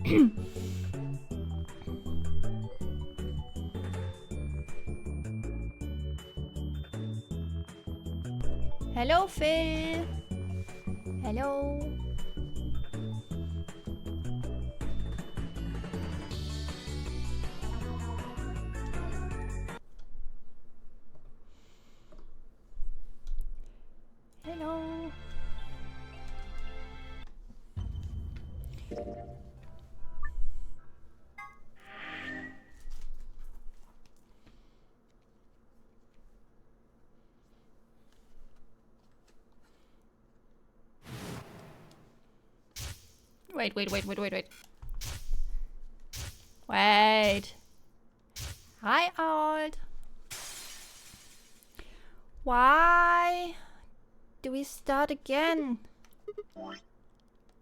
Hello, Phil. Hello. Hello. Wait. Wait. Hi, old. Why do we start again?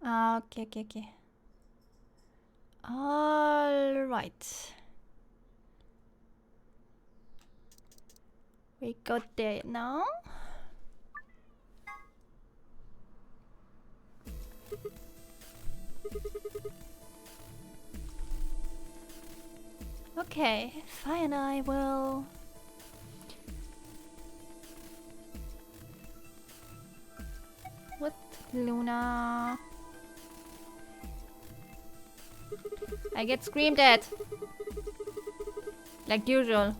Okay. All right. We got there now. Okay, fine, I will. What, Luna? I get screamed at. Like usual.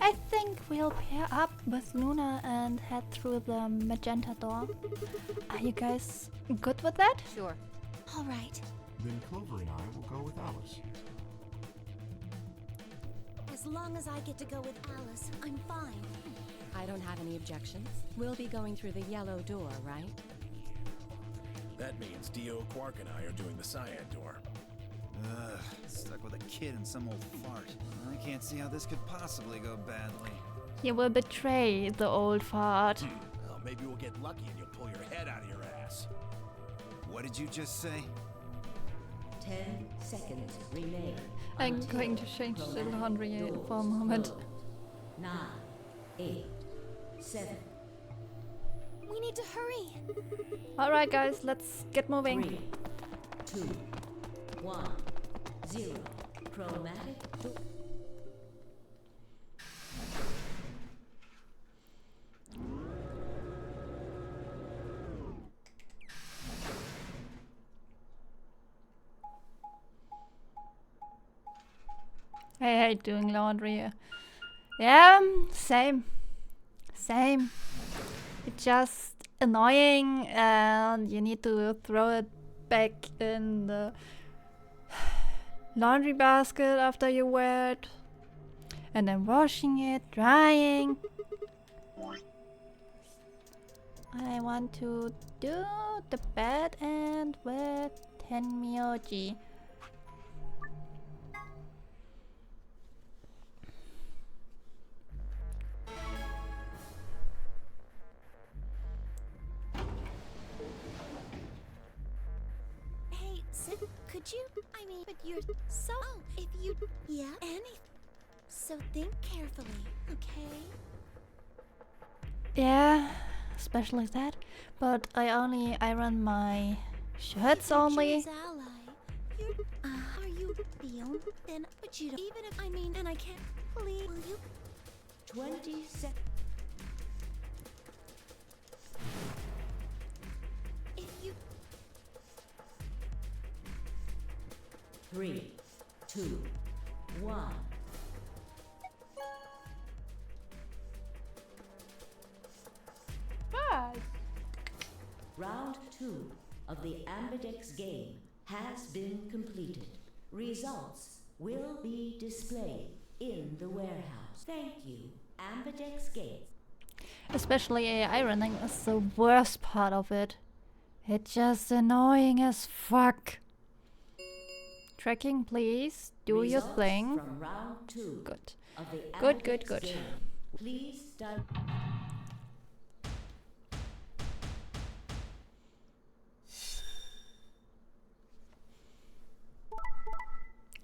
I think we'll pair up with Luna and head through the magenta door. Are you guys good with that? Sure. All right. Then Clover and I will go with Alice. As long as I get to go with Alice, I'm fine. I don't have any objections. We'll be going through the yellow door, right? That means Dio, Quark, and I are doing the cyan door. Ugh, stuck with a kid and some old fart. I can't see how this could possibly go badly. You will betray the old fart. Well, maybe we'll get lucky and you'll pull your head out of your ass. What did you just say? 10 seconds remain. I'm going to change the laundry for a moment. 9, 8, 7. We need to hurry. Alright guys, let's get moving. 3, 2, 1, 0. Chromatic. I hate doing laundry. Yeah, same. It's just annoying and you need to throw it back in the laundry basket after you wear it. And then washing it, drying. I want to do the bed and with Tenmyoji. Could you? I mean, but you're so. Oh, if you. Yeah? Any. So think carefully, okay? Yeah, especially that. But I only iron my shirts only. Are you beyond? Then, but you don't. Even if I mean, and I can't. Please, will you? 20 seconds. If you. 3, 2, 1. Round 2 of the Ambidex game has been completed. Results will be displayed in the warehouse. Thank you, Ambidex game. Especially ironing is the worst part of it. It's just annoying as fuck. Tracking, please. Do your Results thing. From round 2 Good. of the Good. Ambidex game. Please start.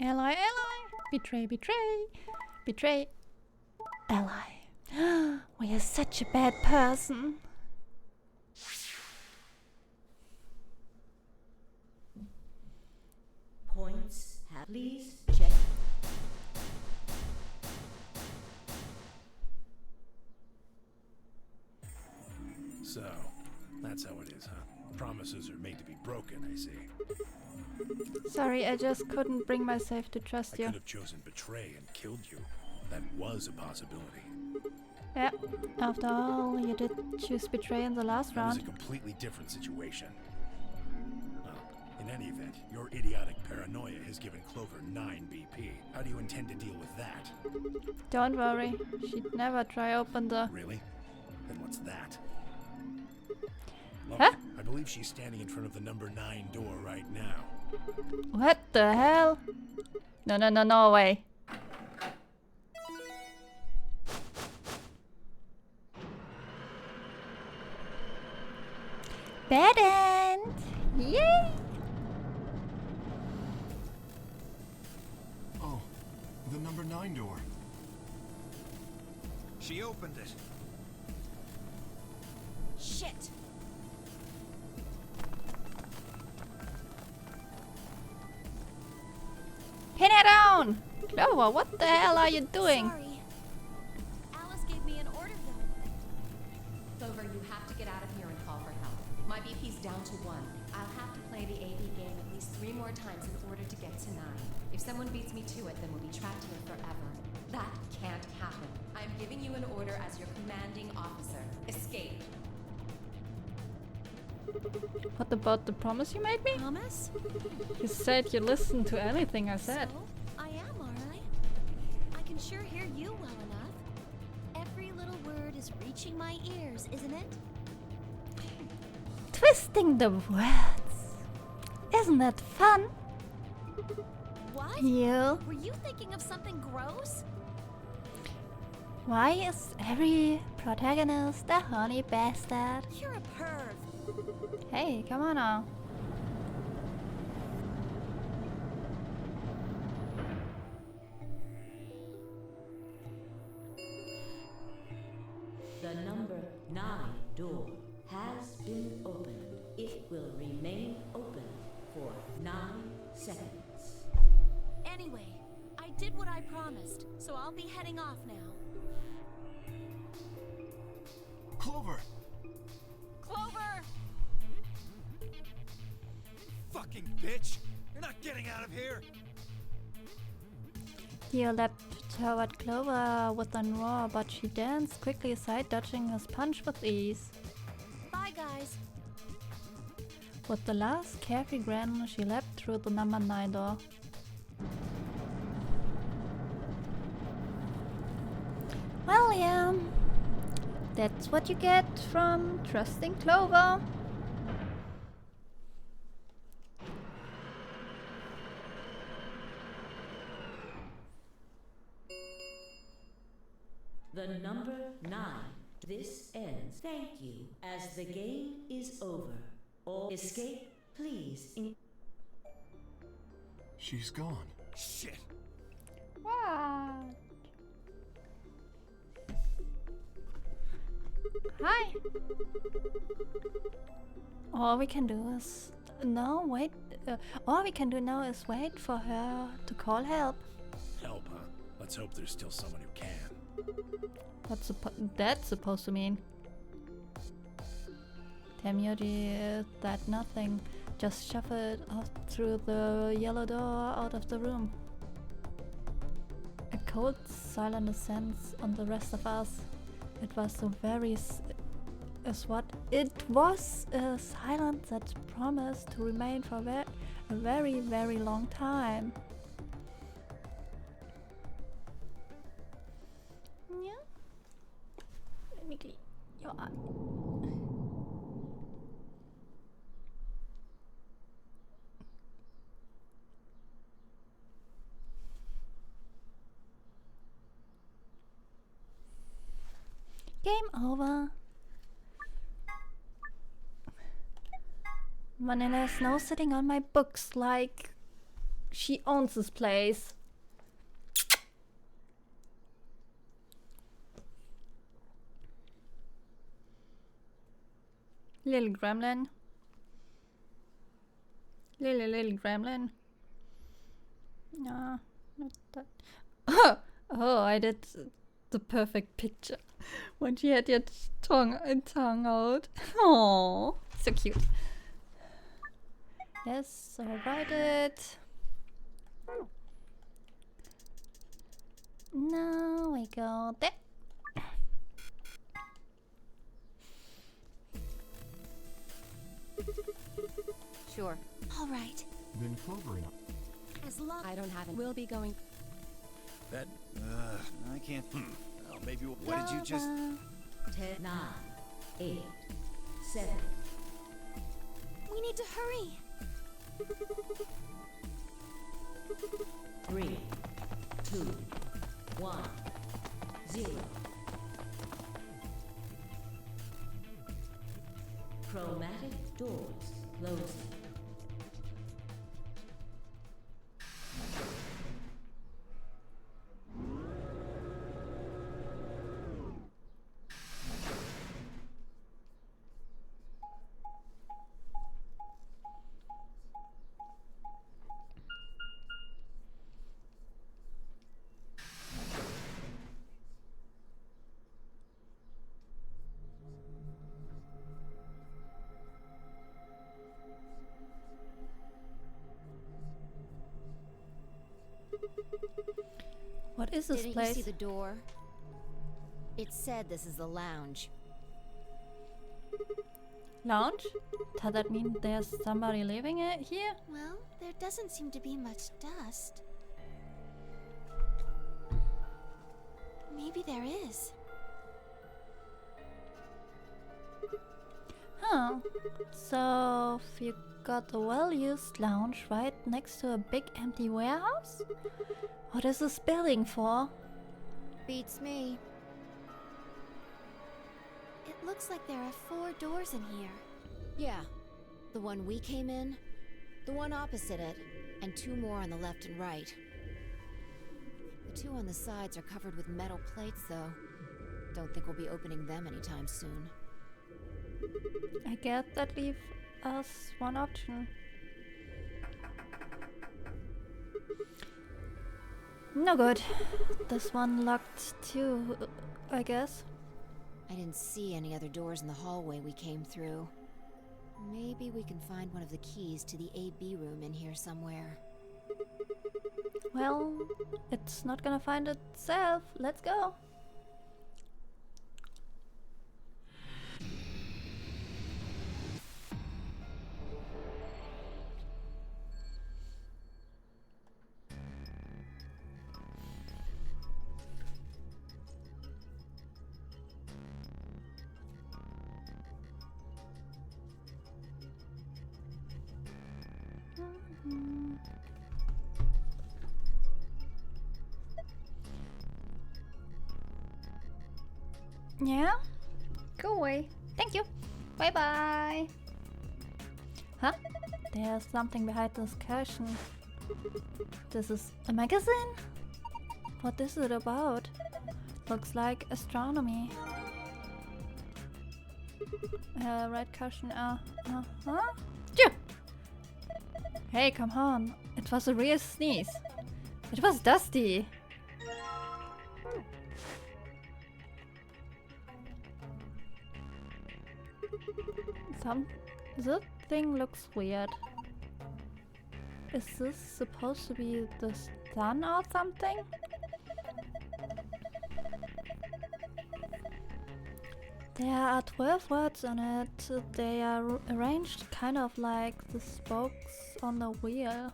Ally. Betray. Ally. We are such a bad person. Please check. So, that's how it is, huh? Promises are made to be broken, I see. Sorry, I just couldn't bring myself to trust I you. could have chosen betray and killed you. That was a possibility. Yeah, after all, you did choose betray in the last That was a round. completely different situation. Well, in any event, your idiotic paranoia has given Clover 9 BP. How do you intend to deal with that? Don't worry, she'd never try open the... Really? Then what's that? Look, Huh? I believe she's standing in front of the number 9 door right now. What the hell? No, no, no, no way. Bad end! Yay! Oh, the number 9 door. She opened it. Shit! Pin it down! Clover, what the hell are you doing? Sorry. Alice gave me an order though. Clover, you have to get out of here and call for help. My BP's down to 1. I'll have to play the AB game at least 3 more times in order to get to 9. If someone beats me to it, then we'll be trapped here forever. That can't happen. I'm giving you an order as your commanding officer. Escape. What about the promise you made me? Promise? You said you listened to anything I said. So, I am, alright. I can sure hear you well enough. Every little word is reaching my ears, isn't it? Twisting the words. Isn't that fun? What? You. Were you thinking of something gross? Why is every protagonist a horny bastard? You're a perv. Hey, come on now. The number 9 door has been opened. It will remain open for 9 seconds. Anyway, I did what I promised, so I'll be heading off now. Clover! Clover! Fucking bitch! You're not getting out of here! He leapt toward Clover with a roar, but she danced quickly aside, dodging his punch with ease. Bye, guys. With the last carefree grin, she leapt through the number 9 door. Well, yeah. That's what you get from trusting Clover. The number 9. This ends. Thank you. As the game is over. All escape, please. She's gone. Shit! What? Hi. All we can do is... No, wait. All we can do now is wait for her to call help. Help, huh? Let's hope there's still someone who can. What's that supposed to mean? Temyori, that nothing. Just shuffled out through the yellow door out of the room. A cold silent descends on the rest of us. It was a silence that promised to remain for a very, very long time. Yeah. Let me clean your eye. Game over. Vanilla is now sitting on my books like she owns this place. Little gremlin. Little gremlin. No, not that. Oh, I did the perfect picture when she had your tongue out. Oh, so cute. Yes, I'll write it. Now we go there. Sure. All right. Then Clover and As long I don't have it. We'll be going. That. I can't. Well, maybe. What did you just? 10, 9, 8, 7, we need to hurry. 3, 2, 1, 0. Chromatic doors closing. What is this Didn't place? you see the door? It said this is the lounge. Lounge? Does that mean there's somebody living here? Well, there doesn't seem to be much dust. Maybe there is. Huh. So you got a well-used lounge right next to a big empty warehouse? What is this building for? Beats me. It looks like there are 4 doors in here. Yeah. The one we came in, the one opposite it, and 2 more on the left and right. The 2 on the sides are covered with metal plates, though. Don't think we'll be opening them anytime soon. I guess that leaves us one option. No good. This one locked too, I guess. I didn't see any other doors in the hallway we came through. Maybe we can find one of the keys to the AB room in here somewhere. Well, it's not gonna find itself. Let's go. Yeah? Go away. Thank you. Bye bye. Huh? There's something behind this curtain. This is a magazine? What is it about? Looks like astronomy. Red curtain. Huh? Yeah. Hey, come on. It was a real sneeze. It was dusty. This thing looks weird. Is this supposed to be the sun or something? There are 12 words on it. They are arranged kind of like the spokes on the wheel.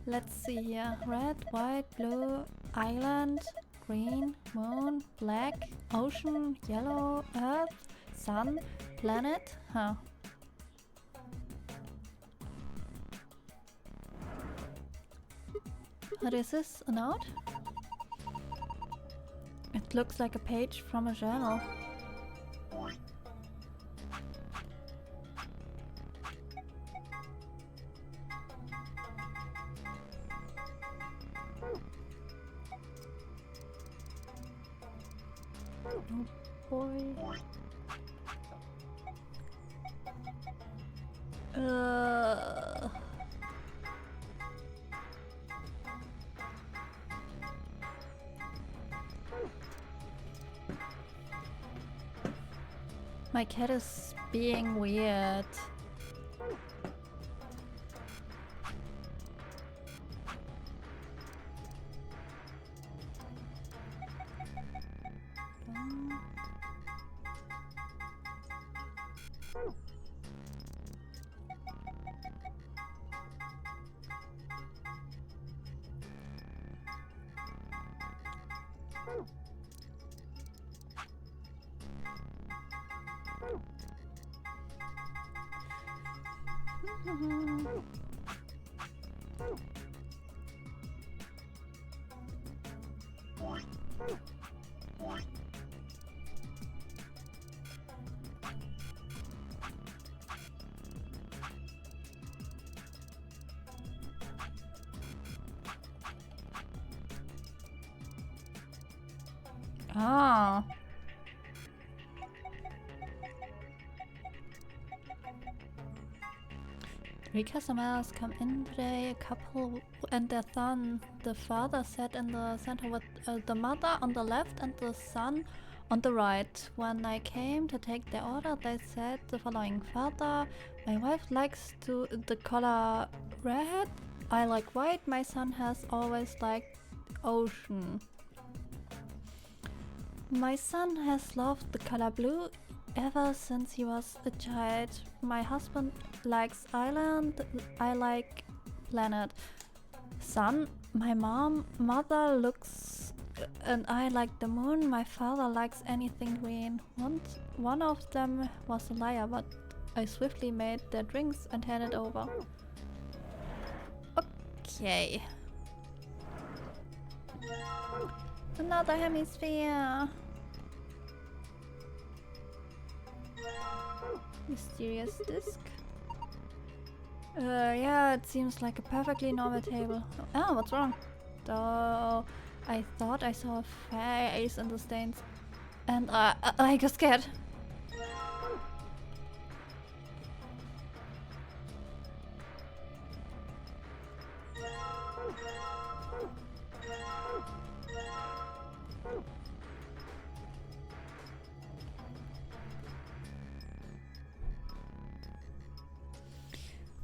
Let's see here. Red, white, blue, island, green, moon, black, ocean, yellow, earth, sun, planet. Huh. What is this? A note? It looks like a page from a journal. Oh boy. My cat is being weird. Ah. Three customers come in today, a couple and their son. The father sat in the center with the mother on the left and the son on the right. When I came to take their order, they said the following: Father, my wife likes the color red, I like white, my son has always liked ocean. My son has loved the color blue ever since he was a child. My husband likes island, I like planet. Son, my mother looks and I like the moon. My father likes anything green. One of them was a liar, but I swiftly made their drinks and handed over. Okay. Another hemisphere. Mysterious disc. Yeah, it seems like a perfectly normal table. Oh, what's wrong? Though I thought I saw a face in the stains, and I got scared.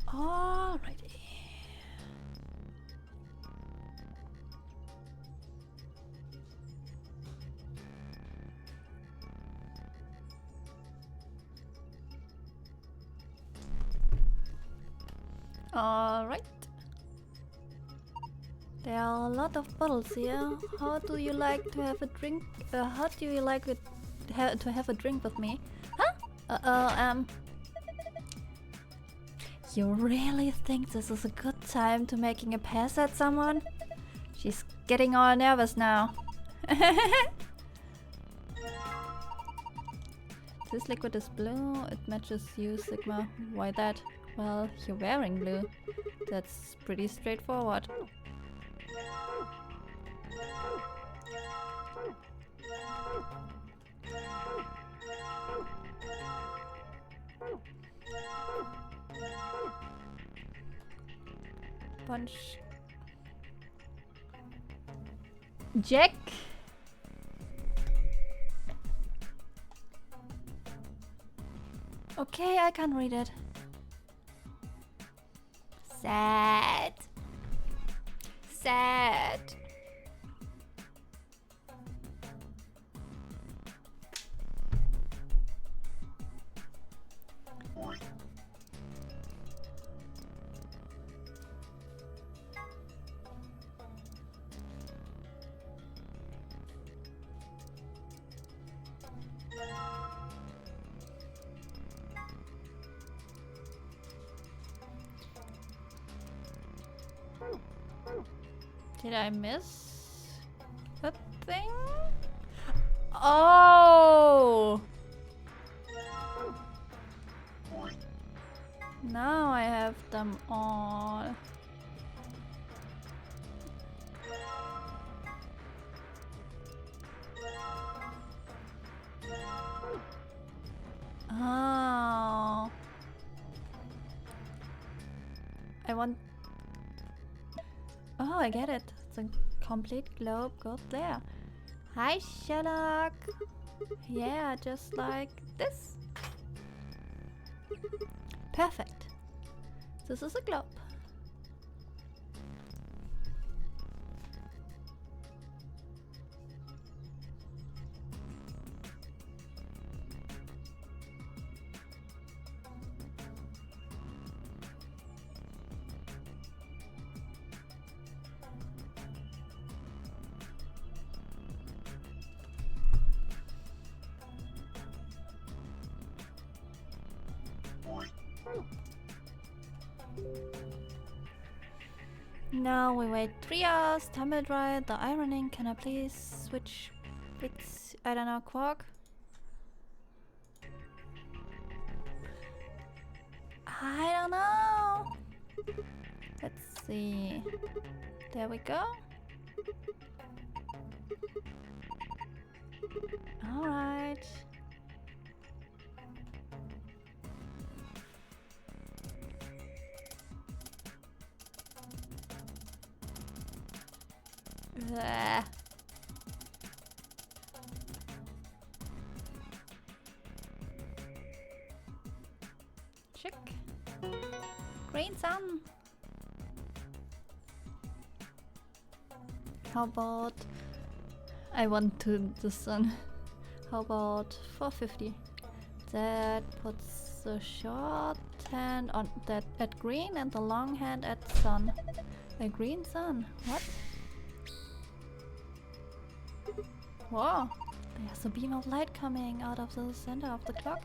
Alrighty. Alright. There are a lot of bottles here. How do you like to have a drink? How do you like it to have a drink with me? Huh? You really think this is a good time to making a pass at someone? She's getting all nervous now. This liquid is blue, it matches you, Sigma. Why that? Well, you're wearing blue. That's pretty straightforward. Punch. Jack. Okay, I can't read it. Sad. Sad. Did I miss a thing? Oh! Now I have them all. Oh. I want... Oh, I get it. It's a complete globe goes there. Hi, Sherlock. Yeah, just like this. Perfect. This is a globe. Now we wait 3 hours, time it right, the ironing, can I please switch bits, I don't know, quark? I don't know! Let's see, there we go. Alright. Bleh. Check. Green sun. How about I want to the sun. How about 450? That puts the short hand on that at green and the long hand at sun. A green sun. What? Whoa, there's a beam of light coming out of the center of the clock.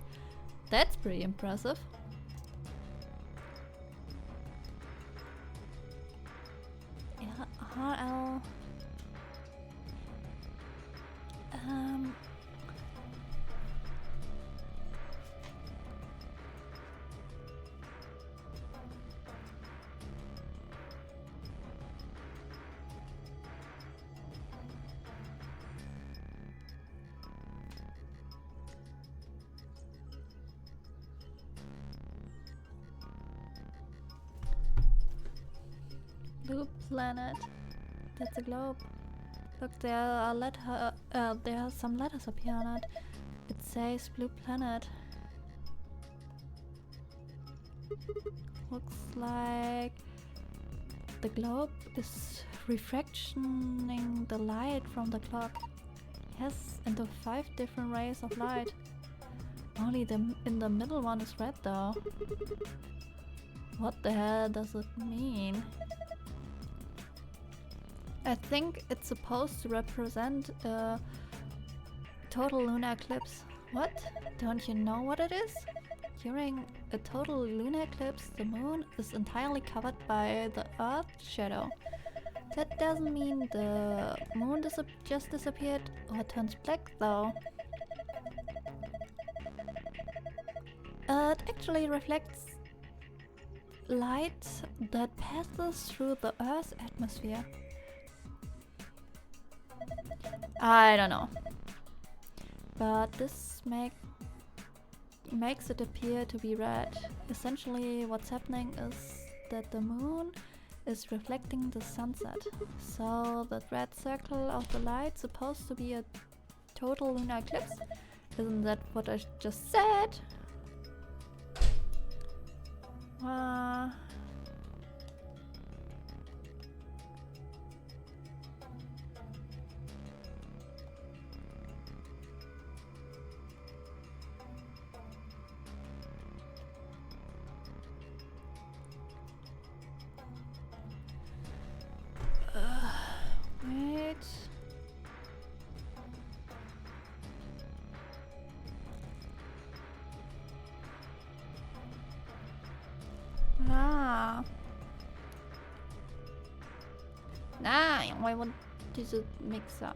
That's pretty impressive. Yeah, RL. Blue planet. That's a globe. Look, there are there are some letters up here on it. It says blue planet. Looks like the globe is refractioning the light from the clock. Yes, into 5 different rays of light. Only in the middle one is red though. What the hell does it mean? I think it's supposed to represent a total lunar eclipse. What? Don't you know what it is? During a total lunar eclipse, the moon is entirely covered by the Earth's shadow. That doesn't mean the moon just disappeared or turns black though. It actually reflects light that passes through the Earth's atmosphere. I don't know. But this makes it appear to be red. Essentially what's happening is that the moon is reflecting the sunset. So that red circle of the light supposed to be a total lunar eclipse. Isn't that what I just said? Wait. Why would diese Mixer?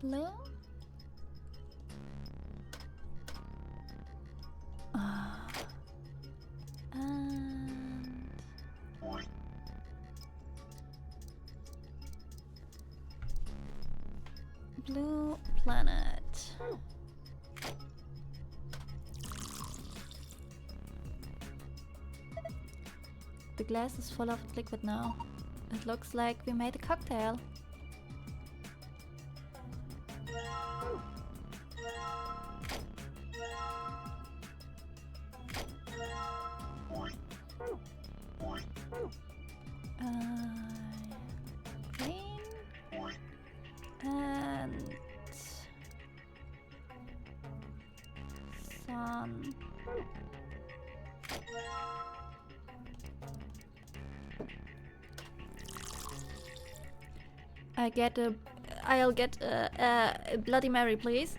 Blue? And blue planet. The glass is full of liquid now. It looks like we made a cocktail. I'll get a Bloody Mary, please.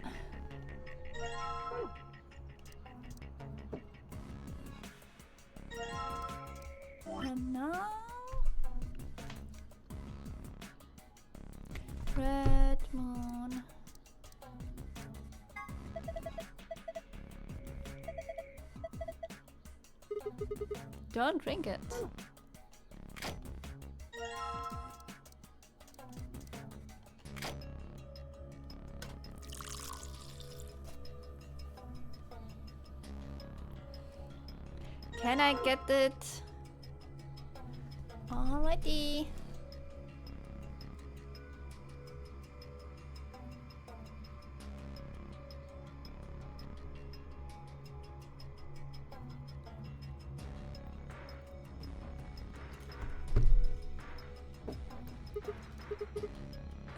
And now Red Moon. Don't drink it. Can I get it? Alrighty.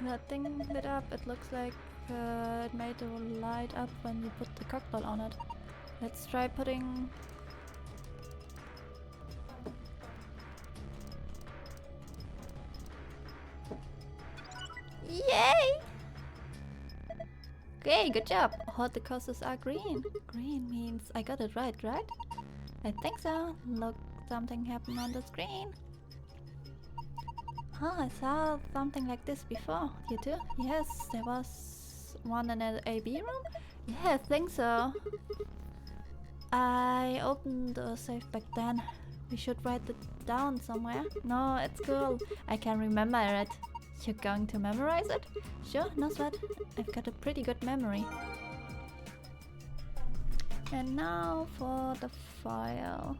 That thing lit up. It looks like it made a light up when you put the cocktail on it. Let's try putting... Yay! Okay, good job. Horticultures are green. Green means I got it right? I think so. Look, something happened on the screen. Oh, I saw something like this before. You too? Yes, there was one in an AB room? Yeah, I think so. I opened the safe back then. We should write it down somewhere. No, it's cool. I can remember it. You're going to memorize it? Sure, no sweat. I've got a pretty good memory. And now for the file.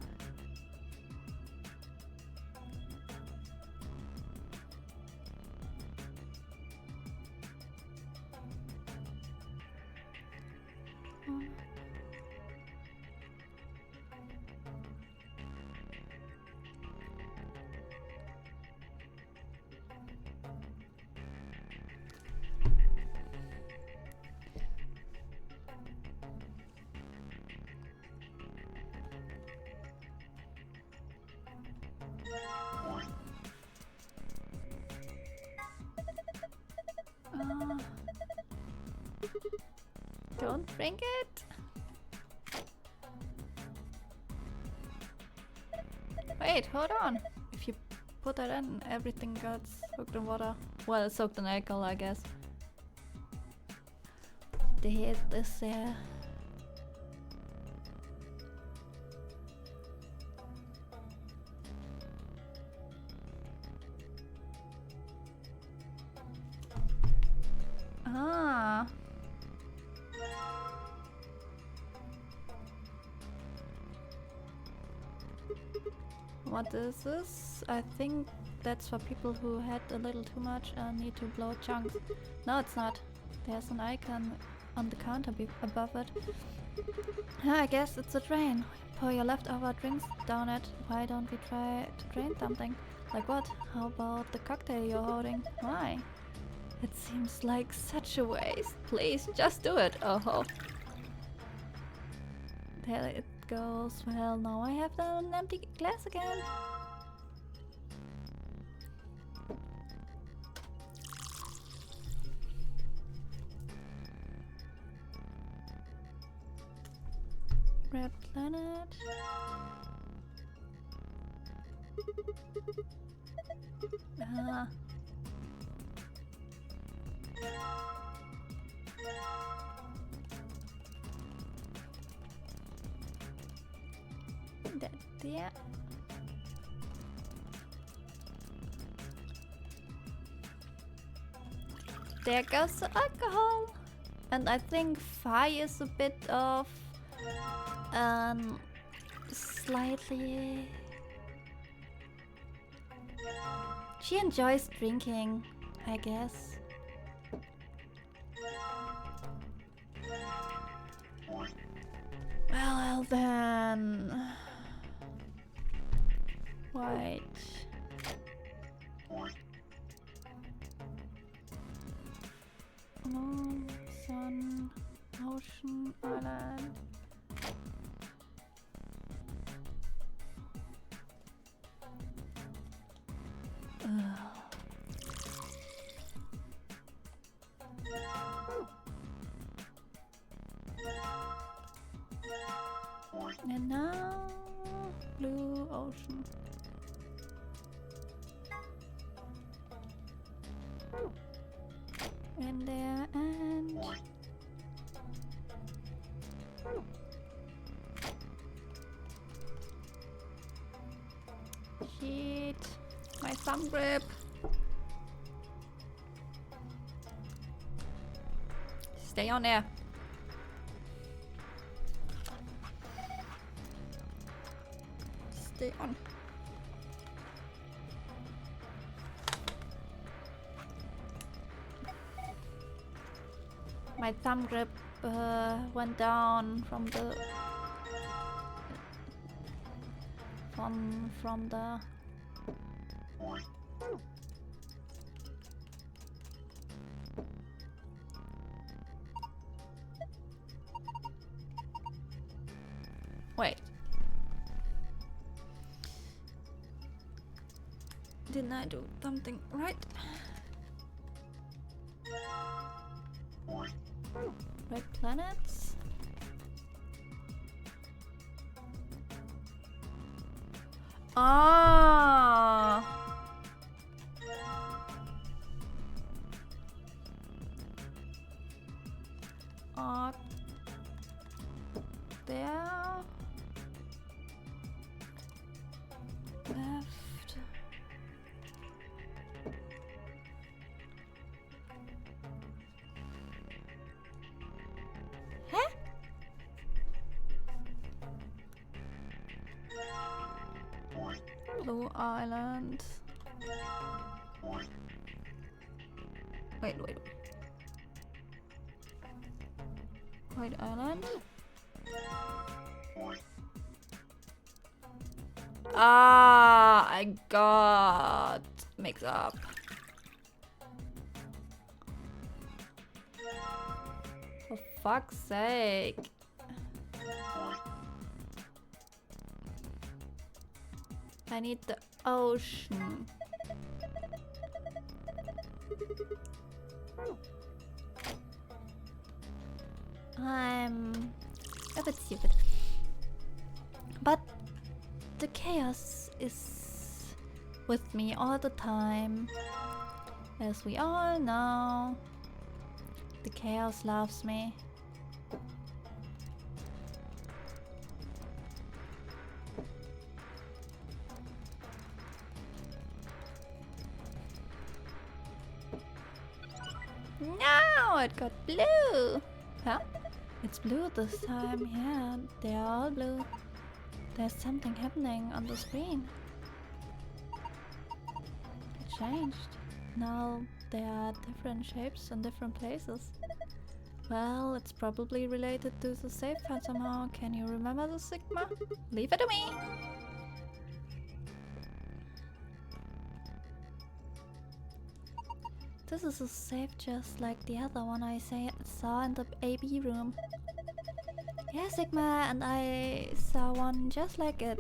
Don't drink it. Wait, hold on. If you put that in, everything gets soaked in water. Well, soaked in alcohol, I guess. The head is there. Ah. What is this? I think that's for people who had a little too much and need to blow chunks. No, it's not. There's an icon on the counter above it. I guess it's a drain. Pour your leftover drinks down it. Why don't we try to drain something? Like what? How about the cocktail you're holding? Why? It seems like such a waste. Please, just do it. Oh. There it goes. Well, now I have an empty glass again. Red planet. Ah. That there. There goes the alcohol. And I think Fi is a bit of slightly... She enjoys drinking, I guess. Well then... White. Moon, sun, ocean, island. My thumb grip. Stay on there. Stay on. My thumb grip went down from the from the wait. Didn't I do something right? Red planets? Ah! There. Left. Huh? Blue Island. Wait. White Island. Ah, I got mixed up. For fuck's sake. I need the ocean. I'm a bit stupid. But the chaos is with me all the time. As we all know, the chaos loves me. No, it got blue. Huh? It's blue this time. Yeah, they are all blue. There's something happening on the screen. It changed. Now there are different shapes in different places. Well, it's probably related to the save file somehow. Can you remember the Sigma? Leave it to me! This is a save just like the other one I saw in the AB room. Yeah, Sigma, and I saw one just like it.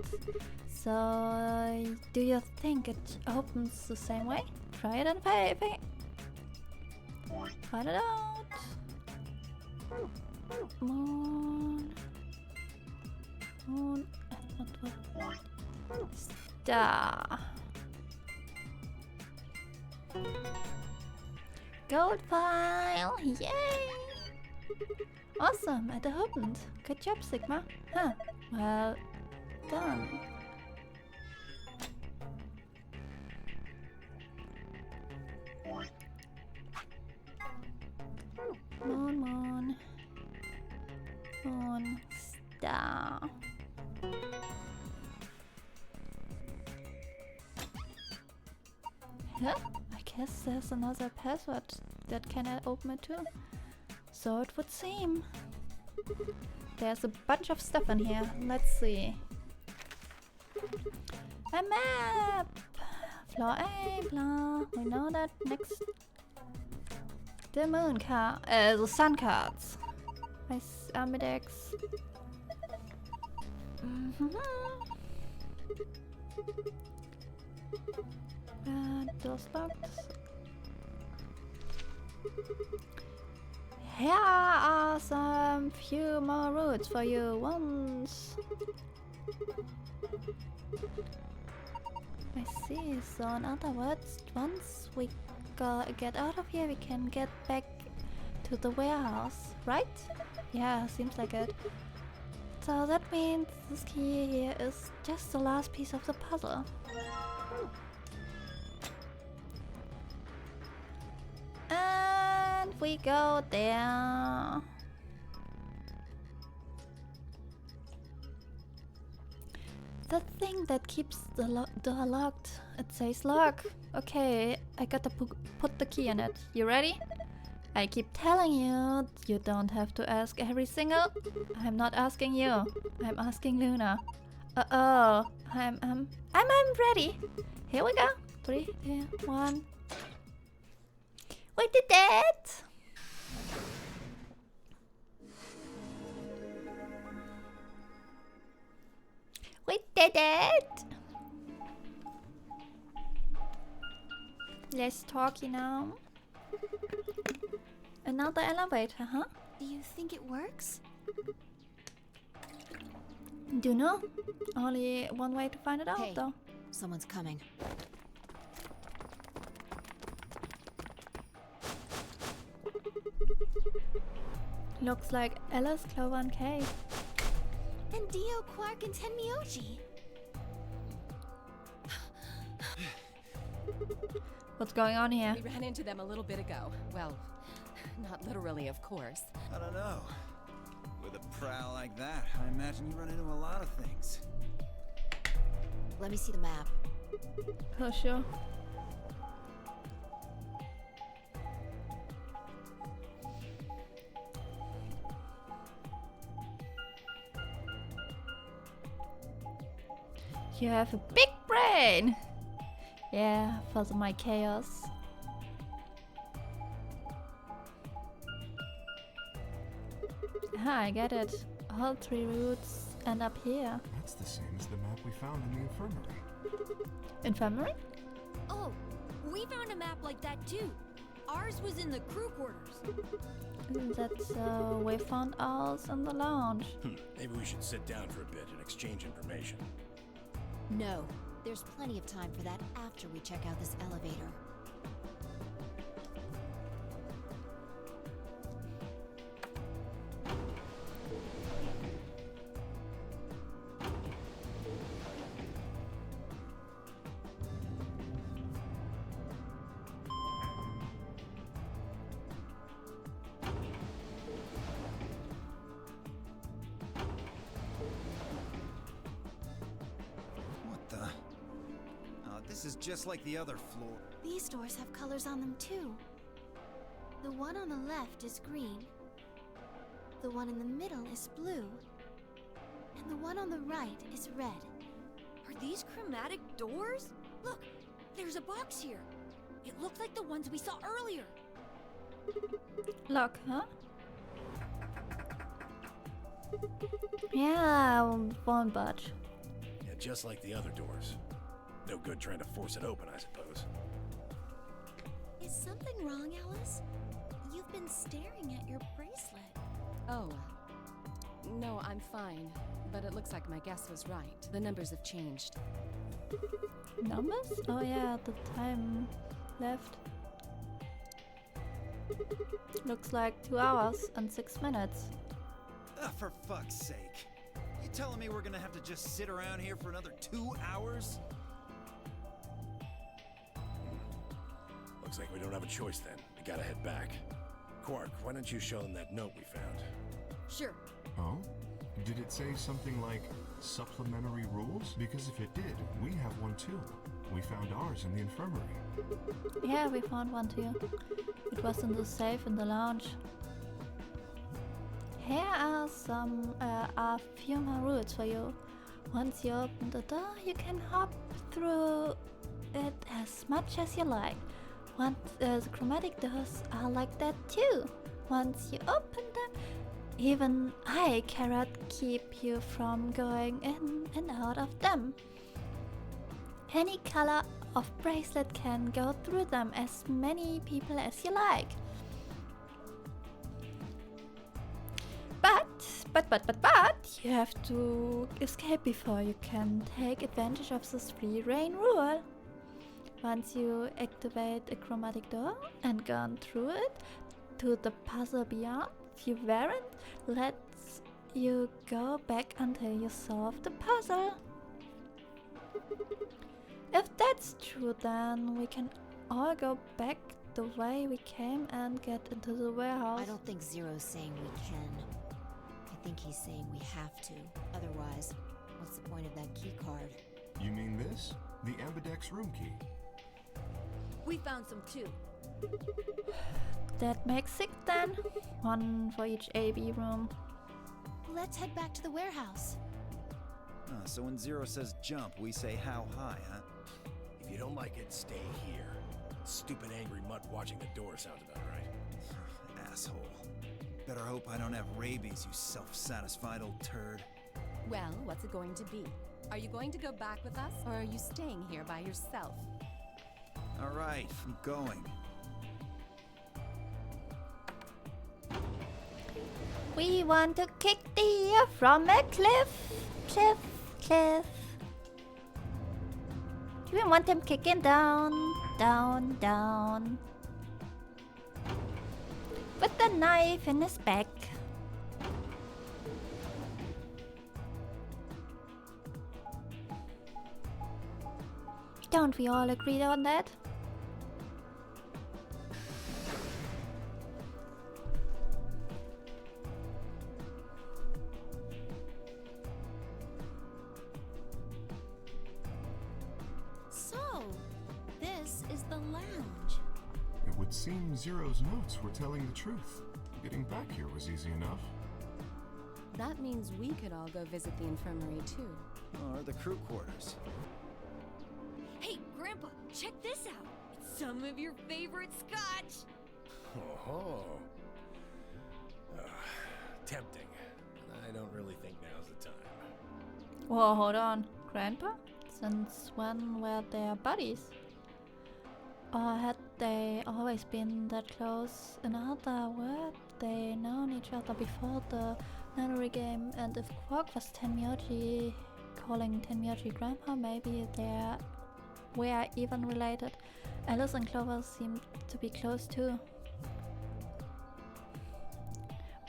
So, do you think it opens the same way? Try it and find it out. Moon. What? Star. Gold file! Yay! Awesome, it opened. Good job, Sigma. Huh. Well done. Moon. Star. Huh? I guess there's another password that can I open it too. So it would seem. There's a bunch of stuff in here. Let's see. A map! Floor A, blah. We know that. Next. The moon card. The sun cards. Nice Ambidex. Those locked. Here are some few more routes for you once. I see, so in other words, once we get out of here, we can get back to the warehouse, right? Yeah, seems like it. So that means this key here is just the last piece of the puzzle. And we go there. The thing that keeps the door locked. It says lock. Okay, I gotta put the key in it. You ready? I keep telling you, you don't have to ask every single... I'm not asking you. I'm asking Luna. Uh-oh. I'm ready. Here we go. 3, 2, 1. We did it! We did it! Let's talk, you know. Another elevator, huh? Do you think it works? Do you know? Only one way to find it out, Hey. though. Someone's coming. Looks like Alice, Clover, and Kay. And Dio, Quark, and Tenmyoji. What's going on here? We ran into them a little bit ago. Well, not literally, of course. I don't know. With a prowl like that, I imagine you run into a lot of things. Let me see the map. Oh, sure. You have a big brain! Yeah, for my chaos. Ah, I get it. All 3 routes end up here. That's the same as the map we found in the infirmary. Infirmary? Oh, we found a map like that too. Ours was in the crew quarters. That's we found ours in the lounge. Maybe we should sit down for a bit and exchange information. No, there's plenty of time for that after we check out this elevator. What the? Oh, this is just like the other floor. These doors have colors on them too. The one on the left is green. The one in the middle is blue. And the one on the right is red. Are these chromatic doors? Look, there's a box here. It looks like the ones we saw earlier. Lock, huh? Yeah, won't budge. Yeah, just like the other doors. No good trying to force it open, I suppose. Is something wrong, Alice? You've been staring at your bracelet. Oh. No, I'm fine. But it looks like my guess was right. The numbers have changed. Numbers? Oh yeah, the time left. Looks like 2 hours and 6 minutes. Ah, for fuck's sake. You telling me we're gonna have to just sit around here for another 2 hours? Looks like we don't have a choice then. We gotta head back. Quark, why don't you show them that note we found? Sure. Oh? Did it say something like supplementary rules? Because if it did, we have one too. We found ours in the infirmary. Yeah, we found one too. It was in the safe in the lounge. Here are a few more rules for you. Once you open the door, you can hop through it as much as you like. The chromatic doors are like that too. Once you open them, even I cannot keep you from going in and out of them. Any color of bracelet can go through them, as many people as you like. But you have to escape before you can take advantage of this free reign rule. Once you activate a chromatic door and gone through it to the puzzle beyond, you weren't let you go back until you solve the puzzle. If that's true, then we can all go back the way we came and get into the warehouse? I don't think Zero's saying we can. I think he's saying we have to. Otherwise, what's the point of that key card? You mean this? The Ambidex room key. We found some too. That makes 6 then. 1 for each AB room. Let's head back to the warehouse. So when Zero says jump, we say how high, huh? If you don't like it, stay here. Stupid angry mutt watching the door sounds about right. Asshole. Better hope I don't have rabies, you self-satisfied old turd. Well, what's it going to be? Are you going to go back with us, or are you staying here by yourself? Alright, I'm going. We want to kick the ear from a cliff. Cliff. Do we want him kicking down? Down. With the knife in his back. Don't we all agree on that? So, this is the lounge. It would seem Zero's notes were telling the truth. Getting back here was easy enough. That means we could all go visit the infirmary too. Or the crew quarters. Hey, Grandpa, check this out. It's some of your favorite scotch. Oh. Tempting. I don't really think now's the time. Whoa, hold on. Grandpa? Since when were they buddies? Or had they always been that close? In other words, they known each other before the nunnery game, and if Quark was Tenmyoji, calling Tenmyoji Grandpa, maybe they were even related. Alice and Clover seemed to be close too.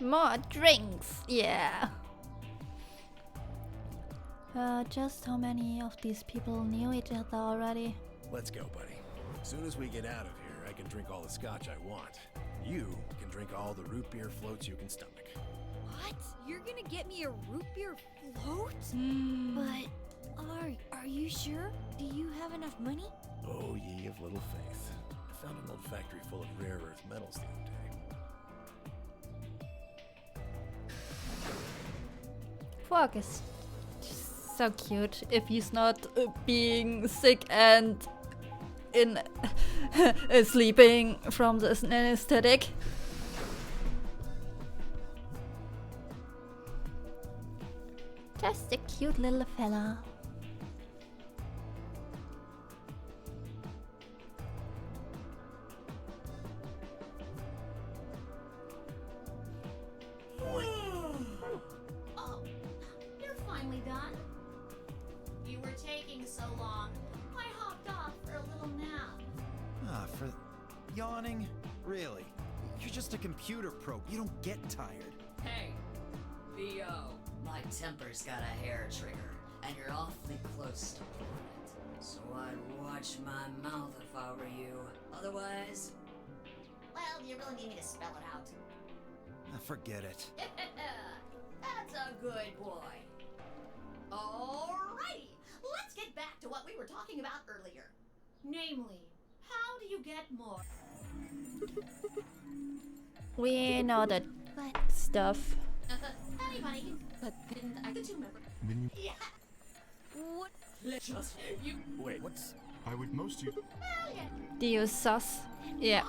More drinks, yeah! Just how many of these people knew each other already? Let's go, buddy. As soon as we get out of here, I can drink all the scotch I want. You can drink all the root beer floats you can stomach. What? You're gonna get me a root beer float? But are you sure? Do you have enough money? Oh, ye of little faith. I found an old factory full of rare earth metals the other day. Quark is just so cute if he's not being sick and in sleeping from the anesthetic. Just a cute little fella. Oh, you're finally done. You were taking so long. I hopped off for a little nap. For yawning? Really? You're just a computer probe. You don't get tired. Hey, VO. My temper's got a hair trigger, and you're awfully close to pulling it. So I'd watch my mouth if I were you. Otherwise... Well, do you really need me to spell it out? Forget it. That's a good boy. Alrighty, let's get back to what we were talking about earlier. Namely, how do you get more? We know that stuff. Anybody? But didn't I get you remember? Then you... Yeah. What? Let's just... You... Wait, what's... I would most you... Well, yeah. Do you sus? Yeah.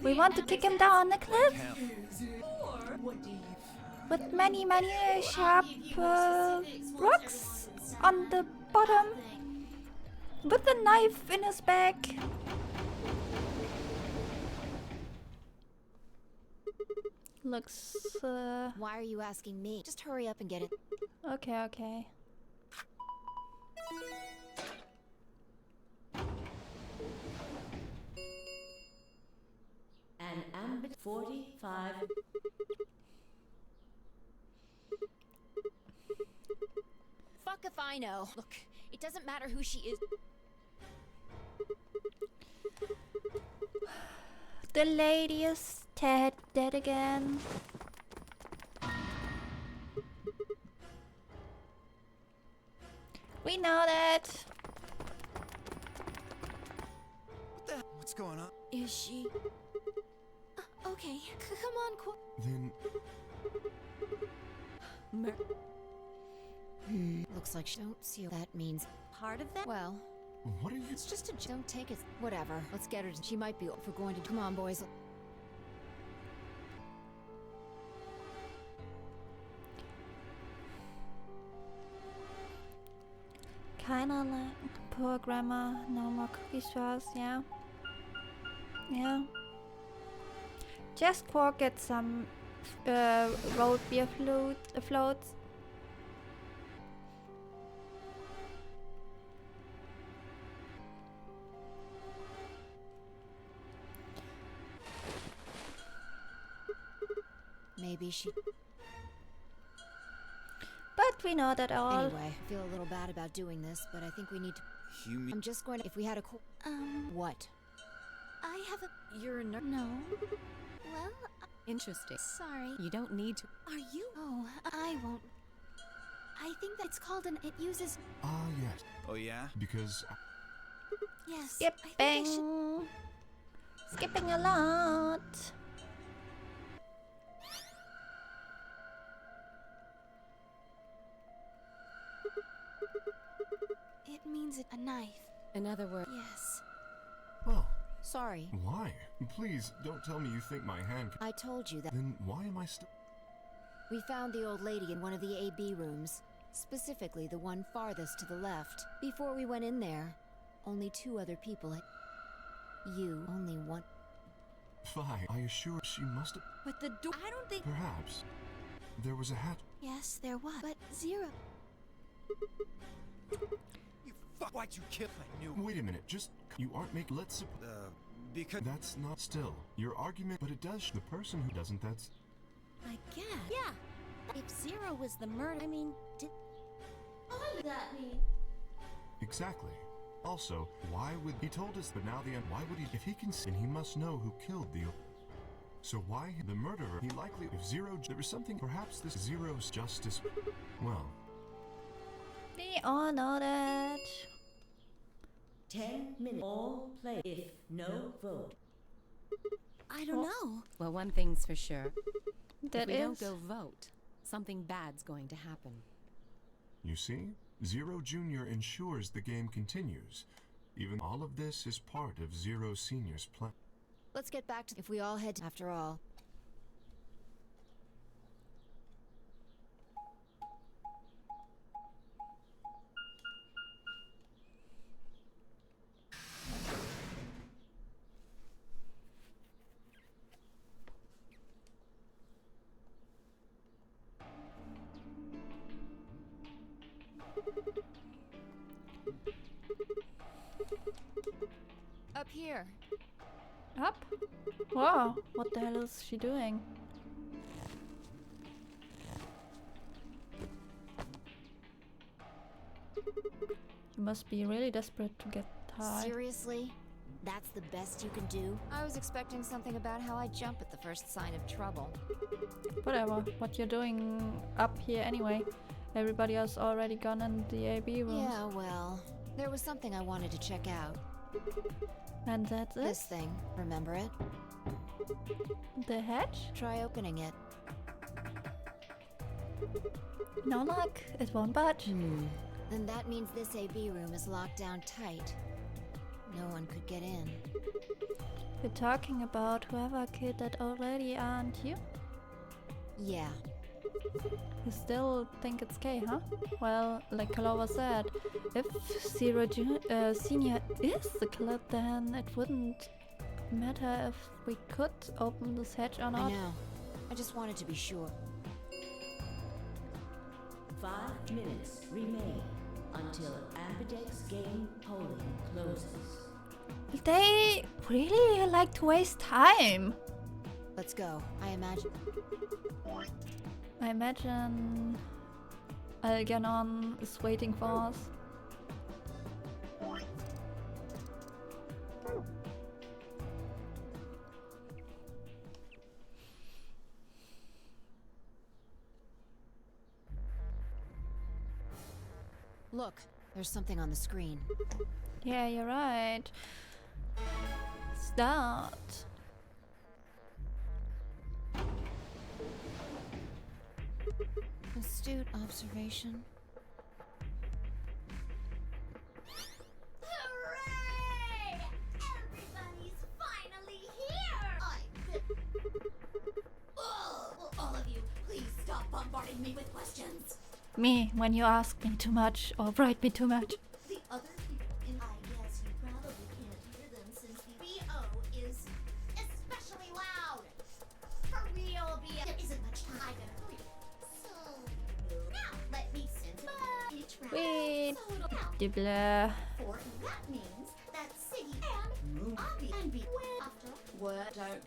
We want to kick him down the cliff with many sharp rocks on the bottom with a knife in his back. Looks Why are you asking me? Just hurry up and get it. okay. An ambit 45. Fuck if I know. Look, it doesn't matter who she is. The lady is dead again. We know that. What the? What's going on? Is she? Okay, come on, Then Looks like she don't see that means part of that? well. what are you? It's just a don't take it. Whatever. Let's get her. She might be for going to. Come on, boys. Kinda like poor grandma. No more cookies for us. Yeah. Yeah. Just Quark get some road beer floats. Maybe she. But we know that all. Anyway, I feel a little bad about doing this, but I think we need to. You mean I'm just going to. If we had a. What? I have a. You're a nerd. No. Well, Interesting. sorry. You don't need to. Are you? Oh, I won't. I think that it's called an. It uses. Ah, yes. Oh yeah? Because Yes. I think I Skipping. should. Skipping a lot. It means a knife. In other words, Yes. well, Sorry. why? Please don't tell me you think my hand. I told you that. Then why am I still? We found the old lady in one of the AB rooms, specifically the one farthest to the left. Before we went in there, only 2 other people had. You, only one. Fine. I assure she must have. But the door. I don't think. Perhaps there was a hatch. Yes, there was. But Zero. You fuck! Why'd you kill? I knew. Wait a minute. Just you aren't making. Because. That's not still your argument, but it does. The person who doesn't. That's. I guess. Yeah. If Zero was the murder, I mean, did. What does that mean? Exactly. Also, why would he told us? But now the end. Why would he? If he can, then he must know who killed the. So why the murderer? He likely. If Zero, there was something. Perhaps this Zero's justice. Well, We all know that. 10 minutes. All play. If no vote. I don't know. well, one thing's for sure. That if we is. don't go vote, something bad's going to happen. you see, Zero Junior ensures the game continues. Even all of this is part of Zero Senior's plan. Let's get back to. If we all head. After all. Up here. Up? Wow, what the hell is she doing? You must be really desperate to get high. Seriously? That's the best you can do? I was expecting something about how I jump at the first sign of trouble. Whatever, what you're doing up here anyway. Everybody else already gone in the AB rooms. Yeah, well, there was something I wanted to check out. And that's it? This thing, remember it? The hatch? Try opening it. No luck, it won't budge. Then that means this AB room is locked down tight. No one could get in. You're talking about whoever killed that old lady, aren't you? Yeah. You still think it's K, huh? Well, like Kalova said, if Zero Senior is the killer, then it wouldn't matter if we could open this hatch or I not. know. I just wanted to be sure. 5 minutes remain until Ambidex game polling closes. They really like to waste time. Let's go. I imagine Algernon is waiting for us. Look, there's something on the screen. Yeah, you're right. Start. Astute observation. Hooray! Everybody's finally here! Oh, all of you, please stop bombarding me with questions. Me, when you ask me too much or write me too much. The other people in I guess you probably can't hear them since the BO is especially loud. For real, BO. There isn't much time I can hurry. So now let me send each round. Wait. So it'll count. Dibla. For that means that Siggy and Abby and B after. What? Don't.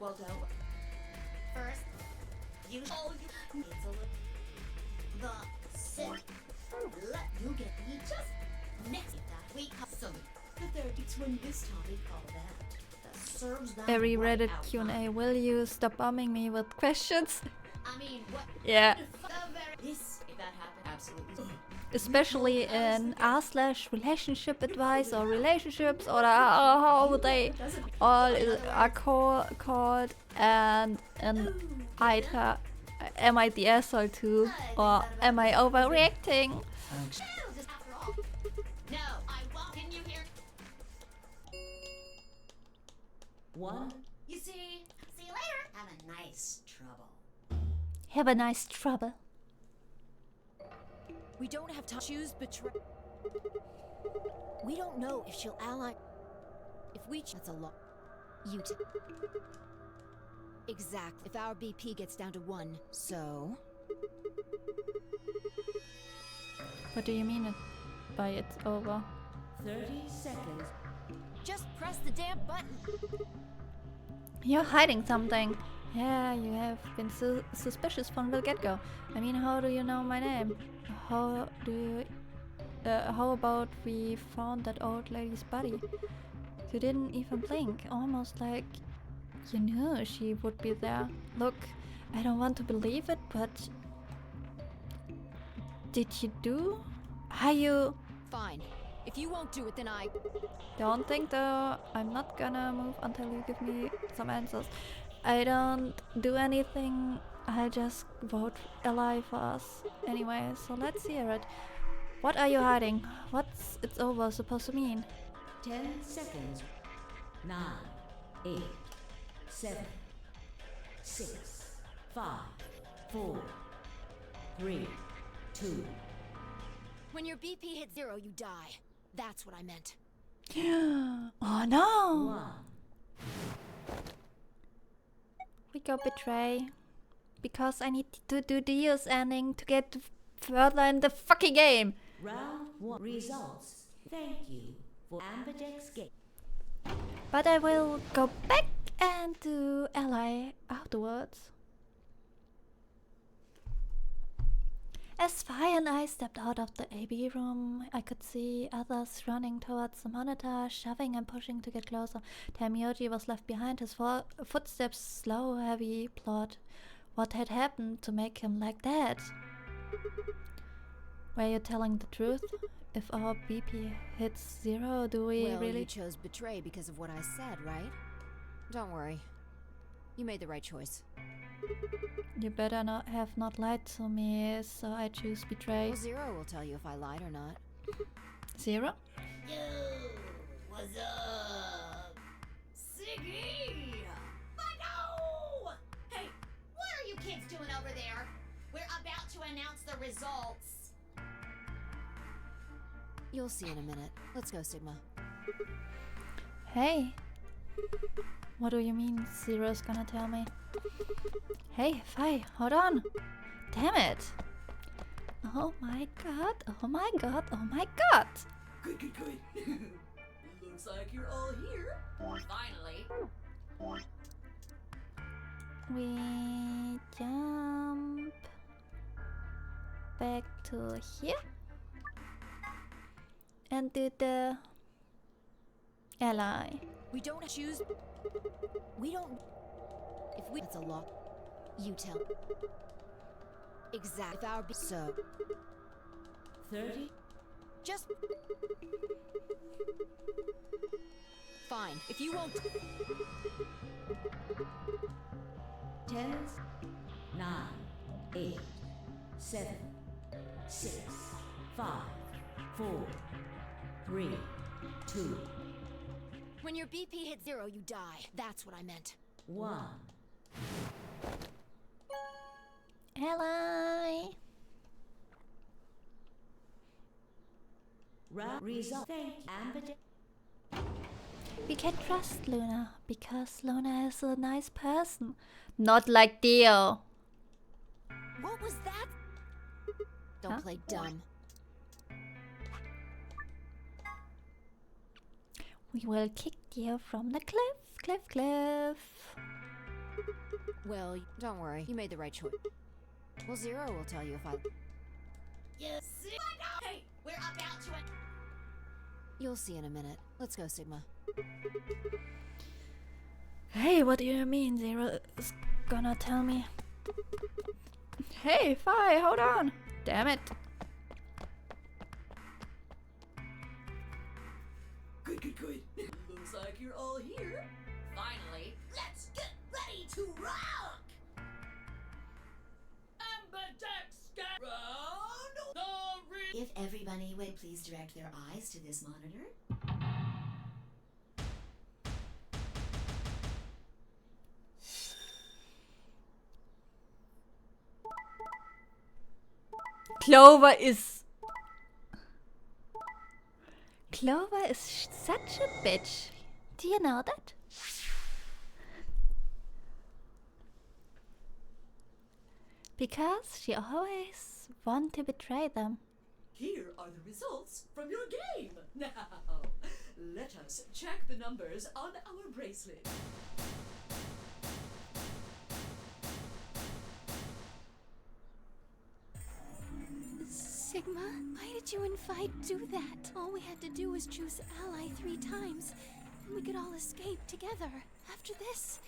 First, you it's a little the Siggy. Let you get me just next that we come so the third between this time we call that serves that Every right Reddit out Q&A, will you stop bombing me with questions? I mean, what? Yeah. This, if that happened, absolutely. Especially in r/relationship advice or relationships or how they all are called, and in ITA, am I the asshole too, or am I overreacting? Just after all. No, I won't. Didn't you hear? One. You see you later. Have a nice trouble. Have a nice trouble. We don't have time to choose betray. We don't know if she'll ally. If we that's a lot. You exactly. If our BP gets down to 1, so What do you mean by it's over? 30 seconds. just press the damn button. You're hiding something. Yeah, you have been suspicious from the get-go. I mean, how do you know my name? How about we found that old lady's body? You didn't even blink, almost like you knew she would be there. Look, I don't want to believe it, but did you do? Are you? Fine. If you won't do it, then I. Don't think though, I'm not gonna move until you give me some answers. I don't do anything, I'll just vote ally for us. Anyway, so let's hear it. What are you hiding? What's it's over supposed to mean? 10 seconds. 9, 8, 7, 6, 5, 4, 3, 2. When your BP hits 0, you die. That's what I meant. Oh no! 1. We go betray. Because I need to do the year's ending to get further in the fucking game. Round 1 results. Thank you for Ambidex Game. But I will go back and do ally afterwards. As Vi and I stepped out of the AB room, I could see others running towards the monitor, shoving and pushing to get closer. Tamioji was left behind, his footsteps slow, heavy, plod. What had happened to make him like that? Were you telling the truth? If our BP hits 0, do we Well, really? you chose betray because of what I said, right? Don't worry. You made the right choice. You better not have not lied to me, so I choose betray. Well, 0 will tell you if I lied or not. 0? Yo, what's up? Siggy! No! Hey, what are you kids doing over there? We're about to announce the results. You'll see in a minute. Let's go, Sigma. Hey. What do you mean 0's gonna tell me? Hey, Fi, hold on. Damn it. Oh my god, oh my god, oh my god. Good. Looks like you're all here. Finally. We jump back to here and do the ally. We don't choose. We don't. If we. It's a lot. You tell. Exact. If our. So. 30 Just... Fine, if you won't... 10, 9, 8, 7, 6, 5, 4, 3, 2, When your BP hits 0, you die. That's what I meant. 1. Ally. Result. Thank Ambidextrous. We can trust Luna because Luna is a nice person. Not like Dio. What was that? Don't Huh? play dumb. We will kick Dio from the cliff, cliff. Well, don't worry. You made the right choice. Well, Zero will tell you if I... Yes. Hey, we're about to. You'll see in a minute. Let's go, Sigma. Hey, what do you mean Zero is gonna tell me? Hey, Fi, hold on. Damn it. Good, good, good. Looks like you're all here. Finally, let's get ready to rock! Ambidextrous round the If everybody would please direct their eyes to this monitor. Clover is such a bitch. Do you know that? Because she always want to betray them. Here are the results from your game. Now, let us check the numbers on our bracelet. Sigma, why did you and Fi do that? All we had to do was choose Ally 3 times, and we could all escape together. After this,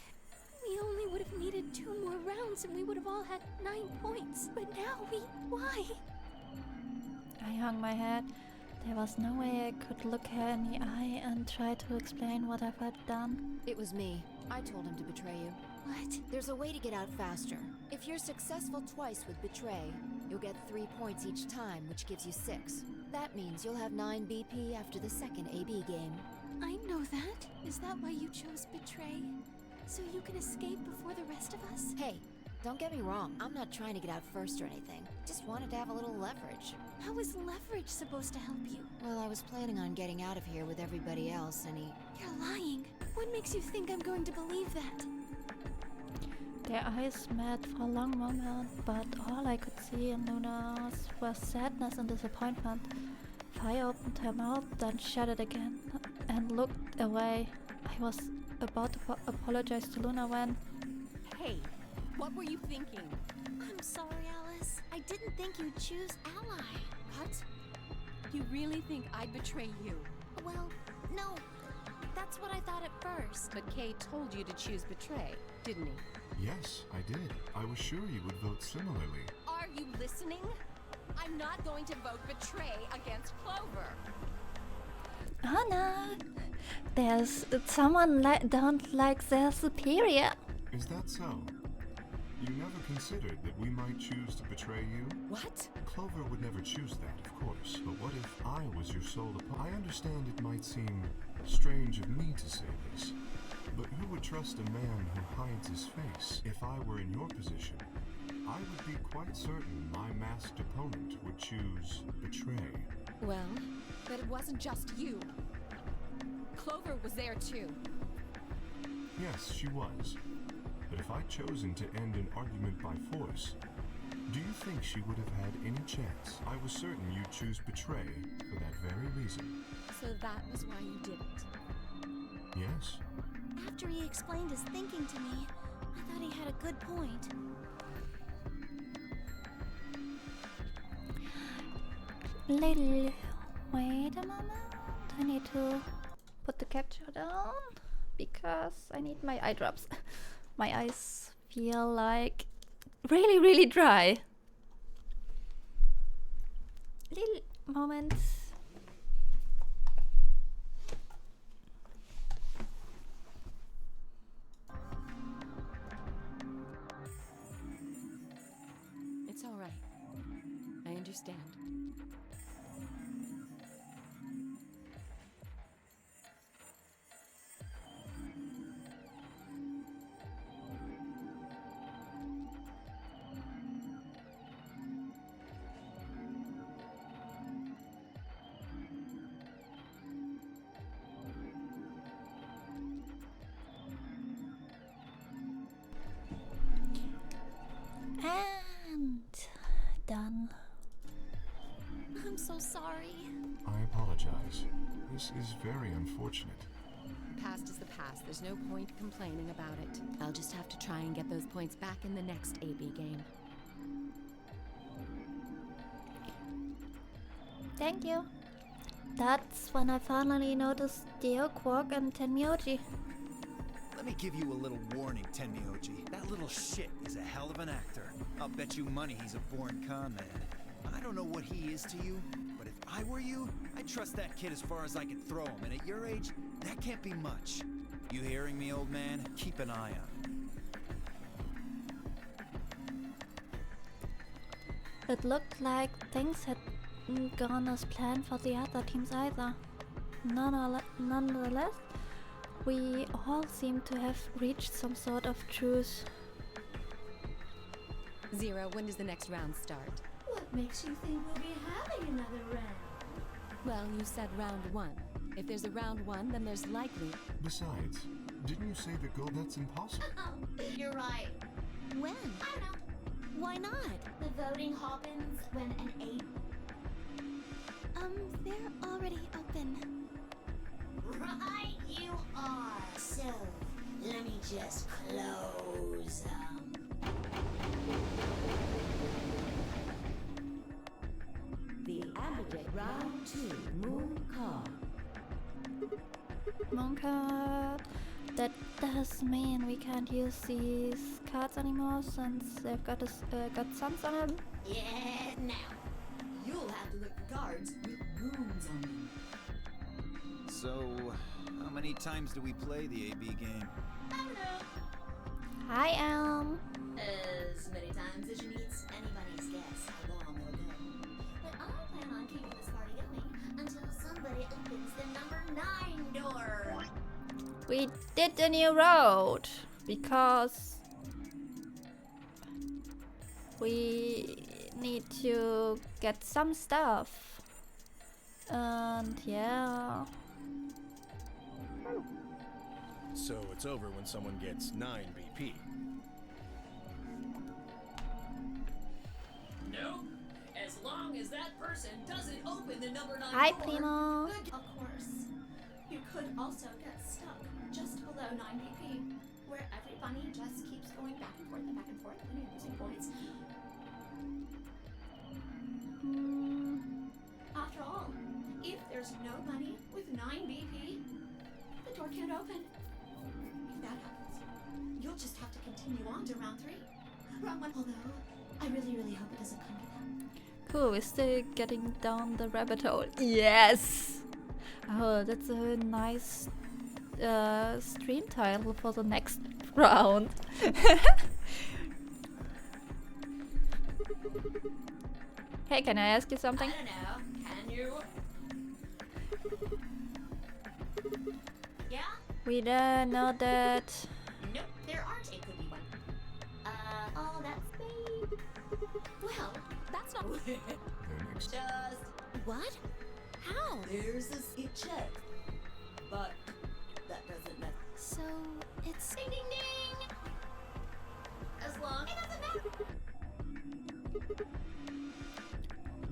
we only would have needed 2 more rounds and we would have all had 9 points. But now why? I hung my head. There was no way I could look her in the eye and try to explain what I've had done. It was me. I told him to betray you. What? There's a way to get out faster. If you're successful twice with Betray, you'll get 3 points each time, which gives you 6. That means you'll have 9 BP after the second AB game. I know that. Is that why you chose Betray? So you can escape before the rest of us? Hey, don't get me wrong. I'm not trying to get out first or anything. Just wanted to have a little leverage. How is leverage supposed to help you? Well, I was planning on getting out of here with everybody else, and You're lying. What makes you think I'm going to believe that? Their eyes met for a long moment, but all I could see in Luna's was sadness and disappointment. Fi opened her mouth, then shut it again, and looked away. I was about to apologize to Luna when... Hey, what were you thinking? I'm sorry, Alice. I didn't think you'd choose Ally. What? You really think I'd betray you? Well, no. That's what I thought at first. But Kay told you to choose betray, didn't he? Yes, I did. I was sure you would vote similarly. Are you listening? I'm not going to vote betray against Clover. Oh no! There's someone don't like their superior. Is that so? You never considered that we might choose to betray you? What? Clover would never choose that, of course. But what if I was your sole opponent? I understand it might seem strange of me to say this, but who would trust a man who hides his face? If I were in your position, I would be quite certain my masked opponent would choose betray. Well, but it wasn't just you. Clover was there too. Yes, she was. But if I'd chosen to end an argument by force, do you think she would have had any chance? I was certain you'd choose betray for that very reason. So that was why you did it. Yes. After he explained his thinking to me, I thought he had a good point. Little... Wait a moment. I need to put the capture down because I need my eye drops. My eyes feel like really dry. Little moment. understand. And done. I'm so sorry. I apologize. This is very unfortunate. Past is the past. There's no point complaining about it. I'll just have to try and get those points back in the next AB game. Thank you. That's when I finally noticed Dio, Quark, and Tenmyoji. Let me give you a little warning, Tenmyoji. That little shit is a hell of an actor. I'll bet you money he's a born con man. I don't know what he is to you, but if I were you, I'd trust that kid as far as I could throw him, and at your age, that can't be much. You hearing me, old man? Keep an eye on him. It looked like things hadn't gone as planned for the other teams either. Nonetheless, we all seem to have reached some sort of truce. Zero, when does the next round start? What makes you think we'll be having another round? Well, you said round one. If there's a round one, then there's likely... Besides, didn't you say the goal that's impossible? Oh, you're right. When? I don't know. Why not? The voting happens when an A. They're already open. Right, you are. So, let me just close The Ambidex Round 2 Moon Card. Moon card. That does mean we can't use these cards anymore since they've got suns on them. Yeah, now. You'll have to look for cards with runes on them. So, how many times do we play the AB game? I don't know. Hi, Elm. As many times as you need. Anybody's guess how long it'll go. But I plan on keeping this party going until somebody opens the number 9 door. We did the new road because we need to get some stuff. And yeah. So it's over when someone gets 9 BP. No, as long as that person doesn't open the number 9 Hi, door. Primo. Of course. You could also get stuck just below 9 BP, where every bunny just keeps going back and forth and back and forth and you're losing points. After all, if there's no bunny with 9 BP, the door can't open. If that happens, you'll just have to continue on to round 3. Round 1, although I really, really hope it doesn't come to that. Cool, we're still getting down the rabbit hole. Yes! Oh, that's a nice stream title for the next round. Hey, can I ask you something? I don't know. Can you? Yeah? We don't know that. Nope, there aren't a could be one. Oh, that's me. Well, That's not... Then ex- Just What? How? there's a skip check. But that doesn't matter. So, it's... ding ding ding! As long as it doesn't matter.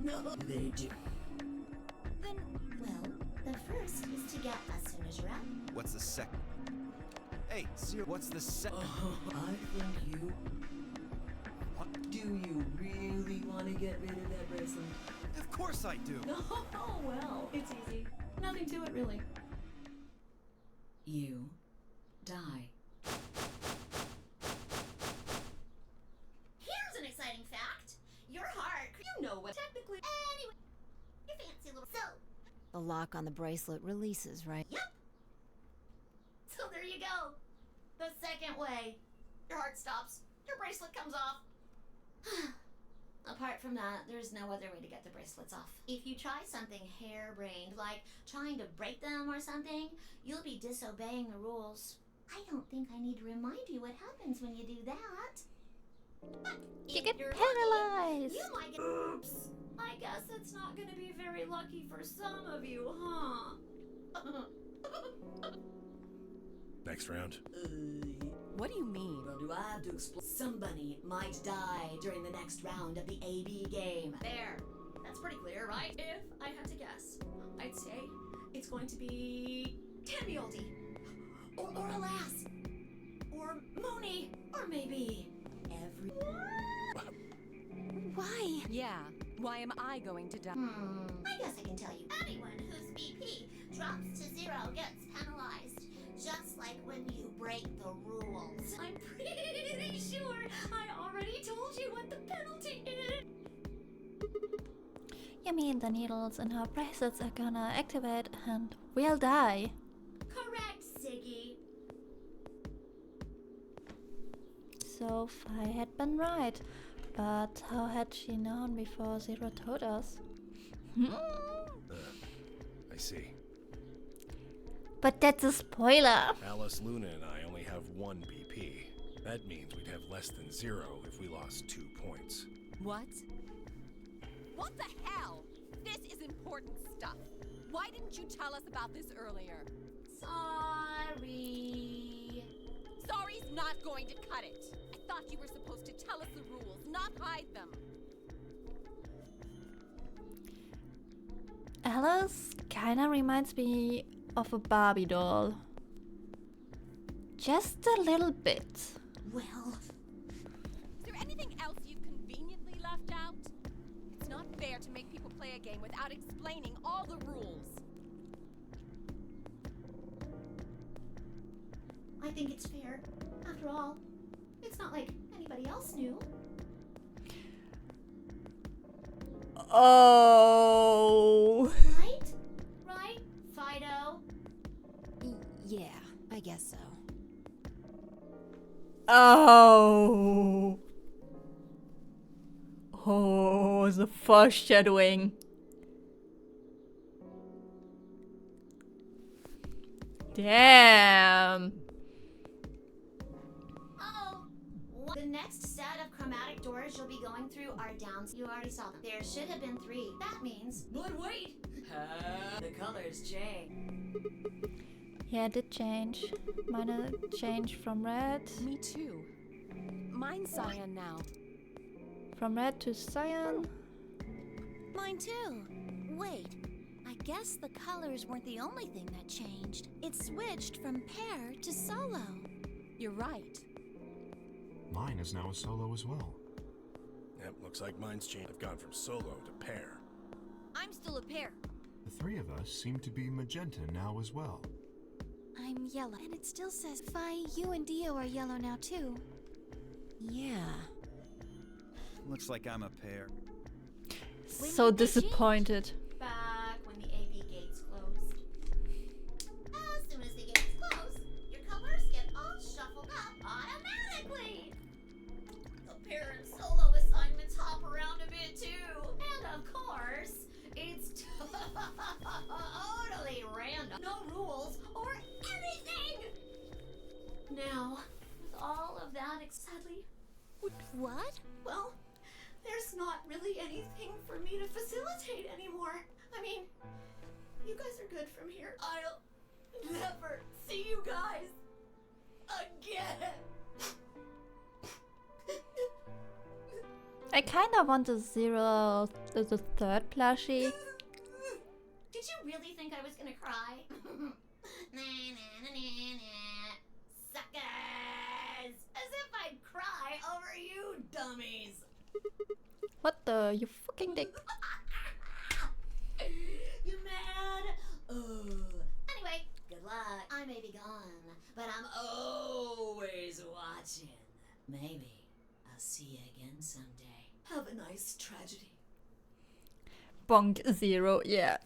No, they do. Then... Well, the first is to get as soon as you're out. What's the second? Hey, Zero, what's the second? Oh, I think you... What? Do you really want to get rid of that bracelet? Of course I do. Oh, well, it's easy. Nothing to it, really. You die. Here's an exciting fact. Your heart, you know what technically. Anyway, you fancy little. So, The lock on the bracelet releases, right? yep. So there you go. The second way. Your heart stops. Your bracelet comes off. Apart from that, there's no other way to get the bracelets off. If you try something harebrained, like trying to break them or something, you'll be disobeying the rules. I don't think I need to remind you what happens when you do that. But You if get you're penalized. lucky, you might get. Oops. I guess it's not gonna be very lucky for some of you, huh? Next round. What do you mean? Well, do I have to explain? Somebody might die during the next round of the AB game. There. That's pretty clear, right? If I had to guess, I'd say it's going to be Tammy or Alas, or Mooney, or maybe Every. Why? Yeah, why am I going to die? I guess I can tell you. Anyone whose BP drops to 0 gets penalized. Just like when you break the rules. I'm pretty sure I already told you what the penalty is. You mean the needles in her bracelets are gonna activate and we'll die? Correct, Siggy. So I had been right. But how had she known before Zero told us? I see. But that's a spoiler! Alice, Luna, and I only have 1 BP. That means we'd have less than 0 if we lost 2 points. What? What the hell? This is important stuff. Why didn't you tell us about this earlier? Sorry. Sorry's not going to cut it. I thought you were supposed to tell us the rules, not hide them. Alice kinda reminds me of a Barbie doll. Just a little bit. Well, Is there anything else you've conveniently left out? It's not fair to make people play a game without explaining all the rules. I think it's fair. After all, it's not like anybody else knew. Oh. Right? Right, Fido? Yeah, I guess so. Oh. Oh, the foreshadowing. Damn. Oh, the next set of chromatic doors you'll be going through are down. You already saw them. There should have been 3. That means. But wait! The colors change. Yeah, it did change. Mine changed from red. Me too. Mine's cyan now. From red to cyan. Mine too. Wait, I guess the colors weren't the only thing that changed. It switched from pair to solo. You're right. Mine is now a solo as well. Yep, looks like mine's changed. I've gone from solo to pair. I'm still a pair. The 3 of us seem to be magenta now as well. I'm yellow. And it still says, Fi, you and Dio are yellow now too. Yeah. Looks like I'm a pair. So disappointed. Back when the AB gates closed. As soon as the gates close, your colors get all shuffled up automatically. The pair and solo assignments hop around a bit too. And of course, it's totally random. No rules or anything. Now, with all of that, sadly, What? well, there's not really anything for me to facilitate anymore. I mean, you guys are good from here. I'll never see you guys again. I kinda want a Zero, the 3rd plushie. Did you really think I was gonna cry? Nah, nah, nah, nah, nah. Suckers! As if I'd cry over you dummies. What the? You fucking dick. You mad? Anyway, good luck. I may be gone, but I'm Always watching. Maybe I'll see you again someday. Have a nice tragedy. Bonk Zero, yeah.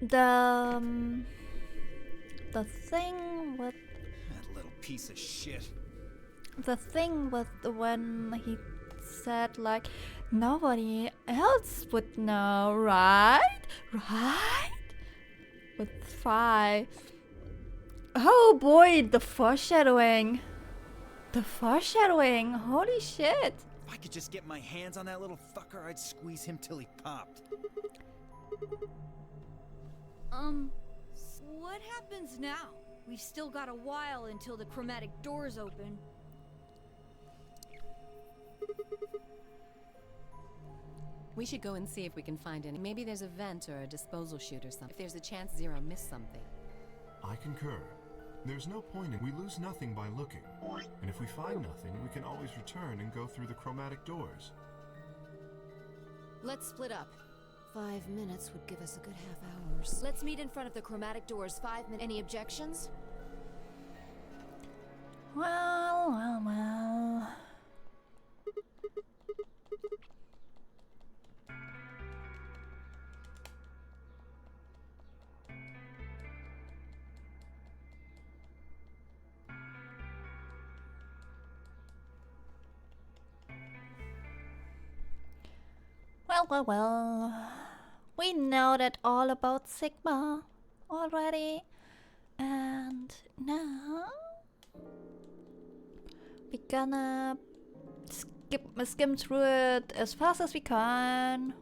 The thing with That piece of shit. The thing with when he said like nobody else would know, right? Right? With Phi. Oh boy, the foreshadowing. The foreshadowing. Holy shit. If I could just get my hands on that little fucker, I'd squeeze him till he popped. What happens now? We've still got a while until the chromatic doors open. We should go and see if we can find any. Maybe there's a vent or a disposal chute or something. If there's a chance Zero missed something. I concur. There's no point in we lose nothing by looking. And if we find nothing, we can always return and go through the chromatic doors. Let's split up. 5 minutes would give us a good half hours. Let's meet in front of the chromatic doors. 5 minutes. Any objections? Well. Well. We know that all about Sigma already. And now we're gonna skim through it as fast as we can.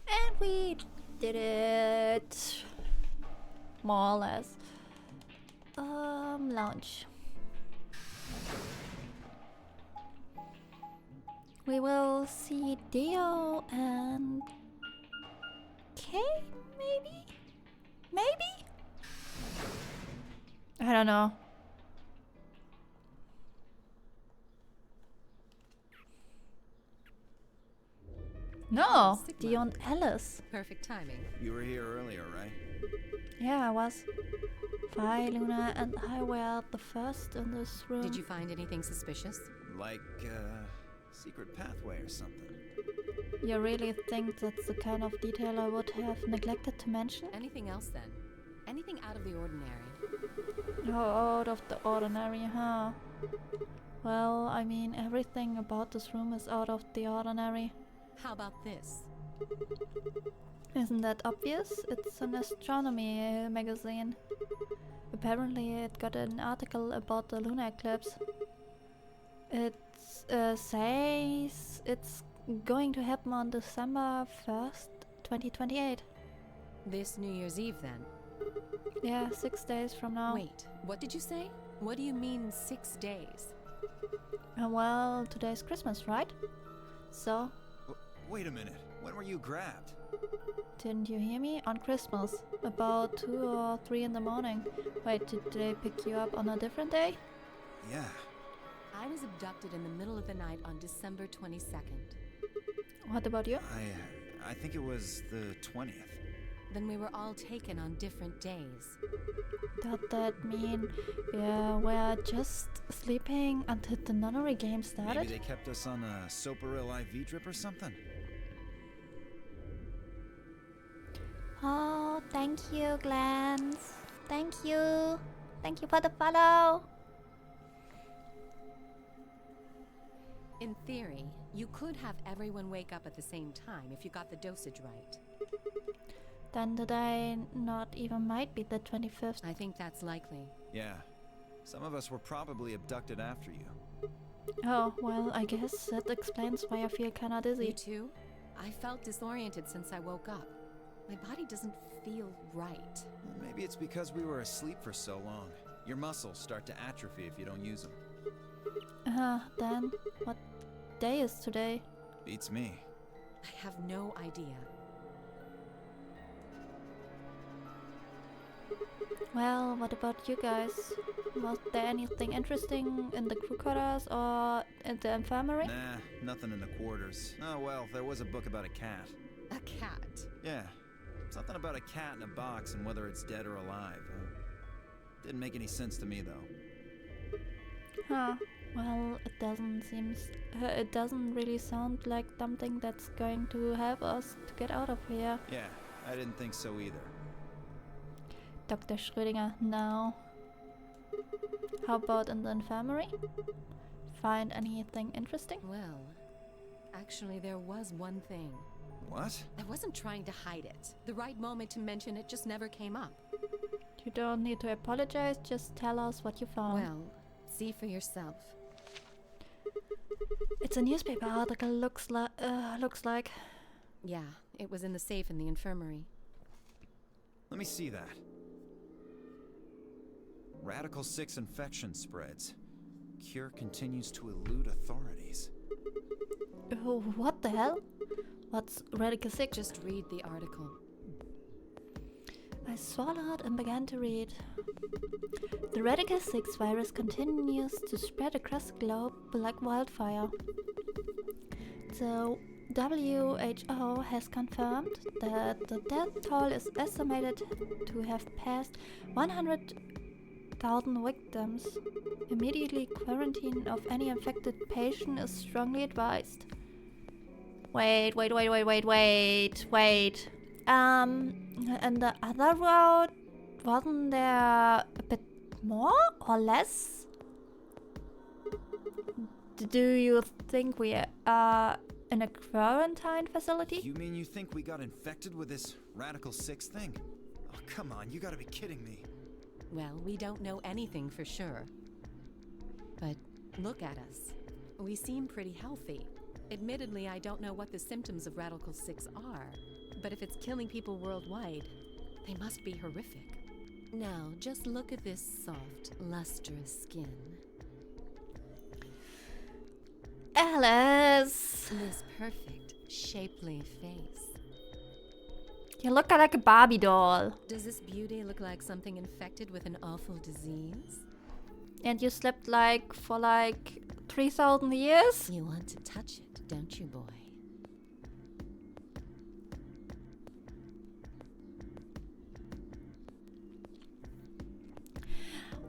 And we did it. More or less. Launch. We will see Dio and Kay, maybe? Maybe? I don't know. No, Sigma. Dio and Alice. Perfect timing. You were here earlier, right? Yeah, I was. Vi, Luna, and I were the first in this room. Did you find anything suspicious? Like, secret pathway or something. You really think that's the kind of detail I would have neglected to mention? Anything else then? Anything out of the ordinary? Oh, out of the ordinary, huh? Well, I mean, everything about this room is out of the ordinary. How about this? Isn't that obvious? It's an astronomy magazine. Apparently it got an article about the lunar eclipse. It says it's going to happen on December 1st, 2028. This New Year's Eve then? Yeah, 6 days from now. Wait, what did you say? What do you mean 6 days? Well, today's Christmas, right? So, Wait a minute. When were you grabbed? didn't you hear me? On Christmas, about 2 or 3 in the morning. Wait, did they pick you up on a different day? Yeah. I was abducted in the middle of the night on December 22nd. What about you? I think it was the 20th. Then we were all taken on different days. Does that mean we're just sleeping until the nunnery game started? Maybe they kept us on a Soparil IV drip or something? Oh, thank you, Glance. Thank you. Thank you for the follow. In theory, you could have everyone wake up at the same time if you got the dosage right. Then the day not even might be the 25th. I think that's likely. Yeah. Some of us were probably abducted after you. Oh, well, I guess that explains why I feel kinda You dizzy. too? I felt disoriented since I woke up. My body doesn't feel right. Maybe it's because we were asleep for so long. Your muscles start to atrophy if you don't use them. Then, what day is today? Beats me. I have no idea. Well, what about you guys? Was there anything interesting in the crew quarters or in the infirmary? Nah, nothing in the quarters. Oh well, there was a book about a cat. A cat. Yeah, something about a cat in a box and whether it's dead or alive. Didn't make any sense to me though. Huh. Well, it doesn't really sound like something that's going to help us to get out of here. Yeah, I didn't think so either. Dr. Schrödinger, no. How about in the infirmary? Find anything interesting? Well, actually there was one thing. What? I wasn't trying to hide it. The right moment to mention it just never came up. You don't need to apologize, just tell us what you found. Well, see for yourself. It's a newspaper article, looks like. Yeah, it was in the safe in the infirmary. Let me see that. Radical 6 infection spreads. Cure continues to elude authorities. What the hell? What's Radical 6? Just read the article. I swallowed and began to read. The Radical 6 virus continues to spread across the globe like wildfire. The WHO has confirmed that the death toll is estimated to have passed 100,000 victims. Immediately quarantine of any infected patient is strongly advised. Wait. And the other road, wasn't there a bit more or less? Do you think we are in a quarantine facility? You mean you think we got infected with this Radical 6 thing? Oh, come on, you gotta be kidding me. Well, we don't know anything for sure. But look at us. We seem pretty healthy. Admittedly, I don't know what the symptoms of Radical 6 are. But if it's killing people worldwide, they must be horrific. Now, just look at this soft, lustrous skin. Alice! This perfect, shapely face. You look like a Barbie doll. Does this beauty look like something infected with an awful disease? And you slept for 3,000 years? You want to touch it, don't you, boy?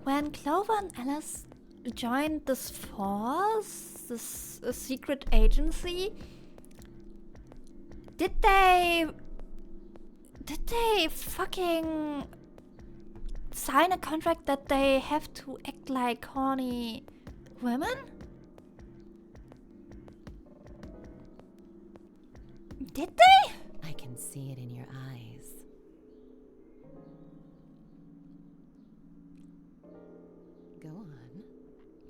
When Clover and Alice joined this force, this secret agency, did they fucking sign a contract that they have to act like horny women? Did they? I can see it in your eyes. Go on.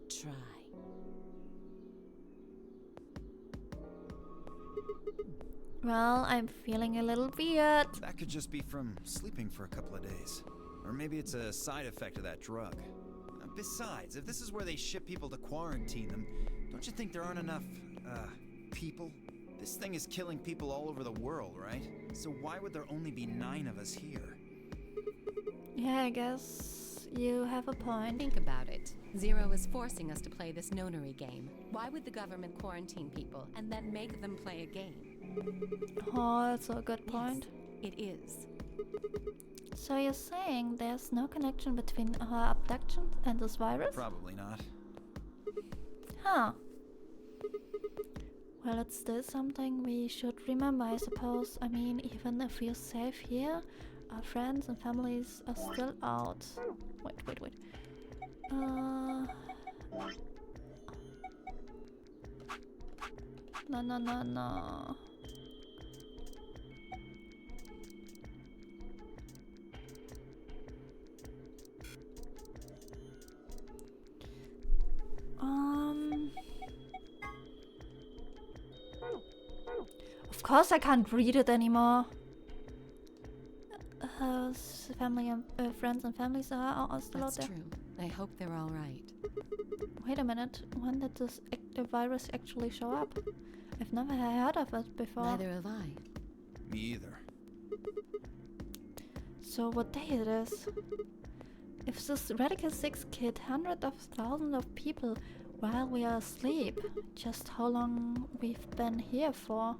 Try. Well, I'm feeling a little weird. That could just be from sleeping for a couple of days. Or maybe it's a side effect of that drug. Besides, if this is where they ship people to quarantine them, don't you think there aren't enough, people? This thing is killing people all over the world, right? So why would there only be 9 of us here? Yeah, I guess you have a point. Think about it. Zero is forcing us to play this nonary game. Why would the government quarantine people and then make them play a game? Oh, that's a good point. Yes, it is. So you're saying there's no connection between her abduction and this virus? Probably not. Huh. Well, it's still something we should remember, I suppose. I mean, even if we're safe here, our friends and families are still out. Wait. No. course I can't read it anymore. Family and friends and families are still That's out there. true. I hope they're all right. Wait a minute, when did this virus actually show up? I've never heard of it before. Neither have I. Me either. So what day it is? If this Radical 6 killed hundreds of thousands of people while we are asleep, just how long we've been here for?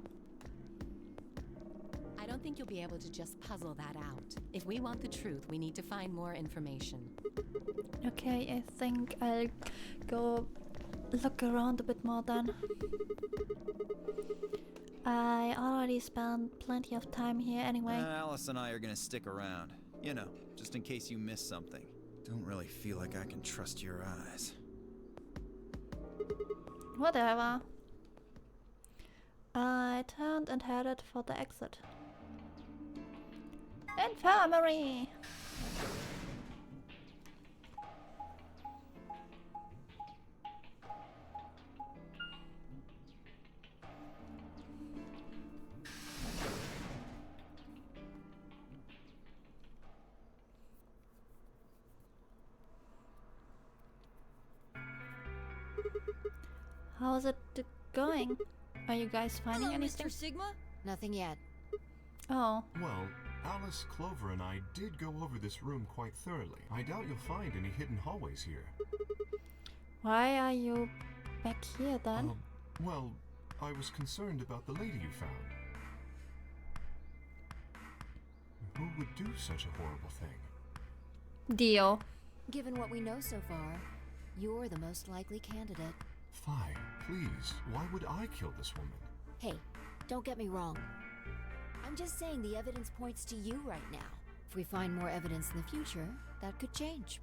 I don't think you'll be able to just puzzle that out. If we want the truth, we need to find more information. Okay, I think I'll go look around a bit more then. I already spent plenty of time here anyway. Alice and I are gonna stick around. You know, just in case you miss something. Don't really feel like I can trust your eyes. Whatever. I turned and headed for the exit. Infirmary! How's it going? Are you guys finding Hello, anything? Mr. Sigma? Nothing yet. Oh, Well, Alice, Clover, and I did go over this room quite thoroughly. I doubt you'll find any hidden hallways here. why are you back here then? Well, I was concerned about the lady you found. Who would do such a horrible thing? Dio. Given what we know so far, you're the most likely candidate. Fi, please, why would I kill this woman? Hey, don't get me wrong. I'm just saying the evidence points to you right now. If we find more evidence in the future, that could change.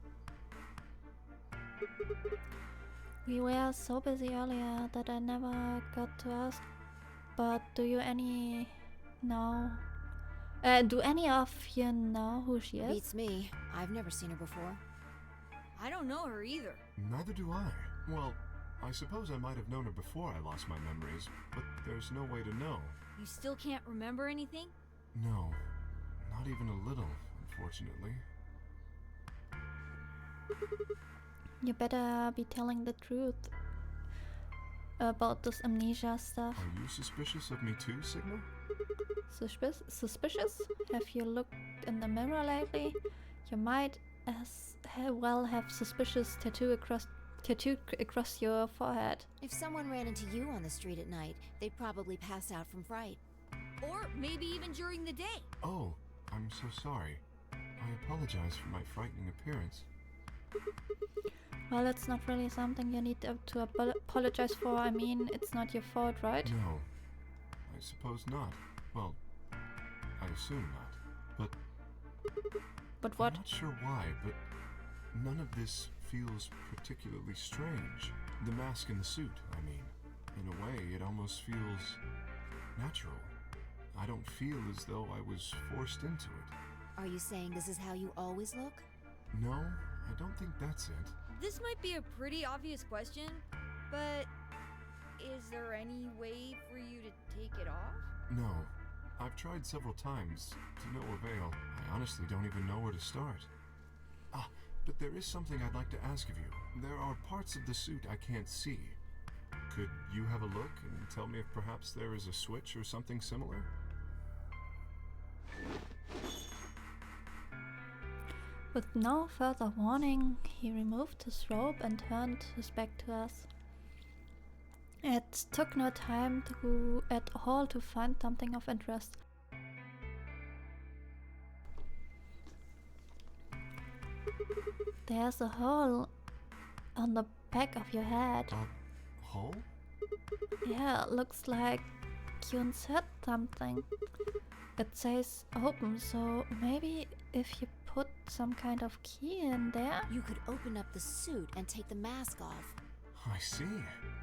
We were so busy earlier that I never got to ask. But do you any know? Do any of you know who she is? Beats me. I've never seen her before. I don't know her either. Neither do I. Well, I suppose I might have known her before I lost my memories, but there's no way to know. You still can't remember anything? No, not even a little, unfortunately. You better be telling the truth about this amnesia stuff. Are you suspicious of me too, Sigma? Suspicious? Have you looked in the mirror lately? You might as well have suspicious tattoo across your forehead. If someone ran into you on the street at night, they'd probably pass out from fright. Or maybe even during the day. Oh, I'm so sorry. I apologize for my frightening appearance. Well, it's not really something you need to apologize for. I mean, it's not your fault, right? No, I suppose not. Well, I assume not. But what? I'm not sure why, but none of this feels particularly strange. The mask and the suit, I mean. In a way, it almost feels natural. I don't feel as though I was forced into it. Are you saying this is how you always look? No, I don't think that's it. This might be a pretty obvious question, but is there any way for you to take it off? No. I've tried several times, to no avail. I honestly don't even know where to start. Ah, but there is something I'd like to ask of you. There are parts of the suit I can't see. Could you have a look and tell me if perhaps there is a switch or something similar? With no further warning, he removed his robe and turned his back to us. It took no time at all to find something of interest. There's a hole on the back of your head. A hole? Yeah, looks like you insert something. It says open, so maybe if you put some kind of key in there? You could open up the suit and take the mask off. I see.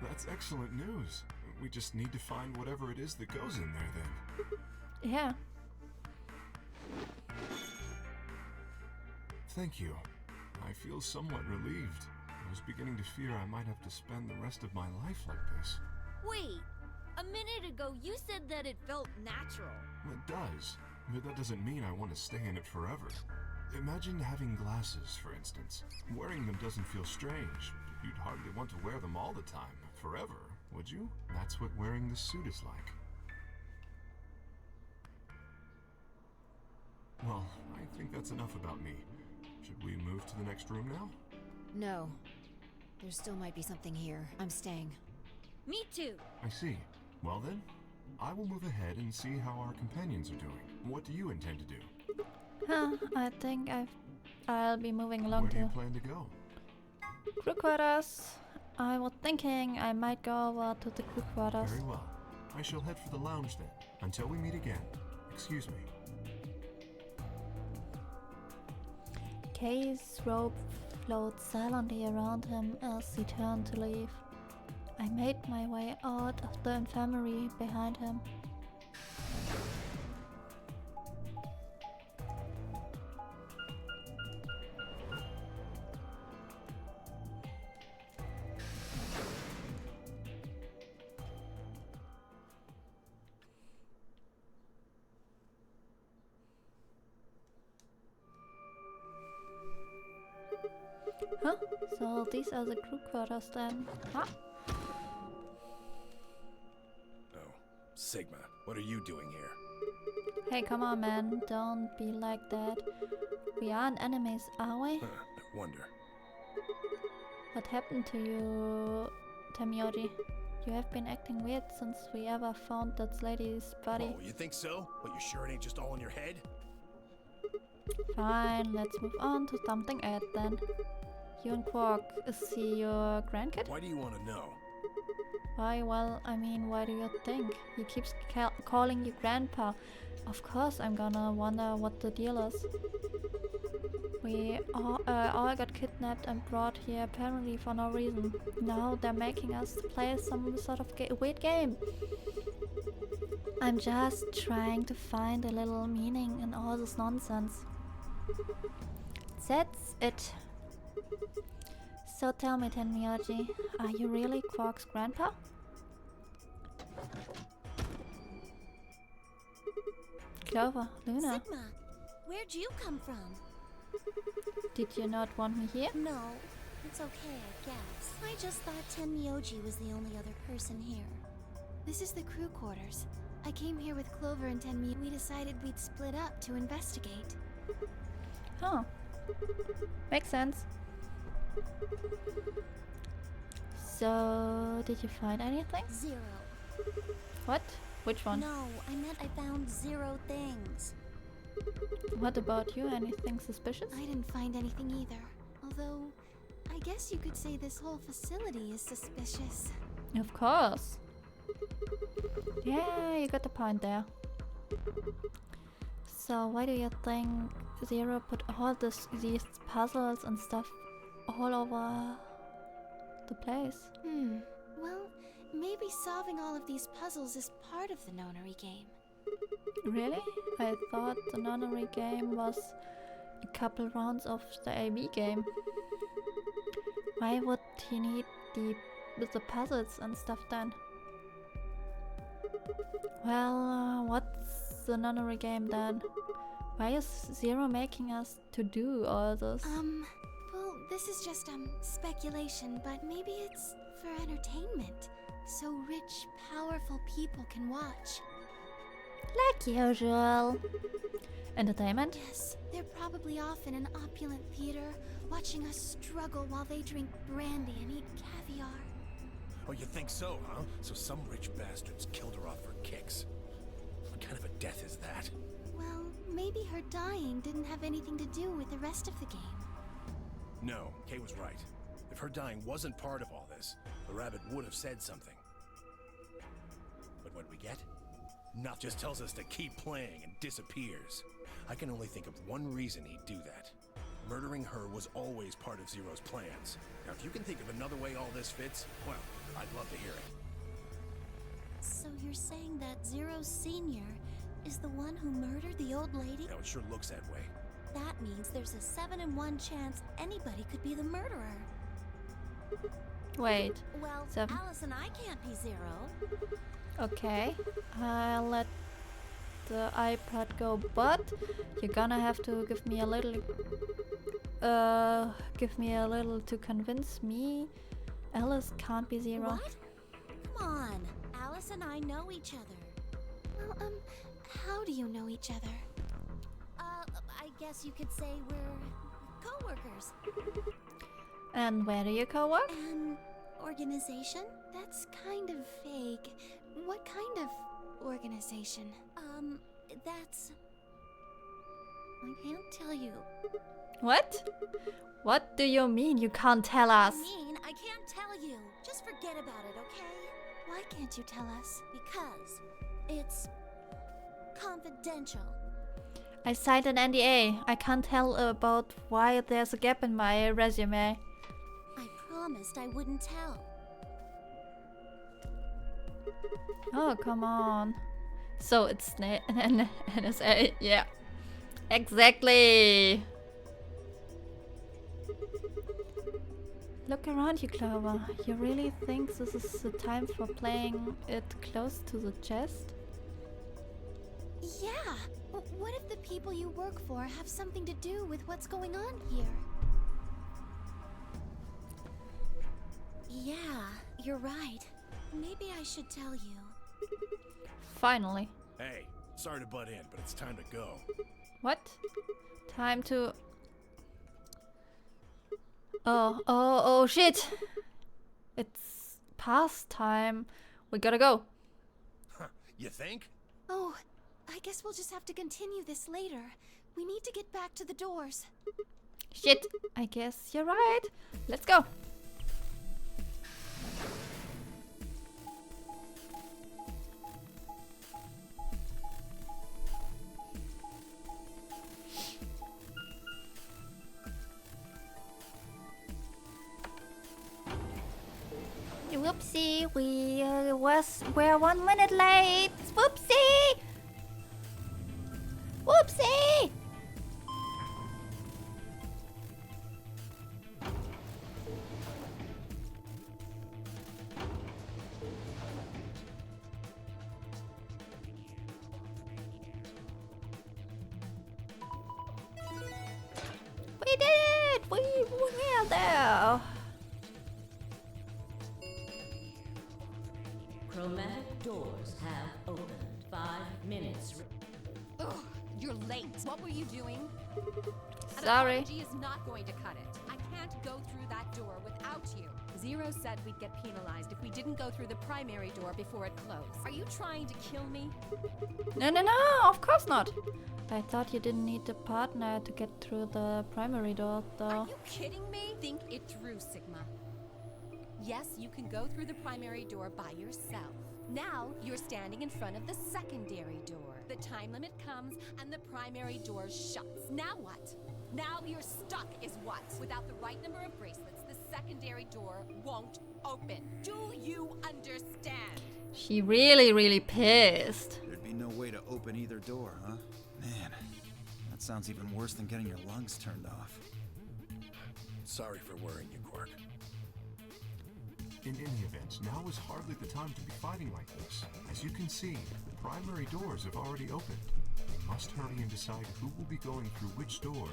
That's excellent news. We just need to find whatever it is that goes in there then. Yeah. Thank you. I feel somewhat relieved. I was beginning to fear I might have to spend the rest of my life like this. Wait, A minute ago, you said that it felt natural. It does, but that doesn't mean I want to stay in it forever. Imagine having glasses, for instance. Wearing them doesn't feel strange. You'd hardly want to wear them all the time, forever, would you? That's what wearing this suit is like. Well, I think that's enough about me. Should we move to the next room now? No. There still might be something here. I'm staying. Me too. I see. Well then, I will move ahead and see how our companions are doing. What do you intend to do? Huh, I think I'll be moving along Where do you too. plan to go? Crew quarters. I was thinking I might go over to the crew quarters. Very well. I shall head for the lounge then. Until we meet again. Excuse me. Kay's robe floats silently around him as he turned to leave. I made my way out of the infirmary behind him. Huh? So these are the crew quarters then? Huh? Oh, Sigma, what are you doing here? Hey, come on, man. Don't be like that. We aren't enemies, are we? Huh, I wonder. What happened to you, Tamioji? You have been acting weird since we ever found that lady's body. Oh, you think so? But you sure it ain't just all in your head? Fine, let's move on to something else then. You and Quark, is he your grandkid? Why do you want to know? Why, well, I mean, why do you think? He keeps calling you grandpa. Of course I'm gonna wonder what the deal is. We all got kidnapped and brought here apparently for no reason. Now they're making us play some sort of weird game. I'm just trying to find a little meaning in all this nonsense. That's it. So tell me, Tenmyoji, are you really Quark's grandpa? Clover, Luna, Sigma, where'd you come from? did you not want me here? No, it's okay, I guess. I just thought Tenmyoji was the only other person here. This is the crew quarters. I came here with Clover and Tenmi. We decided we'd split up to investigate. Oh, makes sense. So, did you find anything? 0. What? Which one? No, I meant I found 0 things. What about you? Anything suspicious? I didn't find anything either. Although, I guess you could say this whole facility is suspicious. Of course. Yeah, you got the point there. So why do you think Zero put all these puzzles and stuff all over the place? Well, maybe solving all of these puzzles is part of the nonary game. Really? I thought the nonary game was a couple rounds of the AB game. Why would he need the puzzles and stuff then? Well, what's the nonary game then? Why is Zero making us to do all this? Well, this is just, speculation, but maybe it's for entertainment. So rich, powerful people can watch. Like usual. Entertainment? Yes, they're probably off in an opulent theater, watching us struggle while they drink brandy and eat caviar. Oh, you think so, huh? So some rich bastards killed her off for kicks. What kind of a death is that? Well, maybe her dying didn't have anything to do with the rest of the game. No, Kay was right. If her dying wasn't part of all this, the rabbit would have said something. But what do we get? Nothing. Just tells us to keep playing and disappears. I can only think of one reason he'd do that. Murdering her was always part of Zero's plans. Now, if you can think of another way all this fits, well, I'd love to hear it. So you're saying that Zero Senior is the one who murdered the old lady? Now, it sure looks that way. That means there's a 7 in 1 chance anybody could be the murderer. Wait. Well, 7. Alice and I can't be Zero. Okay, I'll let the iPad go, but you're gonna have to give me a little to convince me Alice can't be Zero. What? Come on. Alice and I know each other. Well, how do you know each other? I guess you could say we're co-workers. And where do you co-work? An organization? That's kind of vague. What kind of organization? That's... I can't tell you. What? What do you mean you can't tell us? I can't tell you. Just forget about it, okay? Why can't you tell us? Because it's confidential. I signed an NDA. I can't tell about why there's a gap in my resume. I promised I wouldn't tell. Oh, come on. So it's NSA. Yeah. Exactly. Look around you, Clover. You really think this is the time for playing it close to the chest? Yeah. What if the people you work for have something to do with what's going on here? Yeah, you're right. Maybe I should tell you. Finally. Hey, sorry to butt in, but it's time to go. What? Time to... Oh, shit! It's past time. We gotta go. You think? Oh, I guess we'll just have to continue this later. We need to get back to the doors. Shit, I guess you're right. Let's go. Whoopsie, we're 1 minute late. Whoopsie! Whoopsie! We did it! We're there. Chromatic doors have opened. 5 minutes. Ugh, you're late. What were you doing? Sorry. An apology is not going to cut it. I can't go through that door without you. Zero said we'd get penalized if we didn't go through the primary door before it closed. Are you trying to kill me? No, of course not. I thought you didn't need a partner to get through the primary door, though. Are you kidding me? Think it through, Sigma. Yes, you can go through the primary door by yourself. Now, you're standing in front of the secondary door. The time limit comes and the primary door shuts. Now what? Now you're stuck is what? Without the right number of bracelets, the secondary door won't open. Do you understand? She really pissed. There'd be no way to open either door, huh? Man, that sounds even worse than getting your lungs turned off. Sorry for worrying you, Quark. In any event, now is hardly the time to be fighting like this. As you can see, the primary doors have already opened. We must hurry and decide who will be going through which door.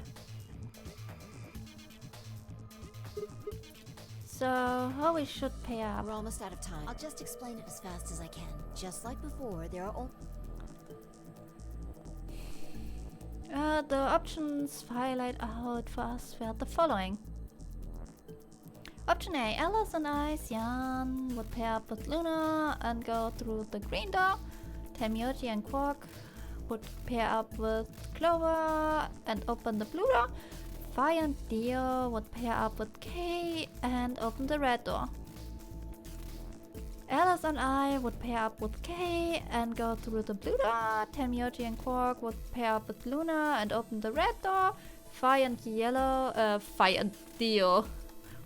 So, how we should pay up? We're almost out of time. I'll just explain it as fast as I can. Just like before, there are The options highlight out for us were the following. Option A, Alice and I, Cyan, would pair up with Luna and go through the green door. Tamioji and Quark would pair up with Clover and open the blue door. Vi and Dio would pair up with Kay and open the red door. Alice and I would pair up with Kay and go through the blue door. Tamioji and Quark would pair up with Luna and open the red door. Vi and Dio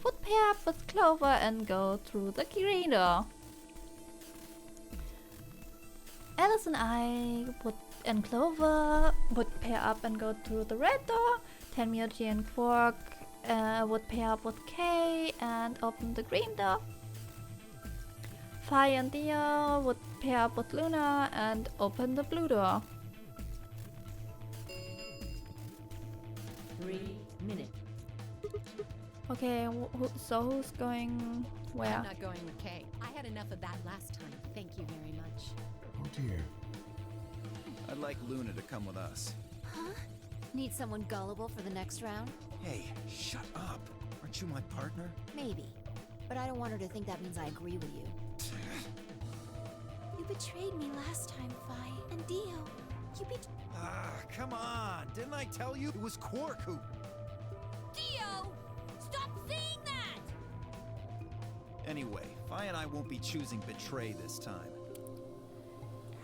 would pair up with Clover and go through the green door. Alice and I and Clover would pair up and go through the red door. Tamioji and Quark would pair up with Kay and open the green door. Fi and Dio would pair up with Luna and open the blue door. 3 minutes. Okay, so who's going where? I'm not going with Kay. I had enough of that last time. Thank you very much. Oh dear. I'd like Luna to come with us. Huh? Need someone gullible for the next round? Hey, shut up. Aren't you my partner? Maybe. But I don't want her to think that means I agree with you. You betrayed me last time, Fi. And Dio, you Ah, come on. Didn't I tell you? It was Quark who... Dio! Stop saying that! Anyway, Fi and I won't be choosing betray this time.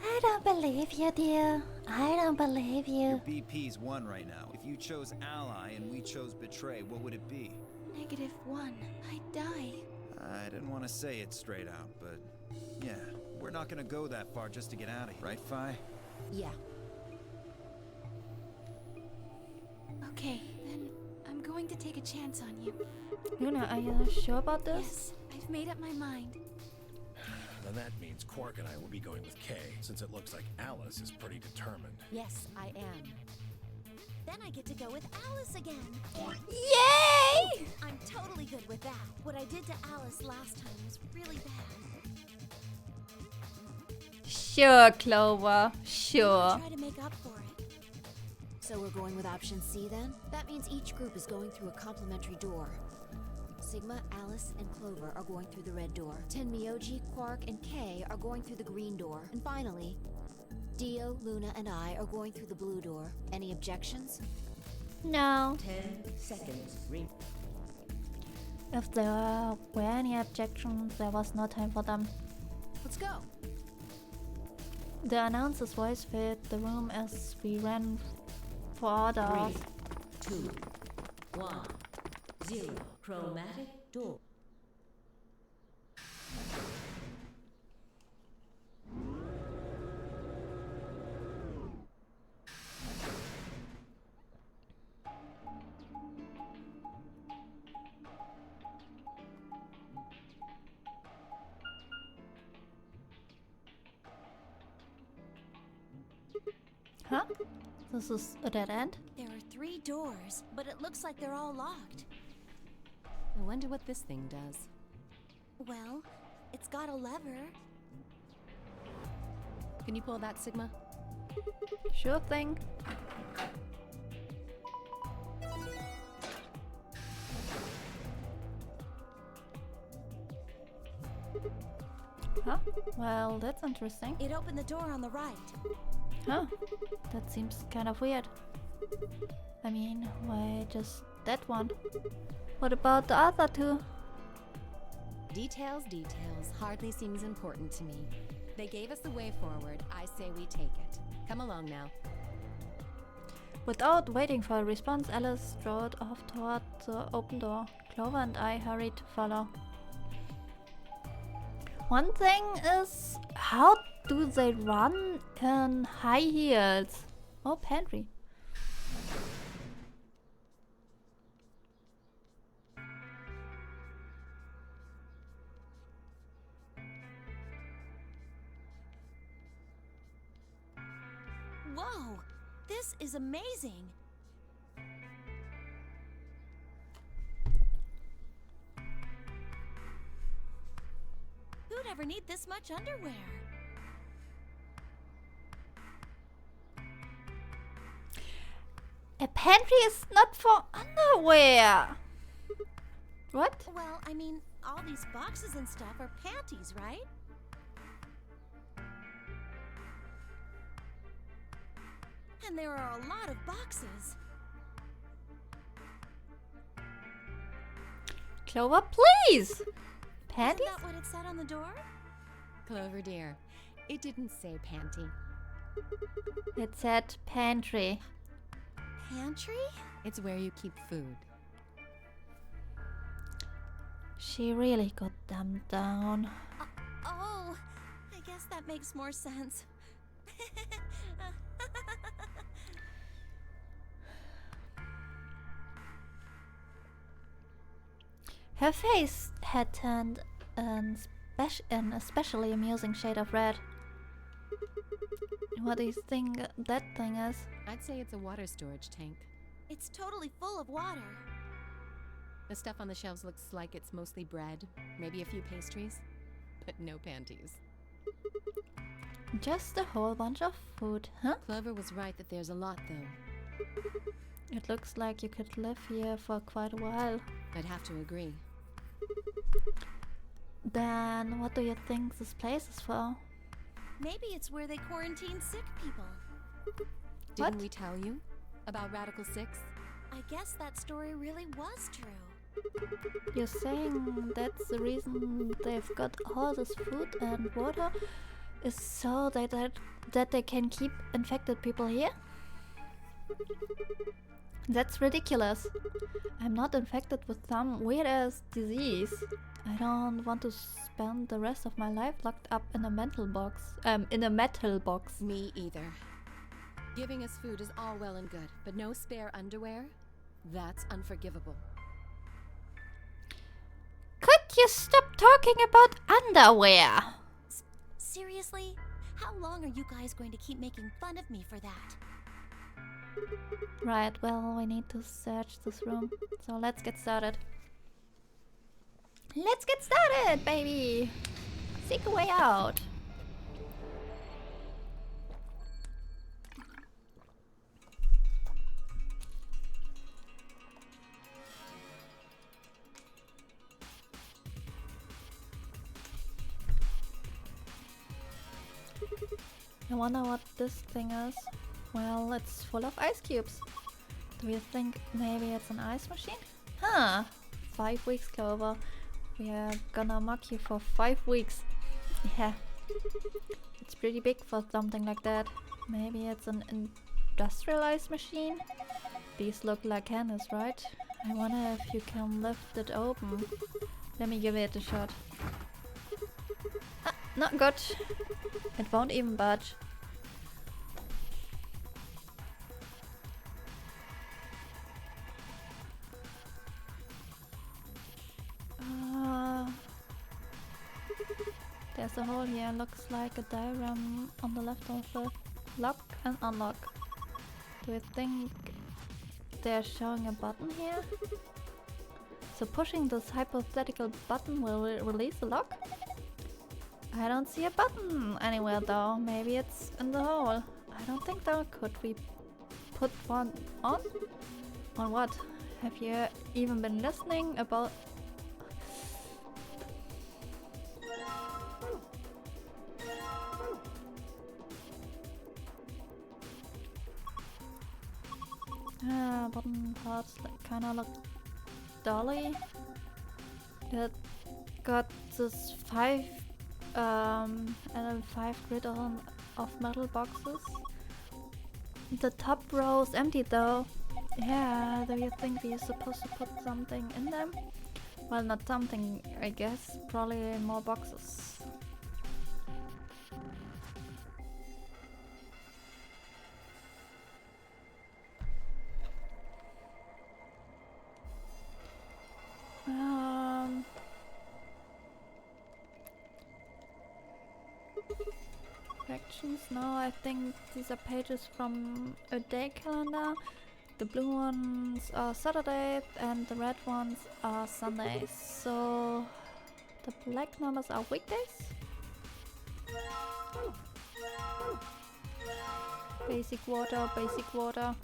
I don't believe you, dear. I don't believe Your you. BP's 1 right now. If you chose ally and we chose betray, what would it be? -1. I'd die. I didn't want to say it straight out, but yeah, we're not gonna go that far just to get out of here, right, Fi? Yeah. Okay, then I'm going to take a chance on you. Luna, are you sure about this? Yes, I've made up my mind. Then that means Quark and I will be going with Kay, since it looks like Alice is pretty determined. Yes, I am. Then I get to go with Alice again. Yay! I'm totally good with that. What I did to Alice last time was really bad. Sure, Clover. Sure. Try to make up for it. So we're going with option C then? That means each group is going through a complementary door. Sigma, Alice, and Clover are going through the red door. Tenmyoji, Quark, and Kay are going through the green door. And finally, Dio, Luna, and I are going through the blue door. Any objections? No. 10 seconds. If there were any objections, there was no time for them. Let's go. The announcer's voice filled the room as we ran for orders. 3, 2, 1, 0. Chromatic door. Huh? This is a dead end? There are 3 doors, but it looks like they're all locked. I wonder what this thing does. Well, it's got a lever. Can you pull that, Sigma? Sure thing. Huh? Well, that's interesting. It opened the door on the right. Huh? That seems kind of weird. I mean, why just that one? What about the other 2? Details, details. Hardly seems important to me. They gave us the way forward. I say we take it. Come along now. Without waiting for a response, Alice strode off toward the open door. Clover and I hurried to follow. One thing is, how do they run in high heels? Oh, pantry. Whoa! This is amazing! Who'd ever need this much underwear? A pantry is not for underwear. What? Well, I mean, all these boxes and stuff are panties, right? And there are a lot of boxes. Clover, please! Panties? Isn't that what it said on the door? Clover dear, it didn't say panty. It said pantry. Pantry? It's where you keep food. She really got them down. Oh, I guess that makes more sense. Her face had turned a an especially amusing shade of red. What do you think that thing is? I'd say it's a water storage tank. It's totally full of water. The stuff on the shelves looks like it's mostly bread, maybe a few pastries, but no panties. Just a whole bunch of food, huh? Clover was right that there's a lot, though. It looks like you could live here for quite a while. I'd have to agree. Then what do you think this place is for? Maybe it's where they quarantine sick people. Didn't What? we tell you about Radical 6? I guess that story really was true. You're saying that's the reason they've got all this food and water is so that they can keep infected people here? That's ridiculous. I'm not infected with some weird-ass disease. I don't want to spend the rest of my life locked up in a metal box. Me either. Giving us food is all well and good, but no spare underwear? That's unforgivable. Could you stop talking about underwear? Seriously? How long are you guys going to keep making fun of me for that? Right, well, we need to search this room. So let's get started. Let's get started, baby! Seek a way out. I wonder what this thing is. Well, it's full of ice cubes. Do you think maybe it's an ice machine? Huh. 5 weeks, Clover. We are gonna mock you for 5 weeks. Yeah. It's pretty big for something like that. Maybe it's an industrial ice machine? These look like cannons, right? I wonder if you can lift it open. Let me give it a shot. Ah, not good. It won't even budge. There's a hole here, looks like a diagram on the left of the lock and unlock. Do you think they're showing a button here? So pushing this hypothetical button will release the lock? I don't see a button anywhere though, maybe it's in the hole. I don't think though, could we put one on? On what? Have you even been listening about... button parts like kinda look dolly. That got this 5 grid of metal boxes. The top row is empty though. Yeah, do you think we're supposed to put something in them? Well, not something, I guess. Probably more boxes. Directions? No, I think these are pages from a day calendar. The blue ones are Saturday and the red ones are Sundays. So the black numbers are weekdays? Basic water, basic water.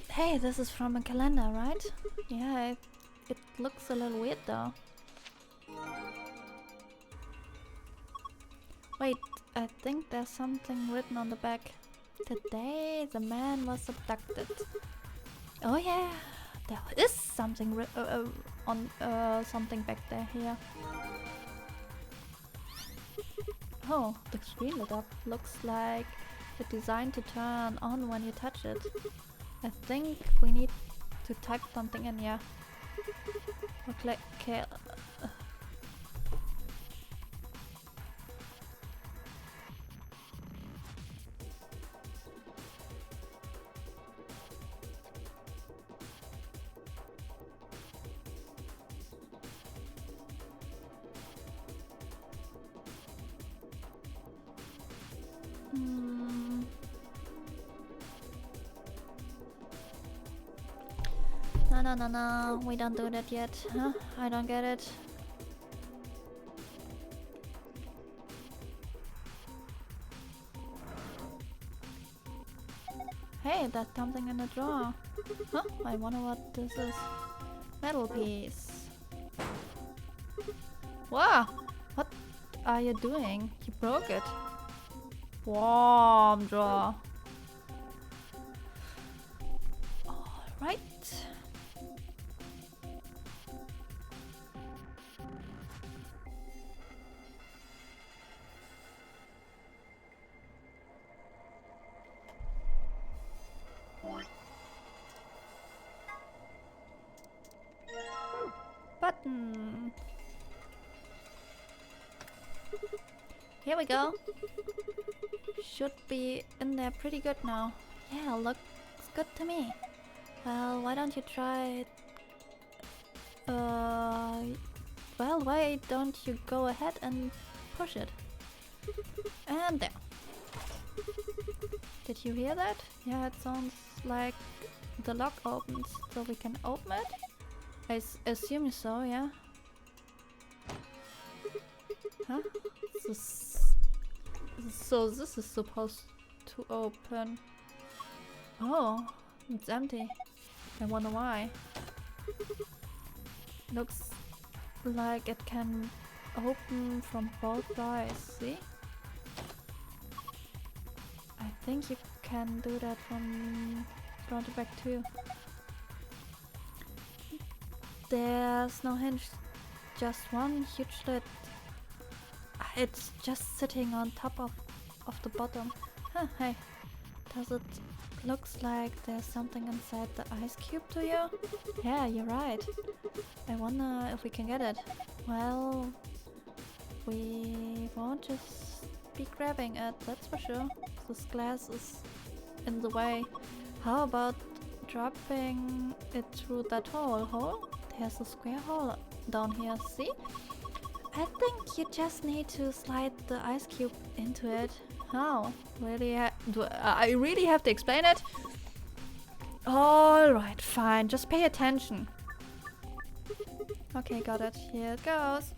Hey, this is from a calendar, right? Yeah, it looks a little weird though. Wait, I think there's something written on the back. Today the man was abducted. Oh yeah, there is something on something back there here. Oh, the screen lit up. Looks like it's designed to turn on when you touch it. I think we need to type something in here. Okay. Hmm. No, no, no, no. We don't do that yet. Huh? I don't get it. Hey, that's something in the drawer. Huh? I wonder what this is. Metal piece. Wow! What are you doing? You broke it. Warm drawer. Alright. Button. Here we go. Should be in there pretty good now. Yeah, looks good to me. Well, why don't you try it? Well, why don't you go ahead and push it? And there. Did you hear that? Yeah, it sounds like the lock opens, so we can open it? I assume so, yeah? Huh? So this is supposed to open. Oh, it's empty. I wonder why. Looks like it can open from both sides, see? I think you can do that from front to back too. There's no hinge, just one huge lid. It's just sitting on top of the bottom. Huh, hey, does it looks like there's something inside the ice cube to you? Yeah, you're right. I wonder if we can get it. Well, we won't just be grabbing it, that's for sure. This glass is in the way. How about dropping it through that hole? There's a square hole down here, see? I think you just need to slide the ice cube into it. How? Really? Do I really have to explain it? Alright, fine. Just pay attention. Okay, got it. Here it goes.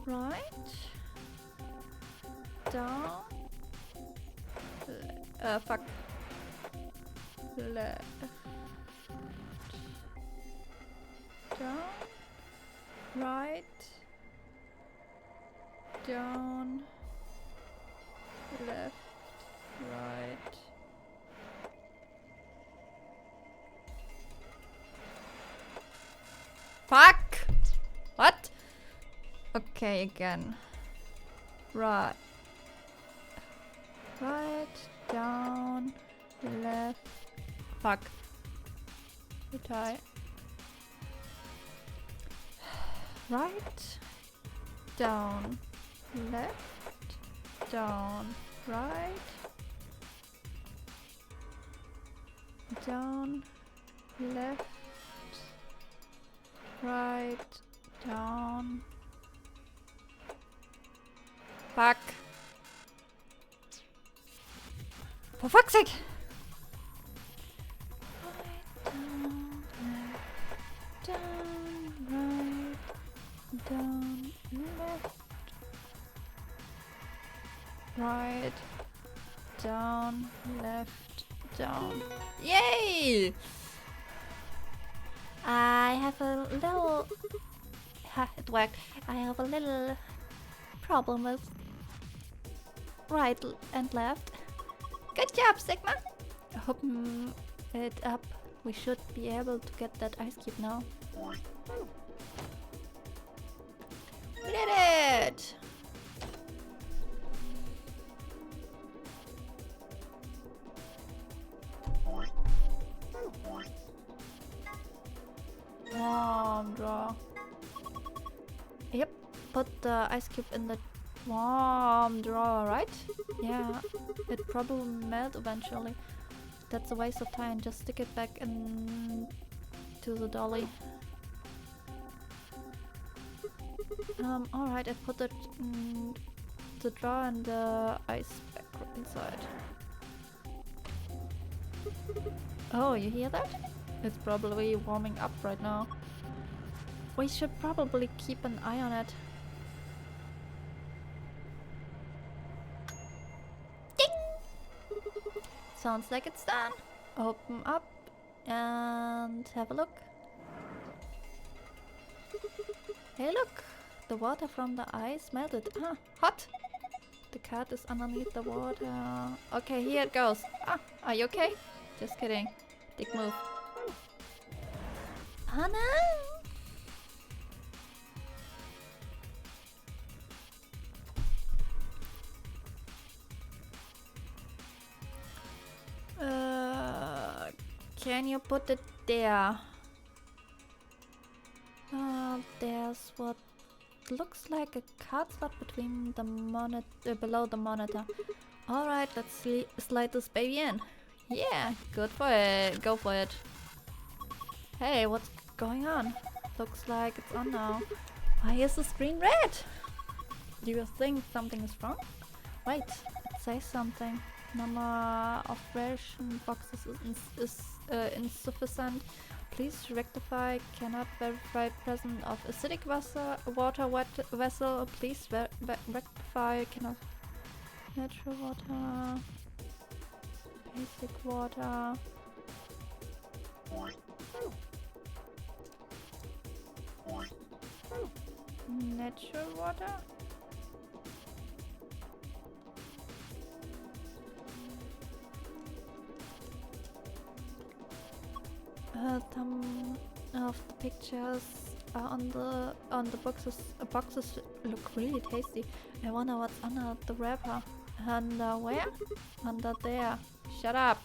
Right. Down. Fuck. Left. Down. Right. Down. Left. Right. Fuck! What? Okay, again. Right. Right. Down. Left. Fuck. Retire. Right. Down. Left. Down. Right. Down. Left. Right. Down. Fuck. For fuck's sake! Right, down, left, down, right, down, left, down. Yay! I have a little... Ha, it worked. I have a little problem with right and left. Good job, Sigma! Open it up. We should be able to get that ice cube now. We did it! Warm draw. Yep, put the ice cube in the warm drawer, right? Yeah, it probably melt eventually. That's a waste of time. Just stick it back in to the dolly. Alright, I put it the drawer and the ice pack inside. Oh, you hear that? It's probably warming up right now. We should probably keep an eye on it. Ding! Sounds like it's done. Open up and have a look. Hey, look! The water from the ice melted. Ah, hot! The cat is underneath the water. Okay, here it goes. Ah, are you okay? Just kidding. Dick move. Oh no! Can you put it there? There's what looks like a card slot between the monitor, below the monitor. Alright, let's slide this baby in. Yeah, good for it. Go for it. Hey, what's going on? Looks like it's on now. Why is the screen red? Do you think something is wrong? Wait, it says something. Number of ration boxes is insufficient. Please rectify. Cannot verify presence of acidic water vessel. Please rectify. Cannot natural water. Basic water. Natural water. Some of the pictures on the boxes look really tasty. I wonder what's under the wrapper. Under where? Under there. Shut up.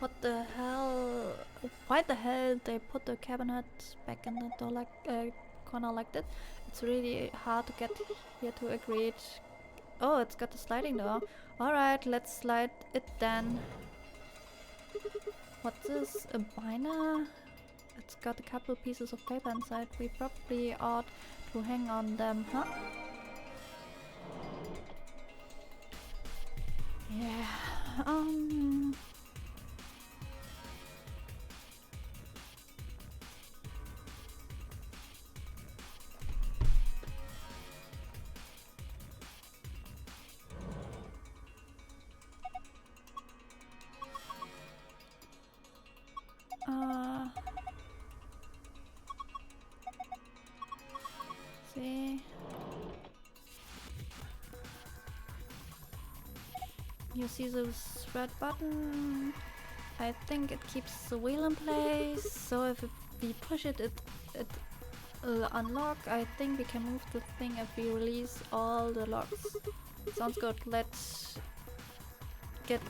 What the hell? Why the hell they put the cabinet back in the door corner like that? It's really hard to get here to agree. Oh, it's got a sliding door. Alright, let's slide it then. What's this? A binder? It's got a couple pieces of paper inside. We probably ought to hang on them, huh? Yeah, see. You see this red button? I think it keeps the wheel in place. So if we push it, it unlock. I think we can move the thing if we release all the locks. Sounds good. Let's get.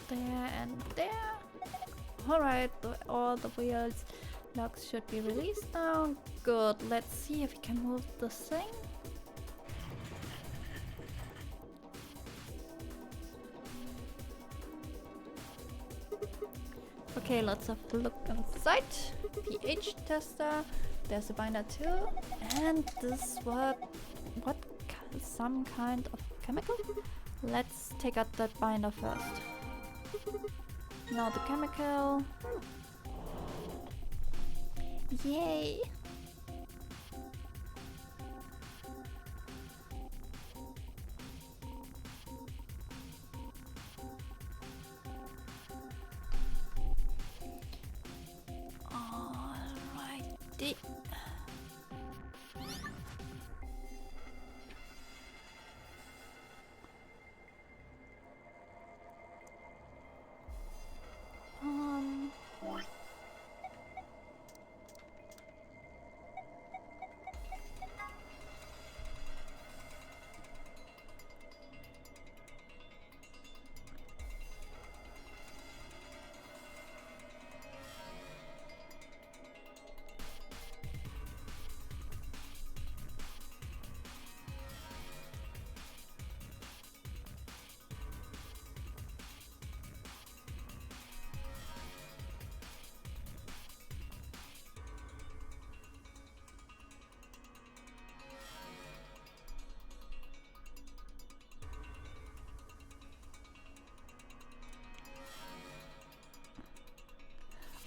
There and there. Alright, all the wheels locks should be released now. Good. Let's see if we can move this thing. Okay, let's have a look inside. pH tester. There's a binder too. And this some kind of chemical? Let's take out that binder first. Now the chemical. Yay! Alrighty.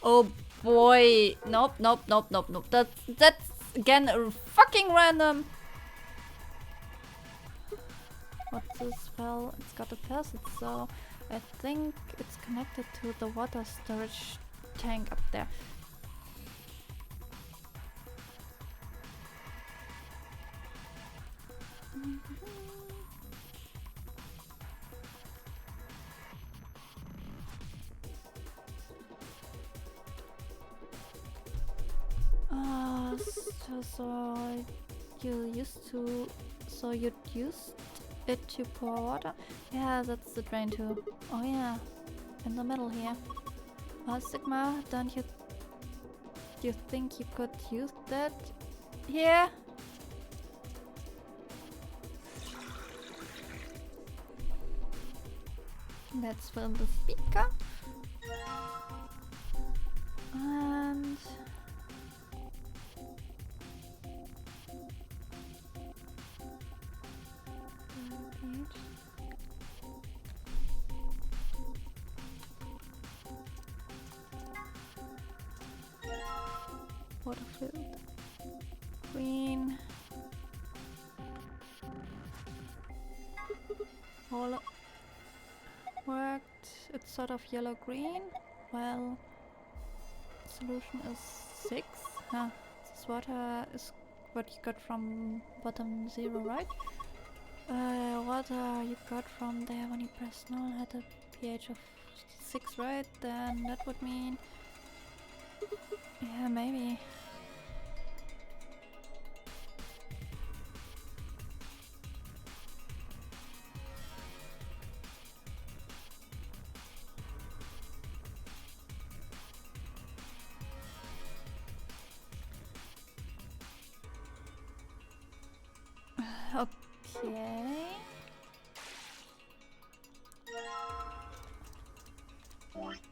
Oh boy. Nope, nope, nope, nope, nope. That's again fucking random. What's this? Well, it's got a facet, so I think it's connected to the water storage tank up there. So you'd used it to pour water? Yeah, that's the drain too. Oh yeah, in the middle here. Well, Sigma, don't you think you could use that here? Let's fill the speaker. And water filled. Green. All worked. It's sort of yellow green. Well, solution is 6. Huh. This water is what you got from bottom 0, right? Water you got from there when you pressed null had a pH of 6, right? Then that would mean... Yeah, maybe. Okay. Okay.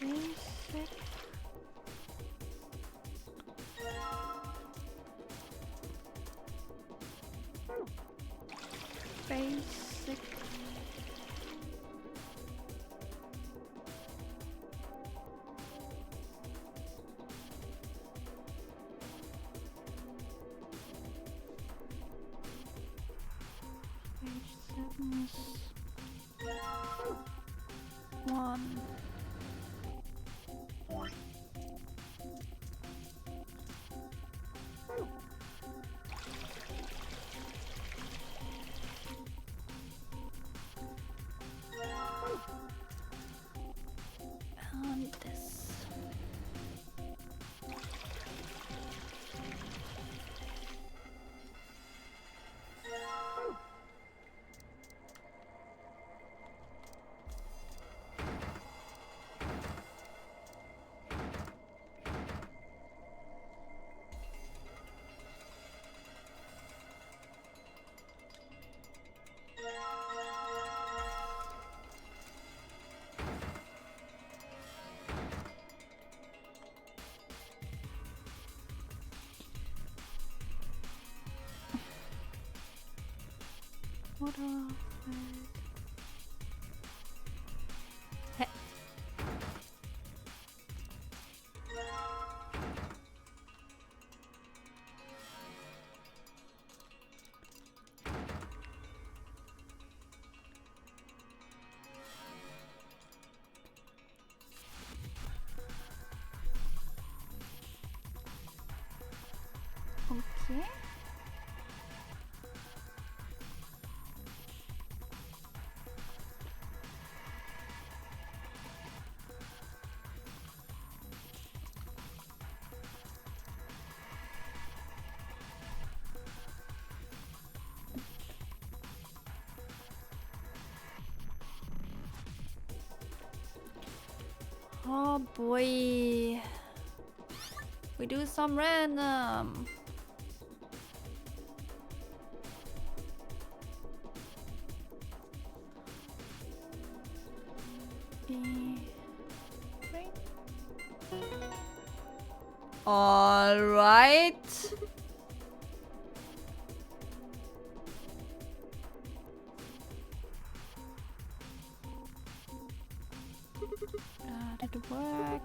Basic. Basic. Page 7 is 1. And this. What are Hey. Okay. Oh boy. We do some random. All right. Did it work?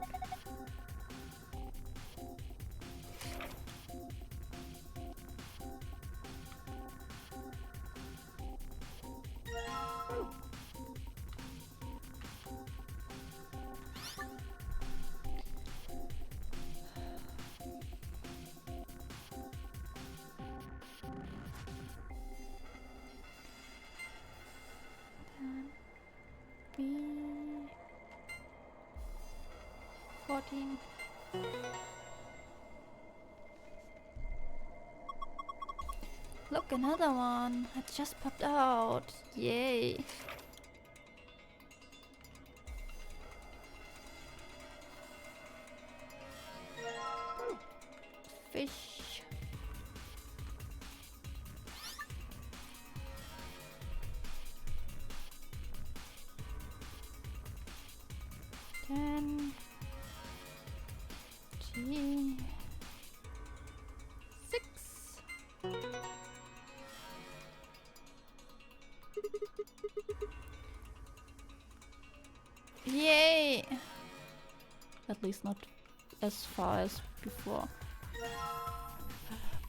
B 14. Look, another one. It just popped out. Yay. Fish. Ten. G. 6. Yay! At least not as far as before.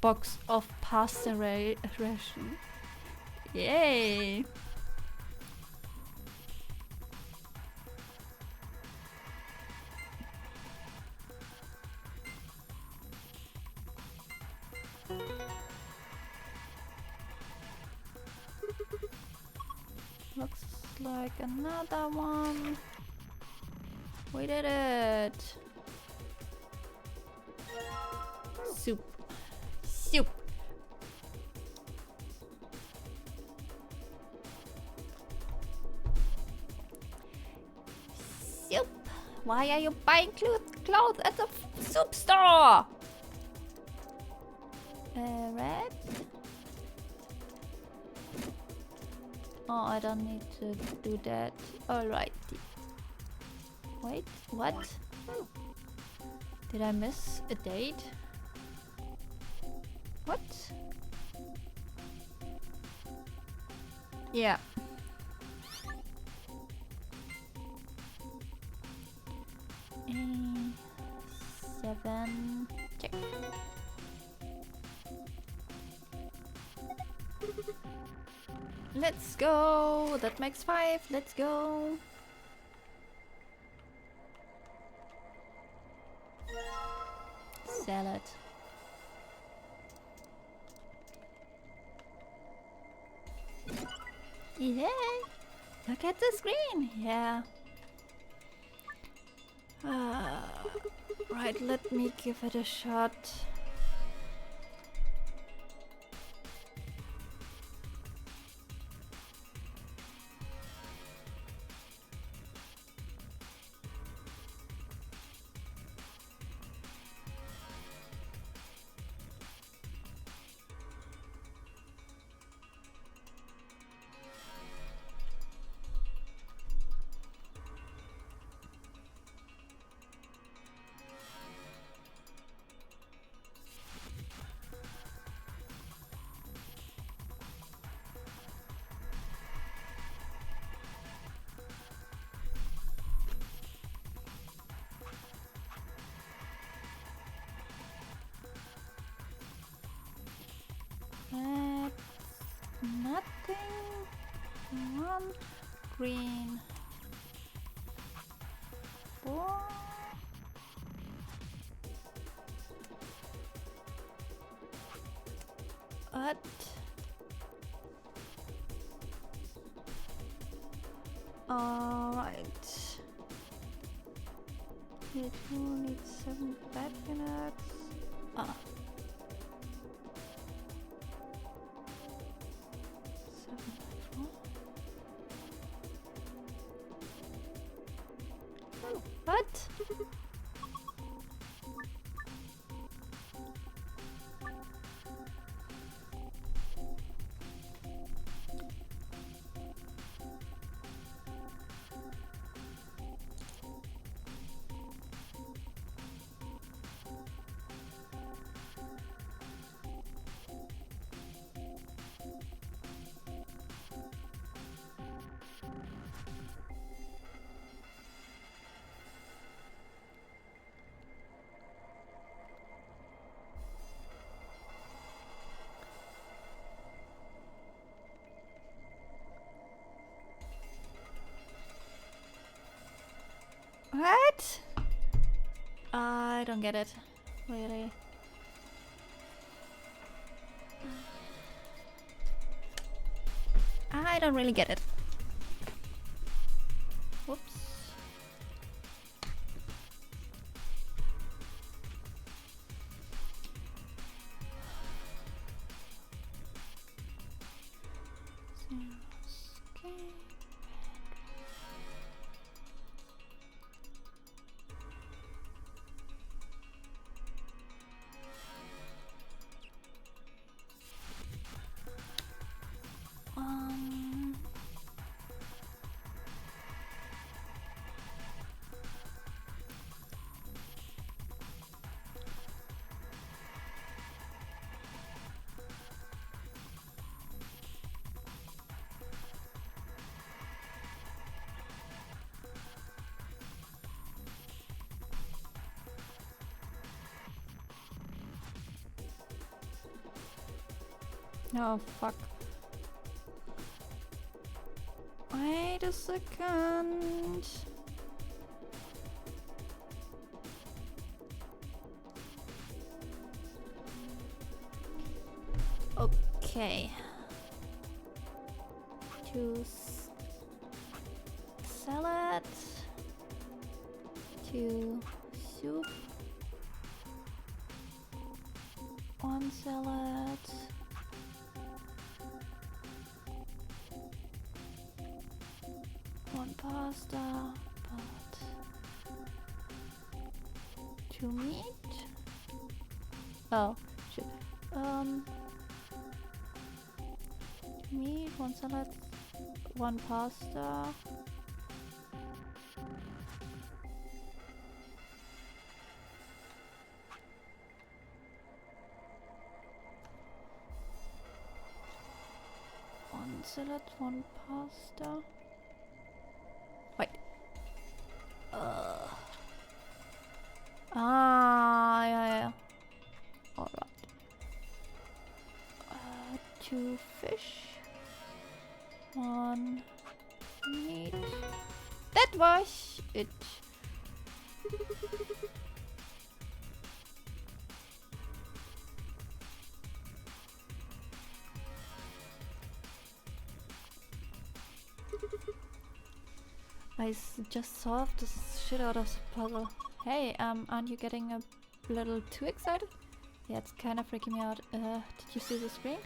Box of pasta ration. Yay! Looks like another one. We did it. Soup. Soup. Soup. Why are you buying clothes at the soup store? Red. Oh, I don't need to do that. Alrighty. Wait, what? Did I miss a date? What? Yeah. A7. Check. Let's go. That makes 5. Let's go. Salad. Yay! Look at the screen. Yeah. Right, let me give it a shot. Nothing. One green. 4. What? Alright. It will need 7 bad units. Ah. 7 by 4. What? What? I don't get it. Really. I don't really get it. Whoops. Oh, fuck. Wait a second. Okay. Choose salad. 2 soup. 1 salad. 1 pasta, but 2 meat. Oh, shit. 2 meat, 1 salad, 1 pasta. One salad, 1 pasta. Wait. Yeah. Alright. 2 fish. 1 meat. That was it. Just solved the shit out of the puzzle. Hey, aren't you getting a little too excited? Yeah, it's kind of freaking me out. Did you see the screen?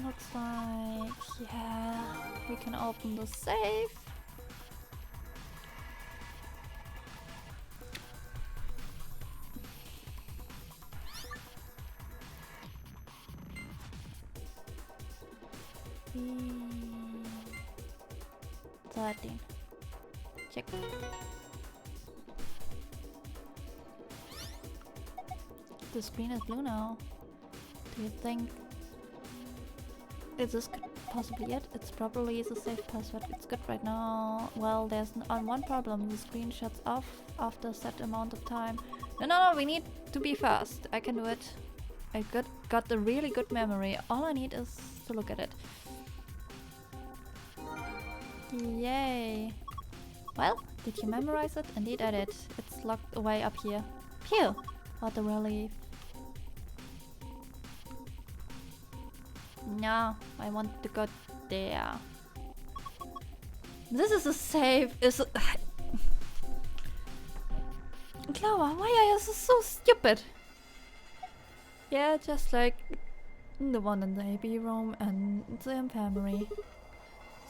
Looks like, yeah, we can open the safe. Mm, 13. Check. The screen is blue now. Do you think is this possibly it? It's probably the safe password. It's good right now. Well, there's one problem. The screen shuts off after a set amount of time. No, we need to be fast. I can do it. I got a really good memory. All I need is to look at it. Yay. Well, did you memorize it? Indeed I did. It's locked away up here. Phew! What a relief. No, I want to go there. This is a save. Clover, why are you so stupid? Yeah, just like the one in the AB room and the infirmary.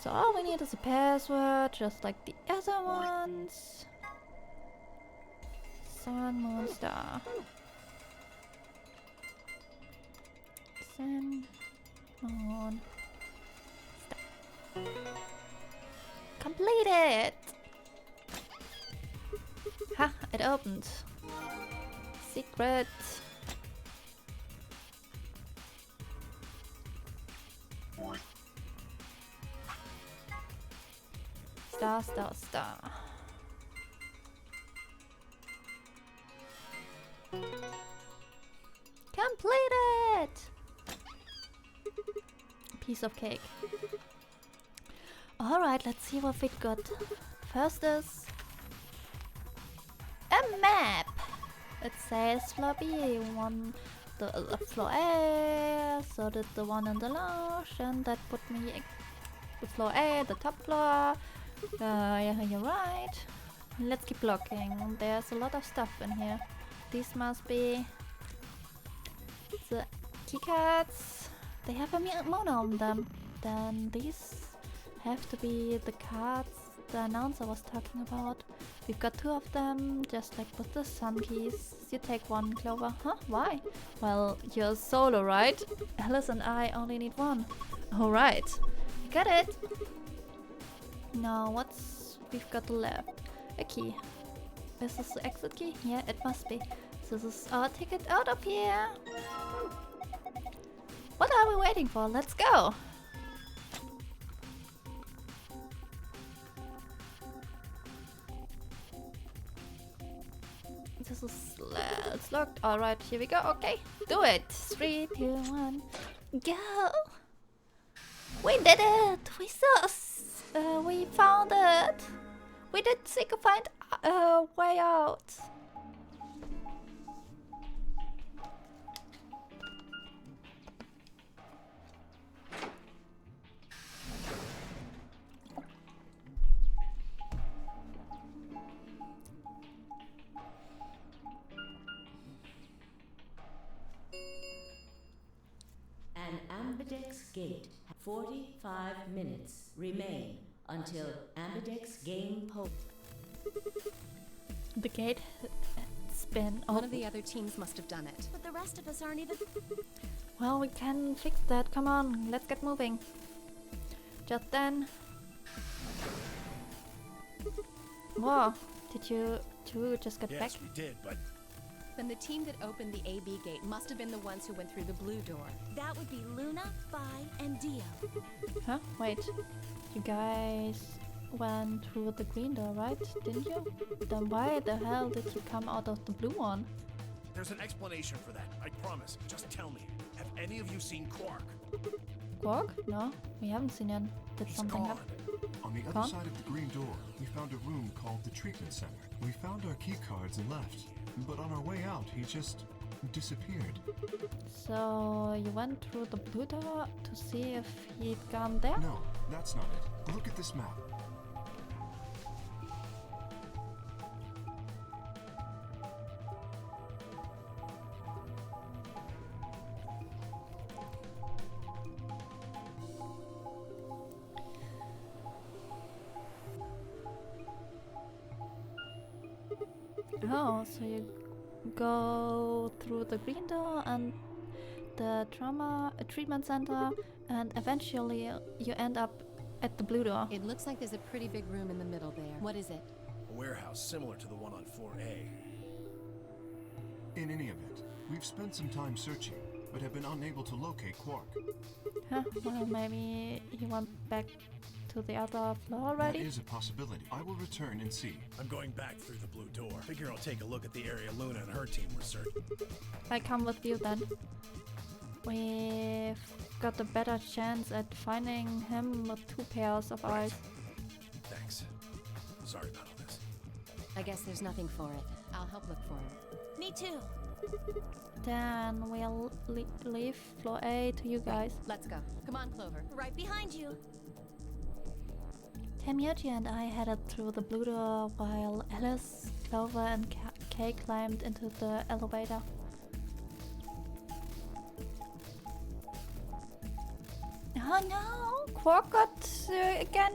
So all we need is a password, just like the other ones. Sun, Moon, Star. Sun, Moon, Star. Completed! Ha! It opened. Secret. Star, star, star. Completed! Piece of cake. Alright, let's see what we got. First is a map. It says floor B, floor A, so that's the one in the lounge, and that put me the floor A, the top floor. Yeah, you're right. Let's keep looking. There's a lot of stuff in here. These must be the keycards. They have a mono on them. Then these have to be the cards the announcer was talking about. We've got 2 of them, just like with the sun keys. You take one, Clover. Huh? Why? Well, you're solo, right? Alice and I only need one. Alright. Got it! Now, we've got left? A key. Is this the exit key? Yeah, it must be. This is our ticket out of here. What are we waiting for? Let's go! This is it's locked. Alright, here we go. Okay, do it. 3, 2, 1, go! We did it! We found it! We did seek a find a way out. An Ambidex gate. 45 minutes remain until Ambidex game post. The gate has been One of the other teams must have done it. But the rest of us aren't even... Well, we can fix that. Come on, let's get moving. Just then. Whoa, did you two just get back? Yes, we did, but Then the team that opened the AB gate must have been the ones who went through the blue door. That would be Luna, Vi, and Dio. Huh? Wait. You guys went through the green door, right? Didn't you? Then why the hell did you come out of the blue one? there's an explanation for that. I promise. Just tell me. Have any of you seen Quark? Quark? No, we haven't seen him. Did He's something gone. happen? On the Gone? other side of the green door, we found a room called the treatment center. We found our key cards and left. But on our way out, he just disappeared. So you went through the blue door to see if he'd gone there? No, that's not it. Look at this map. Oh, so you go through the green door and the trauma treatment center, and eventually you end up at the blue door. It looks like there's a pretty big room in the middle there. What is it? A warehouse similar to the one on floor A. In any event, we've spent some time searching, but have been unable to locate Quark. Huh? Well, maybe he went back to the other floor That already? is a possibility. I will return and see. I'm going back through the blue door. Figure I'll take a look at the area Luna and her team were searching. I come with you then. We've got a better chance at finding him with 2 pairs of eyes. Thanks. Sorry about all this. I guess there's nothing for it. I'll help look for him. Me too. Then we'll leave floor A to you guys. Let's go. Come on, Clover. Right behind you. Tamiochi and I headed through the blue door while Alice, Clover and Kay climbed into the elevator. Oh no! Quark got again.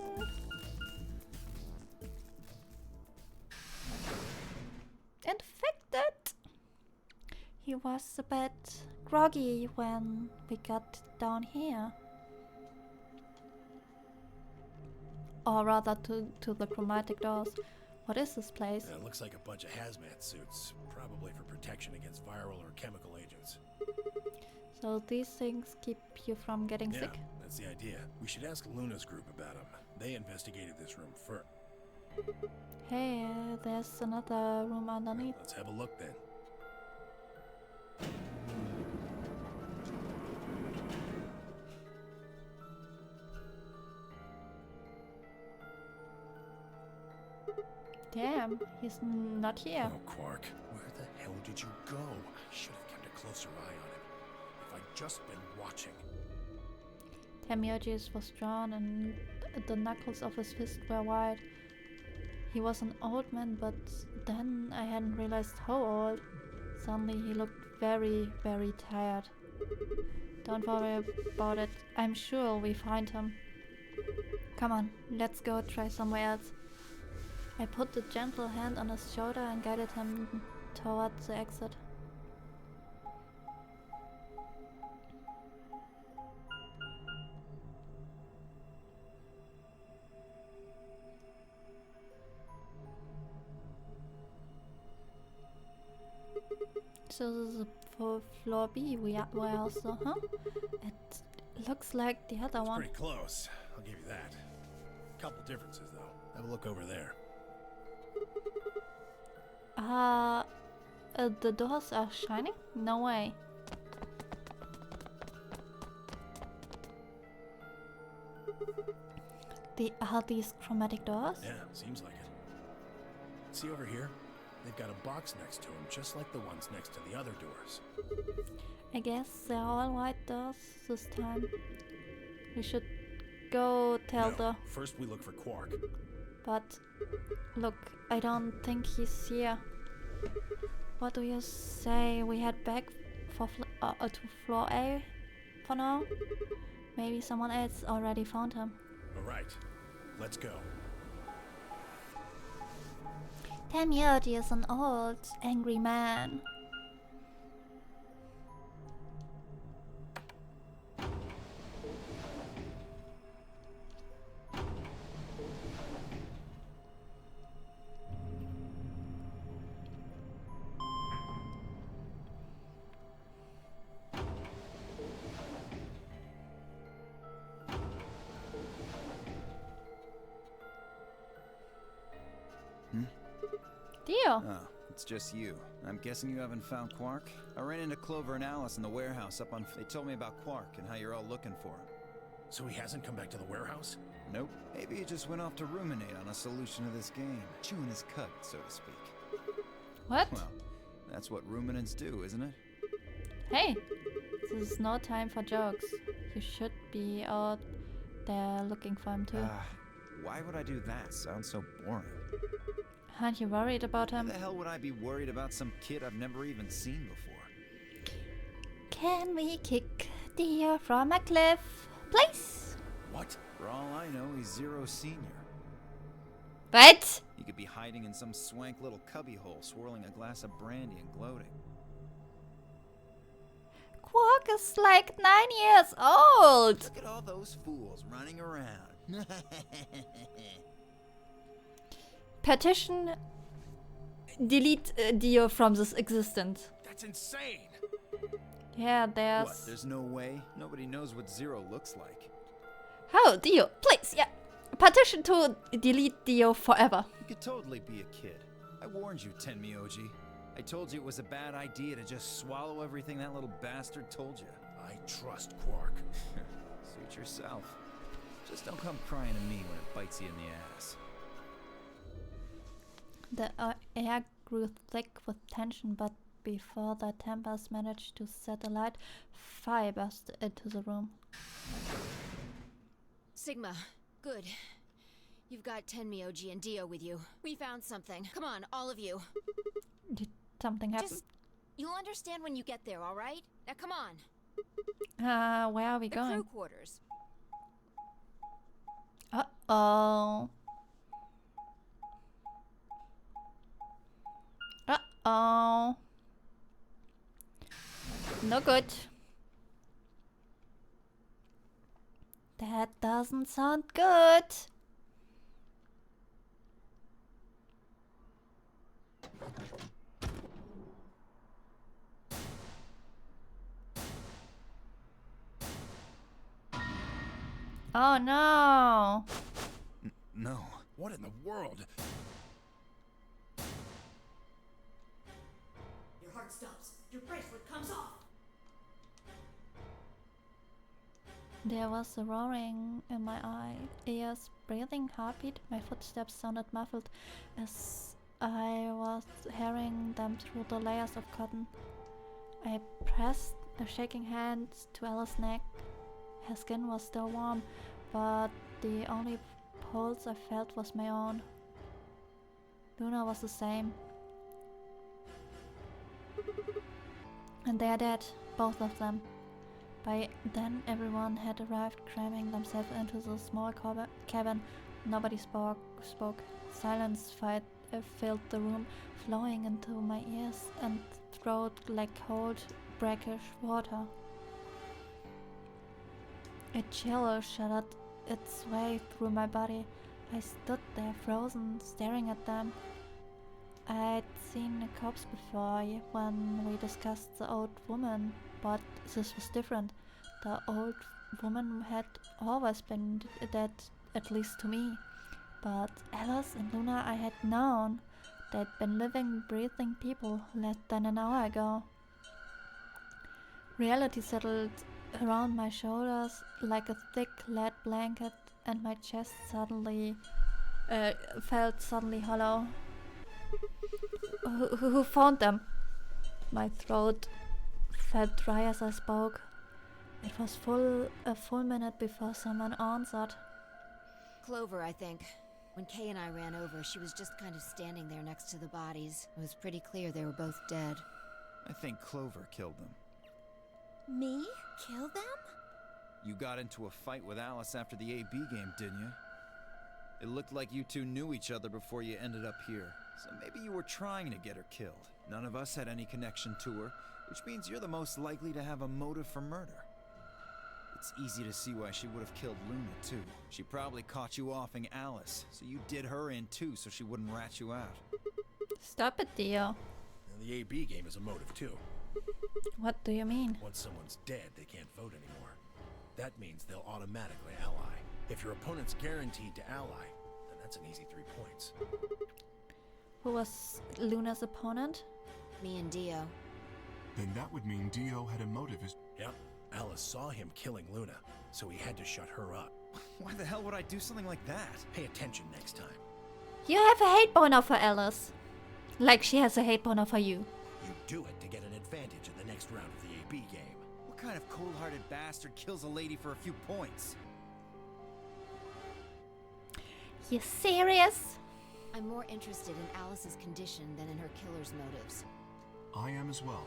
Infected! He was a bit groggy when we got down here. Or rather to the chromatic doors. What is this place? It looks like a bunch of hazmat suits, probably for protection against viral or chemical agents. So these things keep you from getting Yeah, sick? that's the idea. We should ask Luna's group about them. They investigated this room first. Hey, there's another room underneath. Let's have a look then. Damn, he's not here. Oh, Quark, where the hell did you go? I should have kept a closer eye on him. If I'd just been watching. Tamioji's was drawn and the knuckles of his fist were white. He was an old man, but then I hadn't realized how old. Suddenly he looked very, very tired. Don't worry about it. I'm sure we find him. Come on, let's go try somewhere else. I put a gentle hand on his shoulder and guided him towards the exit. So this is for floor B we are also, huh? It looks like the other one. Pretty close, I'll give you that. Couple differences though. Have a look over there. The doors are shining? No way. Are these chromatic doors? Yeah, seems like it. See over here? They've got a box next to them, just like the ones next to the other doors. I guess they're all white doors this time. We should go tell No, first we look for Quark. But look, I don't think he's here. What do you say we head back for to floor A for now? Maybe someone else already found him. Alright, let's go. Tamioji is an old, angry man. Dio! Oh, it's just you. I'm guessing you haven't found Quark? I ran into Clover and Alice in the warehouse up on... They told me about Quark and how you're all looking for him. So he hasn't come back to the warehouse? Nope. Maybe he just went off to ruminate on a solution to this game. Chewing his cud, so to speak. What? Well, that's what ruminants do, isn't it? Hey! This is no time for jokes. You should be out there looking for him too. Why would I do that? Sounds so boring. Aren't you worried about him? Why the hell would I be worried about some kid I've never even seen before? Can we kick Dio from a cliff, please? What? For all I know, he's Zero Senior. What? He could be hiding in some swank little cubbyhole, swirling a glass of brandy and gloating. Quark is like 9 years old! Look at all those fools running around. Petition, delete Dio from this existence. That's insane! Yeah, there's... What, there's no way? Nobody knows what Zero looks like. How, Dio, please, yeah. Petition to delete Dio forever. He could totally be a kid. I warned you, Tenmyoji. I told you it was a bad idea to just swallow everything that little bastard told you. I trust Quark. Suit yourself. Just don't come crying to me when it bites you in the ass. The air grew thick with tension, but before the tempers managed to set alight, fire burst into the room. Sigma, good. You've got Tenmyoji and Dio with you. We found something. Come on, all of you. Something happened. Just, you'll understand when you get there, all right? Now come on. Where are we The going? crew quarters. Uh-oh. Uh-oh. No good. That doesn't sound good. Oh no. No. What in the world? Your heart stops. Your bracelet comes off. There was a roaring in my ears, breathing, heartbeat. My footsteps sounded muffled as I was hearing them through the layers of cotton. I pressed a shaking hand to Ella's neck. Her skin was still warm, but the only pulse I felt was my own. Luna was the same. And they are dead, both of them. By then everyone had arrived, cramming themselves into the small cabin. Nobody spoke. Silence filled the room, flowing into my ears and throat like cold, brackish water. A chill shuddered its way through my body. I stood there frozen, staring at them. I'd seen a corpse before when we discussed the old woman, but this was different. The old woman had always been dead, at least to me. But Alice and Luna I had known. They'd been living, breathing people less than an hour ago. Reality settled around my shoulders like a thick lead blanket, and my chest suddenly felt suddenly hollow. Who found them? My throat felt dry as I spoke. It was a full minute before someone answered. Clover, I think. When Kay and I ran over, she was just kind of standing there next to the bodies. It was pretty clear they were both dead. I think Clover killed them. Me? Kill them? You got into a fight with Alice after the AB game, didn't you? It looked like you two knew each other before you ended up here. So maybe you were trying to get her killed. None of us had any connection to her, which means you're the most likely to have a motive for murder. It's easy to see why she would have killed Luna, too. She probably caught you offing Alice, so you did her in too so she wouldn't rat you out. Stop it, Dio. And the AB game is a motive too. What do you mean? Once someone's dead, they can't vote anymore. That means they'll automatically ally. If your opponent's guaranteed to ally, then that's an easy 3 points. Who was Luna's opponent? Me and Dio. Then that would mean Dio had a motive as... Yep, Alice saw him killing Luna, so he had to shut her up. Why the hell would I do something like that? Pay attention next time. You have a hate boner for Alice. Like she has a hate boner for you. You do it to get an advantage in the next round of the AB game. What kind of cold-hearted bastard kills a lady for a few points? You serious? I'm more interested in Alice's condition than in her killer's motives. I am as well.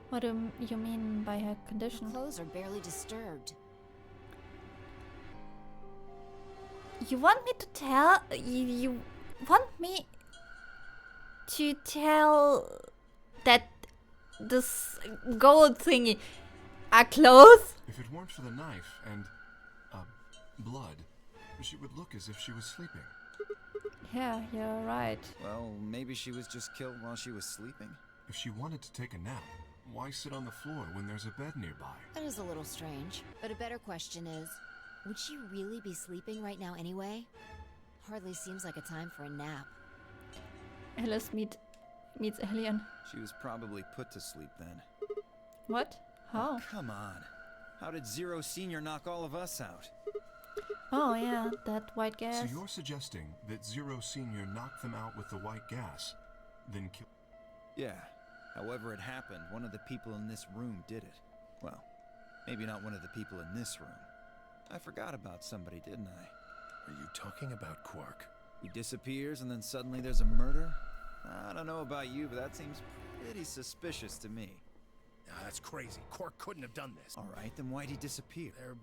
What do you mean by her condition? Her clothes are barely disturbed. You want me to tell... You want me to tell that this gold thingy are clothes? If it weren't for the knife and, blood, she would look as if she was sleeping. Yeah, you're right. Well, maybe she was just killed while she was sleeping. If she wanted to take a nap, why sit on the floor when there's a bed nearby? That is a little strange. But a better question is, would she really be sleeping right now anyway? Hardly seems like a time for a nap. Alice meets Alien. She was probably put to sleep then. What? How? Oh, come on. How did Zero Senior knock all of us out? Oh yeah, that white gas. So you're suggesting that Zero Senior knocked them out with the white gas, then killed... Yeah. However it happened, one of the people in this room did it. Well, maybe not one of the people in this room. I forgot about somebody, didn't I? Are you talking about Quark? He disappears and then suddenly there's a murder? I don't know about you, but that seems pretty suspicious to me. Nah, that's crazy. Cork couldn't have done this. All right, then why'd he disappear? There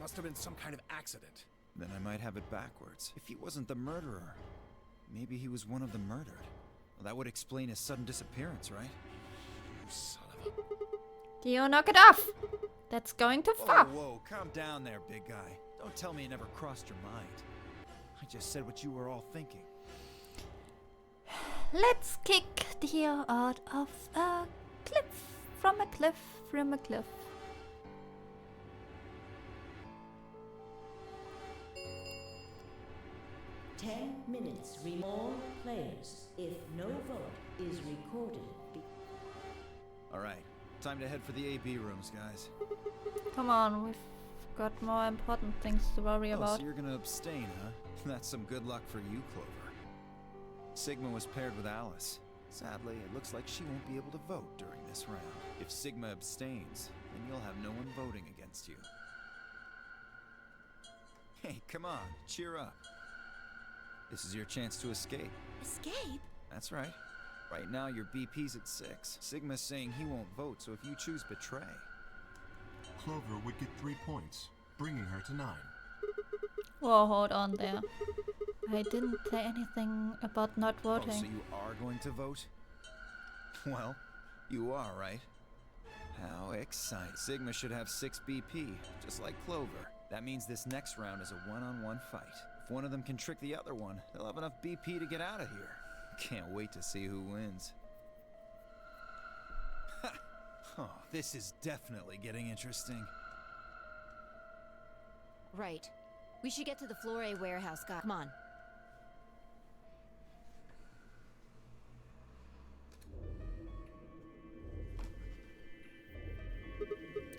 must have been some kind of accident. Then I might have it backwards. If he wasn't the murderer, maybe he was one of the murdered. Well, that would explain his sudden disappearance, right? You son of a... Dio, knock it off! That's going too far. Whoa, calm down there, big guy. Don't tell me it never crossed your mind. I just said what you were all thinking. Let's kick Dio out of a cliff. From a cliff. From a cliff. Minutes. More players. If no vote is recorded. Alright, time to head for the AB rooms, guys. Come on, we've got more important things to worry about. So you're gonna abstain, huh? That's some good luck for you, Clover. Sigma was paired with Alice. Sadly, it looks like she won't be able to vote during this round. If Sigma abstains, then you'll have no one voting against you. Hey, come on, cheer up. This is your chance to escape. Escape? That's right. Right now, your BP's at 6. Sigma's saying he won't vote, so if you choose Betray... Clover would get 3 points, bringing her to 9. Whoa, hold on there. I didn't say anything about not voting. Oh, so you are going to vote? Well, you are, right? How exciting. Sigma should have 6 BP, just like Clover. That means this next round is a one-on-one fight. If one of them can trick the other one, they'll have enough BP to get out of here. Can't wait to see who wins. Oh, this is definitely getting interesting. Right. We should get to the Flore warehouse, guy. Come on.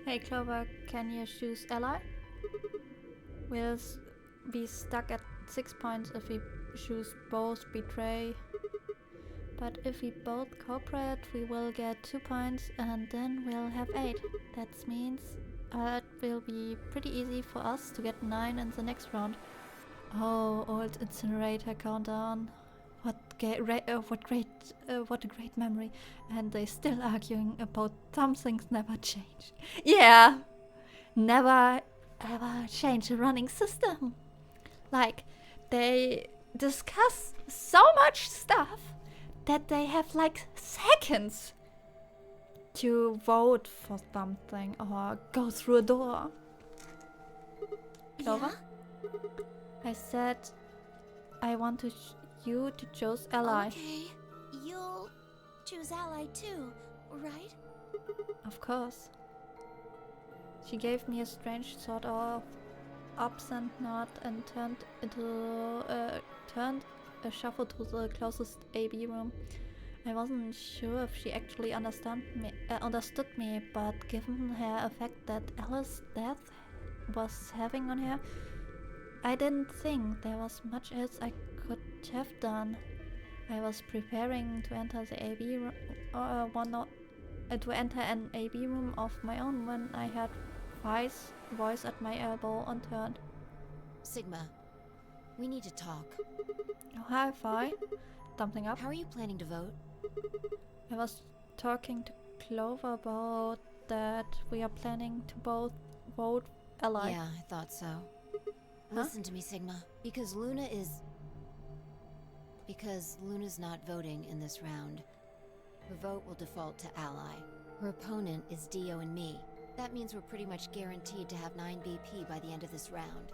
Hey Clover, can you choose ally? We'll be stuck at 6 points if we choose both betray. But if we both cooperate, we will get 2 points and then we'll have 8. That means it will be pretty easy for us to get 9 in the next round. Oh, old incinerator countdown. What a great memory. And they still arguing about some things never change. Yeah, never ever change the running system. Like, they discuss so much stuff that they have like seconds to vote for something or go through a door. Clover? Yeah? I said I want you to choose ally. Okay, you'll choose ally too, right? Of course. She gave me a strange sort of absent nod and turned a shuffle to the closest AB room. I wasn't sure if she actually understood me, but given her effect that Alice's death was having on her, I didn't think there was much else I could have done. I was preparing to enter the AB room, to enter an AB room of my own when I heard Vi's voice at my elbow and turned. Sigma, we need to talk. Oh, hi, Vi. Something up? How are you planning to vote? I was talking to Clover about that we are planning to both vote ally. Yeah, I thought so. Listen to me, Sigma. Because Luna's not voting in this round. Her vote will default to ally. Her opponent is Dio and me. That means we're pretty much guaranteed to have 9 BP by the end of this round.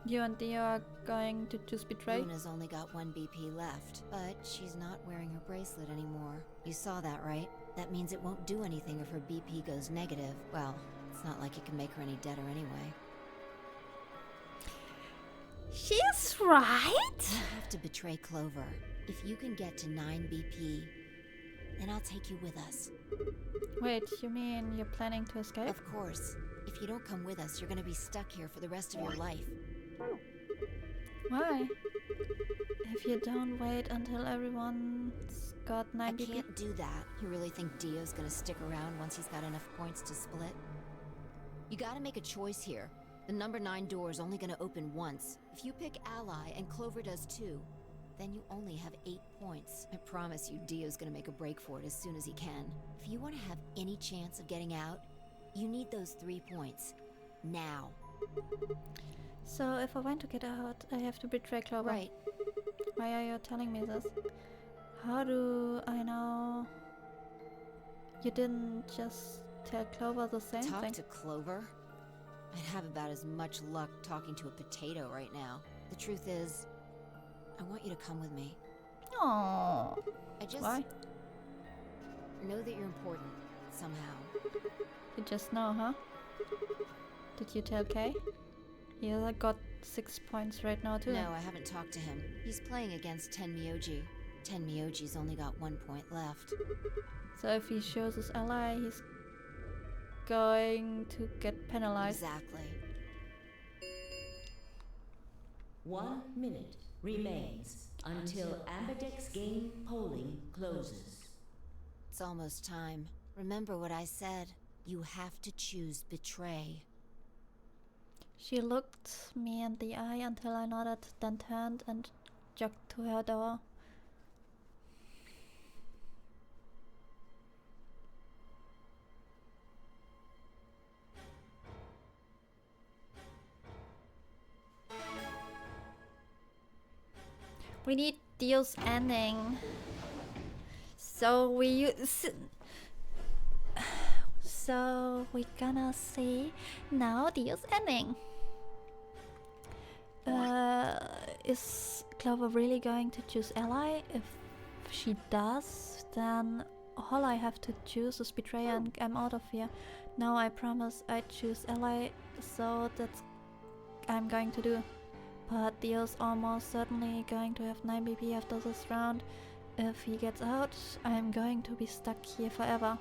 You and Dio are going to choose betray? Luna's only got 1 BP left, but she's not wearing her bracelet anymore. You saw that, right? That means it won't do anything if her BP goes negative. Well, it's not like it can make her any deader anyway. She's right! You have to betray Clover. If you can get to 9 BP, then I'll take you with us. Wait, you mean you're planning to escape? Of course. If you don't come with us, you're gonna be stuck here for the rest of your life. Why? If you don't wait until everyone's got 9 BP? I can't do that. You really think Dio's gonna stick around once he's got enough points to split? You gotta make a choice here. The number 9 door is only gonna open once. If you pick ally and Clover does too, then you only have 8 points. I promise you Dio's gonna make a break for it as soon as he can. If you want to have any chance of getting out, you need those 3 points. Now. So if I want to get out, I have to betray Clover. Right. Why are you telling me this? How do I know you didn't just tell Clover the same Talk thing? to Clover? I'd have about as much luck talking to a potato right now. The truth is, I want you to come with me. Oh, I just why? know that you're important, somehow. You just know, huh? Did you tell Kay? He got 6 points right now too. No, I haven't talked to him. He's playing against Tenmyoji. Tenmyoji's only got 1 point left. So if he shows his ally, he's going to get penalized. Exactly. 1 minute remains until Ambidex game polling closes. It's almost time. Remember what I said. You have to choose betray. She looked me in the eye until I nodded, then turned and jogged to her door. We need Dio's ending. So we're gonna see now Dio's ending. Is Clover really going to choose ally? If she does, then all I have to choose is betray and I'm out of here. Now I promise I choose ally, so that's I'm going to do. But Dio's almost certainly going to have 9 BP after this round. If he gets out, I'm going to be stuck here forever.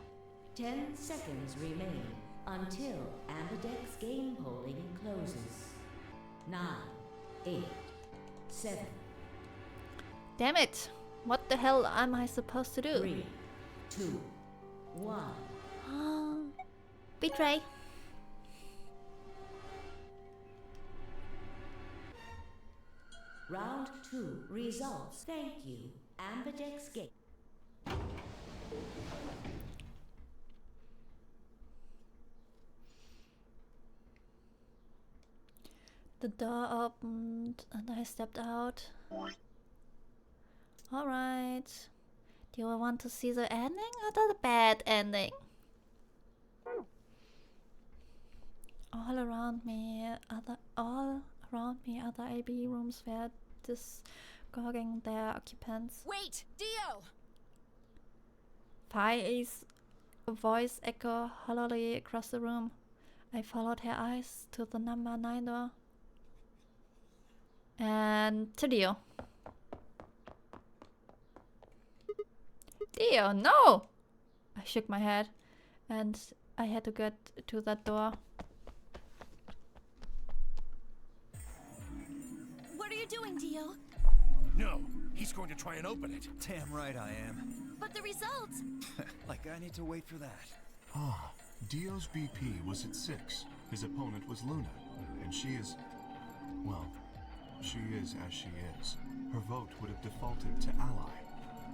10 seconds remain until Ambidex game polling closes. 9, 8, 7. Damn it! What the hell am I supposed to do? 3, 2, 1. Betray. Round 2 results. Thank you, Ambidex game. The door opened and I stepped out. Alright. Do you want to see the ending or the bad ending? All around me, other AB rooms were disgorging their occupants. Wait, Dio! Fi's voice echoed hollowly across the room. I followed her eyes to the number 9 door. And to Dio. Dio, no! I shook my head and I had to get to that door. What are you doing, Dio? No, he's going to try and open it. Damn right I am. But the results! Like I need to wait for that. Ah, Dio's BP was at 6. His opponent was Luna, and she is... well, she is as she is. Her vote would have defaulted to ally.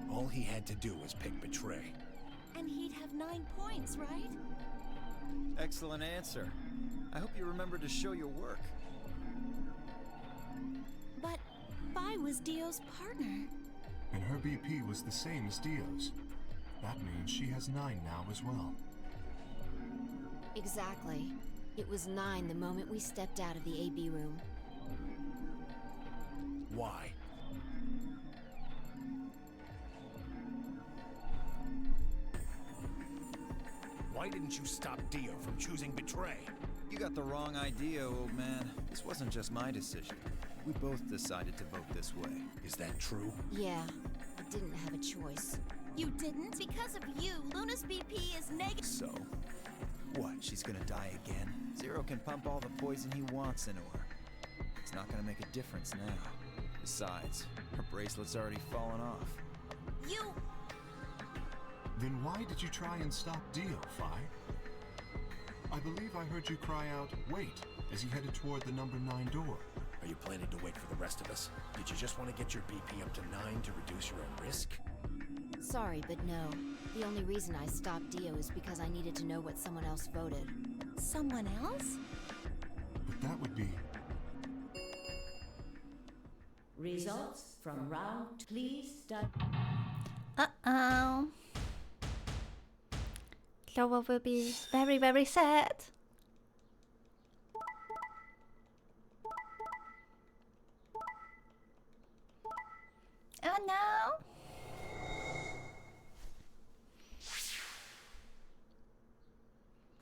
All he had to do was pick betray. And he'd have 9 points, right? Excellent answer. I hope you remember to show your work. But Vi was Dio's partner. And her BP was the same as Dio's. That means she has 9 now as well. Exactly. It was 9 the moment we stepped out of the AB room. Why? Why didn't you stop Dio from choosing betray? You got the wrong idea, old man. This wasn't just my decision. We both decided to vote this way. Is that true? Yeah, I didn't have a choice. You didn't? Because of you, Luna's BP is negative. So, what, she's gonna die again? Zero can pump all the poison he wants into her. It's not gonna make a difference now. Besides, her bracelet's already fallen off. You... Then why did you try and stop Dio, Fi? I believe I heard you cry out, wait, as he headed toward the number 9 door. Are you planning to wait for the rest of us? Did you just want to get your BP up to 9 to reduce your own risk? Sorry, but no. The only reason I stopped Dio is because I needed to know what someone else voted. Someone else? But that would be... Results from round. Please start. Uh-oh. Clover will be very, very sad. Oh no!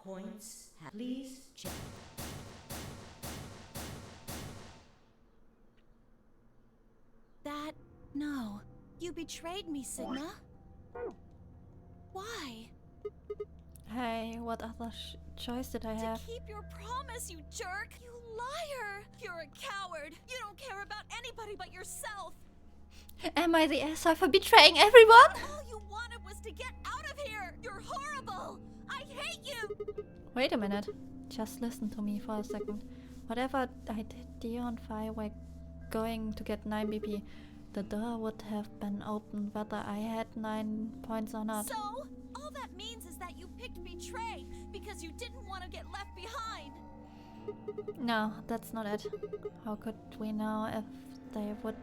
Points. Please check. That... no. You betrayed me, Sigma. Why? Hey, what other choice did I have? To keep your promise, you jerk! You liar! You're a coward! You don't care about anybody but yourself! Am I the asshole for betraying everyone? All you wanted was to get out of here! You're horrible! I hate you! Wait a minute. Just listen to me for a second. Whatever I did, Dio and Fi were going to get 9 BP. The door would have been open whether I had 9 points or not. So? All that means is that you picked Betray because you didn't want to get left behind! No, that's not it. How could we know if they would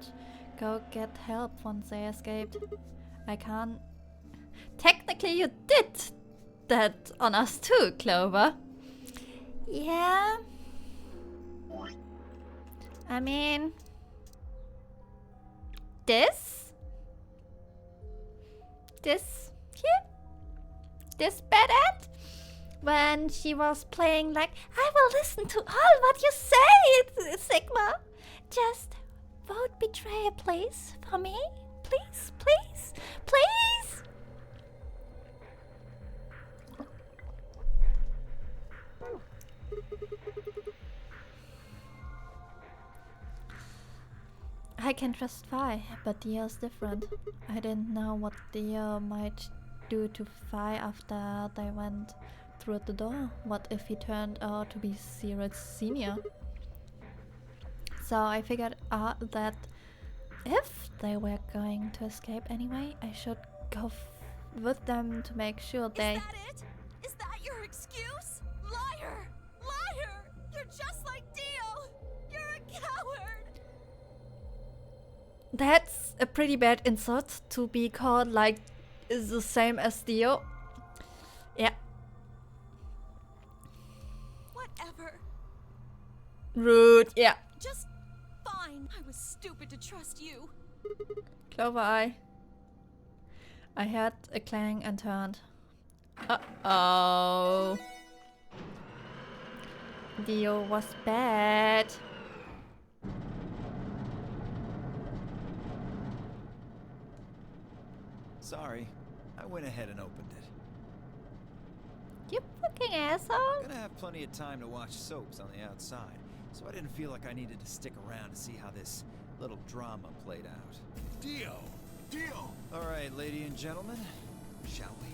go get help once they escaped? I can't... Technically you did that on us too, Clover. Yeah. I mean... This here? This bad end? When she was playing like, I will listen to all what you say, Sigma. Just vote Betrayer, please, for me. Please, please, please. I can trust Fi, but Dio's different. I didn't know what Dio might do to Fi after they went through the door. What if he turned out to be Sirot's senior? So I figured out that if they were going to escape anyway, I should go with them to make sure they... Is that it? Is that your excuse? Liar! Liar! You're just like Dio! You're a coward! That's a pretty bad insult to be called like is the same as Dio. Yeah. Whatever. Rude, yeah. Just fine. I was stupid to trust you. Clover Eye. I heard a clang and turned. Uh-oh. Dio was bad. Sorry, I went ahead and opened it. You fucking asshole. Gonna have plenty of time to watch soaps on the outside, so I didn't feel like I needed to stick around to see how this little drama played out. Dio! Dio! Alright, ladies and gentlemen, shall we?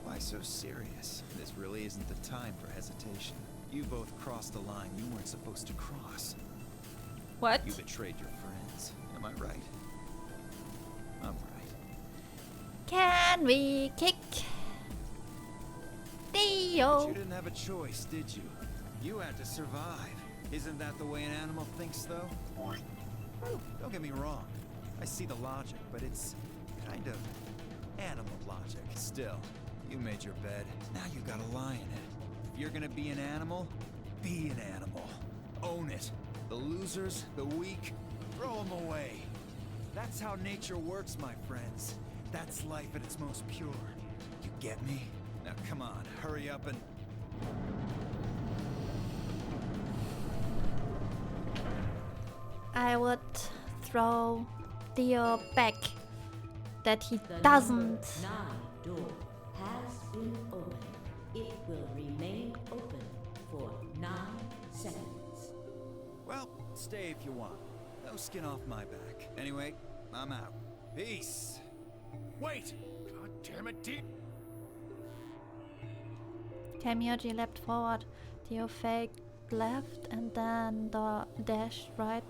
Why so serious? This really isn't the time for hesitation. You both crossed a line you weren't supposed to cross. What? You betrayed your friends. Am I right? I'm right. Can we kick But Dio? you didn't have a choice, did you? You had to survive. Isn't that the way an animal thinks, though? Don't get me wrong. I see the logic, but it's kind of animal logic. Still, you made your bed. Now you gotta lie in it. If you're gonna be an animal, be an animal. Own it. The losers, the weak, throw them away. That's how nature works, my friends. That's life at its most pure. You get me? Now come on, hurry up and... I would throw Dio back. That he The doesn't. number 9 door has been opened. It will remain open for 9 seconds. Well, stay if you want. No skin off my back. Anyway, I'm out. Peace. Wait! God damn it, Dio! Tamioji leapt forward. Dio left and then dashed right,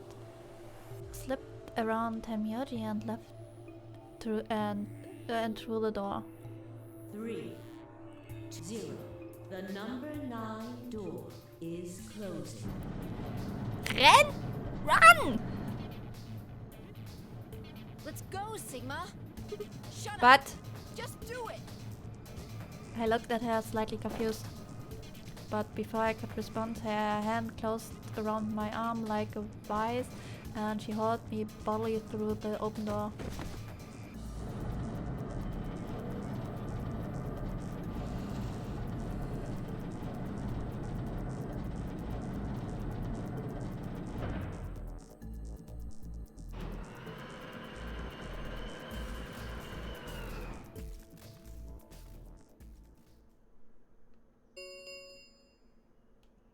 slipped around Temyoji and left through and through the door. 3, 0. The number 9 door is closing. Renn! Run! Let's go, Sigma! Shut up! But Just do it! I looked at her slightly confused. But before I could respond, her hand closed around my arm like a vice and she hauled me bodily through the open door.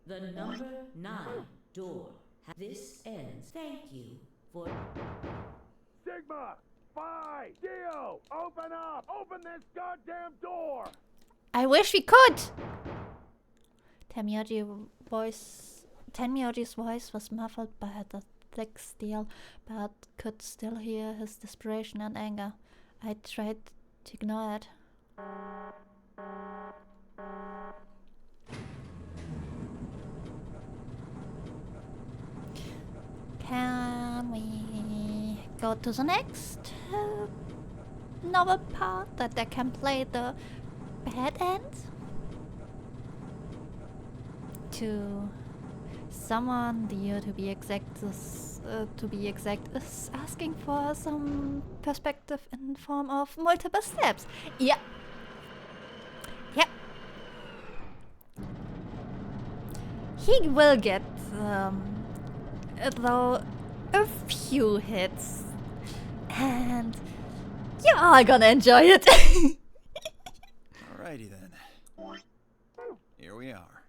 The number 9 door. This ends. Thank you for... Sigma! Phi! Dio! Open up! Open this goddamn door! I wish we could! Tenmyoji's voice was muffled by the thick steel, but could still hear his desperation and anger. I tried to ignore it. Can we go to the next novel part that I can play the bad end? To someone, Dio to be exact, is asking for some perspective in form of multiple steps. Yeah. Yep. He will get though a few hits, and you're all gonna enjoy it. Alrighty then. Here we are.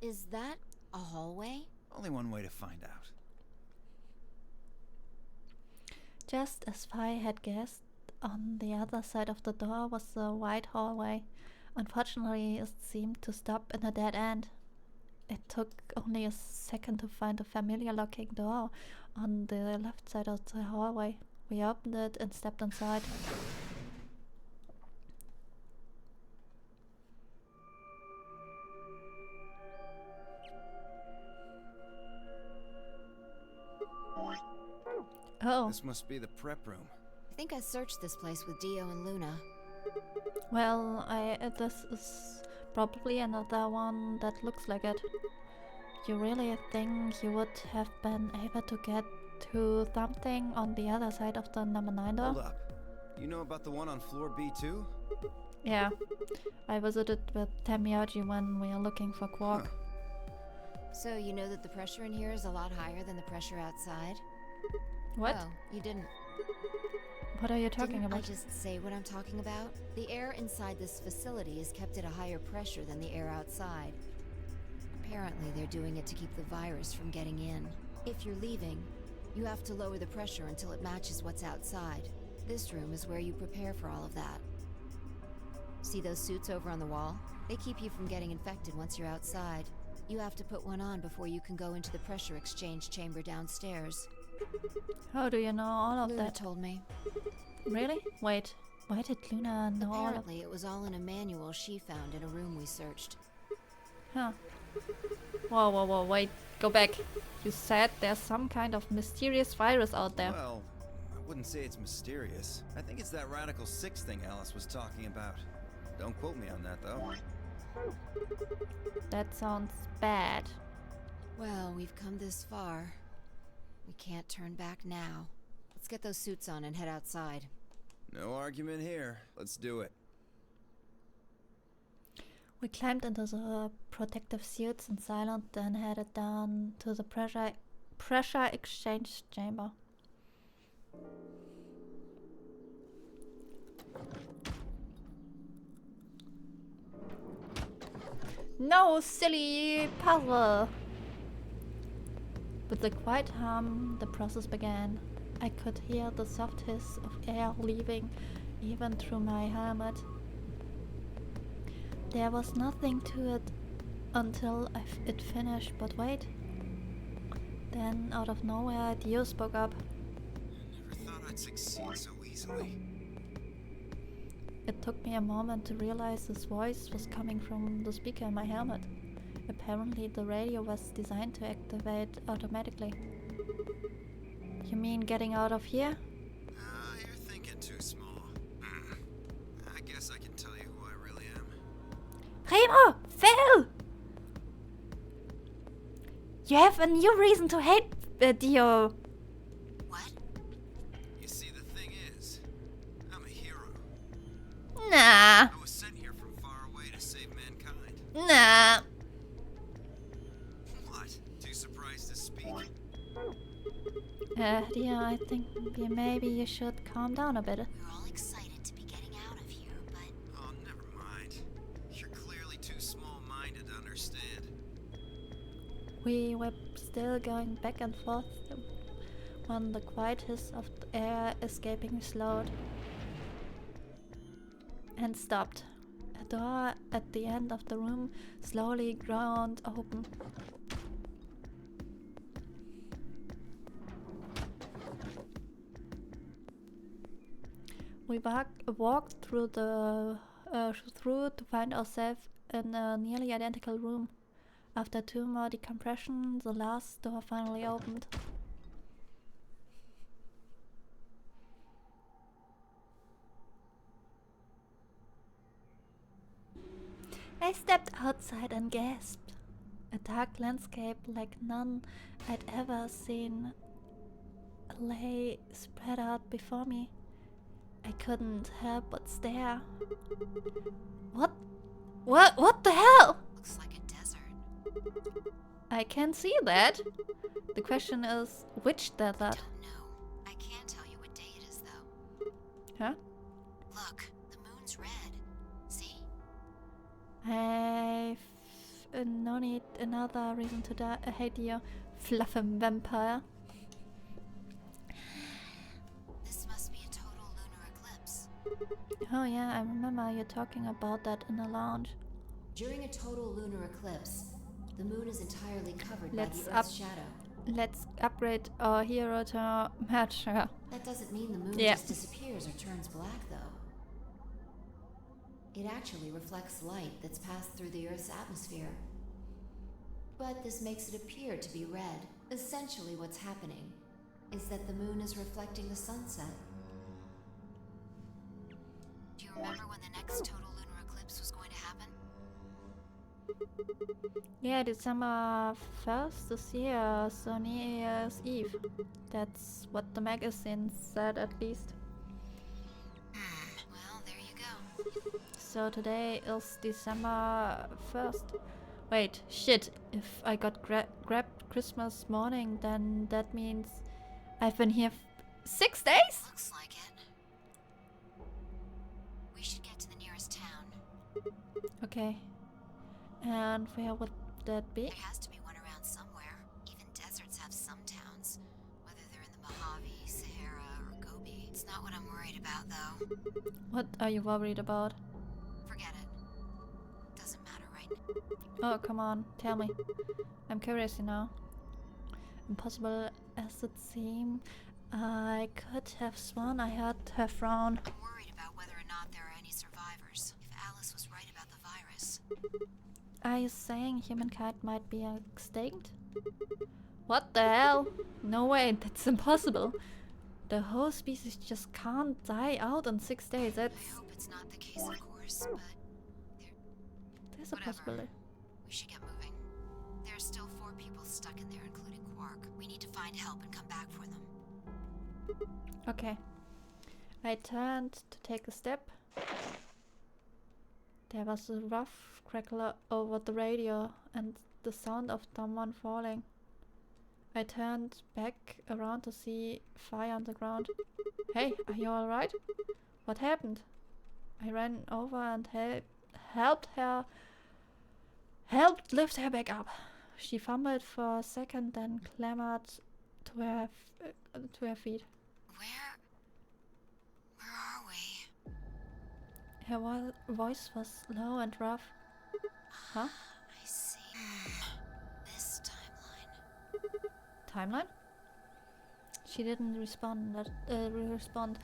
Is that a hallway? Only one way to find out. Just as Phi had guessed, on the other side of the door was the wide hallway. Unfortunately, it seemed to stop in a dead end. It took only a second to find a familiar locking door on the left side of the hallway. We opened it and stepped inside. Oh, This must be the prep room. I think I searched this place with Dio and Luna. well, this is probably another one that looks like it. You really think you would have been able to get to something on the other side of the number 9 door? Hold up. You know about the one on floor B2? Yeah, I visited with Temyoji when we were looking for Quark. So you know that the pressure in here is a lot higher than the pressure outside? What? Oh, you didn't. What are you talking Didn't about? I just say what I'm talking about? The air inside this facility is kept at a higher pressure than the air outside. Apparently, they're doing it to keep the virus from getting in. If you're leaving, you have to lower the pressure until it matches what's outside. This room is where you prepare for all of that. See those suits over on the wall? They keep you from getting infected once you're outside. You have to put one on before you can go into the pressure exchange chamber downstairs. How do you know all of Luna that? told me. Really? Wait, why did Luna know all of Apparently, it was all in a manual she found in a room we searched. Huh. Whoa, wait, go back. You said there's some kind of mysterious virus out there. Well, I wouldn't say it's mysterious. I think it's that Radical 6 thing Alice was talking about. Don't quote me on that, though. That sounds bad. Well, we've come this far. We can't turn back now. Let's get those suits on and head outside. No argument here. Let's do it. We climbed into the protective suits in silence, then headed down to the pressure exchange chamber. No silly puzzle! With a quiet hum, the process began. I could hear the soft hiss of air leaving even through my helmet. There was nothing to it until it finished, but wait. Then, out of nowhere, Dio spoke up. Never thought I'd succeed so easily. It took me a moment to realize his voice was coming from the speaker in my helmet. Apparently, the radio was designed to activate automatically. You mean getting out of here? You're thinking too small. I guess I can tell you who I really am. Remo! Phil! You have a new reason to hate Dio. What? You see, the thing is, I'm a hero. Nah. I was sent here from far away to save mankind. Nah. What? Too surprised to speak? Dio, I think maybe you should calm down a bit. We're all excited to be getting out of here, but Oh, never mind. You're clearly too small-minded to understand. We were still going back and forth when the quiet hiss of the air escaping slowed and stopped. A door at the end of the room slowly ground open. We walked through to find ourselves in a nearly identical room. After 2 more decompression, the last door finally opened. I stepped outside and gasped. A dark landscape like none I'd ever seen lay spread out before me. I couldn't help but stare. What the hell? Looks like a desert. I can see that. The question is, which desert? Don't know. I can't tell you what day it is, though. Huh? Look, the moon's red. See? I've no need another reason to hate you, fluffy vampire. This must be a total lunar eclipse. Oh yeah, I remember you talking about that in the lounge. During a total lunar eclipse, the moon is entirely covered Let's by the Earth's shadow. Let's upgrade our hero to Matcher. That doesn't mean the moon Yeah. just disappears or turns black, though. It actually reflects light that's passed through the Earth's atmosphere. But this makes it appear to be red. Essentially what's happening is that the moon is reflecting the sunset. Do you remember when the next total lunar eclipse was going to happen? Yeah, December 1st this year, so New Year's Eve. That's what the magazine said, at least. Well, there you go. So today is December 1st. Wait, shit. If I got grabbed Christmas morning, then that means I've been here 6 days? Looks like it. We should get to the nearest town. Okay. And where would that be? There has to be one around somewhere. Even deserts have some towns, whether they're in the Mojave, Sahara, or Gobi. It's not what I'm worried about, though. What are you worried about? Forget it. Doesn't matter right now. Oh, come on, tell me. I'm curious, you know. Impossible as it seemed, I could have sworn I heard her frown. I'm worried about whether or not there are any survivors. If Alice was right about the virus. Are you saying humankind might be extinct? What the hell? No way, that's impossible. The whole species just can't die out in 6 days. I hope it's not the case, of course, but There's a whatever. possibility. We should get moving. There are still 4 people stuck in there, including Quark. We need to find help and come back for them. Okay. I turned to take a step. There was a rough crackle over the radio and the sound of someone falling. I turned back around to see fire on the ground. Hey, are you alright? What happened? I ran over and helped lift her back up. She fumbled for a second, then clambered to her feet. Where are we? Her voice was low and rough. Huh? I see. timeline? She didn't respond. Respond.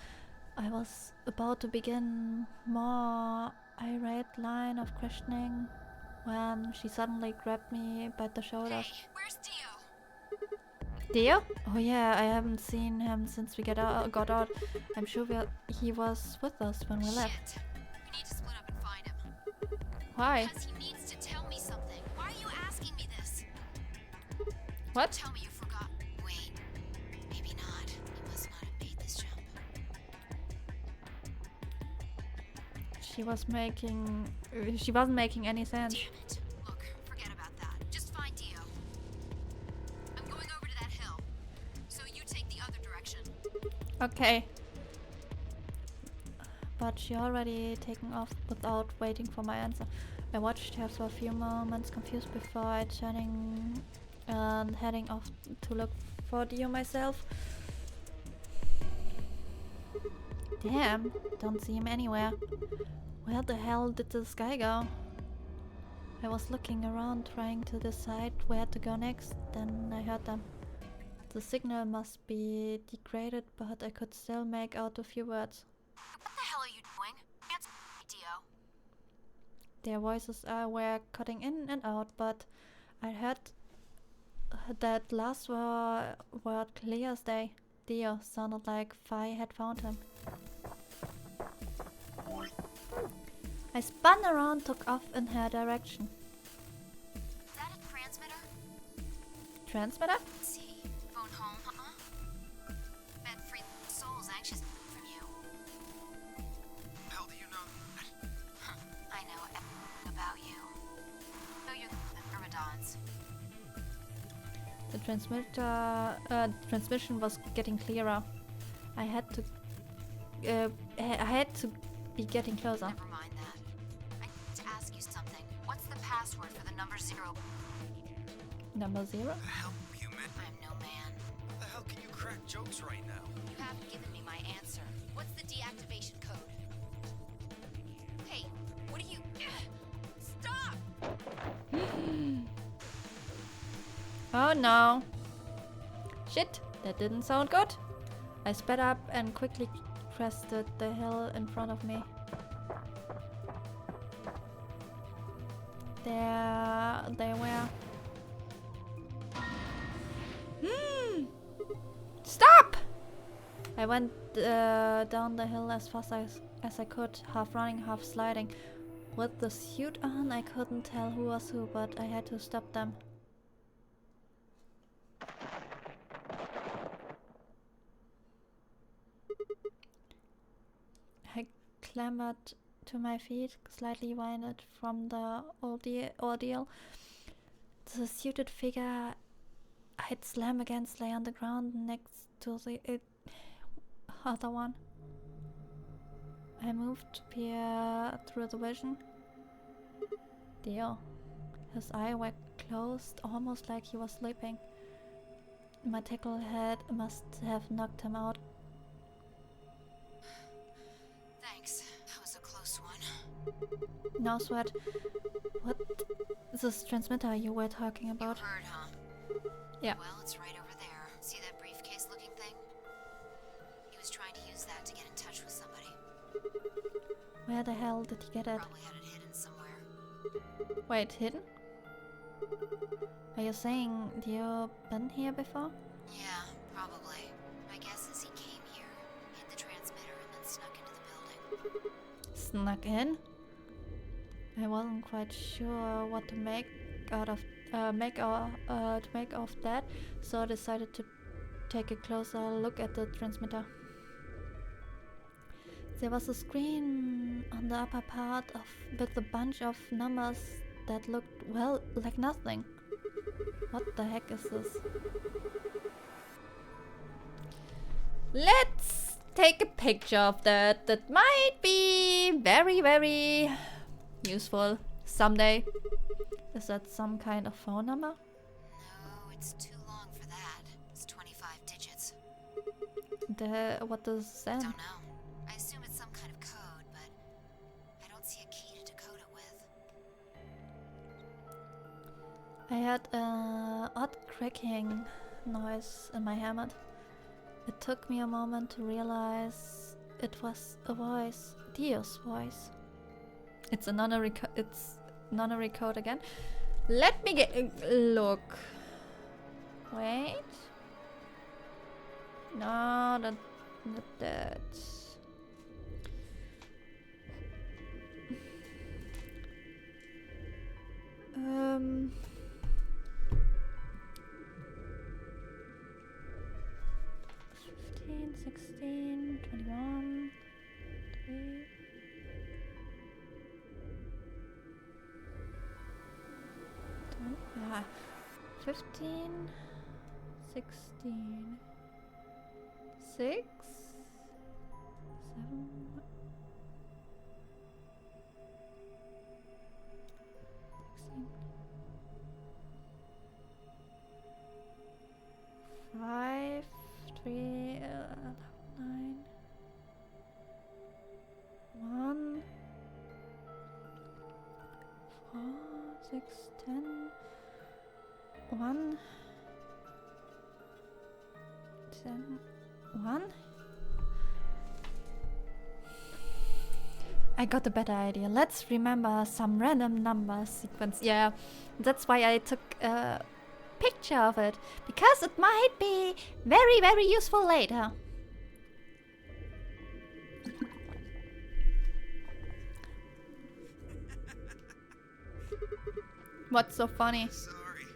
I was about to begin more irate line of questioning when she suddenly grabbed me by the shoulders. Hey, where's Dio? Dio? Oh yeah, I haven't seen him since we got out. I'm sure he was with us when we left. Shit. We need to split up and find him. Why? Because he needs to tell me something. Why are you asking me this? What? Tell me you forgot. Wait. Maybe not. He must not have made this jump. She wasn't making any sense. Damn it. Look, forget about that. Just find Dio. I'm going over to that hill. So you take the other direction. Okay. But she already taken off without waiting for my answer. I watched her for a few moments, confused before I turning and heading off to look for Dio myself. Damn, don't see him anywhere. Where the hell did this guy go? I was looking around trying to decide where to go next, then I heard them. The signal must be degraded, but I could still make out a few words. What the hell are you doing? Answer me, Dio. Their voices were cutting in and out, but I heard that last word clear as day. Dio sounded like Fi had found him. I spun around, took off in her direction. Is that a transmitter? Transmitter? Let's see. Phone home, Bet free souls anxious from you. How do you know that? I know everything about you. Know you're the Myrmidons. The transmission was getting clearer. I had to be getting closer. Never mind that. I need to ask you something. What's the password for the number 0? Number 0? The hell, human? I'm no man. How the hell can you crack jokes right now? You haven't given me my answer. What's the deactivation code? Hey, what are you... Stop! Oh no. Shit, that didn't sound good. I sped up and quickly crested the hill in front of me. There they were. Stop! I went down the hill as fast as I could, half running, half sliding. With the suit on, I couldn't tell who was who, but I had to stop them. I clambered to my feet, slightly winded from the ordeal. The suited figure I'd slam against lay on the ground next to the other one. I moved to peer through the vision. Dio. His eyes were closed, almost like he was sleeping. My tackle head must have knocked him out. Thanks. That was a close one. No sweat. What is this transmitter you were talking about? You heard, huh? Yeah. Well, it's right over there. See that briefcase-looking thing? He was trying to use that to get in touch with somebody. Where the hell did he get it? Probably had it hidden somewhere. Wait, hidden? Are you saying Dio been here before? Yeah, probably. My guess is he came here, hid the transmitter, and then snuck into the building. Snuck in? I wasn't quite sure what to make out of that, so I decided to take a closer look at the transmitter. There was a screen on the upper part with a bunch of numbers that looked, well, like nothing. What the heck is this? Let's take a picture of that. That might be very, very useful someday. Is that some kind of phone number? No, it's too long for that. It's 25 digits. What does it say? Don't know. I assume it's some kind of code, but I don't see a key to decode it with. I heard odd cracking noise in my helmet. It took me a moment to realize it was a voice, Dio's voice. It's a nunnery code again. Let me get look. Wait. No, not that. 15, 16, 21, 3. Yeah, 15, 16, 6, 7, 16, 5, 3, 9, 1, 4, 6, 10, 1, 10, 1. I got a better idea. Let's remember some random number sequence. Yeah, that's why I took a picture of it, because it might be very, very useful later. What's so funny? Sorry.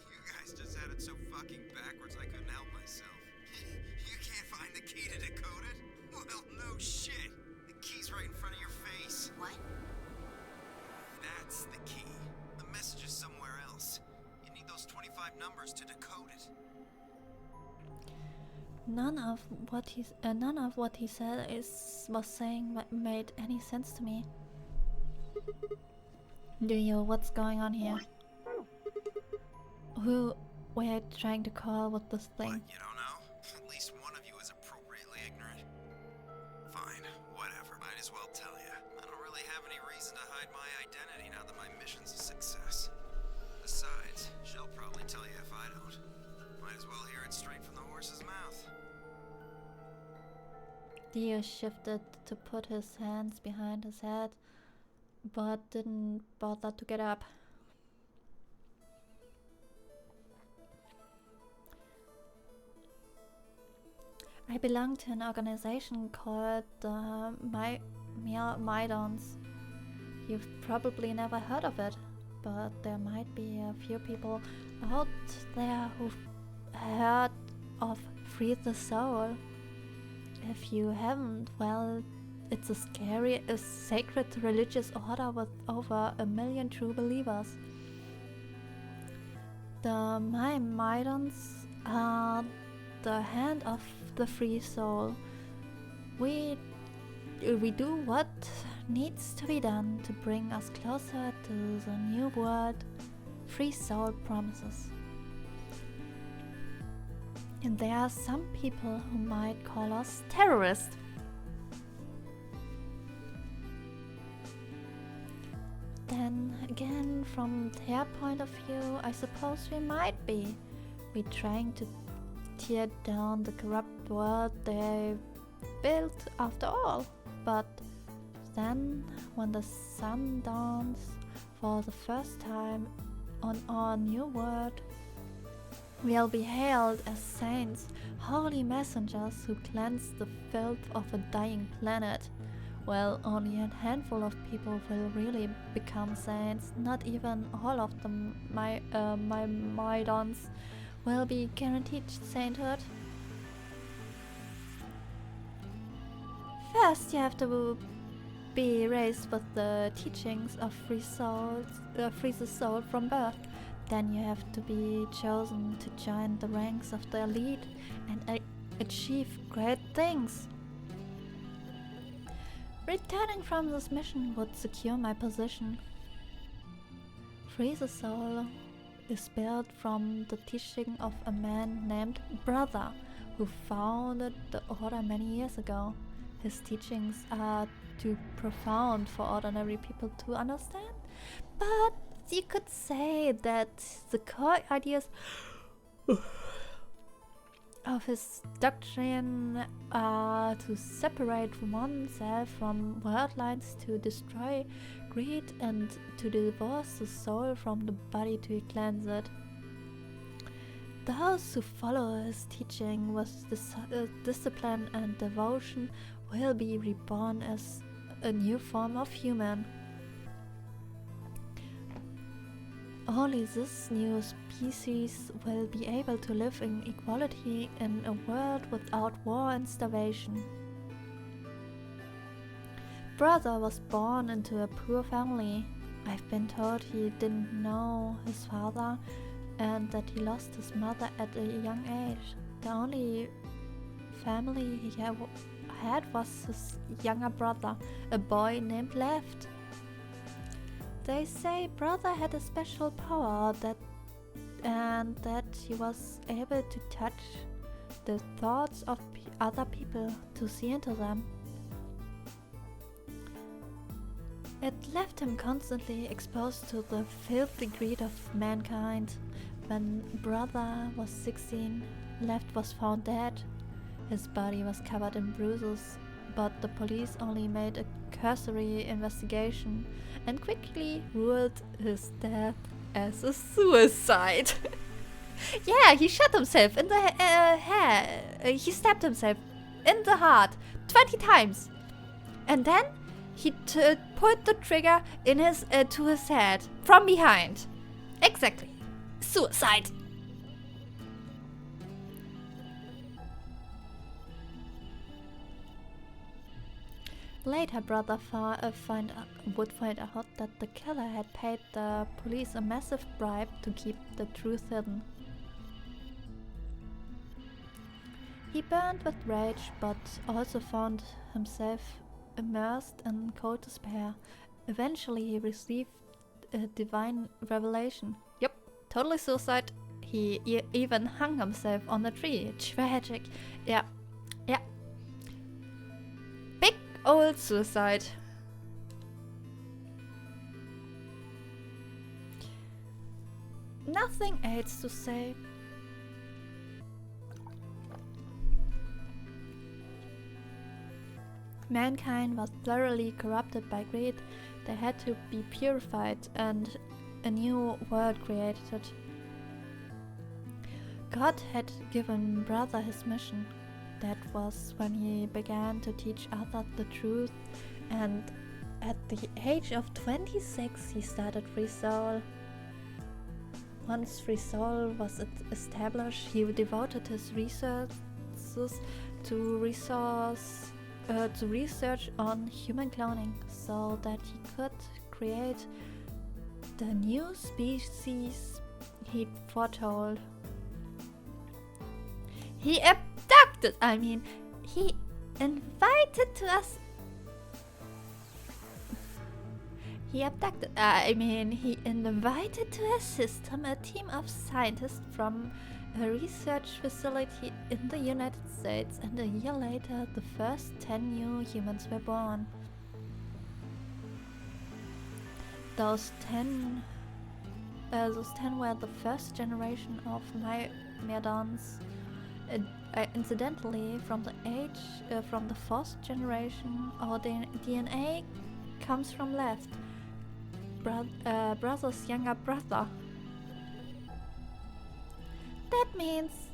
You guys just had it so fucking backwards I couldn't help myself. You can't find the key to decode it? Well, no shit. The key's right in front of your face. What? That's the key. The message is somewhere else. You need those 25 numbers to decode it. None of what he said was saying made any sense to me. Do you? What's going on here? Who were you trying to call with this thing? What, you don't know? At least one of you is appropriately ignorant. Fine, whatever. Might as well tell you. I don't really have any reason to hide my identity now that my mission's a success. Besides, she'll probably tell you if I don't. Might as well hear it straight from the horse's mouth. Dio shifted to put his hands behind his head, but didn't bother to get up. I belong to an organization called Maidons. You've probably never heard of it, but there might be a few people out there who've heard of Free the Soul. If you haven't, well, it's a sacred religious order with over 1 million true believers. The Maidons are the hand of the free soul. We do what needs to be done to bring us closer to the new world free soul promises. And there are some people who might call us terrorists. Then again, from their point of view, I suppose we might be. We're trying to tear down the corrupt world they built after all. But then, when the sun dawns for the first time on our new world, we'll be hailed as saints, holy messengers who cleanse the filth of a dying planet. Well, only a handful of people will really become saints. Not even all of the Maidons will be guaranteed sainthood. First, you have to be raised with the teachings of free the soul from birth. Then you have to be chosen to join the ranks of the elite and achieve great things. Returning from this mission would secure my position. Free the Soul is built from the teaching of a man named Brother, who founded the order many years ago. His teachings are too profound for ordinary people to understand, but you could say that the core ideas of his doctrine are to separate oneself from world lines, to destroy greed, and to divorce the soul from the body to cleanse it. Those who follow his teaching with discipline and devotion will be reborn as a new form of human. Only this new species will be able to live in equality in a world without war and starvation. Brother was born into a poor family. I've been told he didn't know his father and that he lost his mother at a young age. The only family he had was his younger brother, a boy named Left. They say brother had a special power and that he was able to touch the thoughts of other people, to see into them. It left him constantly exposed to the filthy greed of mankind. When brother was 16, Left was found dead. His body was covered in bruises, but the police only made a cursory investigation and quickly ruled his death as a suicide. Yeah, he shot himself in the head. He stabbed himself in the heart 20 times. And then he put the trigger in his to his head from behind. Exactly. Suicide. Later, brother would find out that the killer had paid the police a massive bribe to keep the truth hidden. He burned with rage, but also found himself immersed in cold despair. Eventually, he received a divine revelation. Yep, totally suicide. He even hung himself on a tree. Tragic. Yeah. Big old suicide. Nothing else to say. Mankind was thoroughly corrupted by greed. They had to be purified and a new world created. God had given brother his mission. That was when he began to teach others the truth, and at the age of 26 he started Free Soul. Once Free Soul was established, he devoted his resources to research on human cloning so that he could create the new species he foretold. He invited to us. He invited to his system a team of scientists from a research facility in the United States, and a year later the first 10 new humans were born. Those 10 were the first generation of Myrmidons. Incidentally, from the fourth generation, our DNA comes from Left, brother's younger brother. That means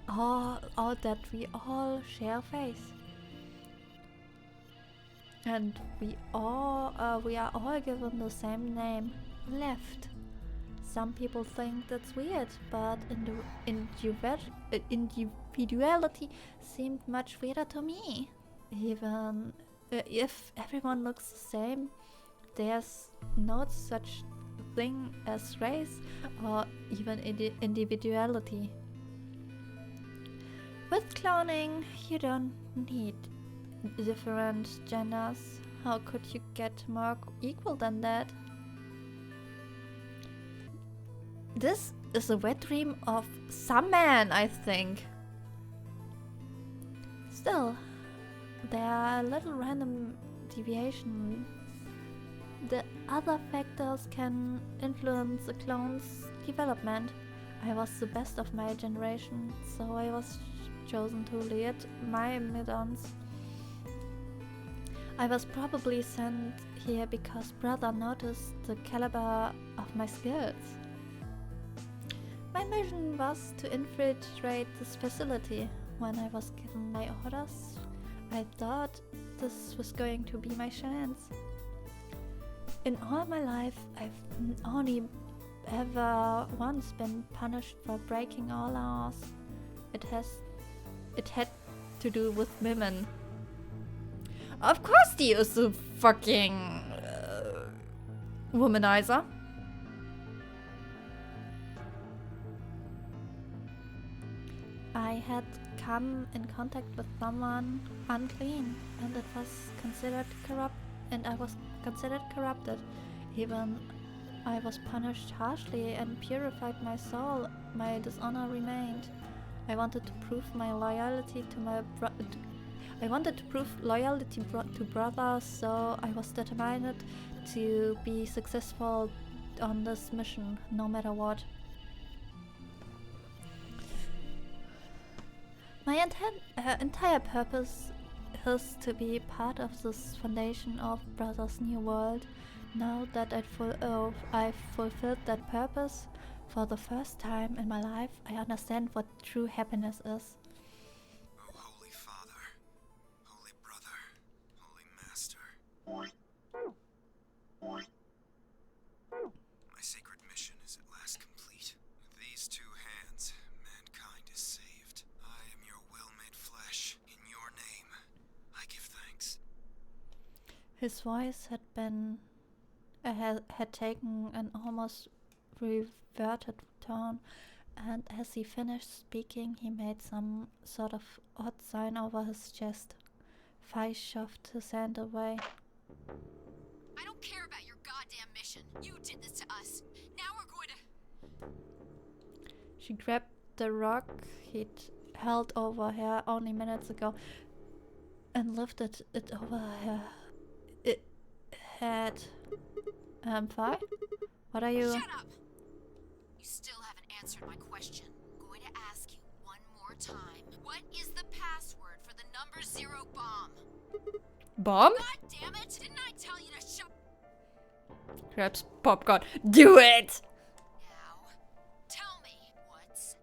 all that we all share faith, and we are all given the same name, Left. Some people think that's weird, but individuality seemed much weirder to me. Even if everyone looks the same, there's no such thing as race or even individuality. With cloning, you don't need different genders. How could you get more equal than that? This is a wet dream of some man, I think. Still, there are little random deviations. The other factors can influence a clone's development. I was the best of my generation, so I was chosen to lead my Midons. I was probably sent here because brother noticed the caliber of my skills. My mission was to infiltrate this facility. When I was given my orders, I thought this was going to be my chance. In all my life, I've only ever once been punished for breaking all laws. It had to do with women. Of course he is a fucking womanizer. I had come in contact with someone unclean, and it was considered corrupt, and I was considered corrupted. Even I was punished harshly and purified my soul. My dishonor remained. I wanted to prove my loyalty to my to brothers, so I was determined to be successful on this mission, no matter what. My entire purpose is to be part of this foundation of Brothers' New World. Now that I've fulfilled that purpose for the first time in my life, I understand what true happiness is. Oh, Holy Father, Holy Brother, Holy Master. My sacred mission is at last complete. With these two hands, mankind is saved. I am your will made flesh. In your name, I give thanks. His voice had taken an almost reverted tone, and as he finished speaking, he made some sort of odd sign over his chest. Fai shoved his hand away. I don't care about your goddamn mission. You did this to us. Now we're going to... She grabbed the rock he'd held over her only minutes ago and lifted it over her head. Fai? What are you? Shut up! You still haven't answered my question. I'm going to ask you one more time. What is the password for the number 0 bomb? Bomb? God damn it! Didn't I tell you to shut... Grabs popcorn. Do it! Now, tell me, what's the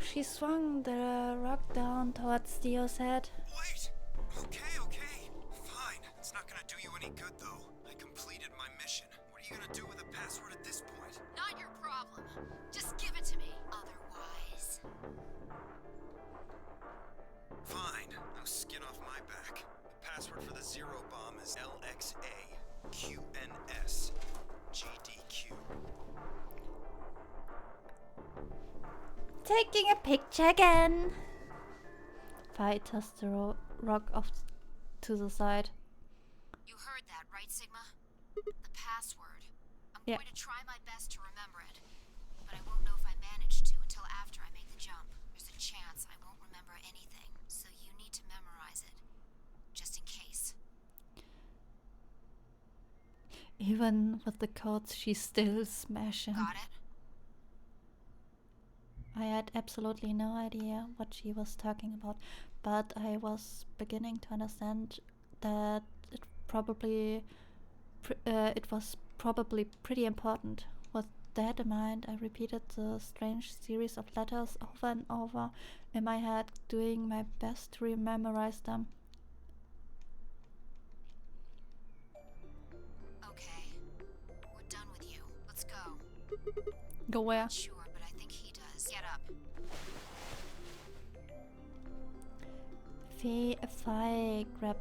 She swung the rock down towards Dio's head. Wait! Okay. Fine. It's not gonna do you any good, though. I completed my mission. What are you gonna do with the password at this point? Not your problem. Just give it to me. Otherwise... Fine. No skin off my back. The password for the 0 bomb is LXAQNSGDQ. Taking a picture again. Fai tossed the rock off to the side. You heard that, right, Sigma? The password. I'm Yeah. going to try my best to remember it, but I won't know if I manage to until after I make the jump. There's a chance I won't remember anything, so you need to memorize it, just in case. Even with the codes, she's still smashing. Got it? I had absolutely no idea what she was talking about, but I was beginning to understand that it was probably pretty important. With that in mind, I repeated the strange series of letters over and over in my head, doing my best to memorize them. Okay. We're done with you. Let's go. Go where? Not sure, but I think he does. Get up. Fai grabbed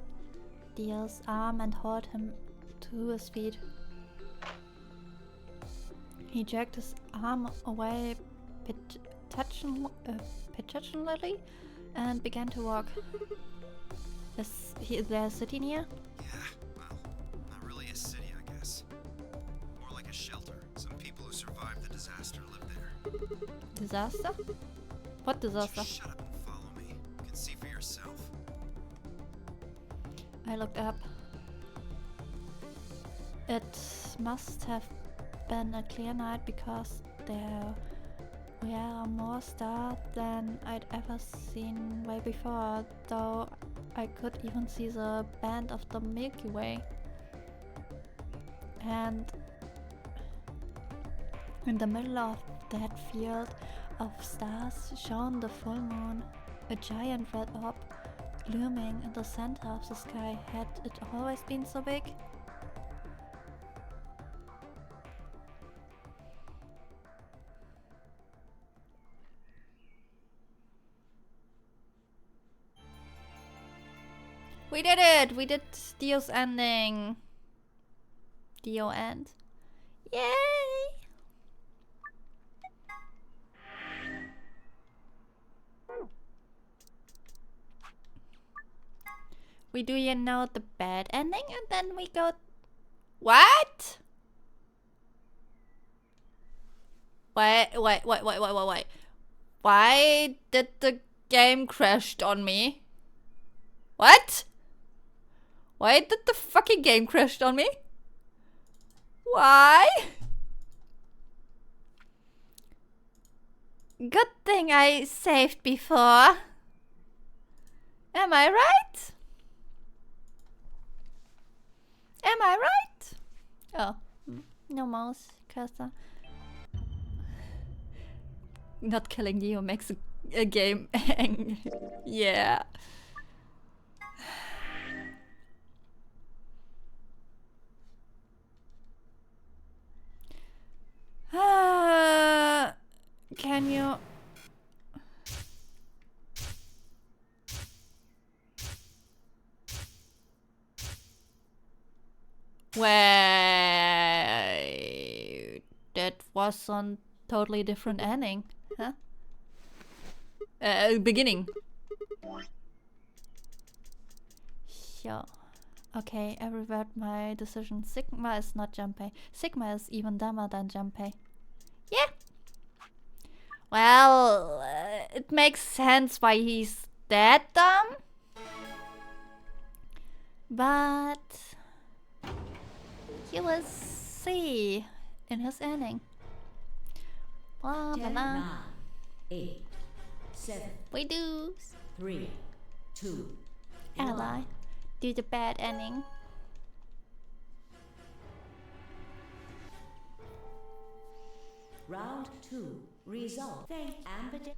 Dio's arm and hauled him to his feet. He jerked his arm away petulantly and began to walk. Is there a city near? Yeah, well, not really a city, I guess. More like a shelter. Some people who survived the disaster live there. Disaster? What disaster? Just shut up and follow me. You can see for yourself. I looked up. It must have been a clear night because there were more stars than I'd ever seen way before, though I could even see the band of the Milky Way. And in the middle of that field of stars shone the full moon, a giant red orb looming in the center of the sky. Had it always been so big? We did it! We did Dio's ending. Dio end. Yay! We do the bad ending and then we go... What? Wait. Why did the game crashed on me? What? Why did the fucking game crashed on me? Why? Good thing I saved before. Am I right? Am I right? Oh, no mouse cursor. Not killing Dio makes a game angry. Yeah. Can you... Wait, that was on totally different ending, huh? Beginning. Sure. Okay, I revert my decision. Sigma is not Junpei. Sigma is even dumber than Junpei. Yeah. Well, it makes sense why he's that dumb. But you will see in his ending. Blah, blah, 10, blah. 9, 8, 7, We do 3, 2, ally. Do the bad ending. Round 2. Result. Thank Ambidex.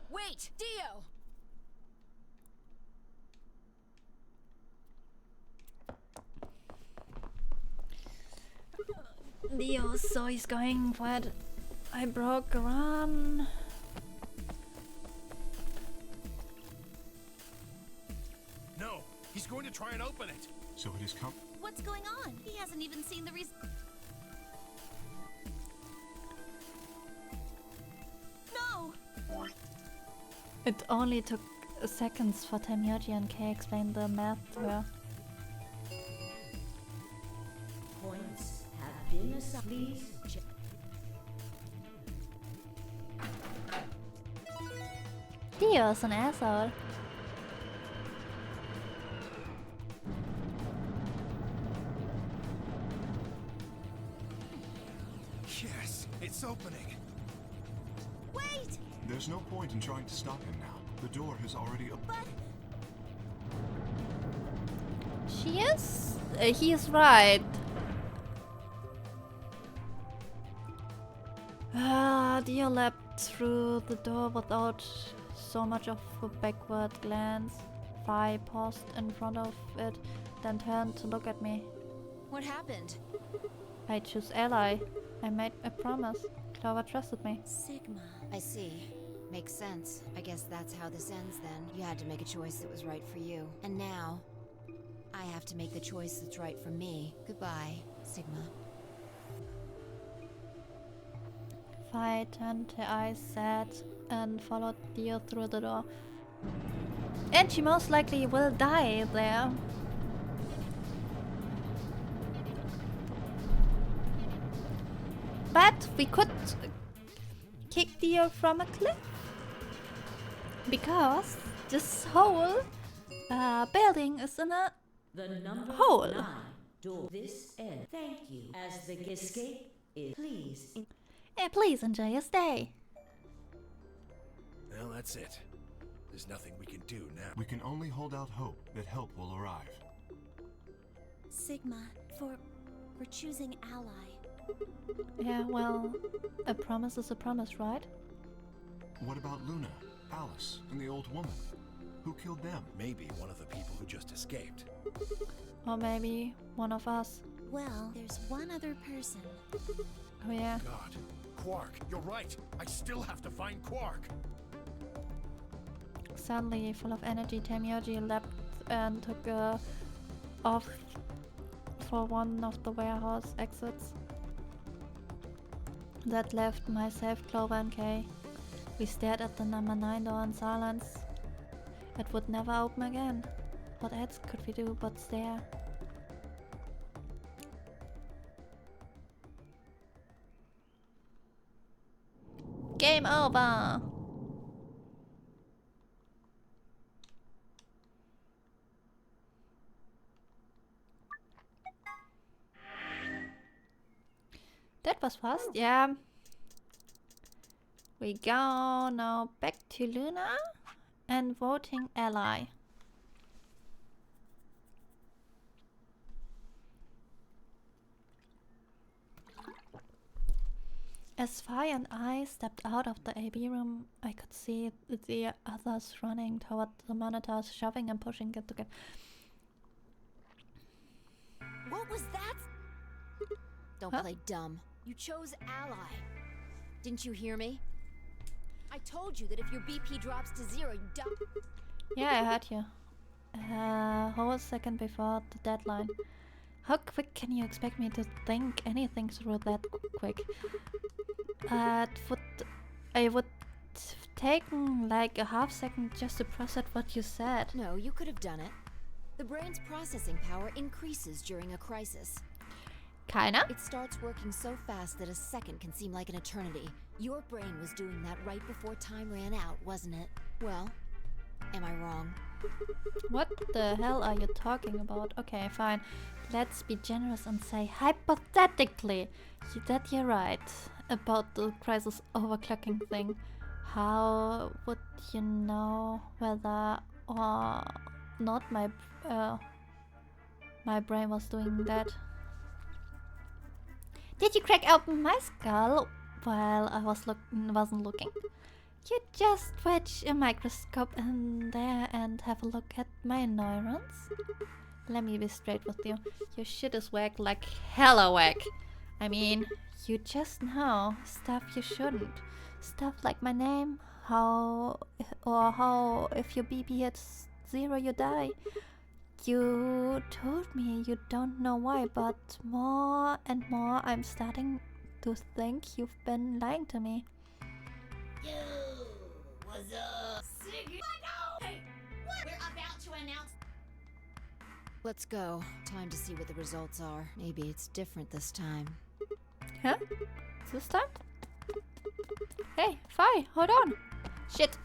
Wait, Dio! Dio, so he's going for it. I broke a run. No, he's going to try and open it. So it is come. What's going on? He hasn't even seen the No! It only took seconds for Tamioji and Kay explain the math to her. Points have been assigned. Please check. Dio's an asshole. Yes, it's opening. Wait! There's no point in trying to stop him now. The door has already opened. But She is? He is right. Dio leapt through the door without so much of a backward glance. Vi paused in front of it, then turned to look at me. What happened? I choose ally. I made a promise. Clover trusted me. Sigma. I see. Makes sense. I guess that's how this ends then. You had to make a choice that was right for you. And now, I have to make the choice that's right for me. Goodbye, Sigma. Vi turned her eyes sad and followed Dio through the door. And she most likely will die there. But we could kick Dio from a cliff. Because this whole building is in a The number hole. 9 door. This end. Thank you. As the escape is, please. Please enjoy your stay. Well, that's it. There's nothing we can do now. We can only hold out hope that help will arrive. Sigma, for choosing ally. Yeah, well, a promise is a promise, right? What about Luna, Alice, and the old woman? Who killed them? Maybe one of the people who just escaped. Or maybe one of us. Well, there's one other person. Oh yeah. God. Quark, you're right. I still have to find Quark. Suddenly, full of energy, Tamioji leapt and took off for one of the warehouse exits. That left myself, Clover, and Kay. We stared at the number 9 door in silence. It would never open again. What else could we do but stare? Game over! That was fast, yeah. We go now back to Luna and voting ally. As Fi and I stepped out of the AB room, I could see the others running toward the monitors, shoving and pushing it together. What was that? Don't play dumb. You chose ally. Didn't you hear me? I told you that if your BP drops to 0, you die. Yeah, I heard you. A whole second before the deadline. How quick can you expect me to think anything through that quick? I would have taken like a half second just to process what you said. No, you could have done it. The brain's processing power increases during a crisis. Kinda. It starts working so fast that a second can seem like an eternity. Your brain was doing that right before time ran out, wasn't it? Well, am I wrong? What the hell are you talking about? Okay, fine. Let's be generous and say hypothetically that you're right about the crisis overclocking thing. How would you know whether or not my brain was doing that? Did you crack open my skull while I wasn't looking? You just wedge a microscope in there and have a look at my neurons? Let me be straight with you. Your shit is whack, like hella whack. I mean, you just know stuff you shouldn't. Stuff like my name, how if your BP hits 0 you die. You told me you don't know why, but more and more I'm starting to think you've been lying to me. Yo, what's up? Siggy. Hey, what? We're about to announce. Let's go. Time to see what the results are. Maybe it's different this time. Huh? This time? Hey, Fi, hold on. Shit.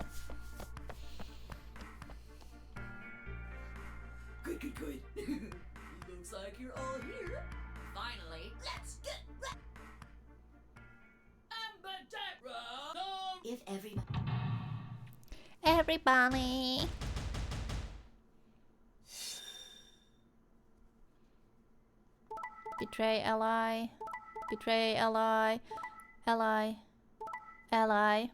Good. Looks like you're all here. Finally, let's get If Everybody. Betray ally. Betray ally. Ally. Ally.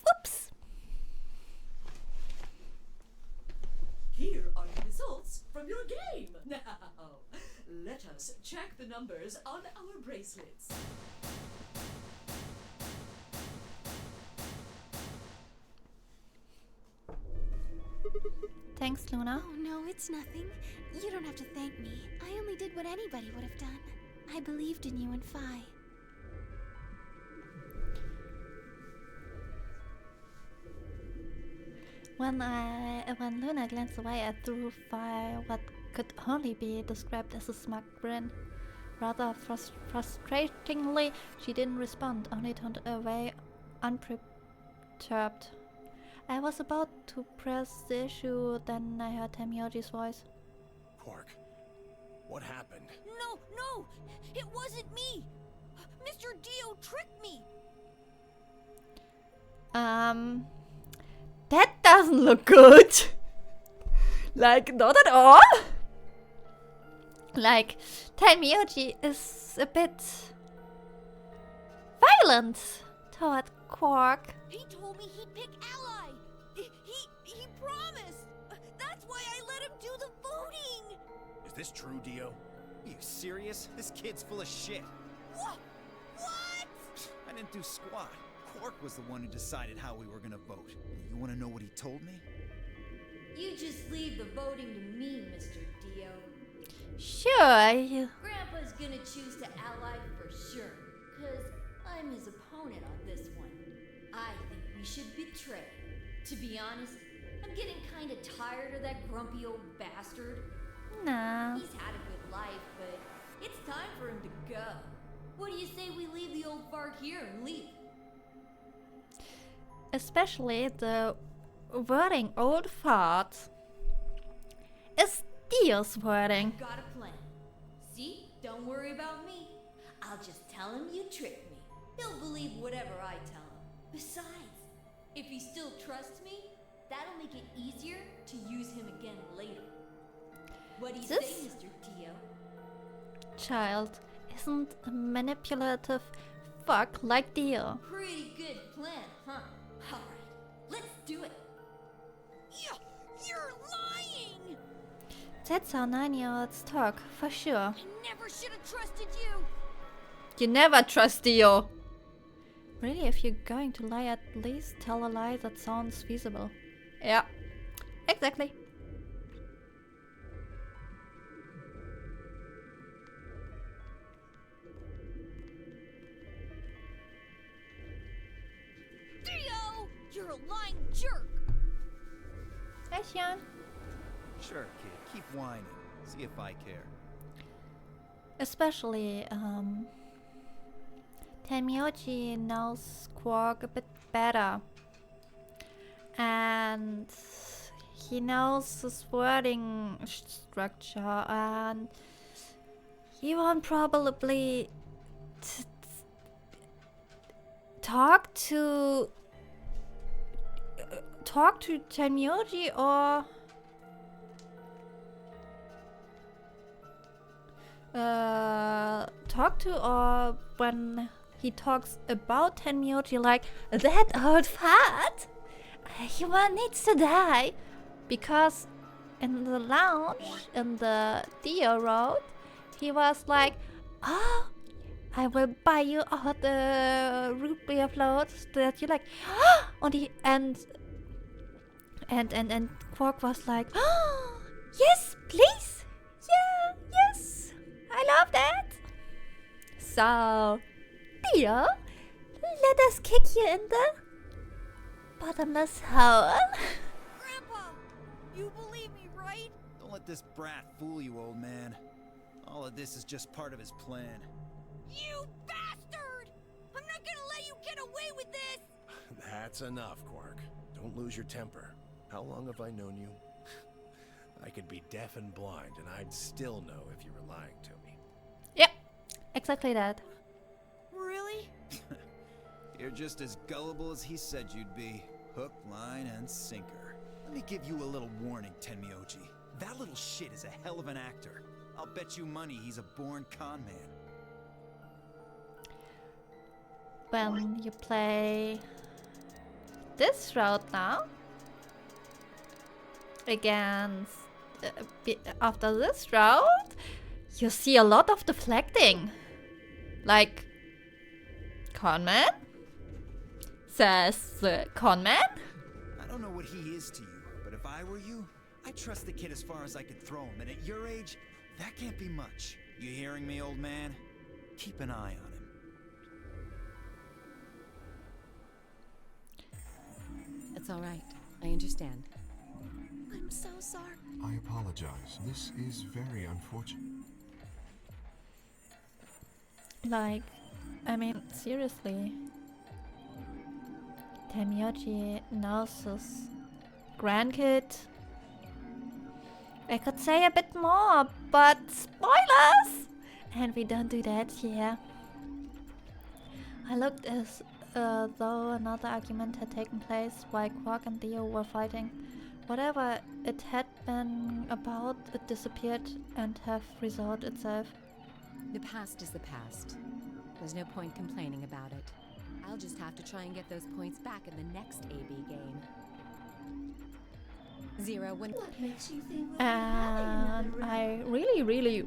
Whoops. Here are the results from your game. Now, let us check the numbers on our bracelets. Thanks, Luna. Oh no, it's nothing. You don't have to thank me. I only did what anybody would have done. I believed in you and Fi. When Luna glanced away, I threw Fi what could only be described as a smug grin. Rather frustratingly, she didn't respond, only turned away unperturbed. I was about to press the issue, then I heard Tamioji's voice. Quark, what happened? No, no! It wasn't me! Mr. Dio tricked me! That doesn't look good. Like, not at all. Like, Tamioji is a bit violent toward Quark. He told me he'd pick Ally! He promised! That's why I let him do the voting! Is this true, Dio? Are you serious? This kid's full of shit. What? What? I didn't do squat. Quark was the one who decided how we were gonna vote. You wanna know what he told me? You just leave the voting to me, Mr. Dio. Sure. Grandpa's gonna choose to ally for sure, 'cause I'm his opponent on this one. I think we should betray. To be honest, I'm getting kinda tired of that grumpy old bastard. Nah. He's had a good life, but it's time for him to go. What do you say we leave the old fart here and leave? Especially the wording old fart is Dio's wording. Got a plan. See? Don't worry about me. I'll just tell him you tricked me. He'll believe whatever I tell him. Besides, if he still trusts me, that'll make it easier to use him again later. What do you say, Mr. Dio? Child isn't a manipulative fuck like Dio. Pretty good plan, huh? Alright, let's do it. You're lying! That's how 9-year-olds talk, for sure. I never should have trusted you! You never trust Dio. Really, if you're going to lie, at least tell a lie that sounds feasible. Yeah, exactly. Dio! You're a lying jerk! Hey, Sean. Sure, kid. Keep whining. See if I care. Especially, Tamioji knows Quark a bit better. And he knows his wording structure, and he won't probably talk to Tamioji or when he talks about Tamioji like that old fart, he needs to die, because in the lounge in the Dio Road he was like, oh, I will buy you all the root beer floats that you like. and Quark was like, oh, yes, please. Yeah, yes. I love that. So, Dio, let us kick you in the bottomless hole. Grandpa, you believe me, right? Don't let this brat fool you, old man. All of this is just part of his plan. You bastard! I'm not gonna let you get away with this! That's enough, Quark. Don't lose your temper. How long have I known you? I could be deaf and blind, and I'd still know if you were lying to me. Yep, exactly that. Really? You're just as gullible as he said you'd be. Hook, line, and sinker. Let me give you a little warning, Tenmyoji. That little shit is a hell of an actor. I'll bet you money he's a born con man. When you play this route now, against after this route, you see a lot of deflecting. Like, conman says conman. I don't know what he is to you, but if I were you, I'd trust the kid as far as I could throw him, and at your age, that can't be much. You hearing me, old man? Keep an eye on him. It's all right. I understand. I'm so sorry. I apologize. This is very unfortunate. Like, I mean, seriously. Tamiyochi knows his grandkid. I could say a bit more, but spoilers! And we don't do that here. I looked as though another argument had taken place while Quark and Theo were fighting. Whatever it had been about, it disappeared and have resolved itself. The past is the past. There's no point complaining about it. I'll just have to try and get those points back in the next AB game. Zero, when... What makes you think we'll be And having another I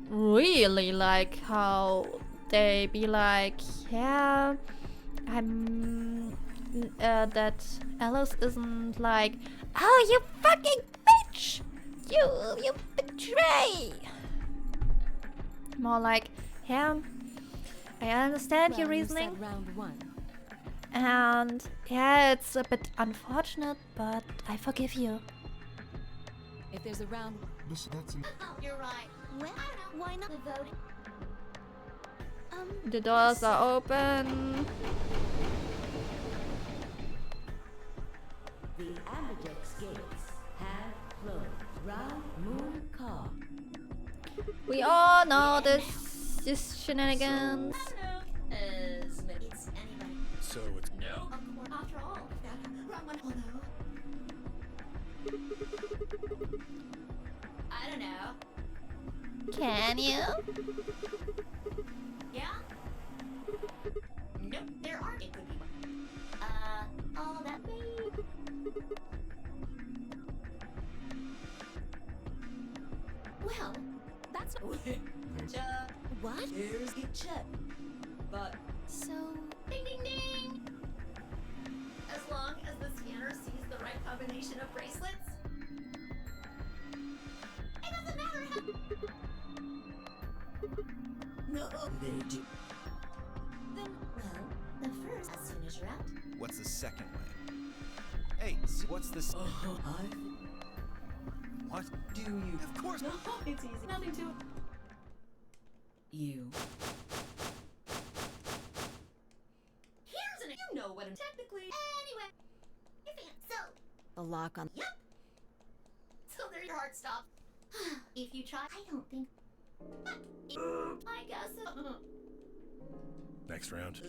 really like how they be like, yeah, that Alice isn't like, oh, you fucking bitch! You betray! More like, yeah, I understand your Well, you said reasoning. round one. And yeah, it's a bit unfortunate, but I forgive you. If there's a round... That's Oh, you're right. Well, I don't know. Why not the voting? The doors are open. The Ambidex gates have closed. Round Moon Car. We all know this shenanigans. It's anybody. So it's no. Of course, after all, that wrong one. Although, I don't know. Can you? Yeah? Nope, there aren't. It could be one. All that way. Well, That's... what? Here's the check. But So, ding ding ding! As long as the scanner sees the right combination of bracelets, it doesn't matter how. no, they do. Then, well, the first, as soon as you're out. What's the second way? Hey, what's this? Oh, What? do you? Of course. No, it's easy. Nothing to it. You. Here's an. You know what I'm technically. Anyway, your fan. So, The lock on. yep. So there your heart stops. If you try, I don't think. I guess. Next round.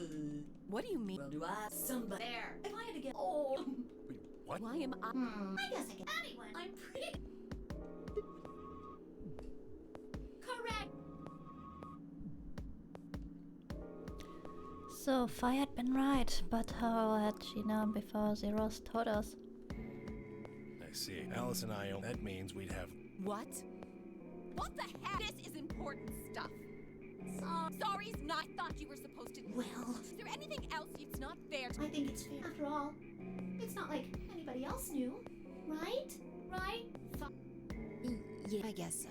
What do you mean? Well, do I have somebody? There. If I had to get. Oh. Wait, what? Why am I... I guess I can. Anyone. I'm pretty. Correct. So Fi had been right, but how had she known before Zeros told us? I see. Alice and I. That means we'd have. What? What the heck? This is important stuff. Sorry's not thought you were supposed to. Well, Is there anything else? It's not fair. I think it's fair. After all, it's not like anybody else knew, right? Right? Yeah, I guess so.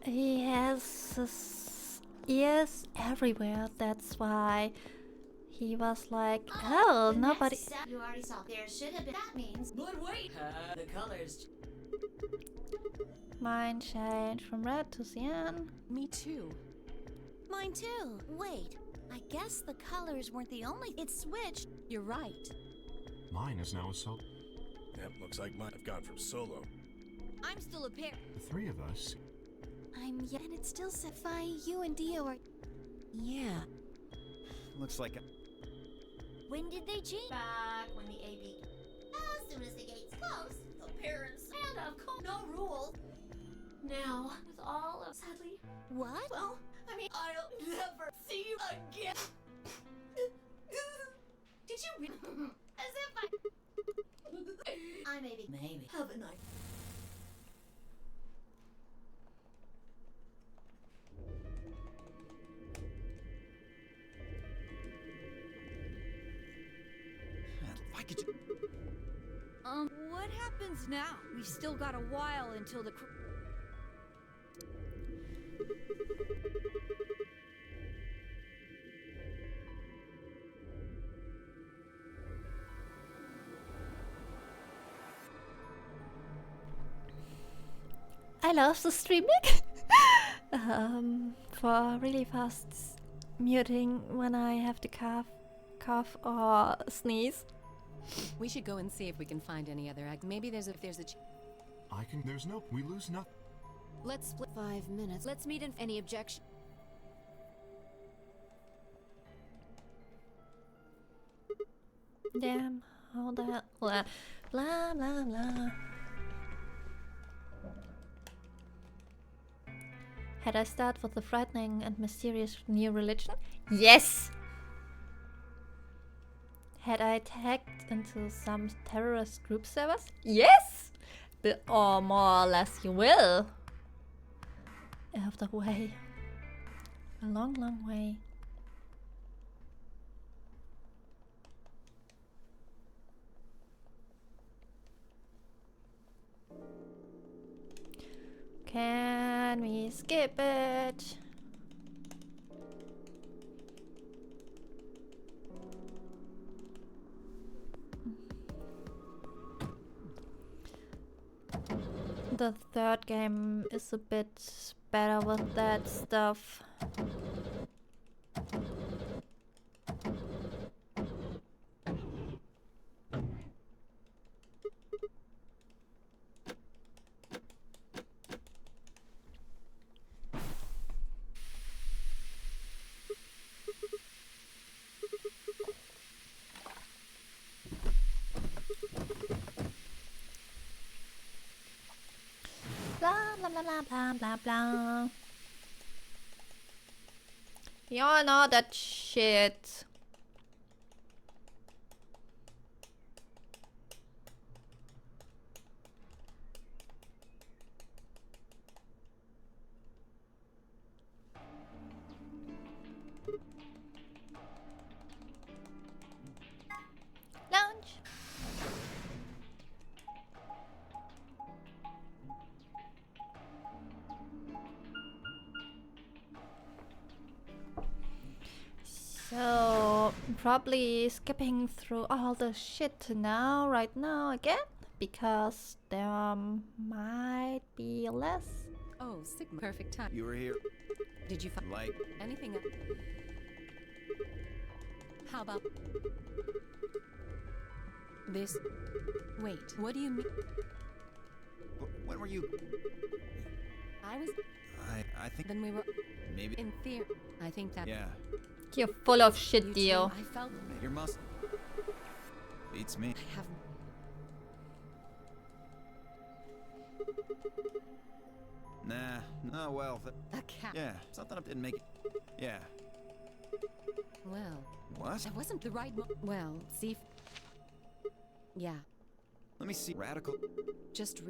He has his ears everywhere, that's why he was like, oh, the nobody. next step you already saw. There should have been. That means. But wait. The colors. Mine changed from red to cyan. Me too. Mine too. Wait, I guess the colors weren't the only. It switched. You're right. Mine is now a soul. Yep, looks like mine. I've gone from solo. I'm still a pair. The three of us. And it still said Fi, you and Dio are. Yeah. Looks like. When did they change? Back when the AB. As soon as the gates closed, the parents and of course no rules. Now, with all of sadly, What? well, I mean, I'll never see you again. Did you really? As if I maybe. Maybe. Have a night. Why could you? What happens now? We've still got a while until the. I love the streaming. For really fast muting when I have to cough or sneeze. We should go and see if we can find any other maybe there's a I can. There's no. We lose nothing. Let's split 5 minutes. Let's meet in any objection. Damn, all that blah blah blah blah. Had I started with the frightening and mysterious new religion? Yes! Had I tagged into some terrorist group servers? Yes! Or more or less you will. Of the way. A long, long way. Can we skip it? The third game is a bit better with that stuff. Blah blah blah blah blah blah blah. You all know that shit. Lounge. So, probably skipping through all the shit now, right now again, because there might be less. Oh, Sigma. Perfect time. You were here. Did you find Like, anything else? How about this? Wait, what do you mean? when were you? I was. I think Then we were. maybe. In theory, I think that. Yeah. You're full of shit, You Dio. too, I felt. Your must. Beats me. I have. Nah. No. Well. A cat. Yeah. Something I didn't make it. Yeah. Well, What? that wasn't the right. Well, see. Yeah, Let me see. Radical. just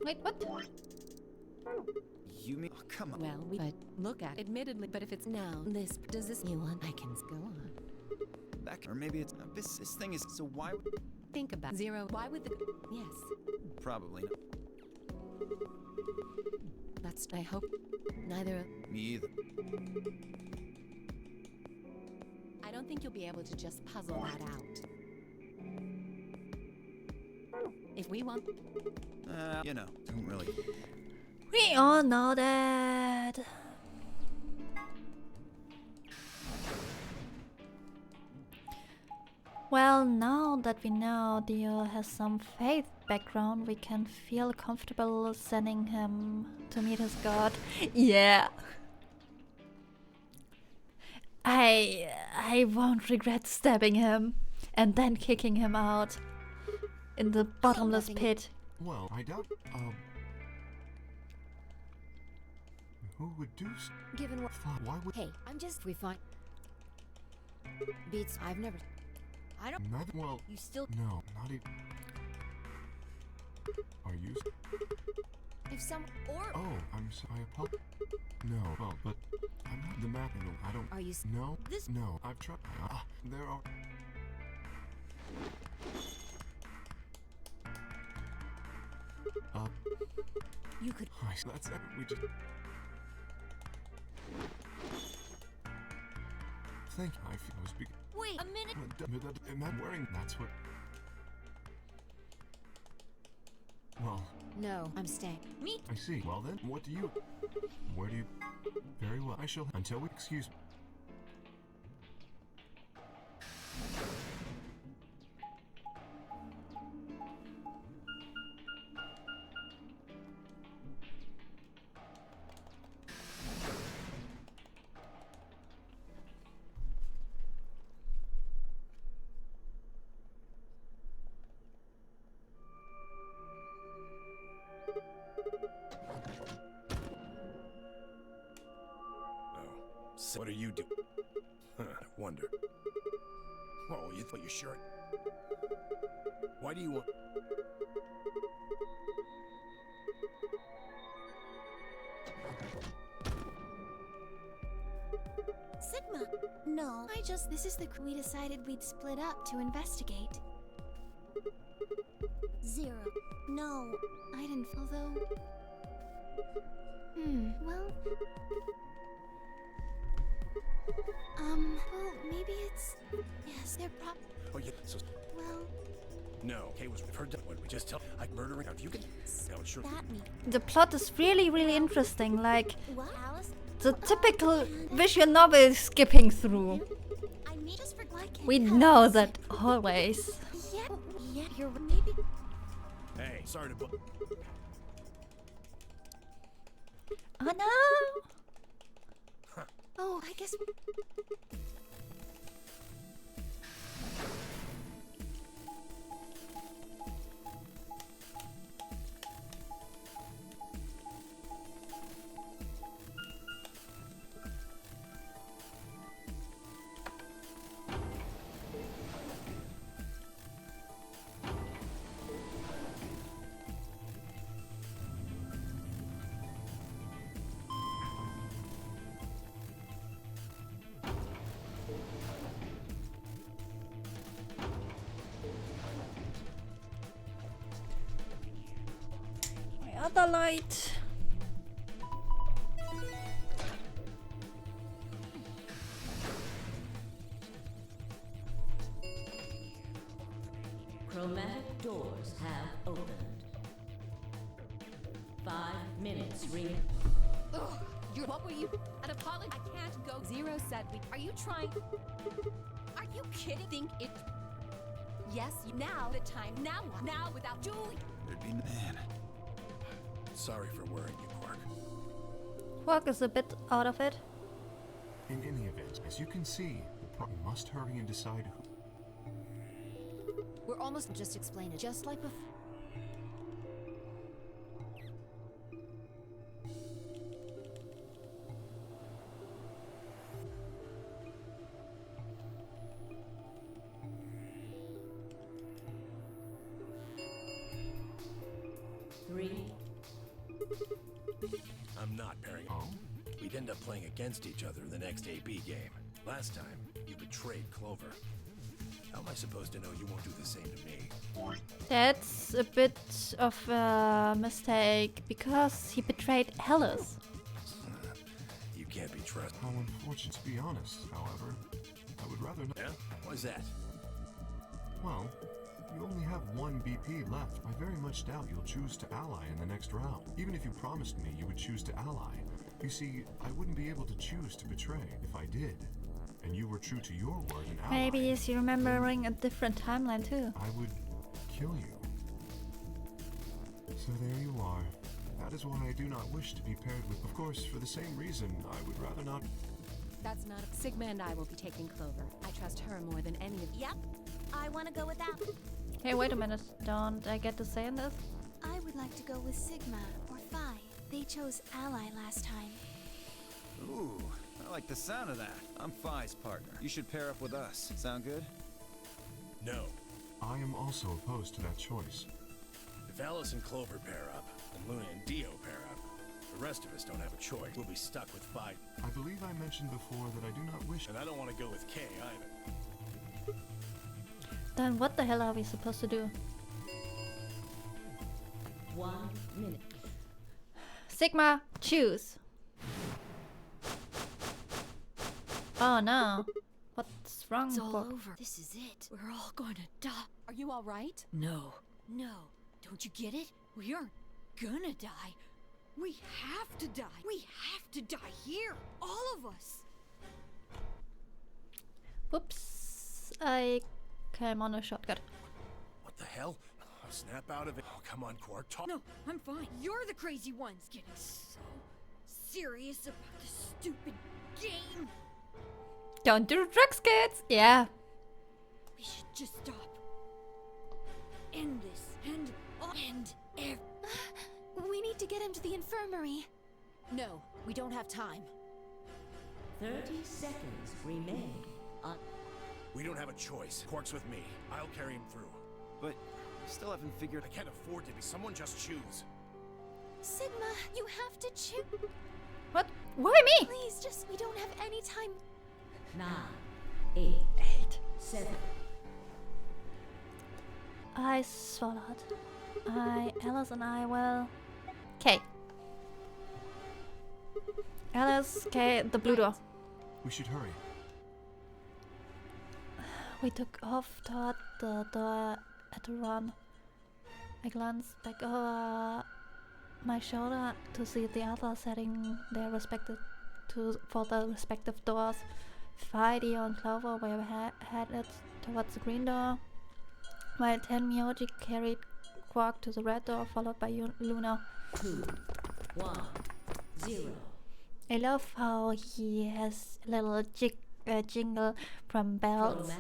Wait, what? You mean? Oh, come on. Well, but look at admittedly, but if it's now this does this you want I can go on. That or maybe it's this thing is so why? Think about zero. Why would the yes? Probably not. That's I hope neither. Me either. I don't think you'll be able to just puzzle that out. If we want, You know, don't really. We all know that. Well, now that we know Dio has some faith background, we can feel comfortable sending him to meet his god. Yeah. I won't regret stabbing him and then kicking him out in the bottomless pit. Well, I doubt. Who would do? Given what? Why would? Hey, I'm just refined. Beats. I've never. I don't. Neither. Well, You still. no, not even. Are you? If some or. Oh, I'm sorry. I apologize. No, well, but I'm not the map. I don't. Are you? No. This. No, I've tried. There are. You could. That's it. We just. Thank you. I feel I was Wait a minute. I'm not wearing. That's what. Well, No, I'm staying. Me? I see. Well then, what do you... Where do you... Very well. I shall... Until we... Excuse me. So what are you doing? Huh, I wonder. Oh, you thought your shirt? Why do you want... Sigma. No, this is the we decided we'd split up to investigate. Zero. No, I didn't, although... well... well, maybe it's... Yes, they're Oh, yeah, so... well... No, Kay was with her done. What we just tell... Like murdering... If you can... No, sure... That me. The plot is really, really interesting. Like, What? Alice? the typical visual novel skipping through. I mean, just for why can't We Alice- know that always. Yeah, you're maybe... Hey, sorry to... Oh no! Oh, I guess... My other light. Chromatic doors have opened. 5 minutes ring. Ugh, what were you? An apology? I can't go. Zero said we. Are you trying? Are you kidding? Think it? Yes. Now the time. Now what? Now without Julie. There'd be... Man. Sorry for worrying you, Quark. Quark is a bit out of it. In any event, as you can see, we must hurry and decide who... We're almost just explain it, just like before. I'm not pairing. Oh? We'd end up playing against each other in the next AB game. Last time, you betrayed Clover. How am I supposed to know you won't do the same to me? That's a bit of a mistake because he betrayed Alice. You can't be trusted. How unfortunate, to be honest, however. I would rather not... Yeah? Why's that? Well, you only have one BP left. I very much doubt you'll choose to ally in the next round. Even if you promised me you would choose to ally. You see, I wouldn't be able to choose to betray if I did. And you were true to your word and ally. Maybe is he remembering a different timeline too. I would kill you. So there you are. That is why I do not wish to be paired with... Of course, for the same reason, I would rather not... That's not. Sigma and I will be taking Clover. I trust her more than any of you. Yep, I want to go with that. Hey, wait a minute. Don't I get to say in this? I would like to go with Sigma or Phi. They chose Ally last time. Ooh, I like the sound of that. I'm Phi's partner. You should pair up with us. Sound good? No. I am also opposed to that choice. If Alice and Clover pair up, and Luna and Dio pair up, the rest of us don't have a choice. We'll be stuck with Phi. I believe I mentioned before that I do not wish... And I don't want to go with Kay either. Then what the hell are we supposed to do? 1 minute. Sigma, choose. Oh no. What's wrong? It's all Quark? over. This is it. We're all gonna die. Are you all right? No. No. Don't you get it? We aren't gonna die. We have to die. We have to die here. All of us. Whoops. I came on a shortcut. What the hell? I'll snap out of it. Oh, come on, Quark. Talk. No, I'm fine. You're the crazy ones getting so serious about this stupid game. Don't do drugs, kids! Yeah. We should just stop. End this. End everything. We need to get him to the infirmary. No, we don't have time. 30 seconds remain. We don't have a choice. Quark's with me. I'll carry him through. But I still haven't figured. I can't afford to be. Someone just choose. Sigma, you have to choose. What? Why me? Please, just, we don't have any time. 9, 8, 7. I swallowed. Alice and I will... K. Alice, K, the blue door. We should hurry. We took off toward the door at a run. I glanced back over my shoulder to see the others heading their for the respective doors. Friday and Clover were headed towards the green door, while Tenmyoji carried Quark to the red door, followed by Luna. 2, 1, 0. I love how he has a little jingle from bells.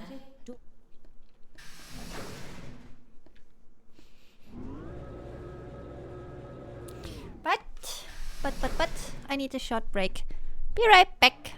But, I need a short break. Be right back.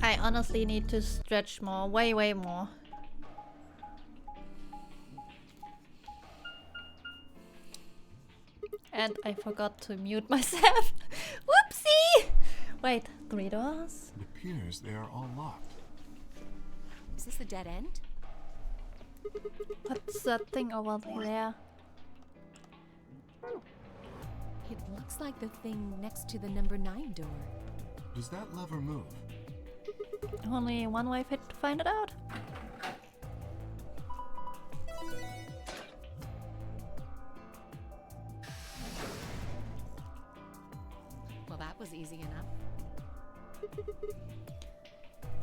I honestly need to stretch more, way more. And I forgot to mute myself. Whoopsie! Wait, 3 doors? It appears they are all locked. Is this the dead end? What's that thing over there? It looks like the thing next to the number 9 door. Does that lever move? Only one way fit to find it out. Well, that was easy enough.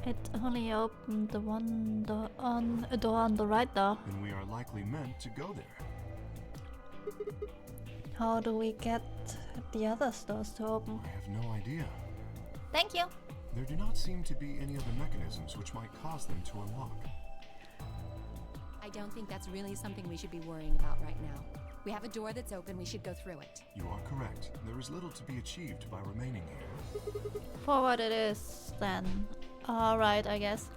It only opened the one door on a door on the right door. Then we are likely meant to go there. How do we get the other doors to open? I have no idea. Thank you. There do not seem to be any other mechanisms which might cause them to unlock. I don't think that's really something we should be worrying about right now. We have a door that's open, we should go through it. You are correct. There is little to be achieved by remaining here. Forward it is, then. Alright, I guess.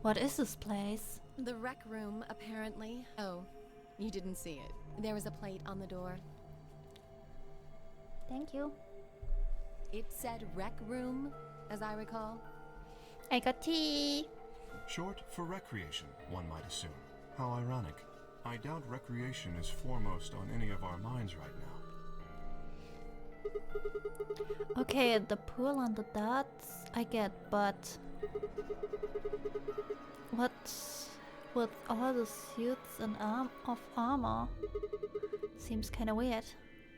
What is this place? The rec room, apparently. Oh, you didn't see it. There was a plate on the door. Thank you. It said rec room, as I recall. I got tea. Short for recreation, one might assume. How ironic. I doubt recreation is foremost on any of our minds right now. Okay, the pool and the darts I get, but what with all the suits and armor? Seems kind of weird.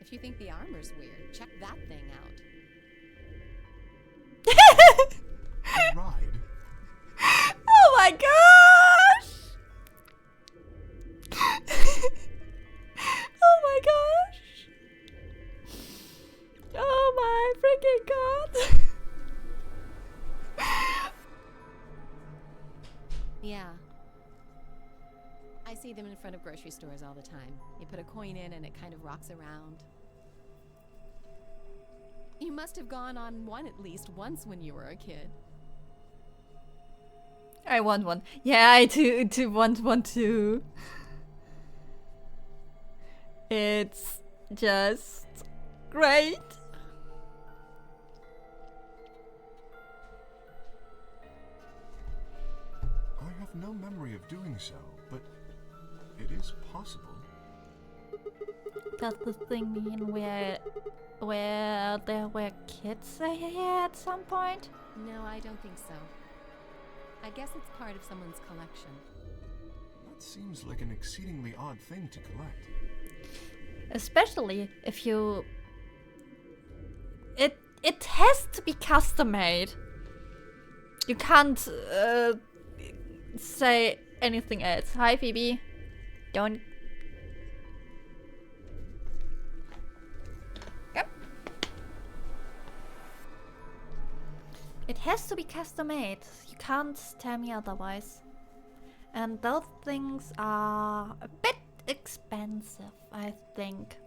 If you think the armor's weird, check that thing out. A ride? Oh my gosh! Oh my gosh! Oh my freaking god! Yeah. I see them in front of grocery stores all the time. You put a coin in and it kind of rocks around. You must have gone on one at least once when you were a kid. I want one. Yeah, I do want one too. It's just great. I have no memory of doing so, but it is possible. Does the thing mean where there were kids here at some point? No, I don't think so. I guess it's part of someone's collection. That seems like an exceedingly odd thing to collect. Especially if you... It has to be custom made. You can't say anything else. Hi Phoebe. Don't... Yep. It has to be custom made. You can't tell me otherwise. And those things are a bit expensive, I think.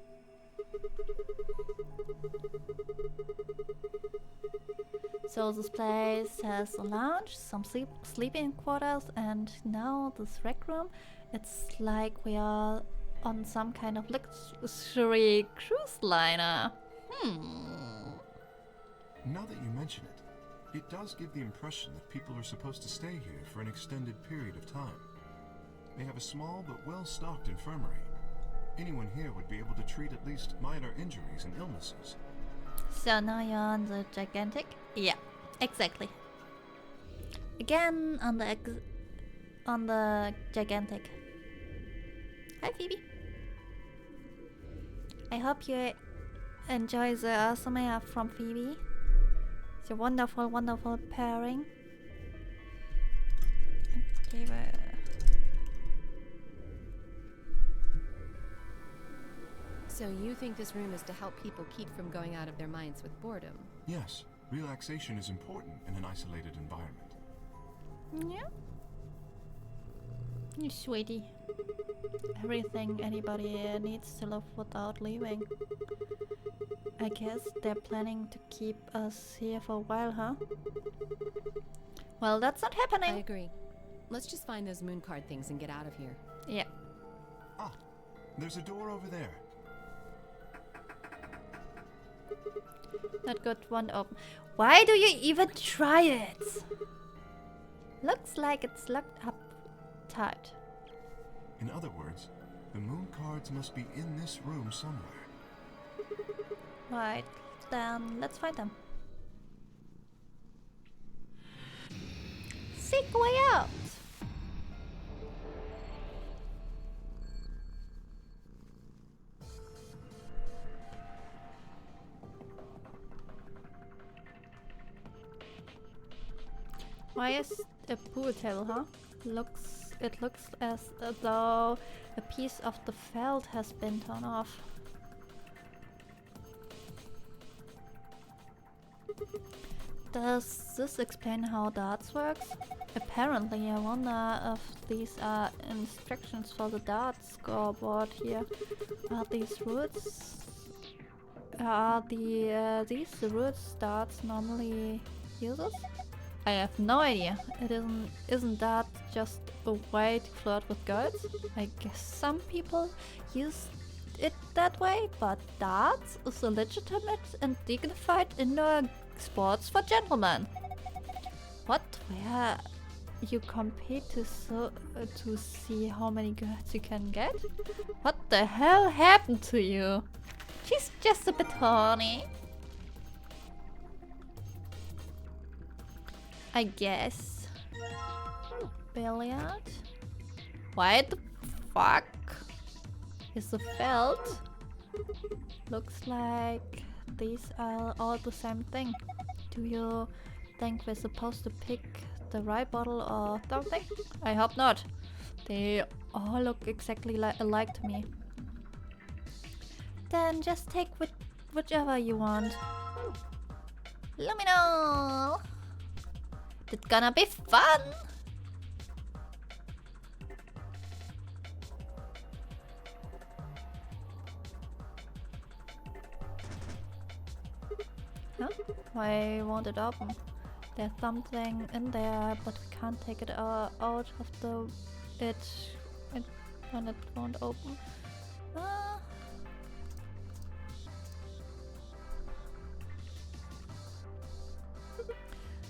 So this place has a lounge, some sleeping quarters, and now this rec room. It's like we are on some kind of luxury cruise liner. Now that you mention it, it does give the impression that people are supposed to stay here for an extended period of time. They have a small but well-stocked infirmary. Anyone here would be able to treat at least minor injuries and illnesses. So now you're on the gigantic? Yeah, exactly. Again on the gigantic. Hi Phoebe. I hope you enjoy the ASMR from Phoebe. It's a wonderful, wonderful pairing. Okay, So you think this room is to help people keep from going out of their minds with boredom? Yes, relaxation is important in an isolated environment. Yeah. You sweetie. Everything anybody needs to live without leaving. I guess they're planning to keep us here for a while, huh? Well, that's not happening. I agree. Let's just find those moon card things and get out of here. Yeah. Ah, there's a door over there. Not good, one open. Why do you even try it? Looks like it's locked up tight. In other words, the moon cards must be in this room somewhere. Right, then let's find them. Seek way out. Why is a pool table, huh? It looks as though a piece of the felt has been torn off. Does this explain how darts works? Apparently, I wonder if these are instructions for the darts scoreboard here. Are these routes? Are these the routes darts normally uses? I have no idea. Isn't that just a way to flirt with girls? I guess some people use it that way, but darts is a legitimate and dignified indoor sports for gentlemen. What? Where you compete to see how many girls you can get? What the hell happened to you? She's just a bit horny. I guess. Billiard? Why the fuck is the felt? Looks like these are all the same thing. Do you think we're supposed to pick the right bottle or something? I hope not. They all look exactly alike to me. Then just take whichever you want. Let me know. It's gonna be fun. Huh? Why won't it open? There's something in there, but we can't take it out of it when it won't open.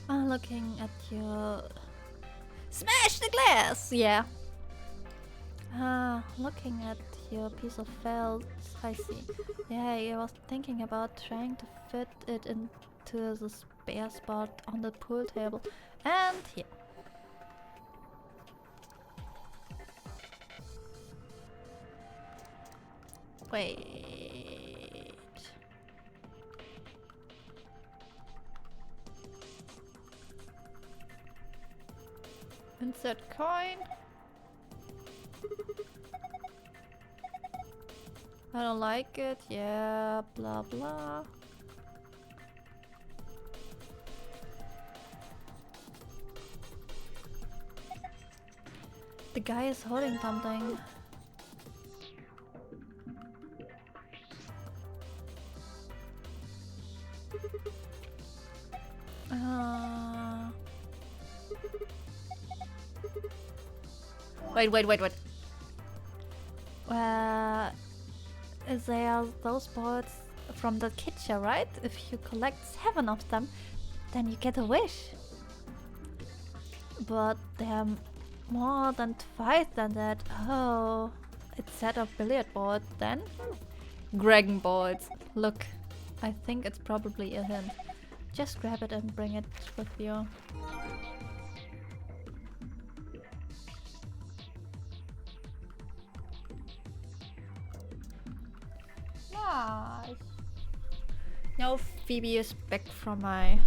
I'm looking at your... Smash the glass! Yeah. Looking at your piece of felt, I see. Yeah, I was thinking about trying to fit it into the spare spot on the pool table. And here. Wait. Insert coin. I don't like it. Yeah, blah blah. The guy is holding something. Wait. There are those balls from the kitchen, right? If you collect 7 of them, then you get a wish. But there are more than twice than that. Oh, it's set of billiard balls then? Dragon balls. Look, I think it's probably a hint. Just grab it and bring it with you. Nice. Now Phoebe is back from my...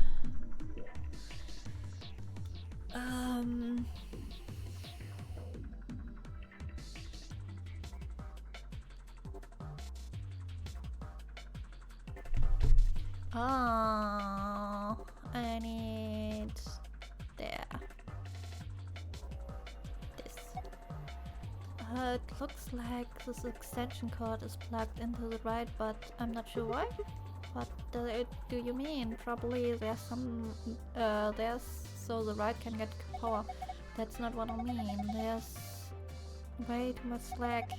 Oh, I need there. This. It looks like this extension cord is plugged into the right, but I'm not sure why. What do you mean? Probably there's some there's so the right can get power. That's not what I mean. There's way too much slack.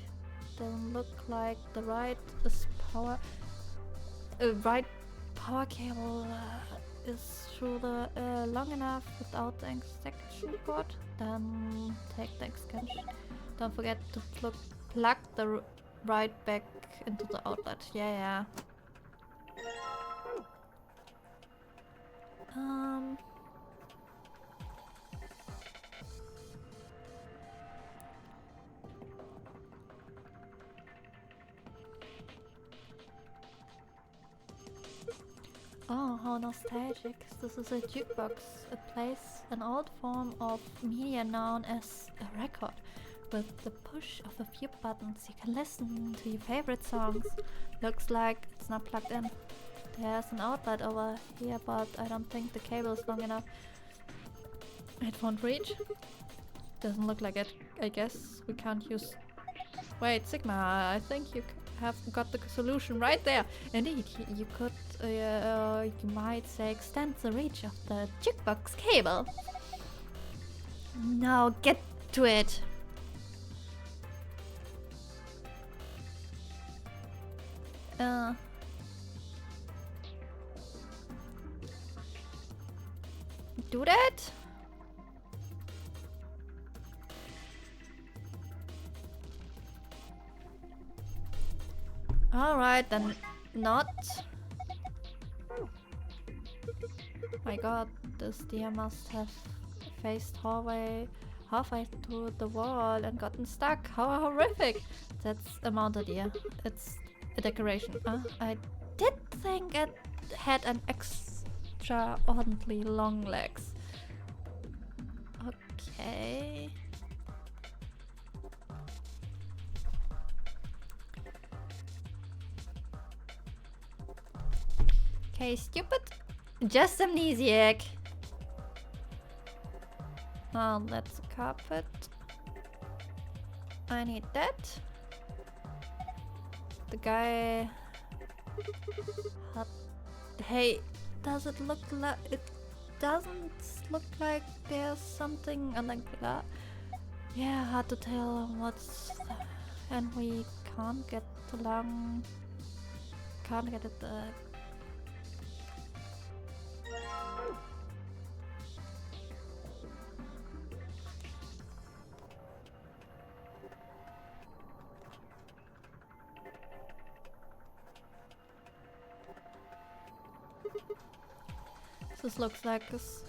Doesn't look like the right is power. Right power cable is through the long enough without the extension cord. Then take the extension. Don't forget to plug the right back into the outlet. Yeah. Oh, how nostalgic. This is a jukebox, a place, an old form of media known as a record. With the push of a few buttons, you can listen to your favorite songs. Looks like it's not plugged in. There's an outlet over here, but I don't think the cable is long enough. It won't reach. Doesn't look like it. I guess we can't use Wait, Sigma, I think you have got the solution right there. Indeed, you could, you might say, extend the reach of the jukebox cable. Now get to it. Do that? Alright, then not. My god, this deer must have faced halfway to the wall and gotten stuck. How horrific! That's a mounted deer. It's a decoration. I did think it had an extraordinarily long legs. Okay. Okay, stupid. Just amnesiac. Oh, that's a carpet. I need that. The guy... Hey, does it look like... It doesn't look like there's something like that. Yeah, hard to tell what's... And we can't get along... Can't get it... This looks like this.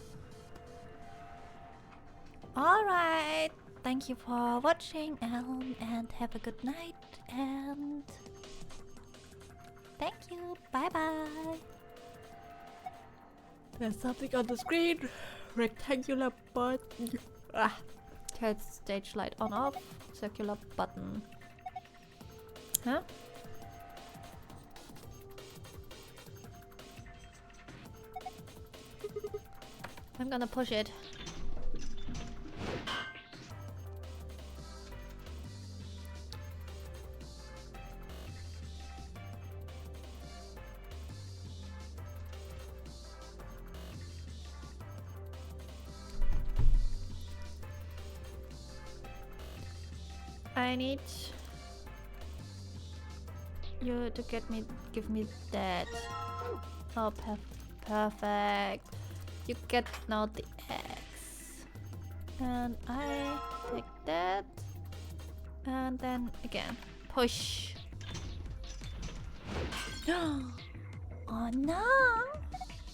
Alright, thank you for watching and have a good night and thank you, bye bye. There's something on the screen. Rectangular button. Tell stage light on off. Circular button. Huh? I'm gonna push it. I need you to give me that. Oh, perfect. You get now the X. And I take that. And then again. Push. Oh no!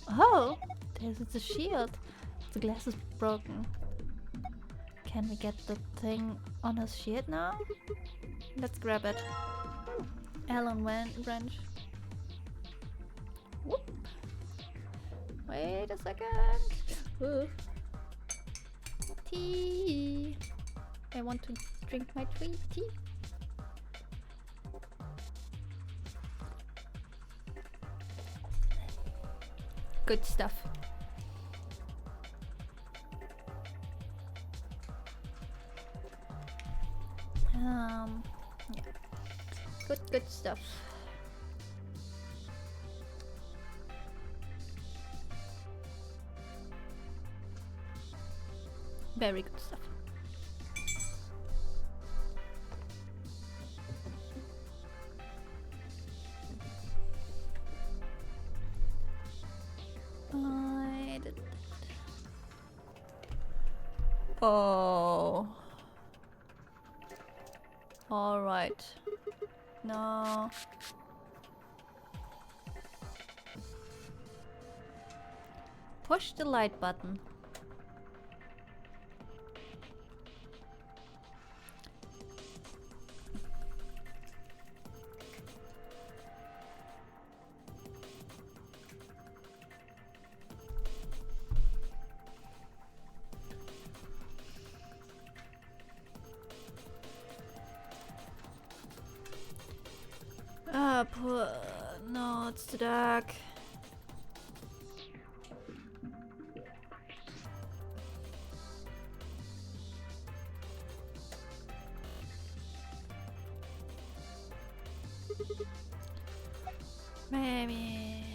Oh, there's the shield. The glass is broken. Can we get the thing on his shield now? Let's grab it. Allen wrench. Whoop. Wait a second. Ooh. Tea. I want to drink my tea. Good stuff. Yeah. Good stuff. Very good stuff. I did that. Oh. All right. No. Push the light button. No, it's too dark. Maybe.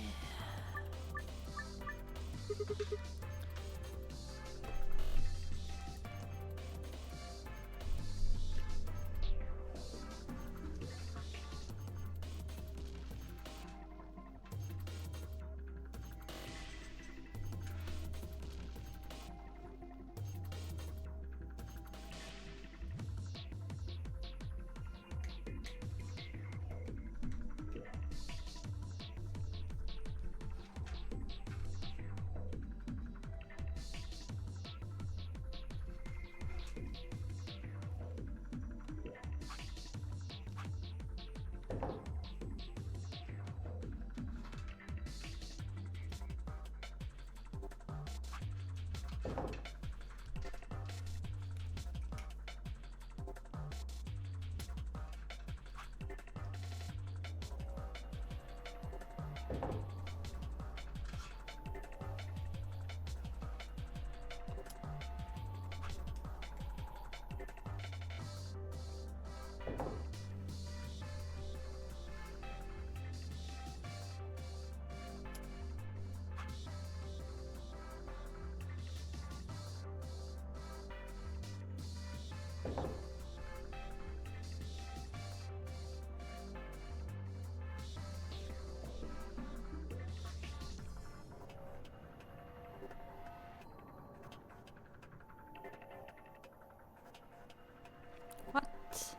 What?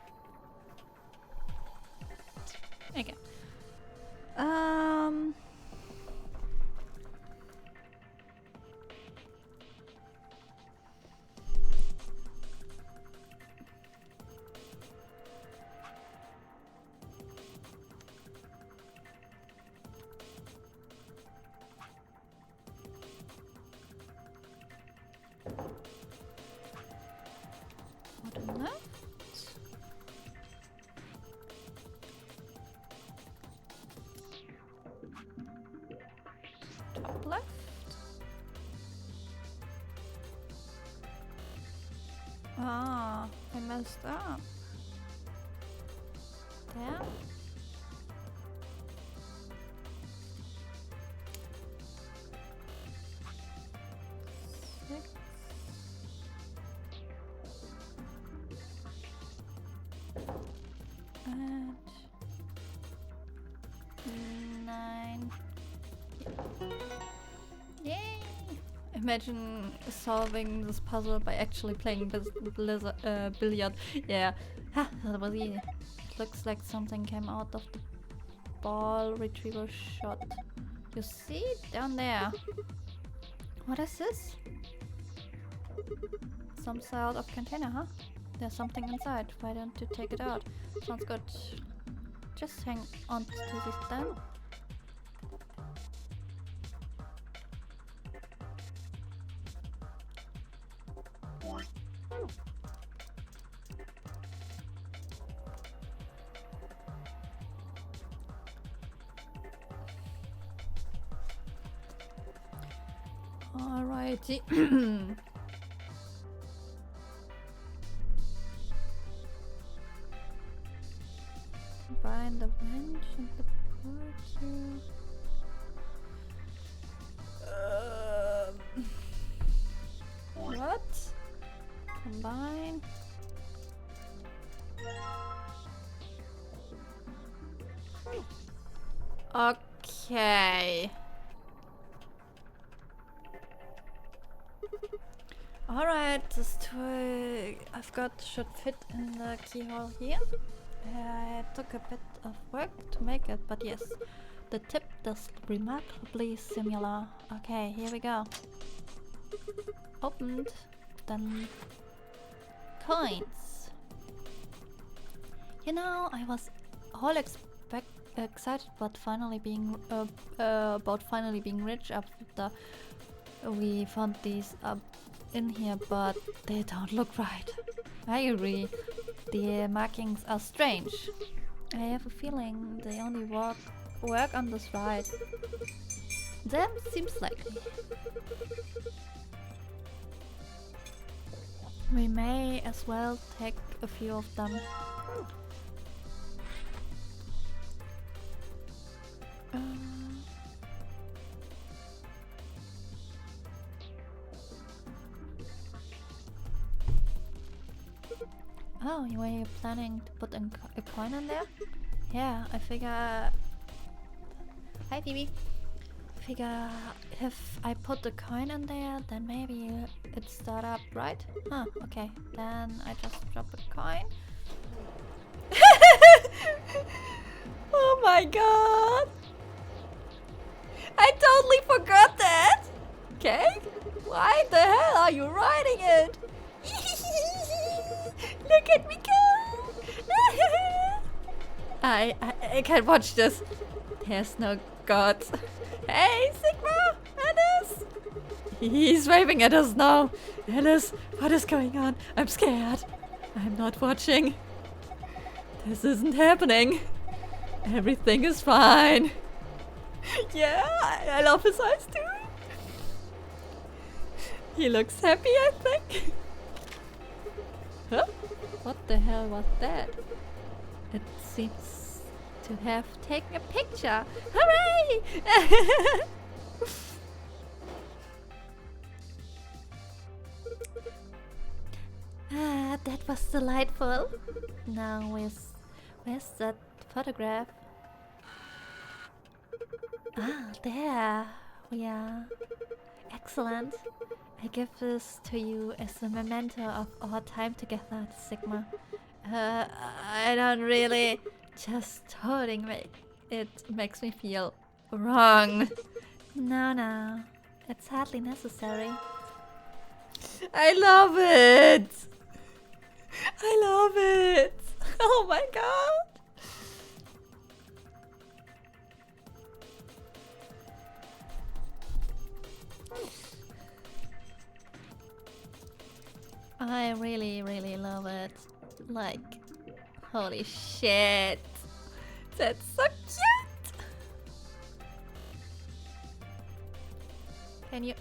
Okay. Bottom left. Top left. Ah, I messed up. There. Six. And 9. Yay! Imagine solving this puzzle by actually playing billiard. Yeah, ha, that was easy. It looks like something came out of the ball retriever shot. You see? Down there. What is this? Some sort of container, huh? There's something inside. Why don't you take it out? Sounds good. Just hang on to this then. Alrighty. Combine the wrench and the portal. What? Combine. Okay. Alright, this toy I've got should fit in the keyhole here. It took a bit of work to make it, but yes, the tip does remarkably similar. Okay, here we go. Opened, then coins. You know, I was all excited about finally being rich after we found these up in here, but they don't look right. I agree. The markings are strange. I have a feeling they only work on this ride. Them seems likely. We may as well take a few of them. Oh, were you planning to put a coin in there? Yeah, I figure... Hi, Phoebe. Figure if I put the coin in there, then maybe it start up, right? Huh, okay. Then I just drop a coin. Oh my god! I totally forgot that! Okay? Why the hell are you writing it? Look at me go! I can't watch this. There's no god. Hey, Sigma! Alice! He's waving at us now. Alice, what is going on? I'm scared. I'm not watching. This isn't happening. Everything is fine. Yeah, I love his eyes too. He looks happy, I think. Huh? What the hell was that? It seems to have taken a picture. Hooray! Ah, that was delightful. Now where's that photograph? Ah, there we are. Excellent. I give this to you as a memento of our time together, Sigma. I don't really... Just holding it makes me feel wrong. No. It's hardly necessary. I love it! I love it! Oh my god! I really, really love it. Like, holy shit. That's so cute! Can you...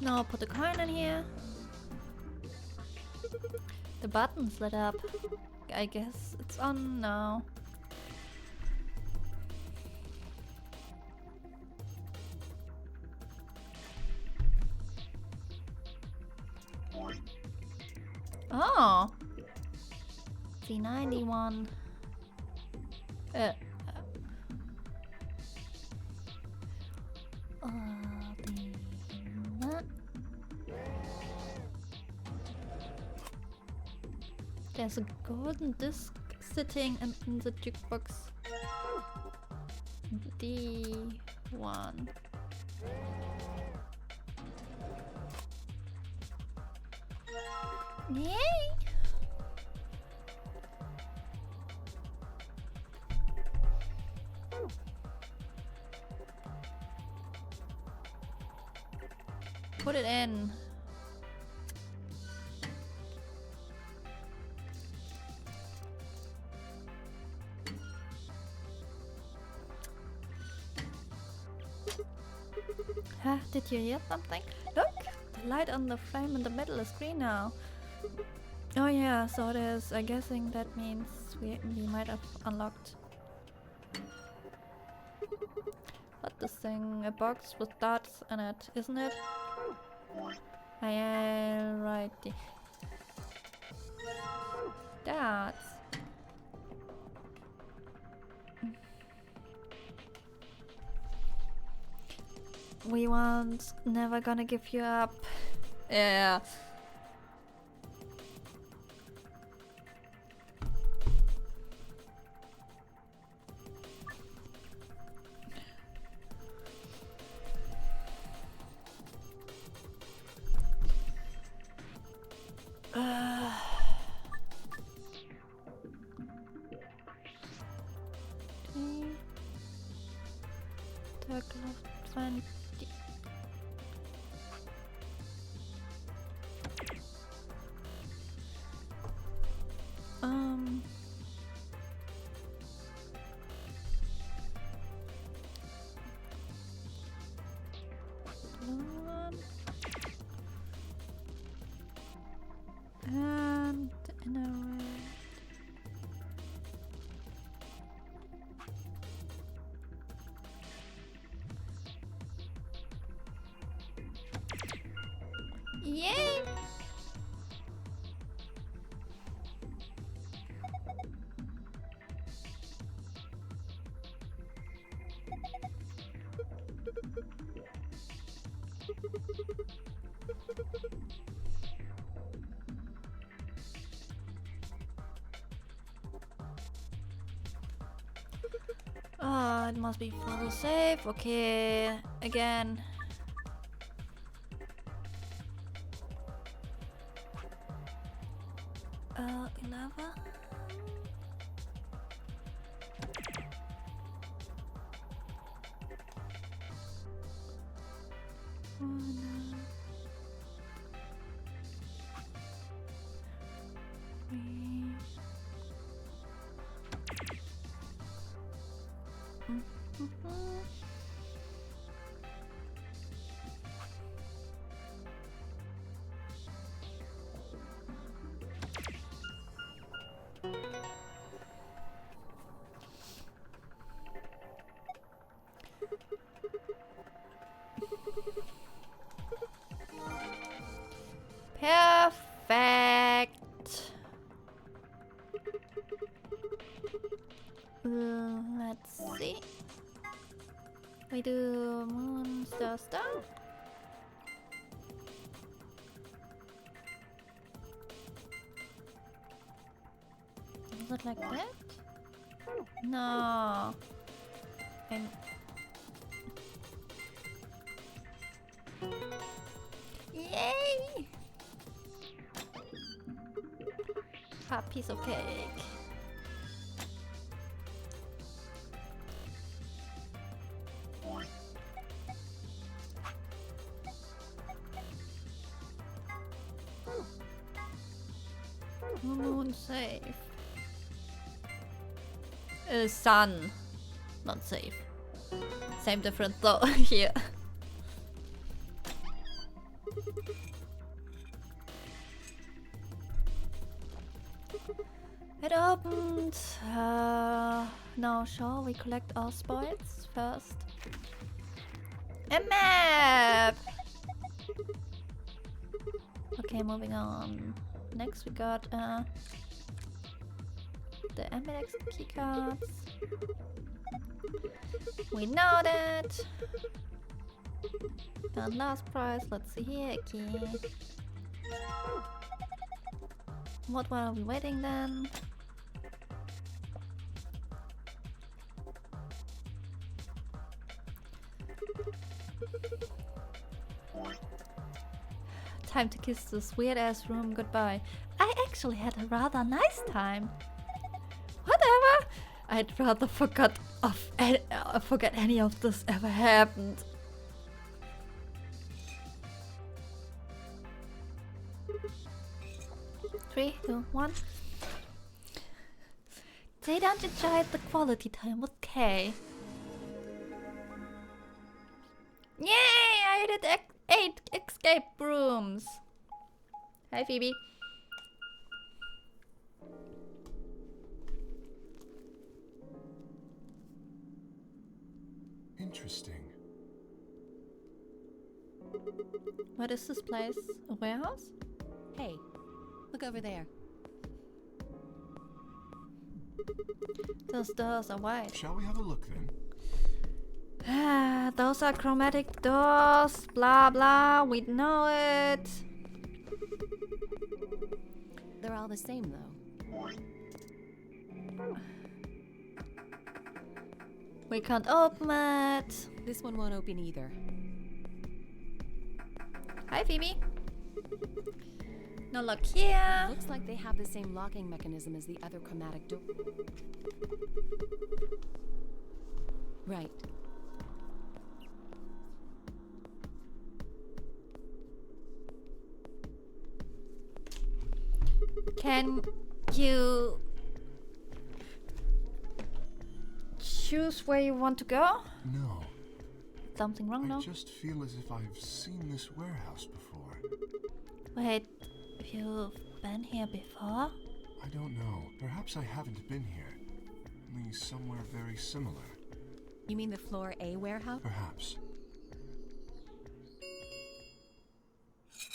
Now put the coin in here. The button's lit up. I guess it's on now. Oh! C91. There's a golden disc sitting in the jukebox. D1. Yay! Put it in. Huh? Did you hear something? Look! The light on the frame in the middle is green now. Oh yeah, so it is. I'm guessing that means we might have unlocked. What this thing? A box with dots in it, isn't it? Alrighty. Dots. We won't. Never gonna give you up. Yeah. Circle of 20. Blue one. And in a red. Yay! Ah, it must be for the save. Okay, again. Lava. Oh no. Perfect. Let's see. We do monster stuff. Is it like that? No. Yay! Hot piece of cake. Moon safe. Sun. Not safe. Same difference though here. It opened. Now shall we collect our spoils first? A map! Okay, moving on. Next we got the MX keycards. We know that. And last prize, let's see here, a key. What while are we waiting then? Time to kiss this weird ass room goodbye. I actually had a rather nice time. Whatever. I'd rather forget any of this ever happened. Three, two, one. They don't enjoy the quality time with K. Yay! I did 8 escape rooms. Hi, Phoebe. Interesting. What is this place? A warehouse? Hey, look over there. Those doors are white. Shall we have a look then? Ah, those are chromatic doors. Blah blah. We know it. They're all the same, though. We can't open it. This one won't open either. Hi, Phoebe. No lock here. Looks like they have the same locking mechanism as the other chromatic door. Right. Can you choose where you want to go? No. something wrong I now? just feel as if I've seen this warehouse before. Wait, you've been here before? I don't know. Perhaps I haven't been here. Only somewhere very similar. You mean the Floor A warehouse? Perhaps.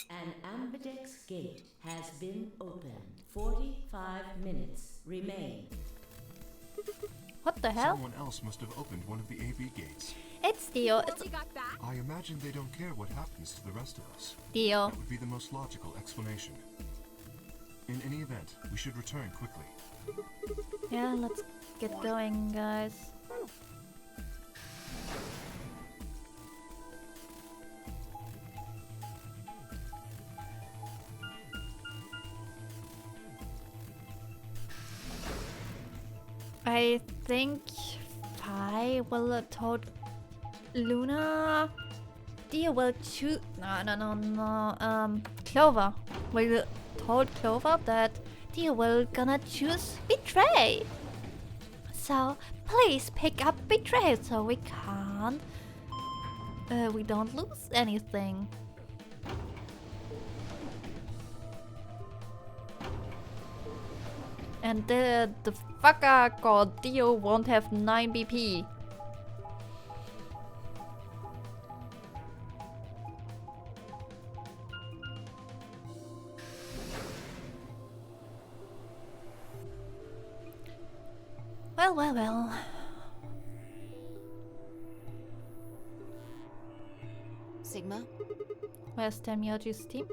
An ambidex gate has been opened. 45 minutes remain. What the hell? Someone else must have opened one of the AB gates. It's Dio. It's got back? I imagine they don't care what happens to the rest of us. Dio. That would be the most logical explanation. In any event, we should return quickly. Yeah, let's get going, guys. I think Pi will have told Luna. Dio will choose. No. Clover will told Clover that Dio will gonna choose betray. So please pick up betray so we can't. We don't lose anything. And the fucker called Dio won't have 9 BP. Well. Sigma, Where's Tenmyoji's team?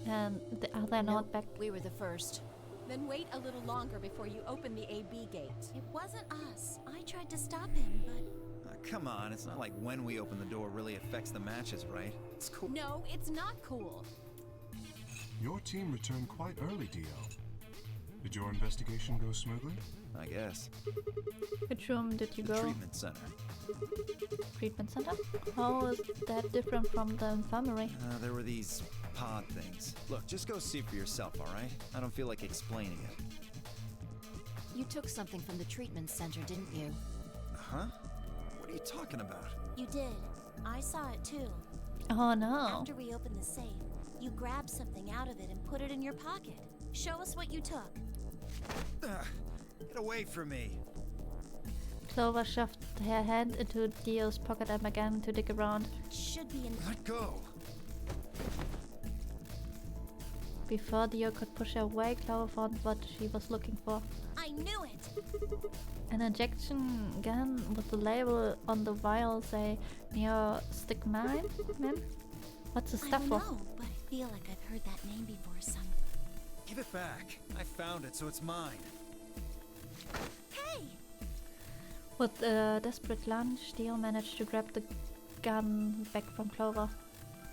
And are they not back? we were the first. Then wait a little longer before you open the AB gate. It wasn't us. I tried to stop him, but Come on, it's not like when we open the door really affects the matches, right? It's cool. No, it's not cool. Your team returned quite early, Dio. Did your investigation go smoothly? I guess. Which room did you The go? treatment center. Treatment center? How is that different from the infirmary? There were these pod things. Look, just go see for yourself, alright? I don't feel like explaining it. You took something from the treatment center, didn't you? Huh? What are you talking about? you did. I saw it too. Oh no. After we opened the safe, you grabbed something out of it and put it in your pocket. Show us what you took. Get away from me. Clover shoved her hand into Dio's pocket and began to dig around. It should be in. Let go. Before Dio could push her away, Clover found what she was looking for. I knew it! An injection gun with the label on the vial say neostigmine? What's the I stuff don't for? know, but I feel like I've heard that name before some. Give it back. I found it, so it's mine. Hey! With a desperate lunge, Dio managed to grab the gun back from Clover.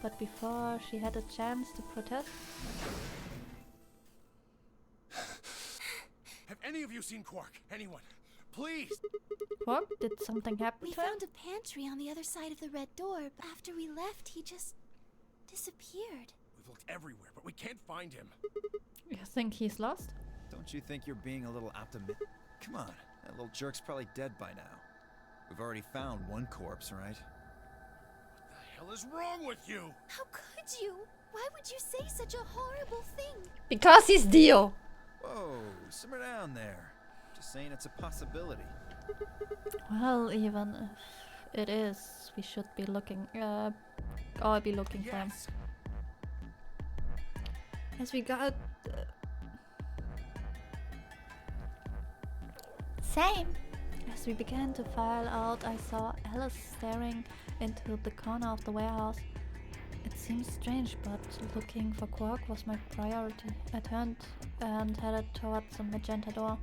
But before she had a chance to protest... Have any of you seen Quark? Anyone? Please! Quark, did something happen We to him? found a pantry on the other side of the red door. After we left, he just disappeared. We've looked everywhere, but we can't find him. You think he's lost? Don't you think you're being a little optimistic? Come on, that little jerk's probably dead by now. We've already found one corpse, right? What the hell is wrong with you? How could you? Why would you say such a horrible thing? Because he's Dio! Whoa, simmer down there. Just saying it's a possibility. Well, even if it is, we should be looking, I'll be looking for him. Yes! As we got... Same! As we began to file out, I saw Alice staring into the corner of the warehouse. It seems strange, but looking for Quark was my priority. I turned and headed towards the magenta door.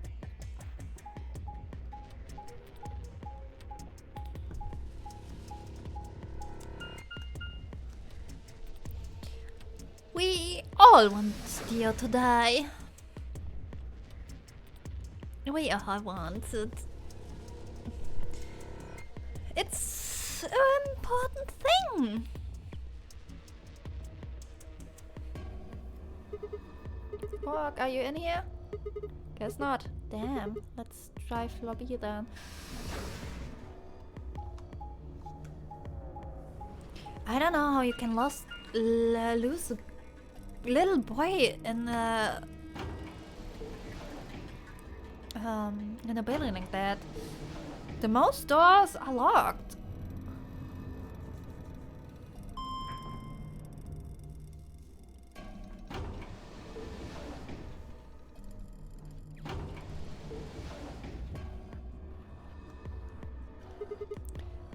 We all want Dio to die. We all want it. It's an important thing. Quark, are you in here? Guess not. Damn. Let's try floor B then. I don't know how you can lose a little boy in a building like that. The most doors are locked.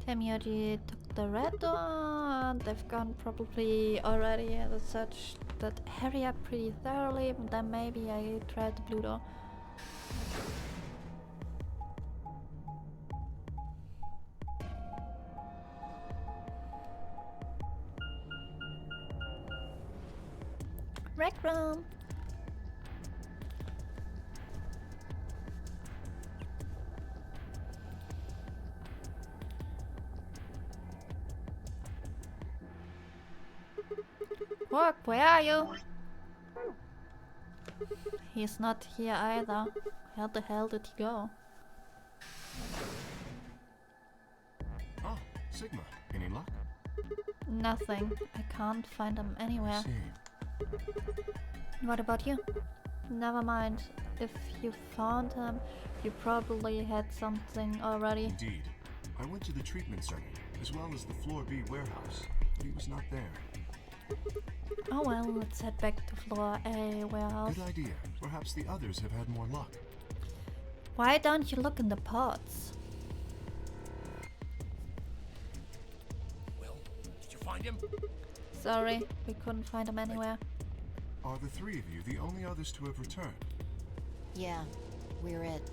Temyoji took the red door. They've gone probably already searched that area pretty thoroughly. Then maybe I tried the blue door. Rec room. Quark, where are you? He's not here either. Where the hell did he go? Ah, Sigma. Any luck? Nothing. I can't find him anywhere. What about you? Never mind. If you found him, you probably had something already. Indeed. I went to the treatment center, as well as the Floor B warehouse, but he was not there. Oh well, let's head back to Floor A warehouse. Good idea. Perhaps the others have had more luck. Why don't you look in the pods? Well, did you find him? Sorry, we couldn't find him anywhere. Are the three of you the only others to have returned? Yeah, we're it.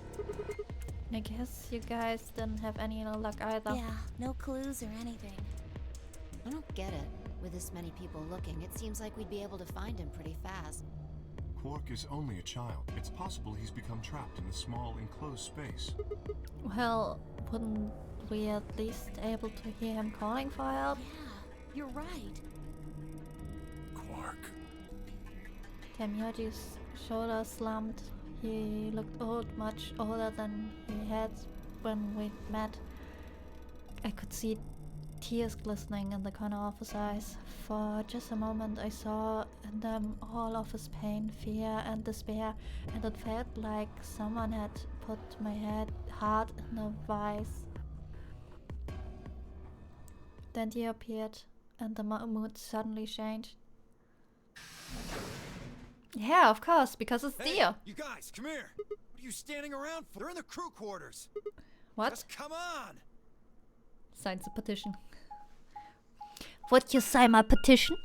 I guess you guys didn't have any luck either. Yeah, no clues or anything. I don't get it. With this many people looking, it seems like we'd be able to find him pretty fast. Quark is only a child. It's possible he's become trapped in a small enclosed space. Well, wouldn't we at least able to hear him calling for help? Yeah, you're right. Quark. Temyoji's shoulders slumped. He looked old, much older than he had when we met. I could see tears glistening in the corner of his eyes. For just a moment I saw in them all of his pain, fear and despair, and it felt like someone had put my heart in a vice. Then he appeared and the mood suddenly changed. Yeah, of course, because it's Dio. You guys, come here. What are you standing around for? They're in the crew quarters. What? Just come on. Signs the petition. Would you sign my petition?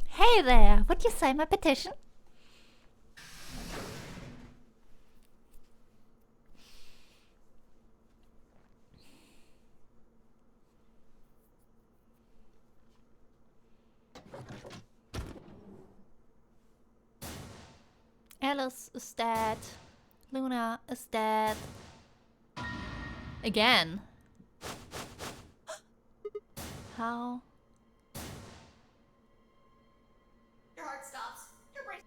Hey there, would you sign my petition? Alice is dead. Luna is dead. Again. How? Your heart stops. Your brain.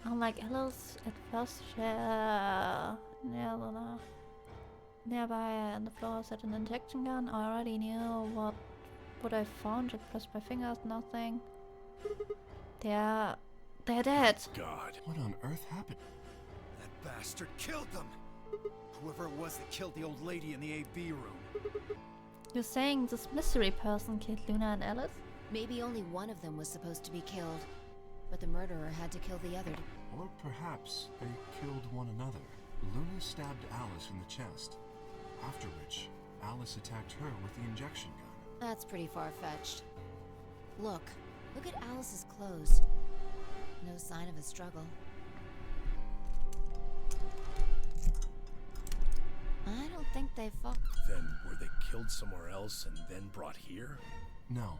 Unlike Alice, at first nearby on the floor sat an injection gun. I already knew what I found. I pressed my fingers, nothing. They're dead. God. What on earth happened? That bastard killed them. Whoever it was that killed the old lady in the AB room. You're saying this mystery person killed Luna and Alice? Maybe only one of them was supposed to be killed, but the murderer had to kill the other. Or perhaps they killed one another. Luna stabbed Alice in the chest, after which Alice attacked her with the injection gun. That's pretty far-fetched. Look at Alice's clothes. No sign of a struggle. I don't think they fought. Then were they killed somewhere else and then brought here? No.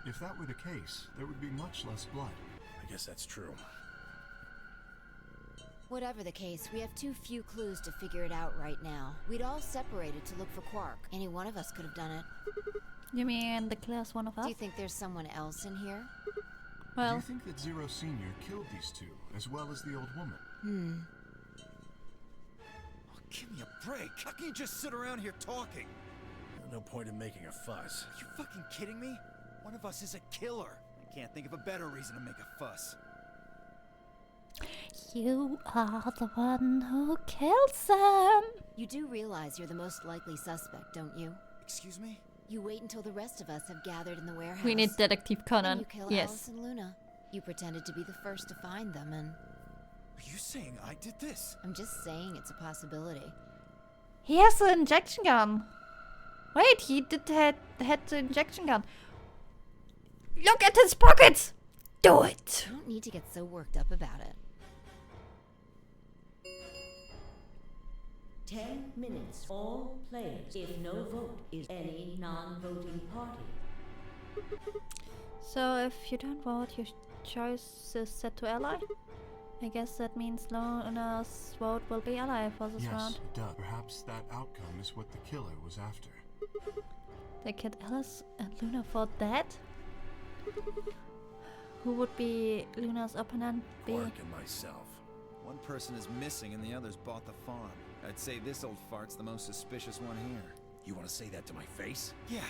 If that were the case, there would be much less blood. I guess that's true. Whatever the case, we have too few clues to figure it out right now. We'd all separated to look for Quark. Any one of us could have done it. You mean the killer's one of us? Do you think there's someone else in here? Do Well, you think that Zero Senior killed these two, as well as the old woman? Oh, give me a break. How can you just sit around here talking? No point in making a fuss. Are you fucking kidding me? One of us is a killer. I can't think of a better reason to make a fuss. you are the one who kills them. You do realize you're the most likely suspect, don't you? Excuse me? You wait until the rest of us have gathered in the warehouse. We need Detective Then Conan. you kill Yes. Alice and Luna. You pretended to be the first to find them, and Are you saying I did this? I'm just saying it's a possibility. He has an injection gun. Wait, he did had the injection gun. Look at his pockets. Do it. You don't need to get so worked up about it. 10 minutes. All players. If no vote is any non-voting party. So if you don't vote, your choice is set to ally. I guess that means Luna's vote will be ally for this Yes, round. it does. Perhaps that outcome is what the killer was after. They killed Alice and Luna for that? Who would be Luna's opponent be? Quark and myself. One person is missing and the others bought the farm. I'd say this old fart's the most suspicious one here. You want to say that to my face? Yeah,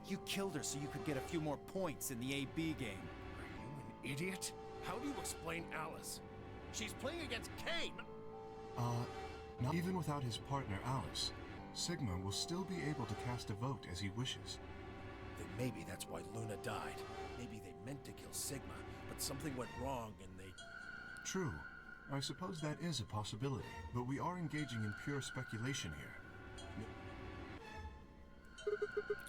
you killed her so you could get a few more points in the AB game. Are you an idiot? How do you explain Alice? She's playing against Kane! Not even without his partner Alice, Sigma will still be able to cast a vote as he wishes. Then maybe that's why Luna died. Maybe they meant to kill Sigma, but something went wrong and they... True. I suppose that is a possibility, but we are engaging in pure speculation here.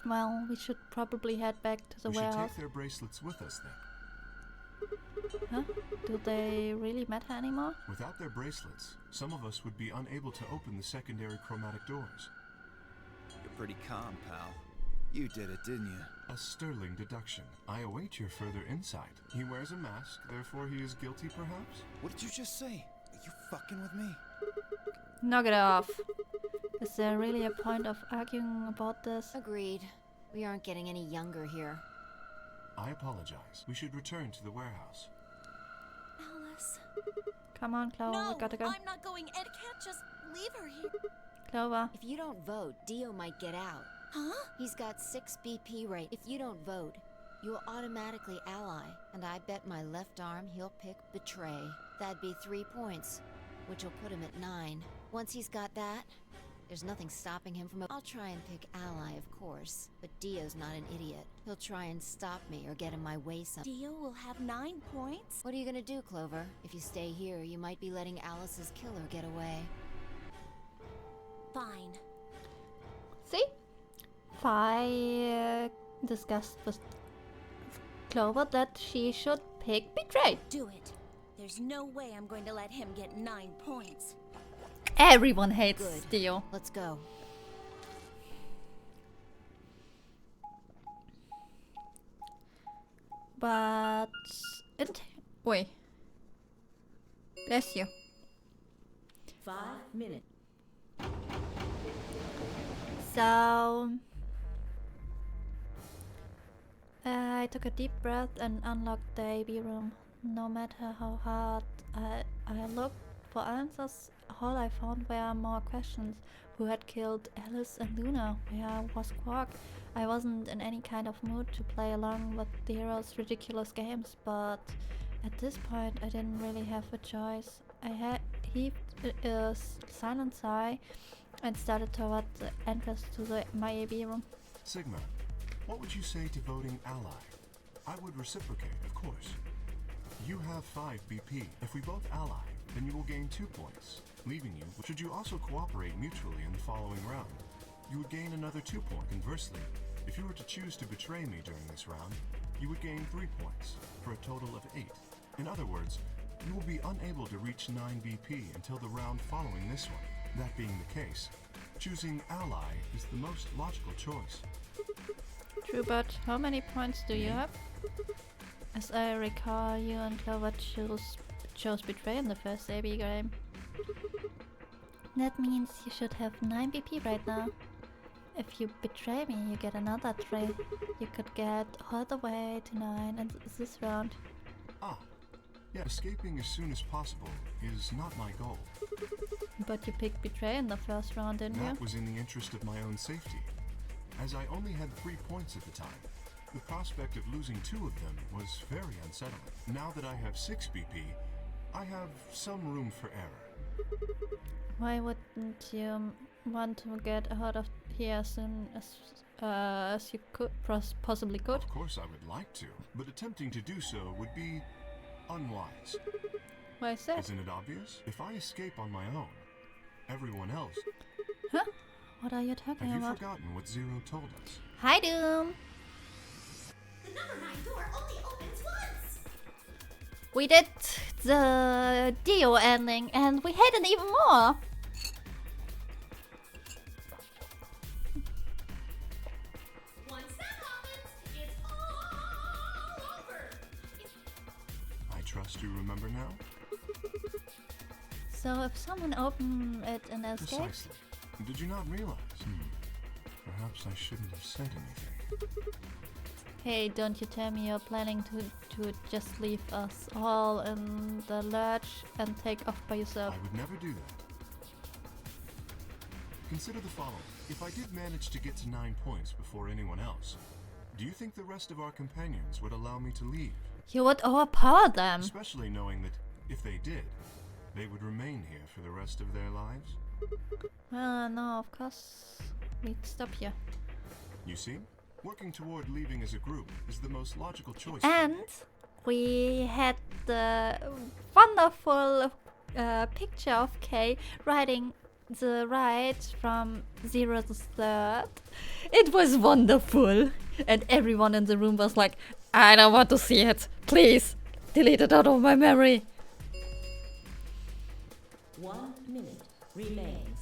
Well, we should probably head back to the We should warehouse. take their bracelets with us then. Huh? Do they really matter anymore? Without their bracelets, some of us would be unable to open the secondary chromatic doors. You're pretty calm, pal. You did it, didn't you? A sterling deduction. I await your further insight. He wears a mask, therefore he is guilty, perhaps? What did you just say? Are you fucking with me? Knock it off. Is there really a point of arguing about this? Agreed. We aren't getting any younger here. I apologize. We should return to the warehouse. Alice. Come on, Clover, No, we gotta go. I'm not going. Ed can't just leave her here. Clover. If you don't vote, Dio might get out. Huh? He's got 6 BP rate. If you don't vote, you'll automatically ally. And I bet my left arm he'll pick Betray. That'd be 3 points, which will put him at 9. Once he's got that, there's nothing stopping him from... I'll try and pick ally, of course. But Dio's not an idiot. He'll try and stop me or get in my way some... Dio will have 9 points? What are you gonna do, Clover? If you stay here, you might be letting Alice's killer get away. Fine. See? If I discussed with Clover that she should pick Betray. Do it. There's no way I'm going to let him get 9 points. Everyone hates Good. Dio. Let's go. But it... Wait. Bless you. 5 minutes. So... I took a deep breath and unlocked the AB room. No matter how hard I looked for answers, all I found were more questions. Who had killed Alice and Luna? Where was Quark? I wasn't in any kind of mood to play along with the heroes' ridiculous games, but at this point I didn't really have a choice. I heaved a silent sigh and started toward the entrance to my AB room. Sigma, what would you say to voting ally? I would reciprocate, of course. You have 5 BP. If we both ally, then you will gain 2 points, leaving you. Should you also cooperate mutually in the following round, you would gain another 2 points. Conversely, if you were to choose to betray me during this round, you would gain 3 points, for a total of 8. In other words, you will be unable to reach 9 BP until the round following this one. That being the case, choosing ally is the most logical choice. True, but how many points do you have? As I recall, you and Clover chose Betray in the first AB game. That means you should have 9 BP right now. if you betray me, you get another 3. You could get all the way to 9 in this round. Ah, yeah, escaping as soon as possible is not my goal. But you picked betray in the first round, didn't you? That was in the interest of my own safety, as I only had 3 points at the time. The prospect of losing 2 of them was very unsettling. Now that I have 6 BP, I have some room for error. Why wouldn't you want to get out of here as soon as you could, possibly could? Of course I would like to, but attempting to do so would be unwise. Why is that? Isn't it obvious? If I escape on my own, everyone else... Huh? What are you talking Have you about? forgotten what Zero told us? Hi, Doom! The number 9 door only opens once! We did the Dio ending and we hate it even more! Once that happens, it's all over! I trust you remember now? So if someone opened it and escaped... Precisely. Did you not realize? Perhaps I shouldn't have said anything. Hey, don't you tell me you're planning to just leave us all in the lurch and take off by yourself. I would never do that. Consider the following. If I did manage to get to 9 points before anyone else, do you think the rest of our companions would allow me to leave? You would overpower them. Especially knowing that if they did, they would remain here for the rest of their lives? No, of course. We'd stop here. You see? Working toward leaving as a group is the most logical choice. And we had the wonderful picture of Kay riding the ride from 0 to 3rd. It was wonderful. And everyone in the room was like, I don't want to see it. Please, delete it out of my memory. 1 minute remains.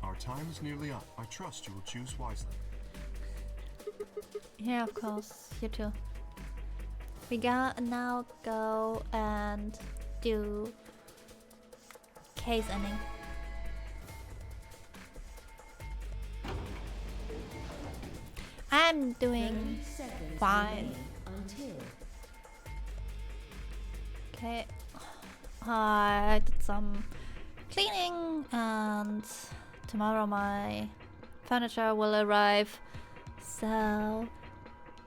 Our time is nearly up. I trust you will choose wisely. Yeah, of course. You too. We now go and do case ending. I'm doing 30 seconds fine. remain until Okay. I did some cleaning and tomorrow my furniture will arrive. So,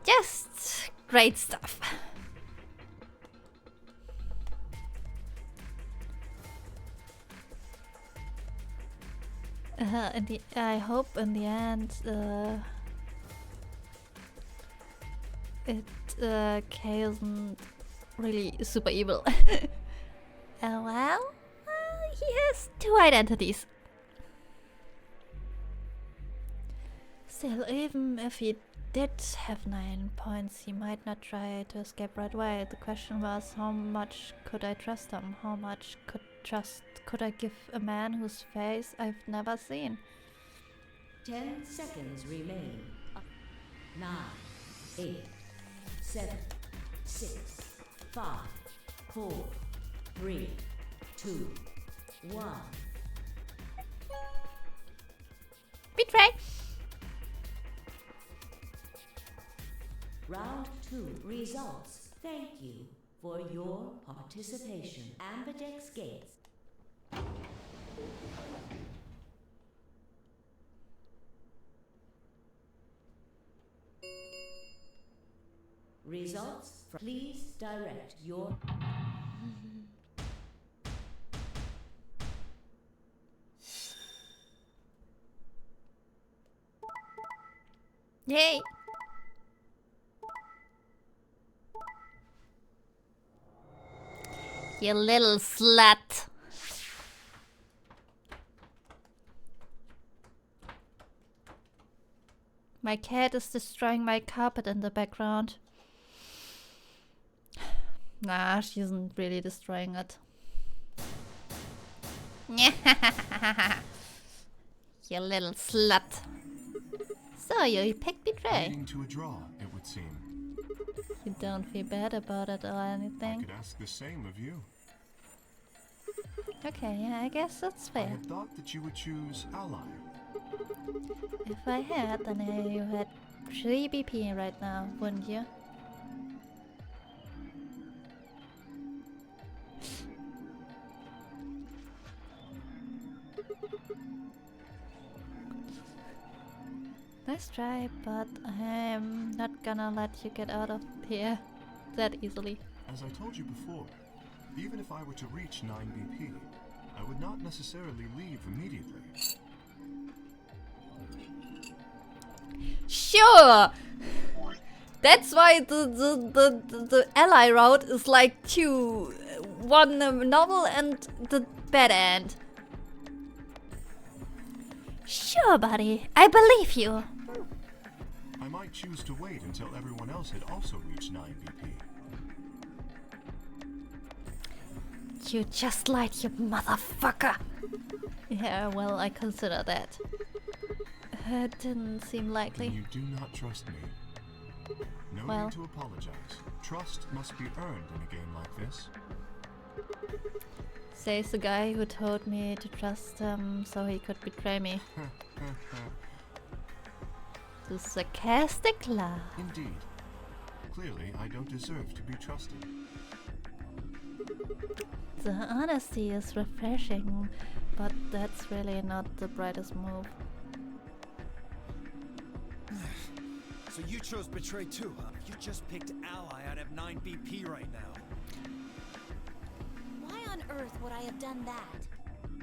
just great stuff. I hope in the end Kay isn't really super evil. Well, he has 2 identities. Still, even if he did have 9 points, he might not try to escape right away. The question was, how much could I trust him? How much could I give a man whose face I've never seen? 10 seconds remain. 9, 8, 7, 6, 5, 4, 3, 2, 1. Betray! Round 2 results. Thank you for your participation. Ambidex Gates. Results. Please direct your... Yay! You little slut! My cat is destroying my carpet in the background. Nah, she isn't really destroying it. You little slut. So you picked betray. Leading to a draw, it would seem. You don't feel bad about it or I anything? could ask the same of you. Okay, yeah, I guess that's I fair. had thought that you would choose ally. If I had, then you had 3 BP right now, wouldn't you? Nice try, but I'm not gonna let you get out of here that easily. As I told you before, even if I were to reach 9 BP, I would not necessarily leave immediately. Sure! That's why the ally route is like one novel and the bad end. Sure, buddy. I believe you. I might choose to wait until everyone else had also reached 9 BP. You just lied, you motherfucker. Yeah, well, I consider that. It didn't seem likely. You do not trust me. No Well. need to apologize. Trust must be earned in a game like this. Says the guy who told me to trust him so he could betray me. The sarcastic laugh. Indeed. Clearly, I don't deserve to be trusted. The honesty is refreshing, but that's really not the brightest move. So you chose Betray too, huh? You just picked Ally out of 9 BP right now. Why on earth would I have done that?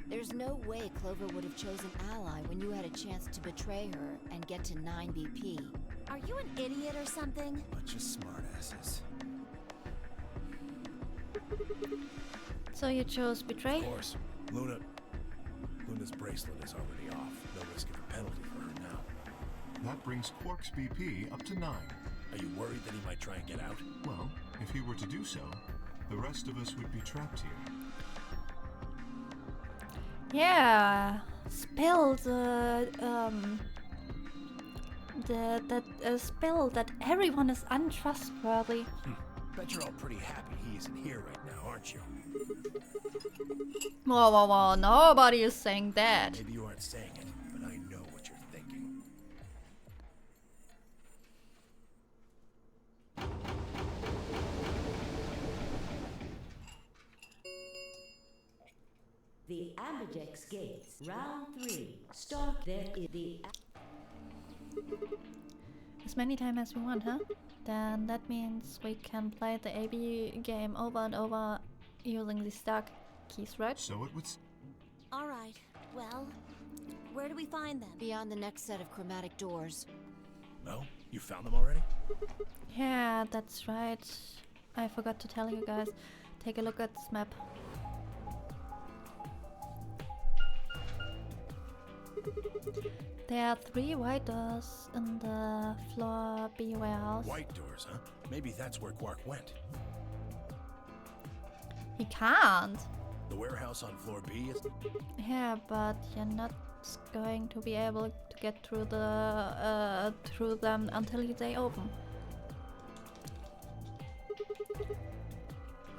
There's no way Clover would have chosen Ally when you had a chance to betray her and get to 9 BP. Are you an idiot or something? Bunch of smartasses. So you chose betray? Of course. Luna's bracelet is already off. No risk of a penalty for her now. That brings Quark's BP up to 9. Are you worried that he might try and get out? Well, if he were to do so, the rest of us would be trapped here. Yeah, spill spill that everyone is untrustworthy. Bet you're all pretty happy he isn't here right now, aren't you? Whoa, nobody is saying that. Maybe you aren't saying it, but I know what you're thinking. The Ambidex gates. Round 3. Start there is the... As many times as we want, huh? Then that means we can play the AB game over and over using the stack keys, right? So it would... Alright, well, where do we find them? Beyond the next set of chromatic doors. No? You found them already? Yeah, that's right. I forgot to tell you guys. Take a look at this map. There are 3 white doors in the floor B warehouse. White doors, huh? Maybe that's where Quark went. He can't. The warehouse on floor B is... Yeah, but you're not going to be able to get through through them until they open.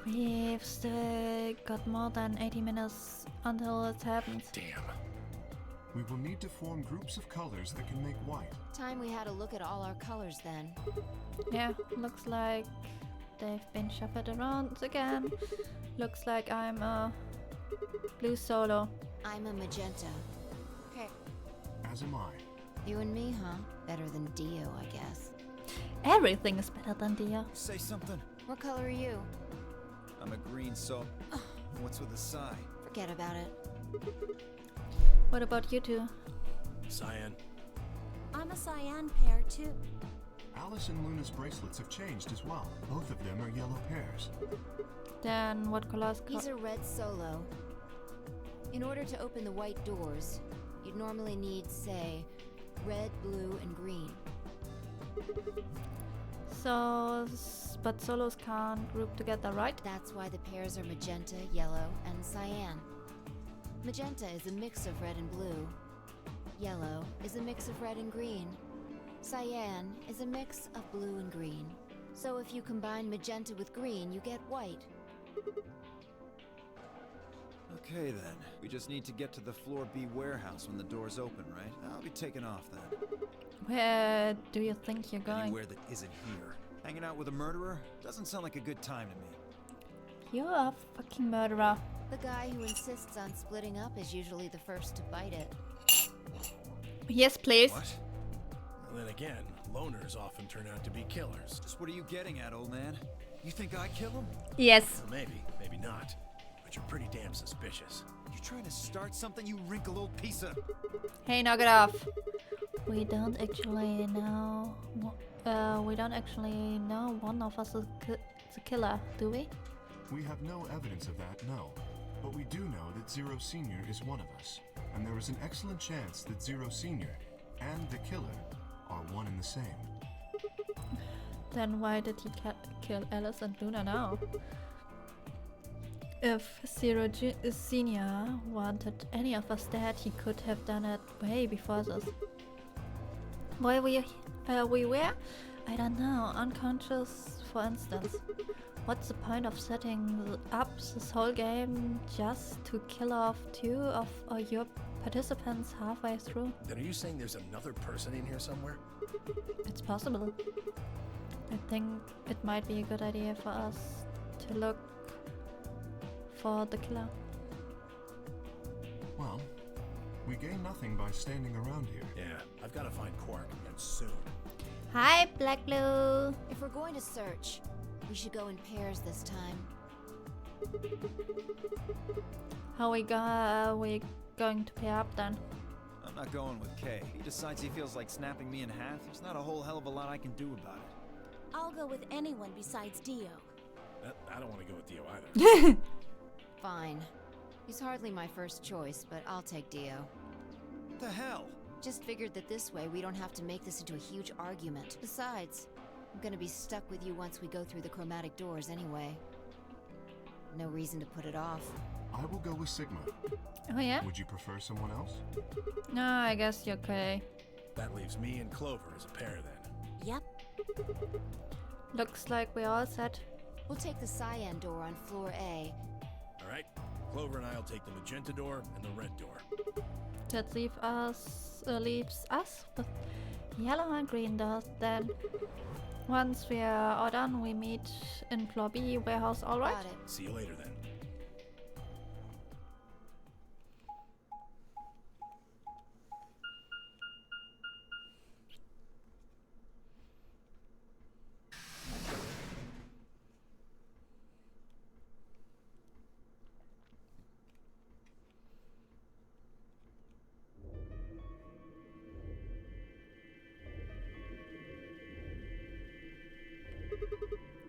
We've still got more than 80 minutes until it happens. Damn. We will need to form groups of colors that can make white. Time we had a look at all our colors then. Yeah, looks like they've been shuffled around again. Looks like I'm a blue solo. I'm a magenta. Okay. As am I. You and me, huh? Better than Dio, I guess. Everything is better than Dio. Say something. What color are you? I'm a green, so... What's with the sigh? Forget about it. What about you two? Cyan. I'm a cyan pair too. Alice and Luna's bracelets have changed as well. Both of them are yellow pairs. Then what colors? He's a red solo. In order to open the white doors, you'd normally need, say, red, blue, and green. So, but solos can't group together, right? That's why the pairs are magenta, yellow, and cyan. Magenta is a mix of red and blue. Yellow is a mix of red and green. Cyan is a mix of blue and green. So if you combine magenta with green, you get white. Okay then. We just need to get to the floor B warehouse when the doors open, right? I'll be taking off then. Where do you think you're going? Anywhere that isn't here. Hanging out with a murderer? Doesn't sound like a good time to me. You're a fucking murderer. The guy who insists on splitting up is usually the first to bite it. Yes, please. What? Well, then again, loners often turn out to be killers. Just what are you getting at, old man? You think I kill him? Yes. Well, maybe not. But you're pretty damn suspicious. You trying to start something, you wrinkled old piece of... Hey, knock it off. We don't actually know. We don't actually know one of us is the killer, do we? We have no evidence of that, no. But we do know that Zero Senior is one of us. And there is an excellent chance that Zero Senior and the killer are one and the same. Then why did he kill Alice and Luna now? If Zero Senior wanted any of us dead, he could have done it way before this. Why we were? I don't know, unconscious for instance. What's the point of setting up this whole game just to kill off 2 of your participants halfway through? Then are you saying there's another person in here somewhere? It's possible. I think it might be a good idea for us to look for the killer. Well, we gain nothing by standing around here. Yeah, I've got to find Quark, and soon. Hi, Black Blue! If we're going to search, we should go in pairs this time. How we going to pair up then? I'm not going with Kay. He decides he feels like snapping me in half. There's not a whole hell of a lot I can do about it. I'll go with anyone besides Dio. I don't want to go with Dio either. Fine. He's hardly my first choice, but I'll take Dio. What the hell? Just figured that this way we don't have to make this into a huge argument. Besides, I'm gonna be stuck with you once we go through the chromatic doors anyway. No reason to put it off. I will go with Sigma. Oh yeah? Would you prefer someone else? No, I guess you're okay. That leaves me and Clover as a pair then. Yep. Looks like we're all set. We'll take the cyan door on floor A. All right, Clover and I'll take the magenta door and the red door. That leaves us with yellow and green doors. Then, once we are all done, we meet in floor B warehouse. All right. Got it. See you later then.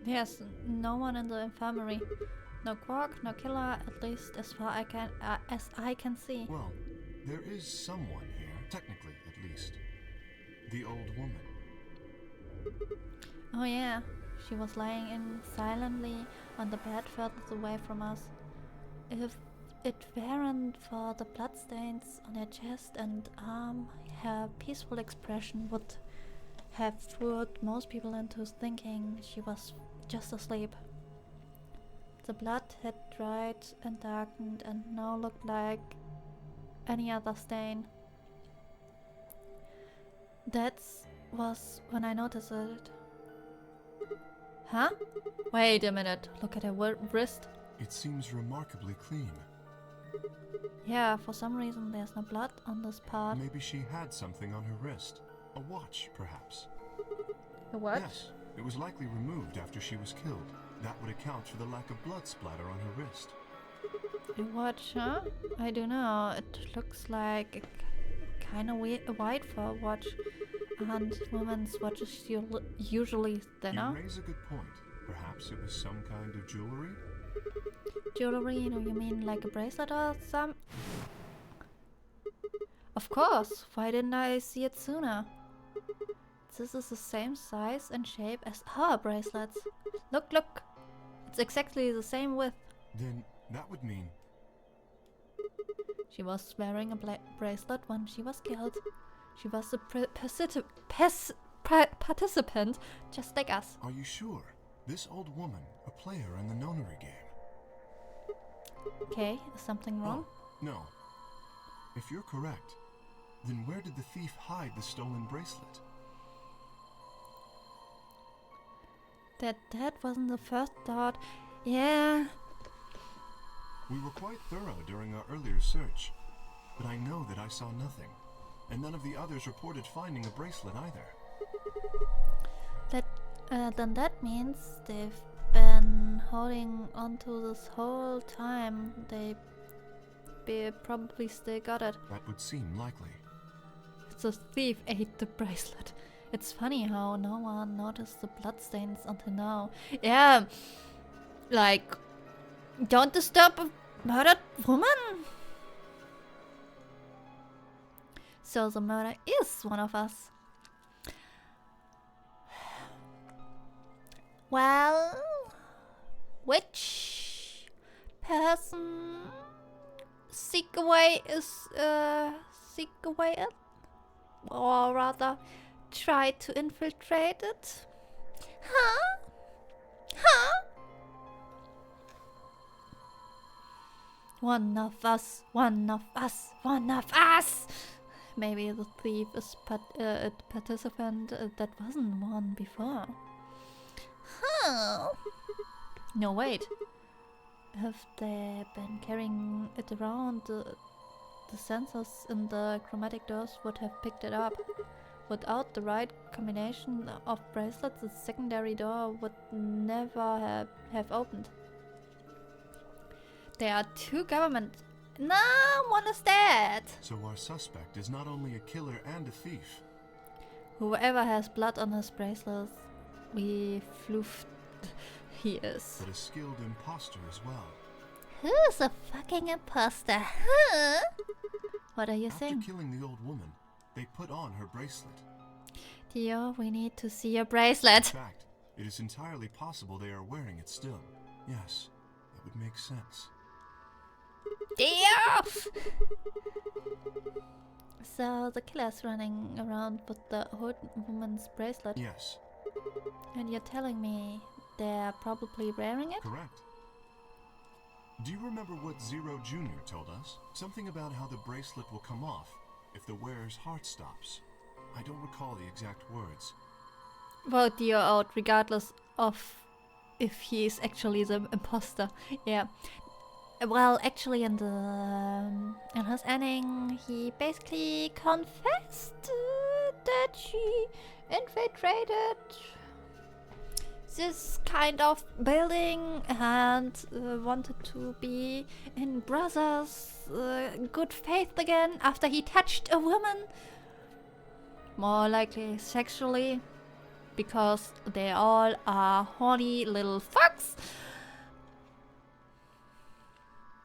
There's no one in the infirmary. No Quark, no killer, at least as far as I can see. Well, there is someone here, technically at least. The old woman. Oh yeah, she was lying in silently on the bed further away from us. If it weren't for the bloodstains on her chest and arm, her peaceful expression would have fooled most people into thinking she was just asleep. The blood had dried and darkened and now looked like any other stain. That was when I noticed it. Huh? Wait a minute, look at her wrist. It seems remarkably clean. Yeah, for some reason there's no blood on this part. Maybe she had something on her wrist. A watch, perhaps. A what? Yes, it was likely removed after she was killed. That would account for the lack of blood splatter on her wrist. A watch, huh? I don't know. It looks like kind of wide for a watch. And women's watches usually thinner. You raise a good point. Perhaps it was some kind of jewelry? Jewelry, you mean like a bracelet or some? Of course. Why didn't I see it sooner? This is the same size and shape as our bracelets. Look, look. It's exactly the same width. Then that would mean... She was wearing a bracelet when she was killed. She was a participant, just like us. Are you sure? This old woman, a player in the nonary game. Okay, is something wrong? Oh, no. If you're correct, then where did the thief hide the stolen bracelet? That wasn't the first thought. Yeah. We were quite thorough during our earlier search, but I know that I saw nothing, and none of the others reported finding a bracelet either. Then that means they've been holding onto this whole time. They probably still got it. That would seem likely. The thief ate the bracelet. It's funny how no one noticed the bloodstains until now. Yeah, like, don't disturb a murdered woman. So the murder is one of us. Well, which person seek away it? Or rather, try to infiltrate it? Huh? Huh? One of us, one of us, one of us! Maybe the thief is a participant that wasn't one before. Huh? No, wait. Have they been carrying it around? The sensors in the chromatic doors would have picked it up. Without the right combination of bracelets, the secondary door would never have opened. There are two government. No, one is dead. So our suspect is not only a killer and a thief. Whoever has blood on his bracelets, we floofed. He is. But a skilled imposter as well. Who's a fucking imposter? Huh? What are you saying? After killing the old woman, they put on her bracelet. Dio, we need to see your bracelet. In fact, it is entirely possible they are wearing it still. Yes, that would make sense. Dio! So the killer's running around with the old woman's bracelet. Yes. And you're telling me they're probably wearing it? Correct. Do you remember what Zero Jr. told us? Something about how the bracelet will come off if the wearer's heart stops. I don't recall the exact words. Vote Dio out regardless of if he is actually the imposter. Yeah. Well, actually in his ending, he basically confessed that he infiltrated this kind of building and wanted to be in brothers' good faith again after he touched a woman. More likely sexually, because they all are horny little fucks.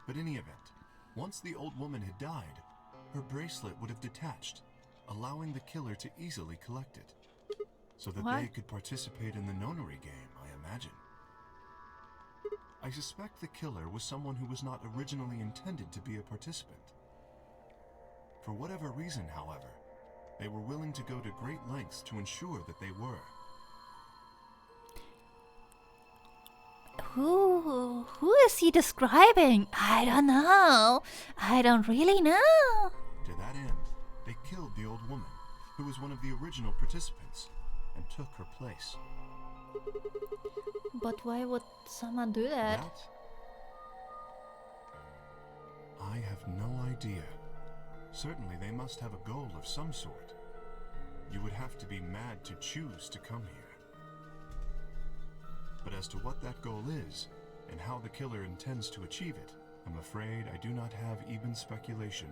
But in any event, once the old woman had died, her bracelet would have detached, allowing the killer to easily collect it. So that they could participate in the nonary game, I imagine. I suspect the killer was someone who was not originally intended to be a participant. For whatever reason, however, they were willing to go to great lengths to ensure that they were. Who is he describing? I don't know. I don't really know. To that end, they killed the old woman, who was one of the original participants, and took her place. But why would someone do that? I have no idea. Certainly they must have a goal of some sort. You would have to be mad to choose to come here. But as to what that goal is, and how the killer intends to achieve it, I'm afraid I do not have even speculation.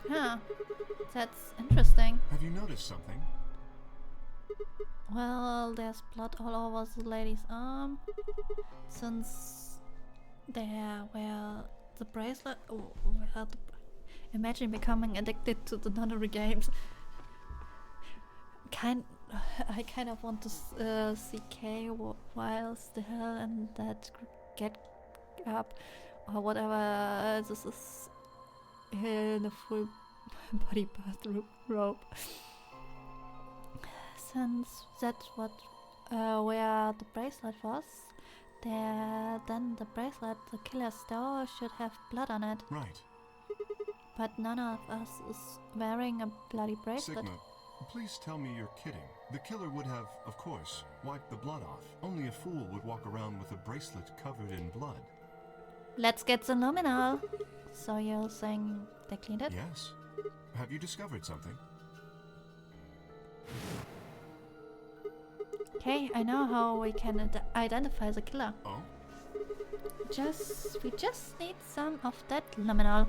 Huh. That's interesting. Have you noticed something? Well, there's blood all over the lady's arm. Since there were the bracelet... imagine becoming addicted to the nunnery games. I kind of want to see Kay while still and that get up or whatever. This is in a full body bathrobe. Since that's what where the bracelet was, Then the bracelet the killer stole should have blood on it. Right. But none of us is wearing a bloody bracelet. Sigma, please tell me you're kidding. The killer would have, of course, wiped the blood off. Only a fool would walk around with a bracelet covered in blood. Let's get the luminol. So you're saying they cleaned it? Yes. Have you discovered something? Okay, I know how we can identify the killer. Oh? We just need some of that luminol.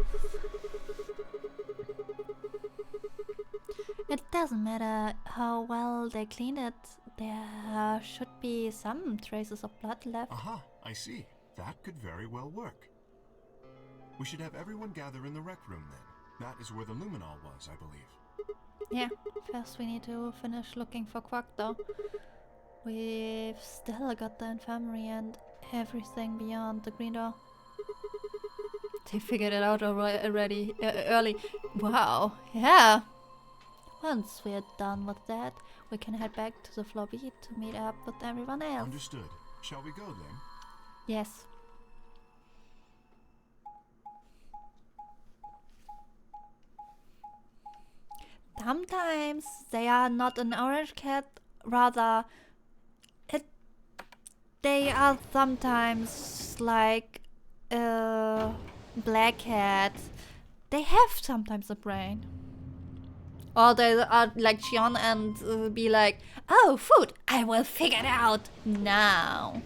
It doesn't matter how well they cleaned it. There should be some traces of blood left. Aha, I see. That could very well work. We should have everyone gather in the rec room then. That is where the luminol was, I believe. Yeah, first we need to finish looking for Quark though. We've still got the infirmary and everything beyond the green door. They figured it out already early. Wow, yeah. Once we're done with that, we can head back to the floor B to meet up with everyone else. Understood. Shall we go then? Yes. Sometimes they are not an orange cat, rather they are sometimes like a black cat. They have sometimes a brain. Or they are like Xion and be like, oh, food, I will figure it out now.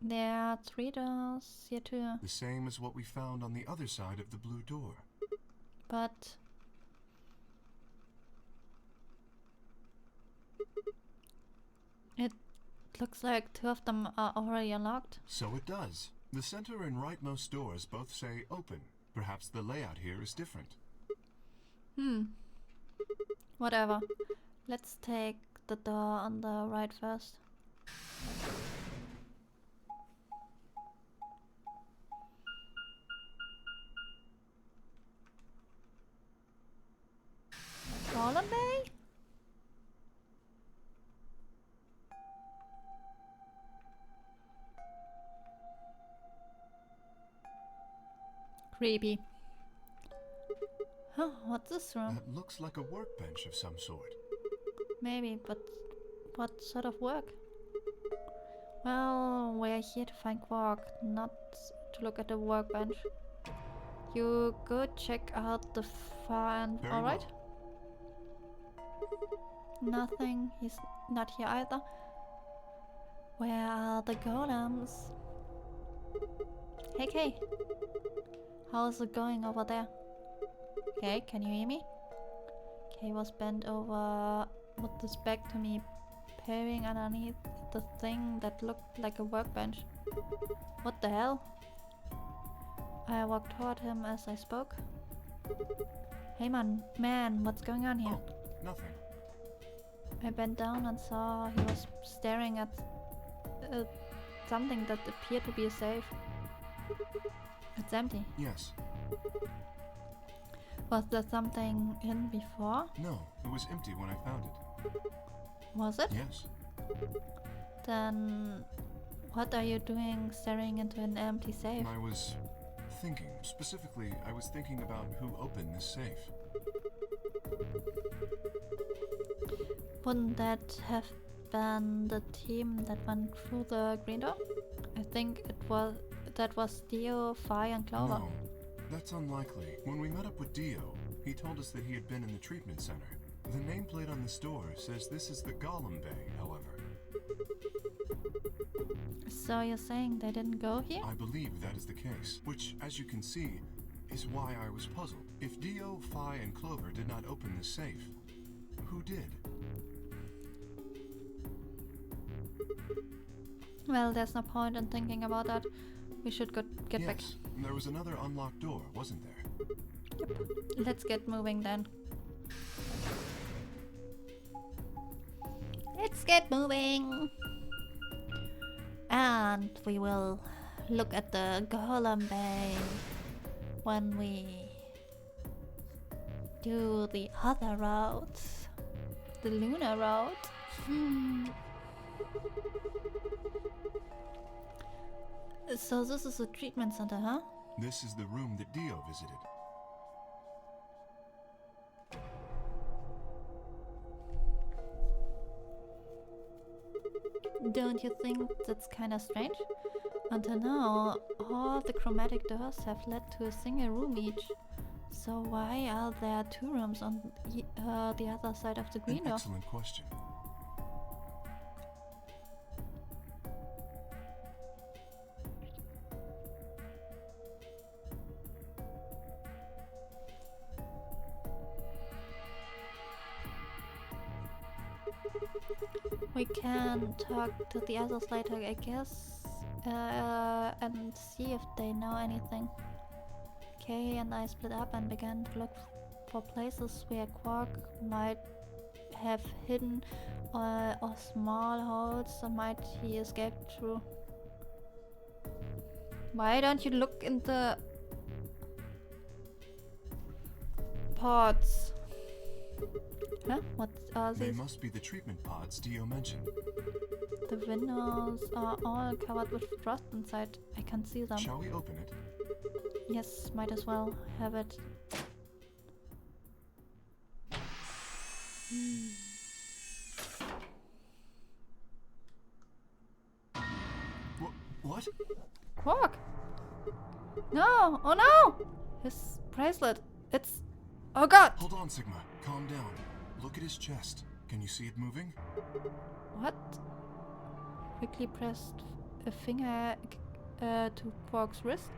There are 3 doors here too. The same as what we found on the other side of the blue door. But it looks like 2 of them are already unlocked. So it does. The center and rightmost doors both say open. Perhaps the layout here is different. Whatever. Let's take the door on the right first. Fallen Bay? Creepy. Huh, what's this room? That looks like a workbench of some sort. Maybe, but what sort of work? Well, we're here to find Quark, not to look at the workbench. You go check out the far end, Very alright? well. Nothing, he's not here either. Where are the golems? Hey Kay, how's it going over there? Kay, can you hear me? Kay was bent over with his back to me, peering underneath the thing that looked like a workbench. What the hell? I walked toward him as I spoke. Hey man, what's going on here? Oh, nothing. I bent down and saw he was staring at something that appeared to be a safe. It's empty. Yes. Was there something in before? No, it was empty when I found it. Was it? Yes. Then what are you doing staring into an empty safe? I was thinking. Specifically, I was thinking about who opened this safe. Wouldn't that have been the team that went through the green door? I think that was Dio, Phi and Clover. No, that's unlikely. When we met up with Dio, he told us that he had been in the treatment center. The nameplate on this door says this is the Golem Bay, however. So you're saying they didn't go here? I believe that is the case, which, as you can see, is why I was puzzled. If Dio, Phi, and Clover did not open this safe, who did? Well, there's no point in thinking about that. We should get back. Yes, there was another unlocked door, wasn't there? Yep. Let's get moving then. Let's get moving. And we will look at the Golem Bay when we do the other route, the lunar route. So this is a treatment center, huh? This is the room that Dio visited. Don't you think that's kinda strange? Until now, all the chromatic doors have led to a single room each. So why are there two rooms on the other side of the green door? Excellent question. We can talk to the others later, I guess, and see if they know anything. Kay and I split up and began to look for places where Quark might have hidden or small holes that might he escape through. Why don't you look in the pods? Huh? What are They these? must be the treatment pods Dio mentioned. The windows are all covered with frost inside. I can't see them. Shall we open it? Yes, might as well have it. What? Quark! No! Oh no! His bracelet. It's... Oh god! Hold on, Sigma. Calm down. Look at his chest. Can you see it moving? What? Quickly pressed a finger to Quark's wrist.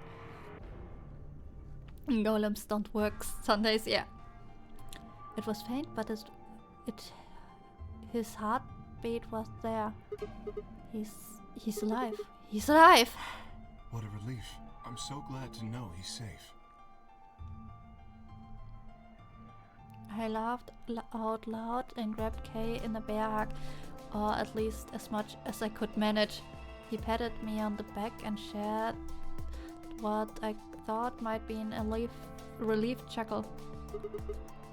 Golems don't work Sundays, yeah. It was faint, but his heartbeat was there. He's alive. He's alive! What a relief. I'm so glad to know he's safe. I laughed out loud and grabbed Kay in a bear hug, or at least as much as I could manage. He patted me on the back and shared what I thought might be a relief chuckle.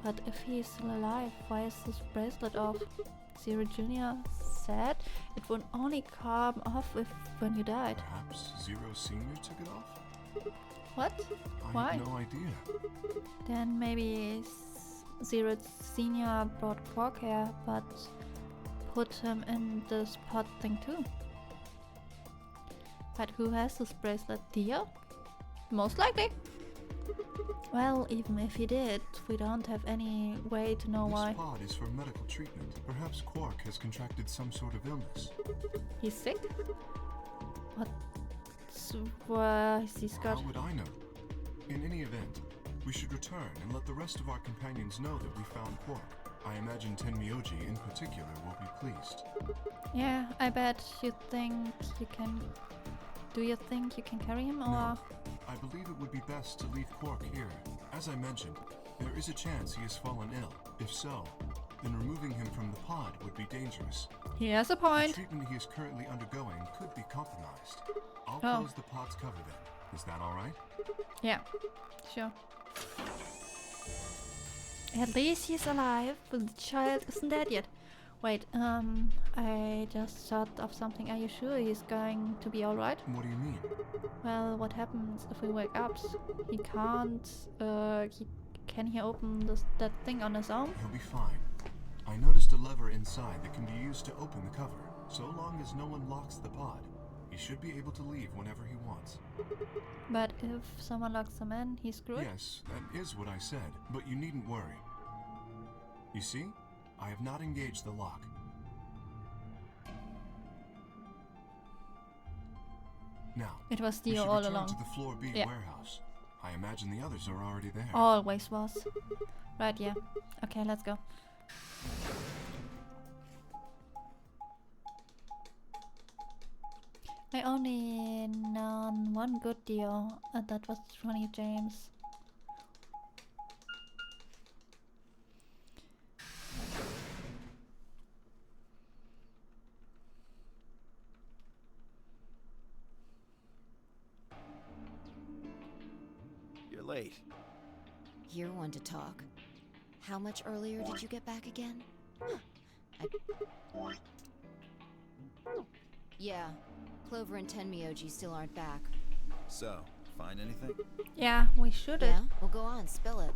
But if he's still alive, why is this bracelet off? Zero Jr. said it would only come off when you died. Perhaps Zero Senior took it off? What? I Why? have no idea. Then maybe Zero Senior brought Quark here, but put him in this pot thing too. But who has this bracelet? Dio? Most likely. Well, even if he did, we don't have any way to know why. This pod is for medical treatment. Perhaps Quark has contracted some sort of illness. He's sick? He's got... How would I know? In any event, we should return and let the rest of our companions know that we found Quark. I imagine Tenmyoji in particular will be pleased. Yeah, I bet you think you can... Do you think you can carry him, or...? No. I believe it would be best to leave Quark here. As I mentioned, there is a chance he has fallen ill. If so, then removing him from the pod would be dangerous. He has a point. The treatment he is currently undergoing could be compromised. I'll Oh. close the pod's cover then. Is that alright? Yeah, sure. At least he's alive, but the child isn't dead yet. Wait, I just thought of something. Are you sure he's going to be alright? What do you mean? Well, what happens if we wake up? He can't, can he open that thing on his own? He'll be fine. I noticed a lever inside that can be used to open the cover. So long as no one locks the pod, he should be able to leave whenever he wants. But if someone locks him in, he's screwed? Yes, that is what I said, but you needn't worry. You see? I have not engaged the lock. Now, It was we Dio should all return along. to the Floor B Yeah. warehouse. I imagine the others are already there. Always was. Right, yeah. Okay, let's go. I only known one good Dio, and that was Ronnie James. late. You're one to talk. How much earlier did you get back again? Yeah, Clover and Tenmyoji still aren't back. So, find anything? Yeah, we should Yeah? Well, go on, spill it.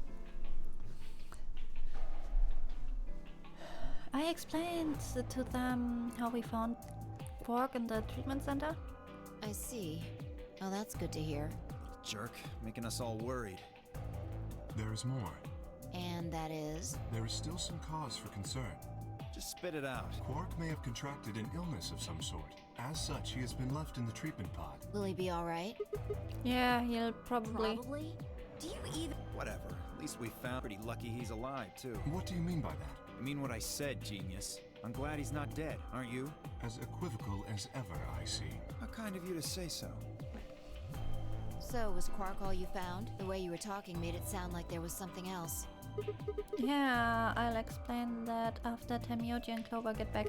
I explained to them how we found Quark in the treatment center. I see. Oh, that's good to hear. Jerk, making us all worried. There is more. And that is? There is still some cause for concern. Just spit it out. Quark may have contracted an illness of some sort. As such, he has been left in the treatment pod. Will he be alright? Yeah, he'll probably. Probably? Do you even... Whatever. At least we found. Pretty lucky he's alive, too. What do you mean by that? I mean what I said, genius. I'm glad he's not dead, aren't you? As equivocal as ever, I see. How kind of you to say so. So, was Quark all you found? The way you were talking made it sound like there was something else. Yeah, I'll explain that after Tenmyoji and Clover get back.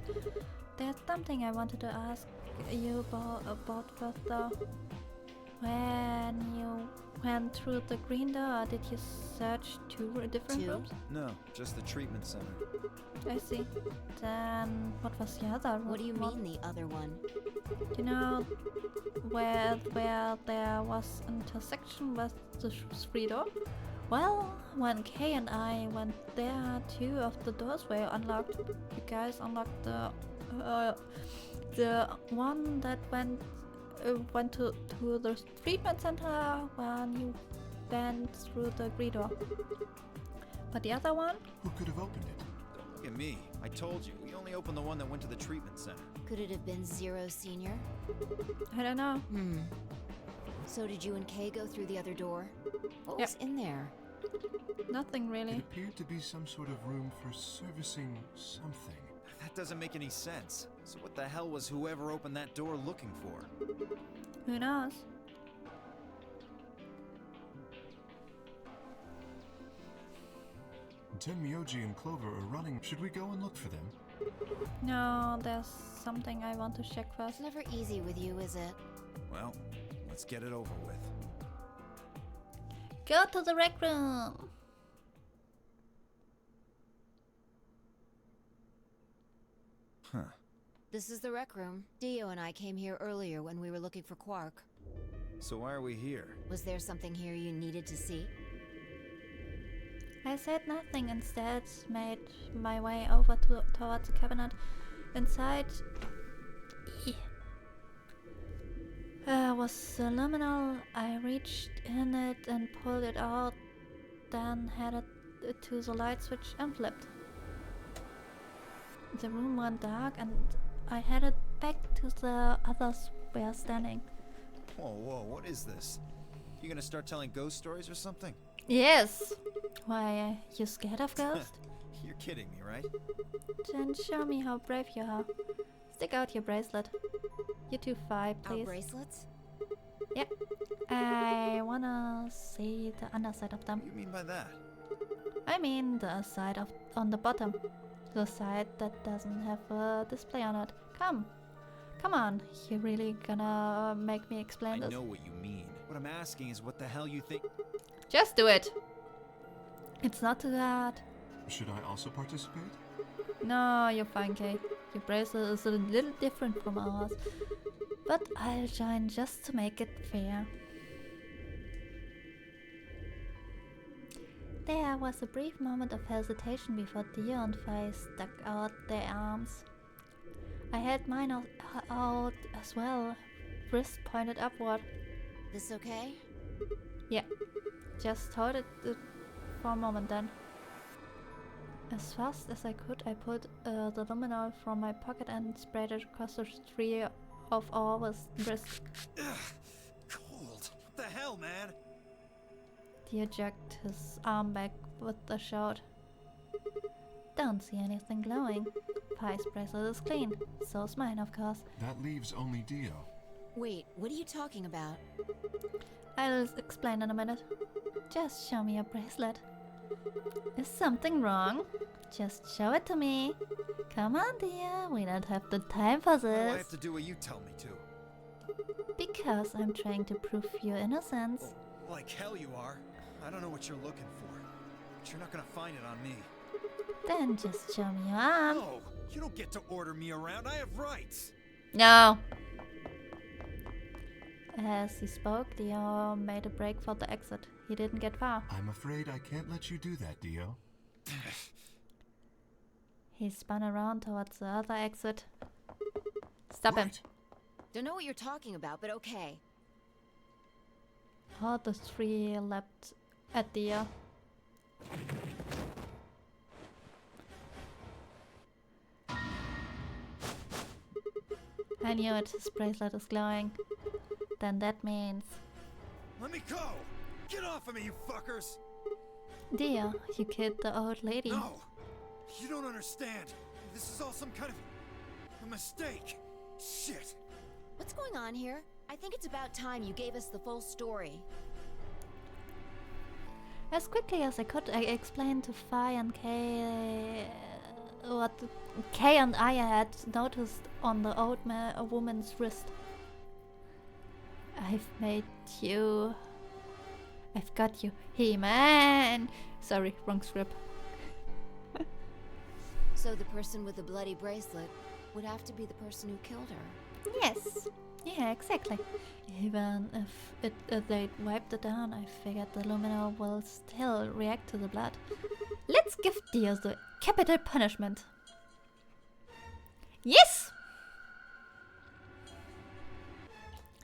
There's something I wanted to ask you about first though. When you went through the green door, did you search two different rooms? No, just the treatment center. I see. Then what was the other room? What do you mean, the other one? You know, where there was intersection with the street door? Well, when Kay and I went there, two of the doors were unlocked. You guys unlocked the one that went to the treatment center when you went through the green door. But the other one? Who could have opened it? Don't look at me. I told you, we only opened the one that went to the treatment center. Could it have been Zero Senior? I don't know. So did you and Kay go through the other door? What was in there? Nothing really. It appeared to be some sort of room for servicing something. That doesn't make any sense. So what the hell was whoever opened that door looking for? Who knows? Tenmyoji and Clover are running. Should we go and look for them? No, there's something I want to check first. It's never easy with you, is it? Well, let's get it over with. Go to the rec room! Huh. This is the rec room. Dio and I came here earlier when we were looking for Quark. So why are we here? Was there something here you needed to see? I said nothing, instead made my way over towards the cabinet. Inside was a luminal. I reached in it and pulled it out, then headed to the light switch and flipped. The room went dark and I headed back to the others were standing. Whoa, whoa, what is this? You gonna start telling ghost stories or something? Yes! Why, you scared of ghosts? You're kidding me, right? Then show me how brave you are. Stick out your bracelet. You two fight, please. Our bracelets? Yep. I wanna see the underside of them. What do you mean by that? I mean the side on the bottom. The side that doesn't have a display on it. Come on, you really gonna make me explain I this? know what you mean. What I'm asking is what the hell you think. Just do it! It's not too hard. Should I also participate? No, you're fine, Kate. Your bracelet is a little different from ours. But I'll join just to make it fair. There was a brief moment of hesitation before Dio and Faye stuck out their arms. I had mine out as well, wrist pointed upward. This okay? Yeah, just hold it for a moment then. As fast as I could, I pulled the luminol from my pocket and sprayed it across the three of our wrists. Cold. What the hell, man? Dio jerked his arm back with a shout. Don't see anything glowing. Pie's bracelet is clean. So's mine, of course. That leaves only Dio. Wait, what are you talking about? I'll explain in a minute. Just show me your bracelet. Is something wrong? Just show it to me. Come on, dear. We don't have the time for Why do I have this. to do what you tell me to? Because I'm trying to prove your innocence. Like hell you are. I don't know what you're looking for, but you're not gonna find it on me. Then just show me your arm. No, you don't get to order me around. I have rights. No. As he spoke, Dio made a break for the exit. He didn't get far. I'm afraid I can't let you do that, Dio. He spun around towards the other exit. Stop him. Right. Don't know what you're talking about, but okay. All the three leapt at Dio. I knew it. His bracelet is glowing. Then that means... Let me go! Get off of me, you fuckers! Dio, you killed the old lady. No! You don't understand. This is all some kind of a mistake. Shit. What's going on here? I think it's about time you gave us the full story. As quickly as I could, I explained to Phi and Kay what Kay and I had noticed on the old woman's wrist. I've made you... I've got you, He-Man! Sorry, wrong script. So the person with the bloody bracelet would have to be the person who killed her. Yes. Yeah, exactly. Even if they wiped it down, I figured the Lumina will still react to the blood. Let's give Dio the capital punishment. Yes!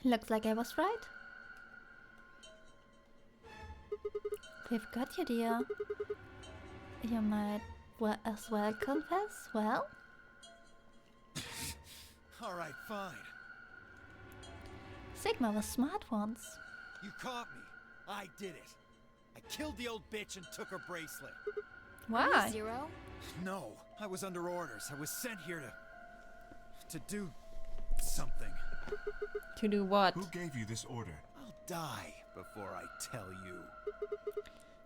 Looks like I was right. We've got you, Dio. You might as well confess, well? Alright, fine. Sigma was smart once. You caught me. I did it. I killed the old bitch and took her bracelet. Why? Zero? No, I was under orders. I was sent here to do something. To do what? Who gave you this order? I'll die before I tell you.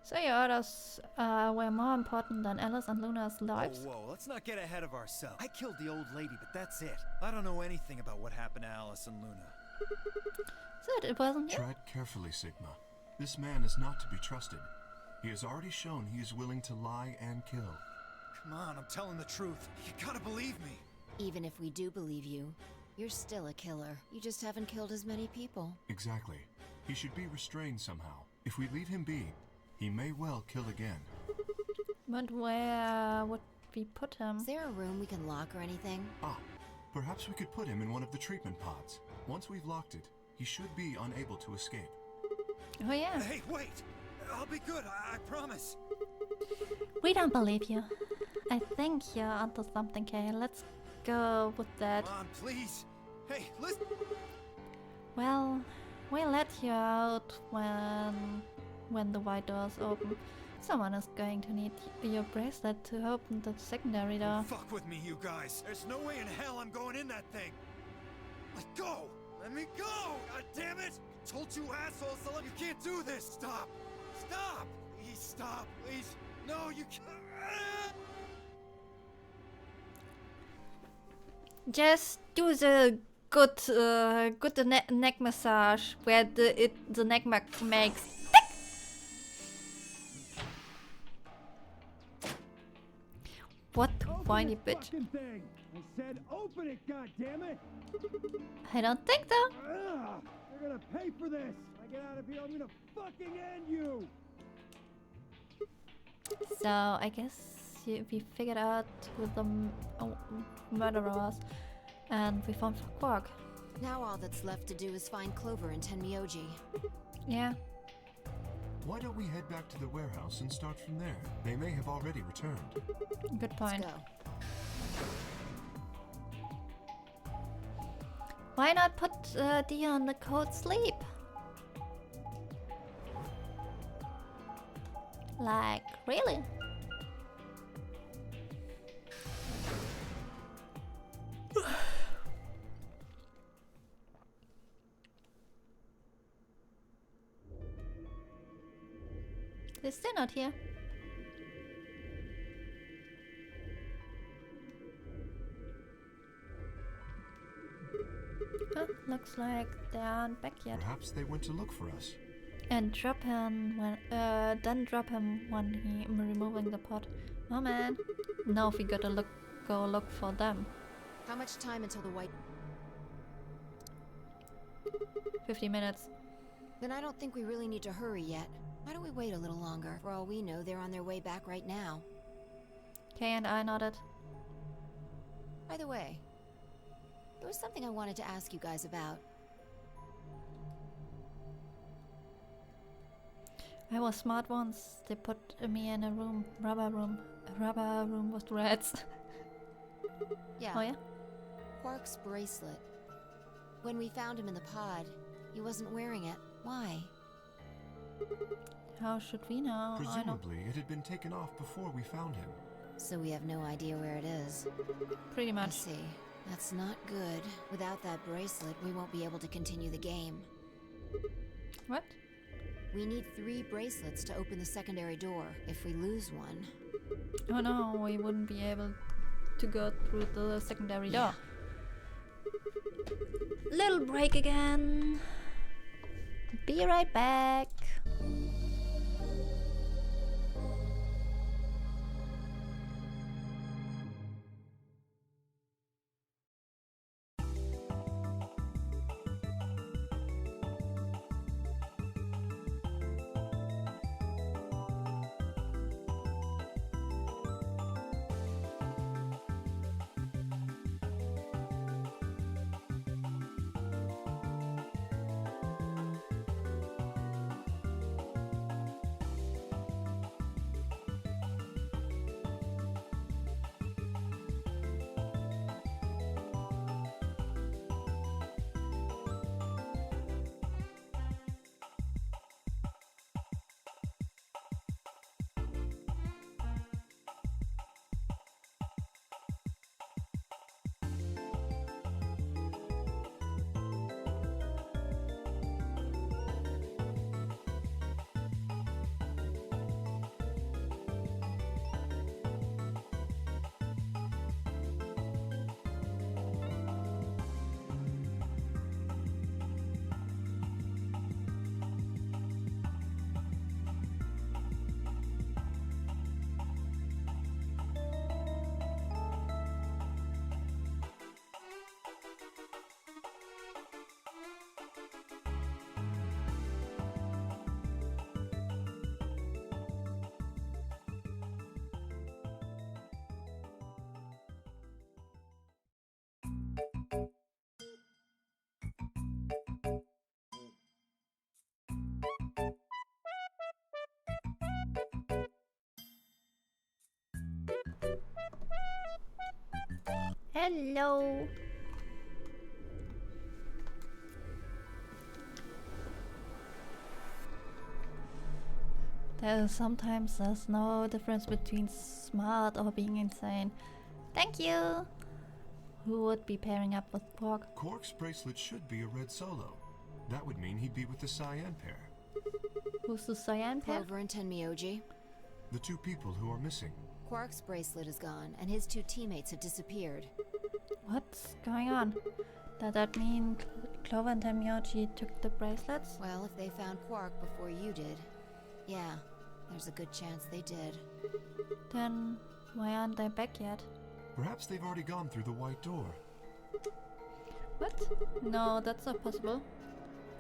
So your orders were more important than Alice and Luna's lives? Whoa, let's not get ahead of ourselves. I killed the old lady, but that's it. I don't know anything about what happened to Alice and Luna. So it wasn't you? Tread carefully, Sigma. This man is not to be trusted. He has already shown he is willing to lie and kill. Come on, I'm telling the truth. You gotta believe me. Even if we do believe you, you're still a killer. You just haven't killed as many people. Exactly. He should be restrained somehow. If we leave him be, he may well kill again. But where would we put him? Is there a room we can lock or anything? Ah, perhaps we could put him in one of the treatment pods. Once we've locked it, he should be unable to escape. Oh yeah. Hey, wait! I'll be good, I promise. We don't believe you. I think you're onto something, Kay. Let's go with that. Come on, please. Hey, listen. Well, we'll let you out when the white doors open. Someone is going to need your bracelet to open the secondary door. Fuck with me, you guys. There's no way in hell I'm going in that thing. Let go! Let me go! God damn it! I told you assholes to let you can't do this! Stop! Stop! Please stop! Please! No, you can't! Just do the good neck massage where the neck makes. What whiny bitch? Thing. I said open it, goddammit! I don't think so. Ugh, you're gonna pay for this! When I get out of here, I'm gonna fucking end you! So I guess we figured out who the murderer was, and we found Quark. Now all that's left to do is find Clover and Tenmyoji. Yeah. Why don't we head back to the warehouse and start from there? They may have already returned. Good point. Let's go. Why not put Dio on the cold sleep? Like, really? They're still not here. Oh, looks like they aren't back yet. Perhaps they went to look for us. And drop him when, then drop him when he removing the pot. Oh man. Now we gotta go look for them. How much time until the white... 50 minutes. Then I don't think we really need to hurry yet. Why don't we wait a little longer? For all we know, they're on their way back right now. Kay and I nodded. By the way, there was something I wanted to ask you guys about. I was smart once. They put me in a room, rubber room with rats. Yeah. Oh yeah? Quark's bracelet. When we found him in the pod, he wasn't wearing it. Why? How should we know? Presumably, it had been taken off before we found him. So we have no idea where it is. Pretty I much. see. That's not good. Without that bracelet, we won't be able to continue the game. What? We need 3 bracelets to open the secondary door. If we lose one... Oh no, we wouldn't be able to go through the secondary door. Little break again. Be right back. Hello. Sometimes there's no difference between smart or being insane. Thank you. Who would be pairing up with Quark? Quark's bracelet should be a red solo. That would mean he'd be with the cyan pair. Who's the cyan pair? Clover and Tenmyoji. The 2 people who are missing. Quark's bracelet is gone, and his 2 teammates have disappeared. What's going on? Does that mean Clover and Tenmyoji took the bracelets? Well, if they found Quark before you did, yeah, there's a good chance they did. Then why aren't they back yet? Perhaps they've already gone through the white door. What? No, that's not possible.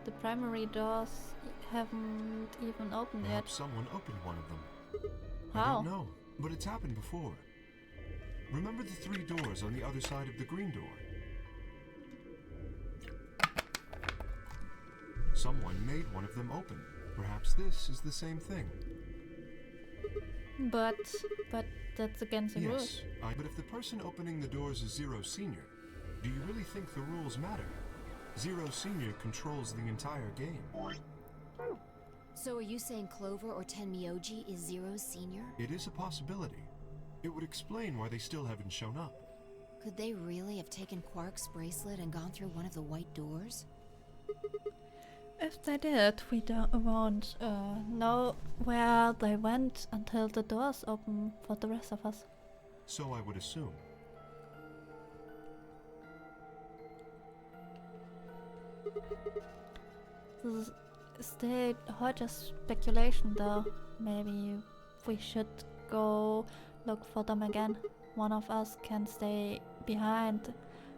The primary doors haven't even opened yet. Perhaps someone opened one of them. How? I don't know, but it's happened before. Remember the 3 doors on the other side of the green door? Someone made one of them open. Perhaps this is the same thing. But that's against the rules. Yes, but if the person opening the doors is Zero Senior, do you really think the rules matter? Zero Senior controls the entire game. So are you saying Clover or Tenmyoji is Zero Senior? It is a possibility. It would explain why they still haven't shown up. Could they really have taken Quark's bracelet and gone through one of the white doors? If they did, we won't know where they went until the doors open for the rest of us. So I would assume. still just speculation though. Maybe we should go look for them again. One of us can stay behind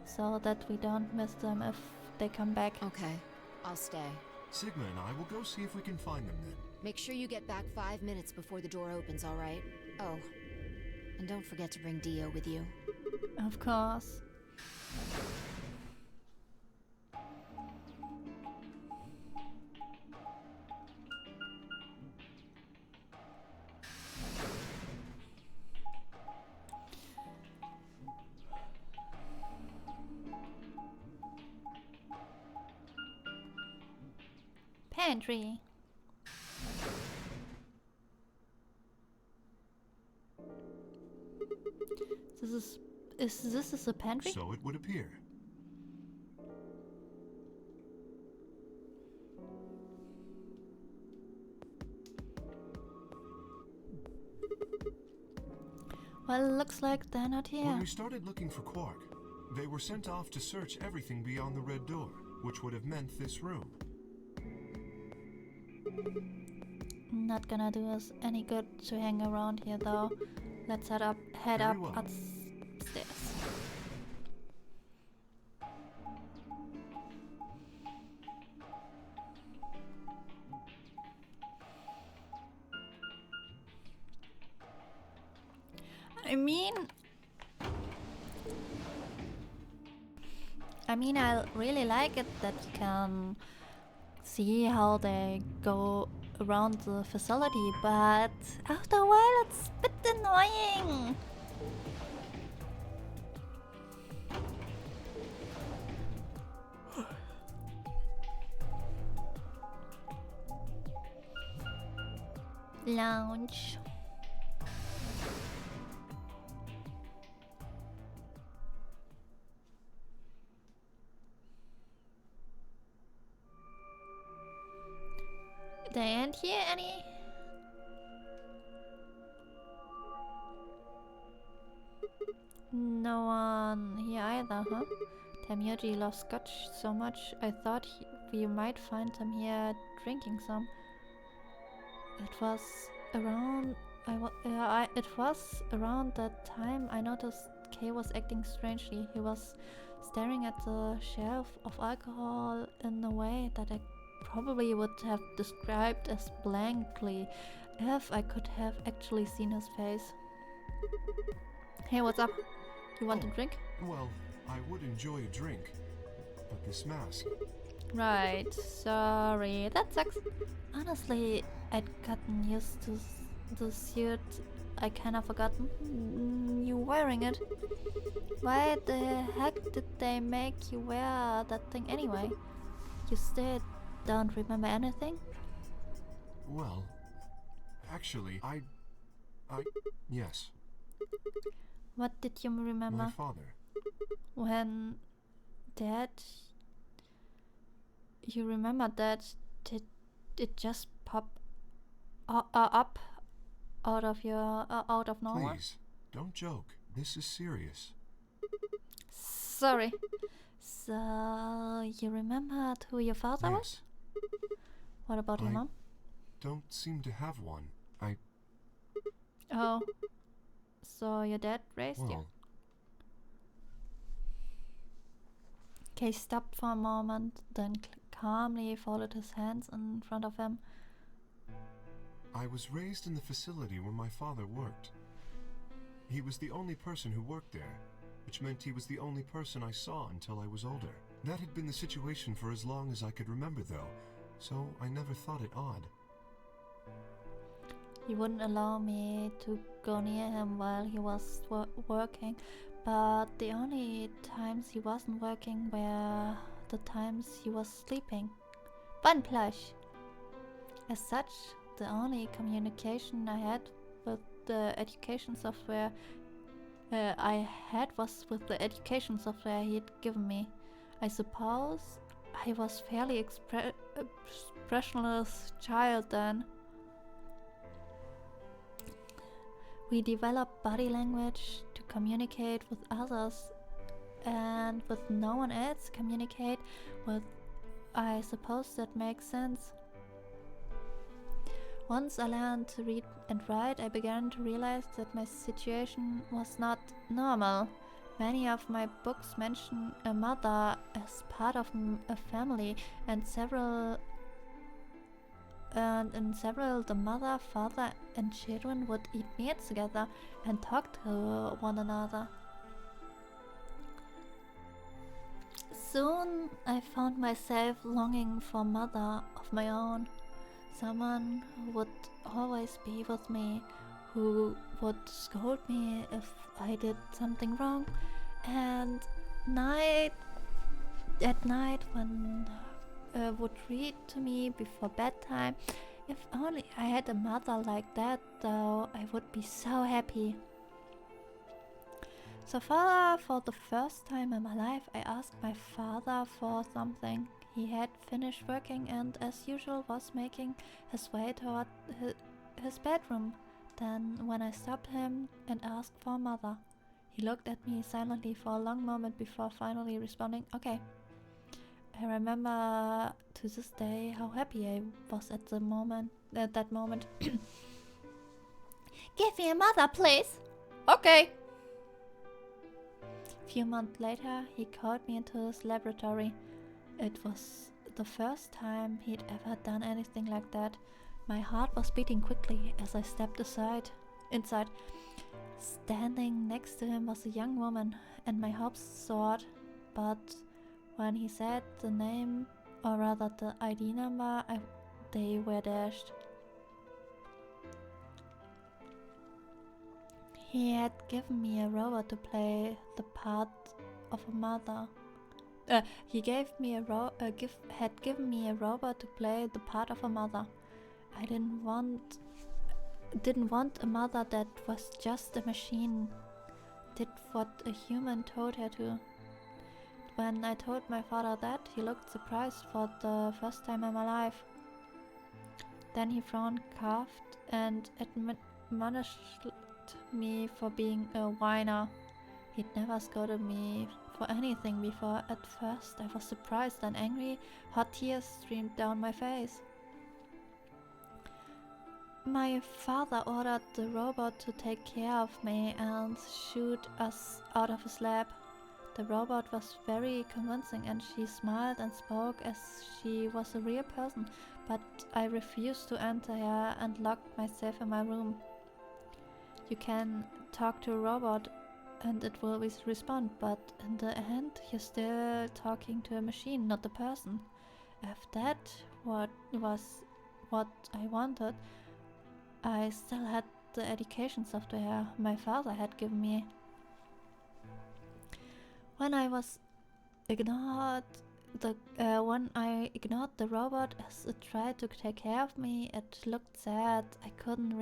so that we don't miss them if they come back. Okay, I'll stay. Sigma and I will go see if we can find them then. Make sure you get back 5 minutes before the door opens, all right? Oh, and don't forget to bring Dio with you. Of course. Pantry. This is a pantry? So it would appear. Well, looks like they're not here. When we started looking for Quark, they were sent off to search everything beyond the red door, which would have meant this room. Not gonna do us any good to hang around here though. Let's head up Very well. upstairs. I mean, I really like it that you can see how they go around the facility, but after a while it's a bit annoying. Lounge. They ain't here any. No one here either, huh? Tamioji loves scotch so much. I thought we might find him here drinking some. It was around. It was around that time I noticed Kay was acting strangely. He was staring at the shelf of alcohol in a way that I probably would have described as blankly if I could have actually seen his face. Hey, what's up? You want a drink? Well, I would enjoy a drink, but this mask. Right, sorry, that sucks. Honestly, I'd gotten used to the suit. I kinda forgotten you wearing it. Why the heck did they make you wear that thing anyway? You still don't remember anything? Well, actually, yes. What did you remember? My father. When Dad... You remember that? Did it just pop up out of your... out of nowhere? Please, don't joke. This is serious. Sorry. So, you remembered who your father was? What about your mom? Don't seem to have one. Oh. So your dad raised you? Kay stopped for a moment, then calmly folded his hands in front of him. I was raised in the facility where my father worked. He was the only person who worked there, which meant he was the only person I saw until I was older. That had been the situation for as long as I could remember, though, so I never thought it odd. He wouldn't allow me to go near him while he was working, but the only times he wasn't working were the times he was sleeping. Fun plush! As such, the only communication I had with the education software was with the education software he'd given me. I suppose I was fairly expressionless child then. We developed body language to communicate with others, and with no one else communicate with. I suppose that makes sense. Once I learned to read and write, I began to realize that my situation was not normal. Many of my books mention a mother as part of a family, and in several, the mother, father, and children would eat meals together and talk to one another. Soon I found myself longing for a mother of my own, someone who would always be with me, who would scold me if I did something wrong, and at night when would read to me before bedtime. If only I had a mother like that, though, I would be so happy. So far, for the first time in my life, I asked my father for something. He had finished working and, as usual, was making his way toward his bedroom. Then, when I stopped him and asked for a mother, he looked at me silently for a long moment before finally responding, "Okay." I remember to this day how happy I was at that moment. "Give me a mother, please." "Okay." A few months later, he called me into his laboratory. It was the first time he'd ever done anything like that. My heart was beating quickly as I stepped inside. Standing next to him was a young woman, and my hopes soared. But when he said the name, or rather the ID number, they were dashed. He had given me a robot to play the part of a mother. He gave me had given me a robot to play the part of a mother. I didn't want a mother that was just a machine, did what a human told her to. When I told my father that, he looked surprised for the first time in my life. Then he frowned, coughed, and admonished me for being a whiner. He'd never scolded me for anything before. At first, I was surprised and angry. Hot tears streamed down my face. My father ordered the robot to take care of me and shoot us out of his lab. The robot was very convincing, and she smiled and spoke as she was a real person, but I refused to enter her and locked myself in my room. You can talk to a robot and it will respond, but in the end you're still talking to a machine, not a person. If that was what I wanted, I still had the education software my father had given me. When I ignored the robot as it tried to take care of me, it looked sad. It couldn't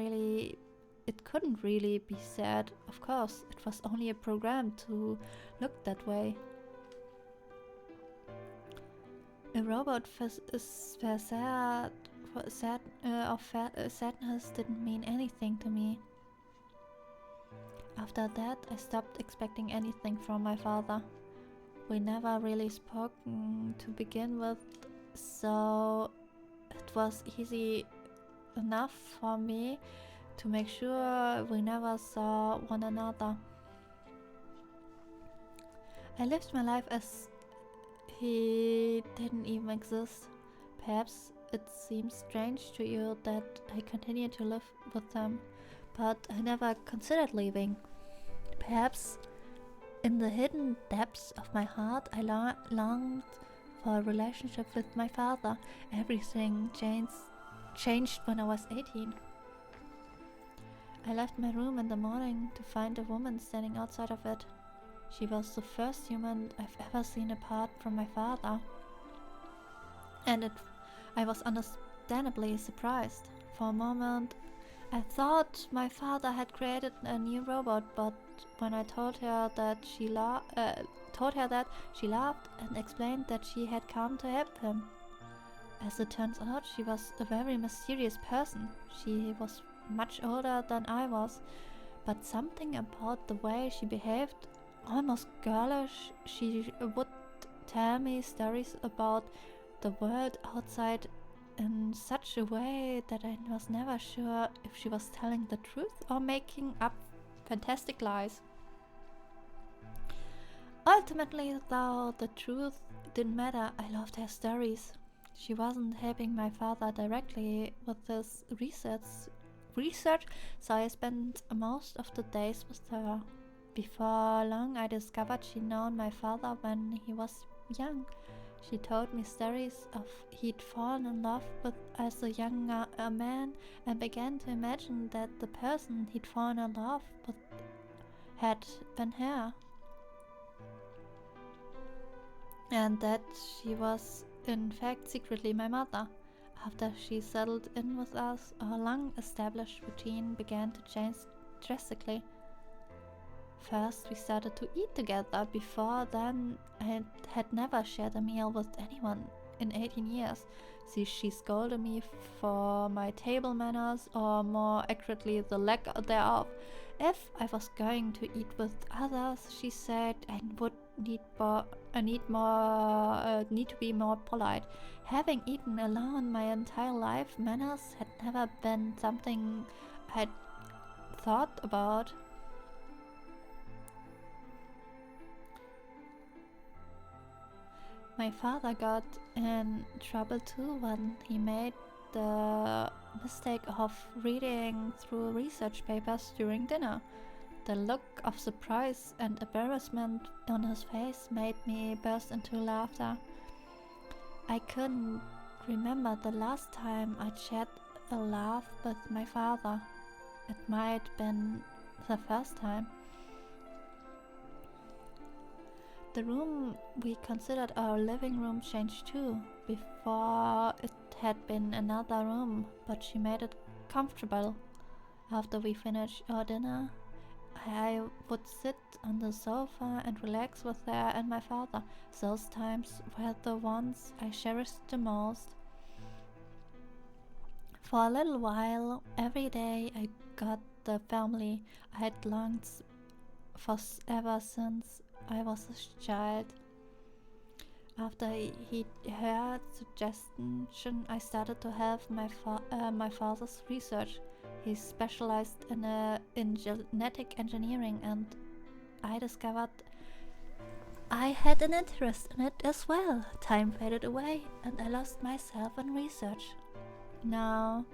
really be sad. Of course, it was only a program to look that way. A robot sadness didn't mean anything to me. After that, I stopped expecting anything from my father. We never really spoken to begin with, so it was easy enough for me to make sure we never saw one another. I lived my life as he didn't even exist. Perhaps it seems strange to you that I continue to live with him, but I never considered leaving. Perhaps in the hidden depths of my heart I longed for a relationship with my father. Everything changed when I was 18. I left my room in the morning to find a woman standing outside of it. She was the first human I've ever seen apart from my father. And I was understandably surprised. For a moment, I thought my father had created a new robot, but when I told her that, she laughed and explained that she had come to help him. As it turns out, she was a very mysterious person. She was much older than I was, but something about the way she behaved, almost girlish. She would tell me stories about the world outside in such a way that I was never sure if she was telling the truth or making up fantastic lies. Ultimately, though, the truth didn't matter. I loved her stories. She wasn't helping my father directly with his research, so I spent most of the days with her. Before long, I discovered she'd known my father when he was young. She told me stories of he'd fallen in love with as a young man, and began to imagine that the person he'd fallen in love with had been her, and that she was in fact secretly my mother. After she settled in with us, our long-established routine began to change drastically. First, we started to eat together. Before then, I had never shared a meal with anyone in 18 years. She scolded me for my table manners, or more accurately, the lack thereof. If I was going to eat with others, she said I would need to be more polite. Having eaten alone my entire life, manners had never been something I'd thought about. My father got in trouble too when he made the mistake of reading through research papers during dinner. The look of surprise and embarrassment on his face made me burst into laughter. I couldn't remember the last time I'd shared a laugh with my father. It might have been the first time. The room we considered our living room changed too. Before it had been another room, but she made it comfortable. After we finished our dinner, I would sit on the sofa and relax with her and my father. Those times were the ones I cherished the most. For a little while, every day I got the family I had longed for ever since I was a child. After he heard suggestion, I started to help my father's research. He specialized in genetic engineering, and I discovered I had an interest in it as well. Time faded away, and I lost myself in research. Now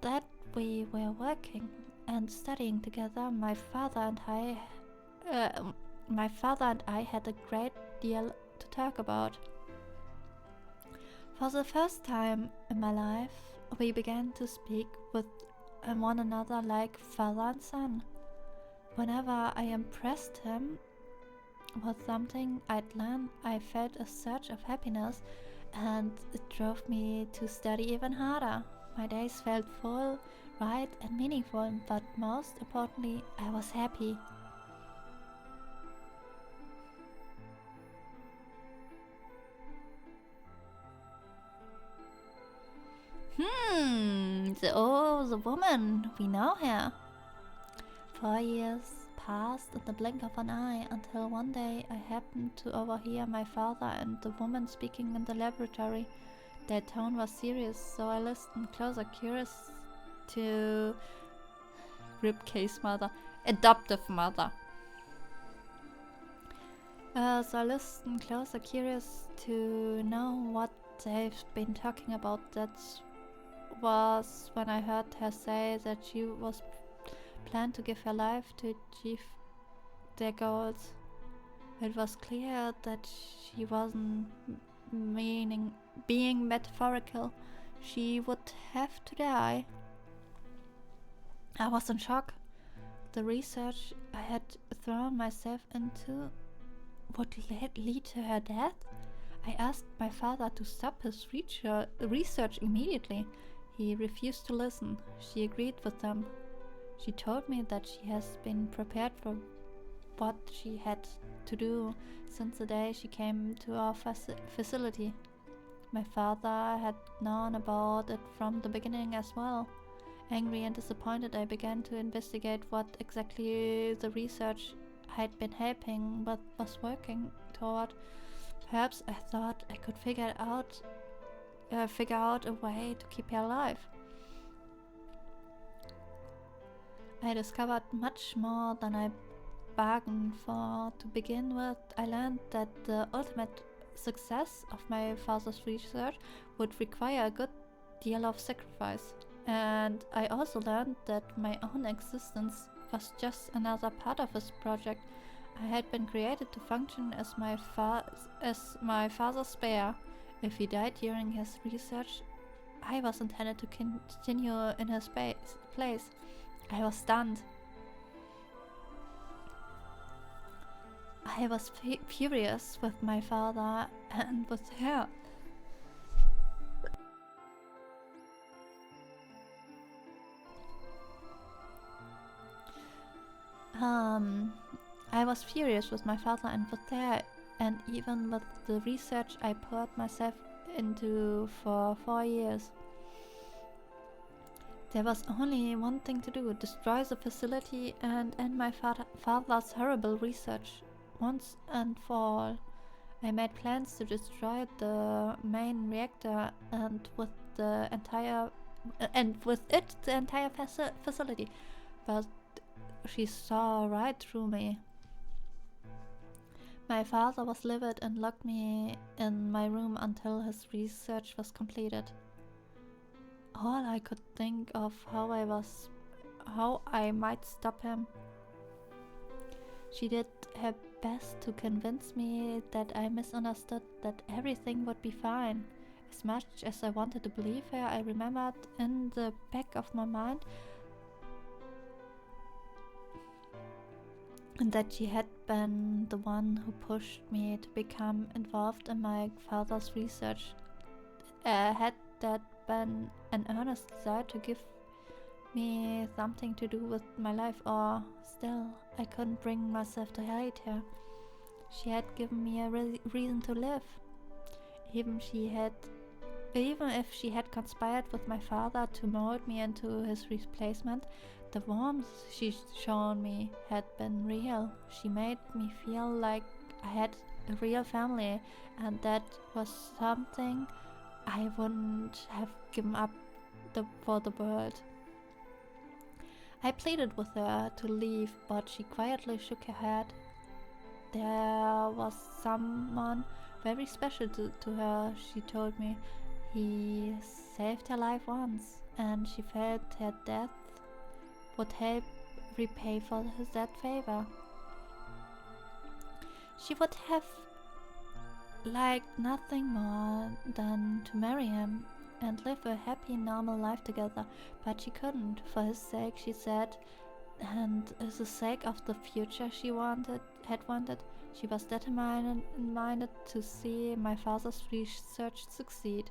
that we were working and studying together, my father and I had a great deal to talk about. For the first time in my life, we began to speak with one another like father and son. Whenever I impressed him with something I'd learned, I felt a surge of happiness, and it drove me to study even harder. My days felt full, right, and meaningful, but most importantly, I was happy. The woman, we know her. 4 years passed in the blink of an eye, until one day I happened to overhear my father and the woman speaking in the laboratory. Their tone was serious, so I listened closer, curious to Ripkey's mother, adoptive mother. So I listened closer, curious to know what they've been talking about. That was when I heard her say that she was planned to give her life to achieve their goals. It was clear that she wasn't being metaphorical. She would have to die. I was in shock. The research I had thrown myself into would lead to her death. I asked my father to stop his research immediately. He refused to listen. She agreed with them. She told me that she has been prepared for what she had to do since the day she came to our facility. My father had known about it from the beginning as well. Angry and disappointed, I began to investigate what exactly the research I'd been helping but was working toward. Perhaps I thought I could figure out figure out a way to keep her alive. I discovered much more than I bargained for. To begin with, I learned that the ultimate success of my father's research would require a good deal of sacrifice. And I also learned that my own existence was just another part of his project. I had been created to function as my father's spare. If he died during his research, I was intended to continue in his place. I was stunned. I was furious with my father and with her. I was furious with my father and with her, and even with the research I poured myself into for 4 years. There was only one thing to do: destroy the facility and end my father's horrible research once and for all. I made plans to destroy the main reactor and with it the entire facility, but she saw right through me. My father was livid and locked me in my room until his research was completed. All I could think of how I might stop him. She did her best to convince me that I misunderstood, that everything would be fine. As much as I wanted to believe her, I remembered in the back of my mind that she had been the one who pushed me to become involved in my father's research. Had that been an earnest desire to give me something to do with my life, or still I couldn't bring myself to hate her. She had given me a reason to live. Even if she had conspired with my father to mold me into his replacement, the warmth she'd shown me had been real. She made me feel like I had a real family, and that was something I wouldn't have given up for the world. I pleaded with her to leave, but she quietly shook her head. There was someone very special to her, she told me. He saved her life once, and she felt her death would help repay for that favor. She would have liked nothing more than to marry him and live a happy, normal life together, but she couldn't, for his sake, she said, and the sake of the future she had wanted. She was determined to see my father's research succeed.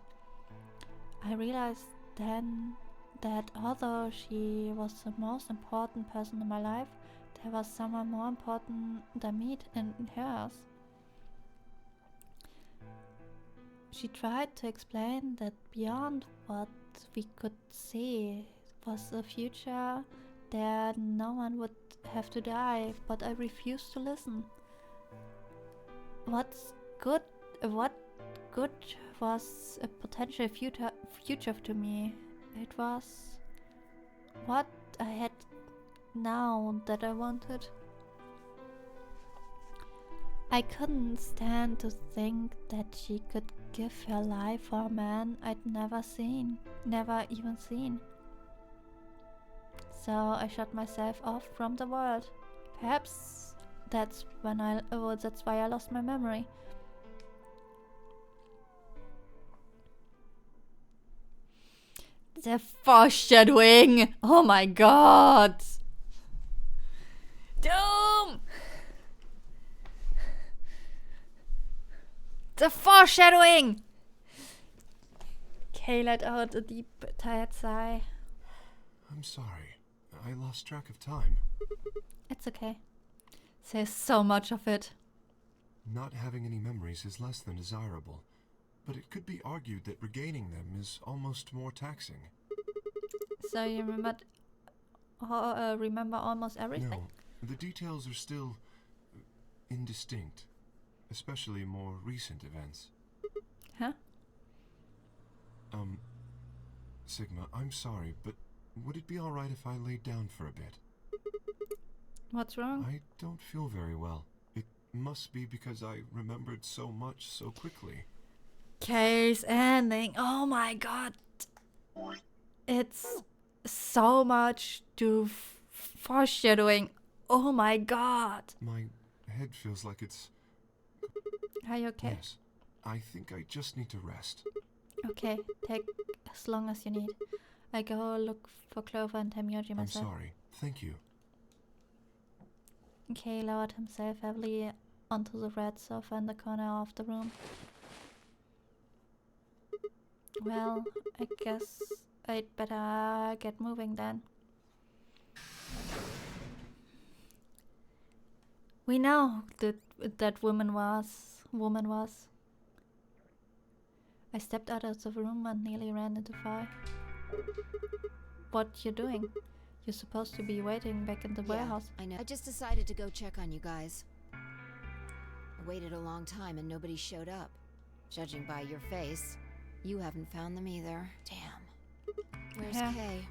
I realized then that although she was the most important person in my life, there was someone more important than me in hers. She tried to explain that beyond what we could see was a future that no one would have to die, but I refused to listen. What good was a potential future to me? It was what I had now that I wanted. I couldn't stand to think that she could give her life for a man I'd never even seen. So I shut myself off from the world. Perhaps that's why I lost my memory. The foreshadowing! Oh my god! Doom! The foreshadowing! Kay let out a deep, tired sigh. I'm sorry. I lost track of time. It's okay. There's so much of it. Not having any memories is less than desirable, but it could be argued that regaining them is almost more taxing. So you remember almost everything? No, the details are still indistinct, especially more recent events. Huh? Sigma, I'm sorry, but would it be alright if I laid down for a bit? What's wrong? I don't feel very well. It must be because I remembered so much so quickly. Case ending. Oh my god. It's so much to foreshadowing. Oh my god. My head feels like it's... Are you okay? Yes. I think I just need to rest. Okay, take as long as you need. I go look for Clover and Temyoji myself. I'm sorry. Thank you. Kay lowered himself heavily onto the red sofa in the corner of the room. Well, I guess I'd better get moving then. We know that woman was. I stepped out of the room and nearly ran into fire. What you doing? You're supposed to be waiting back in the warehouse. I know. I just decided to go check on you guys. I waited a long time and nobody showed up. Judging by your face, you haven't found them either. Damn. Where's Kay?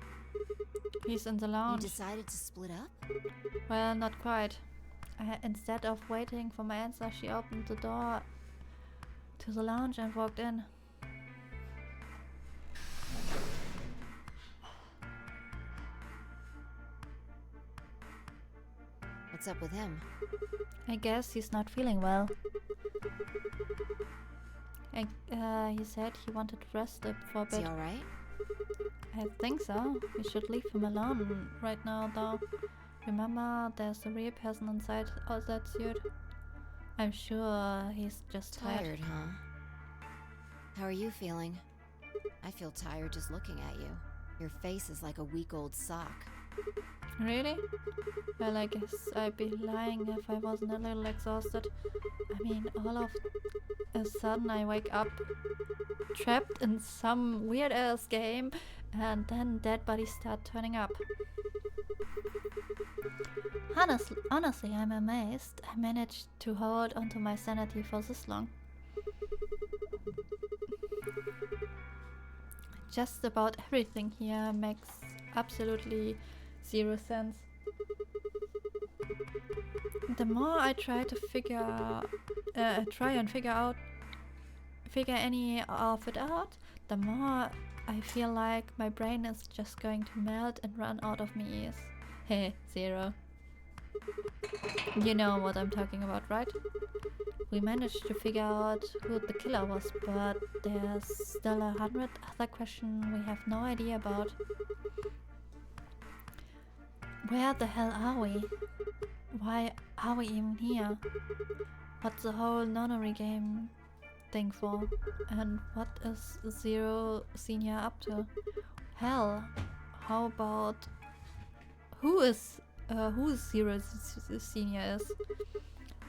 He's in the lounge. You decided to split up? Well, not quite. Instead of waiting for my answer, she opened the door to the lounge and walked in. What's up with him? I guess he's not feeling well. He said he wanted to rest up for a bit. Is he alright? I think so. We should leave him alone right now, though. Remember, there's a real person inside of that suit. I'm sure he's just tired, huh? How are you feeling? I feel tired just looking at you. Your face is like a week-old sock. Really? Well, I guess I'd be lying if I wasn't a little exhausted. I mean, all of a sudden I wake up trapped in some weird-ass game and then dead bodies start turning up. Honestly, I'm amazed I managed to hold onto my sanity for this long. Just about everything here makes absolutely zero sense. The more I try to figure any of it out, the more I feel like my brain is just going to melt and run out of my ears. Hey, Zero. You know what I'm talking about, right? We managed to figure out who the killer was, but there's still 100 other questions we have no idea about. Where the hell are we? Why are we even here? What's the whole nonary game thing for? And what is Zero Senior up to? Hell, how about who Zero Senior is?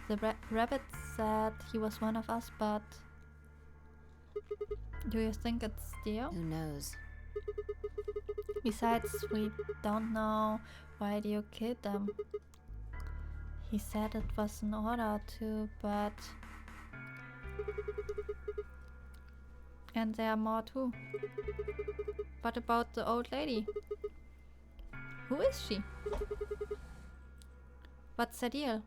The rabbit said he was one of us, but do you think it's Dio? Who knows? Besides, we don't know why Dio killed them. He said it was an order to, but... And there are more too. What about the old lady? Who is she? What's the deal?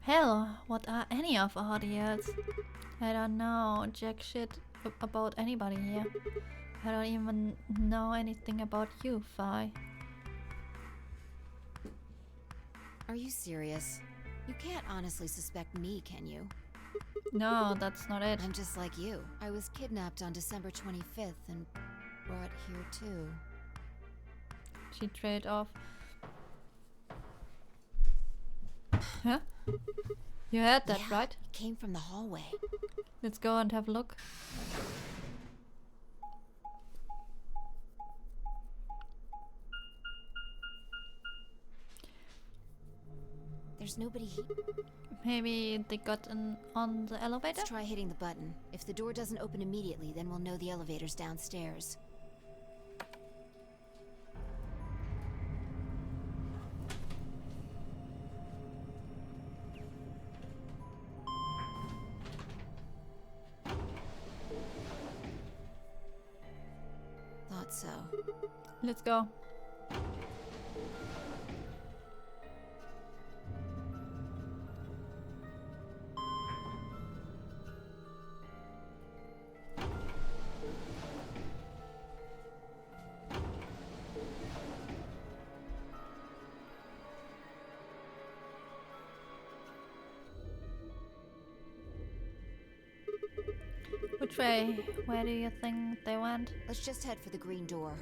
Hell, what are any of our deals? I don't know jack shit about anybody here. I don't even know anything about you, Fi. Are you serious? You can't honestly suspect me, can you? No, that's not it. I'm just like you. I was kidnapped on December 25th and brought here too. She trailed off. Huh? You heard that, yeah, right? It came from the hallway. Let's go and have a look. There's nobody here. Maybe they got on the elevator? Let's try hitting the button. If the door doesn't open immediately, then we'll know the elevator's downstairs. so. Let's go. Which way? Where do you think they went? Let's just head for the green door.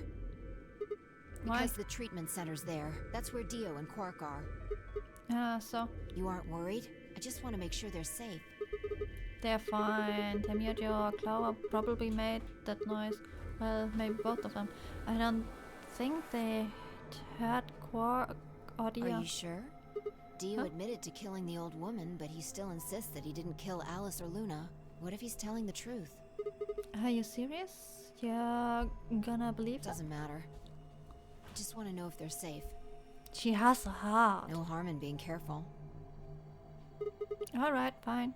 Why? Because the treatment center's there. That's where Dio and Quark are. So You aren't worried? I just want to make sure they're safe. they're fine. Temyojo or Clover probably made that noise. Well, maybe both of them. I don't think they heard Quark or Dio. Are you sure? Dio Huh? admitted to killing the old woman, but he still insists that he didn't kill Alice or Luna. What if he's telling the truth? Are you serious? You're gonna believe that? Doesn't matter. I just want to know if they're safe. She has a heart. No harm in being careful. Alright, fine.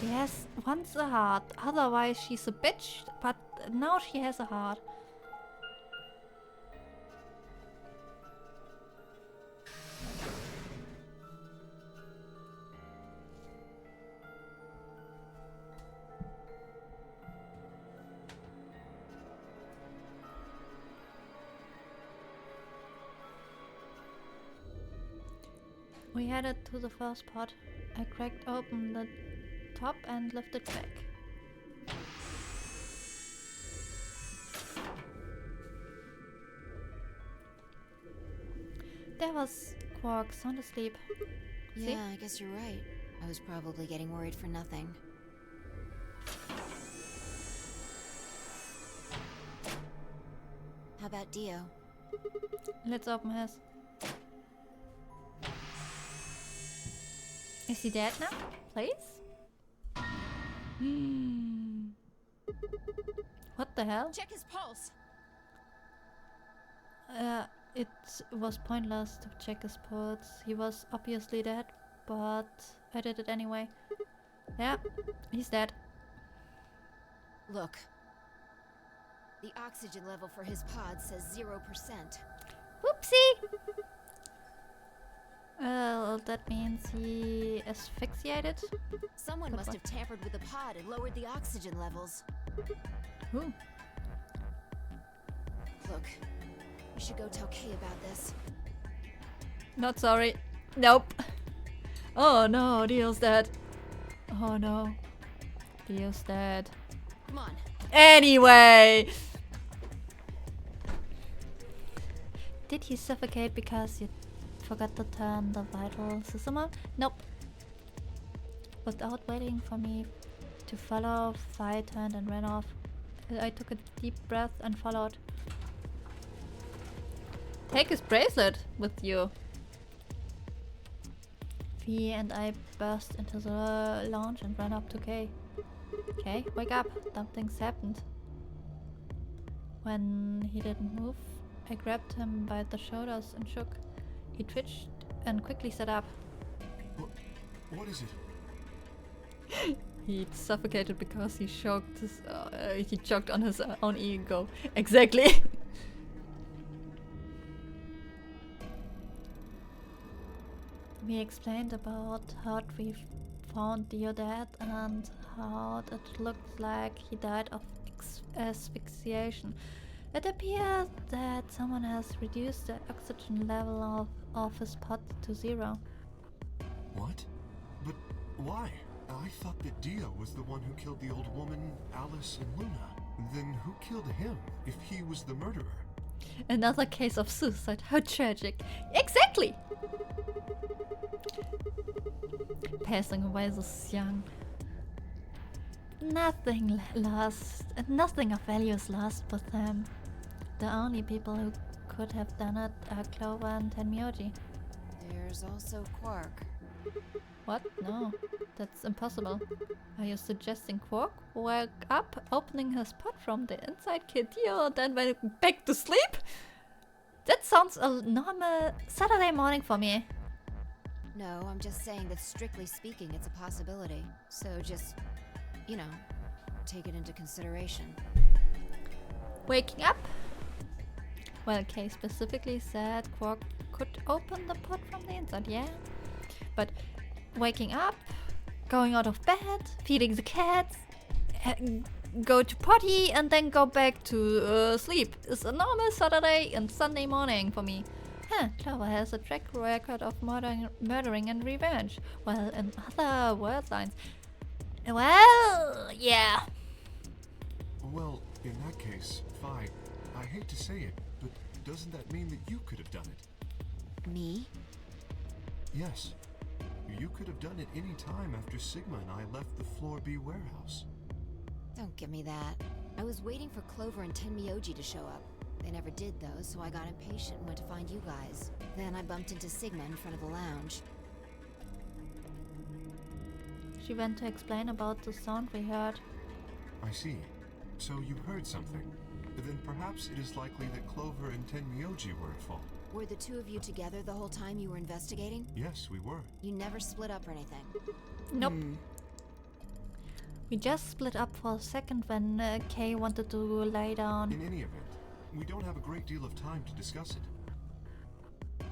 She has once a heart, otherwise she's a bitch, but now she has a heart. We headed to the first pod. I cracked open the top and lifted back. There was Quark sound asleep. See? Yeah, I guess you're right. I was probably getting worried for nothing. How about Dio? Let's open his. Is he dead now? Please? What the hell? Check his pulse! It was pointless to check his pulse. He was obviously dead, but I did it anyway. Yeah, he's dead. Look. The oxygen level for his pod says 0%. Whoopsie! Well, that means he asphyxiated. Someone But must what? have tampered with the pod and lowered the oxygen levels. Who? Look, we should go tell Kay about this. Not sorry. Nope. Oh no, Dio's dead. Oh no. Dio's dead. Come on. Anyway! Did he suffocate because you forgot to turn the vital system on? Nope. Without waiting for me to follow, Fi turned and ran off. I took a deep breath and followed. Take his bracelet with you. Vi and I burst into the lounge and ran up to Kay. Kay, wake up. Something's happened. When he didn't move, I grabbed him by the shoulders and shook. He twitched and quickly sat up. What is it? He suffocated because he choked on his own ego. Exactly. We explained about how we found Dio dead and how it looked like he died of asphyxiation. It appears that someone has reduced the oxygen level of his pod to 0. What? But why? I thought that Dio was the one who killed the old woman, Alice and Luna. Then who killed him if he was the murderer? Another case of suicide. How tragic. Exactly! Passing away this young. Nothing of value is lost with them. The only people who could have done it are Clover and Tenmyoji. There's also Quark. What? No, that's impossible. Are you suggesting Quark woke up, opening his pod from the inside, killed Dio, and then went back to sleep? That sounds a normal Saturday morning for me. No, I'm just saying that strictly speaking, it's a possibility. So just, you know, take it into consideration. Waking up. Well, Kay specifically said Quark could open the pod from the inside, yeah. But waking up, going out of bed, feeding the cats, go to potty and then go back to sleep is a normal Saturday and Sunday morning for me. Huh, Clover has a track record of murdering and revenge. Well, in other world lines. Well, yeah. Well, in that case, Fi, I hate to say it, but doesn't that mean that you could have done it? Me? Yes. You could have done it any time after Sigma and I left the Floor B warehouse. Don't give me that. I was waiting for Clover and Tenmyoji to show up. They never did though, so I got impatient and went to find you guys. Then I bumped into Sigma in front of the lounge. She went to explain about the sound we heard. I see. So you heard something. Then perhaps it is likely that Clover and Tenmyoji were at fault. Were the two of you together the whole time you were investigating? Yes, we were. You never split up or anything? Nope. We just split up for a second when Kay wanted to lay down. In any event, we don't have a great deal of time to discuss it.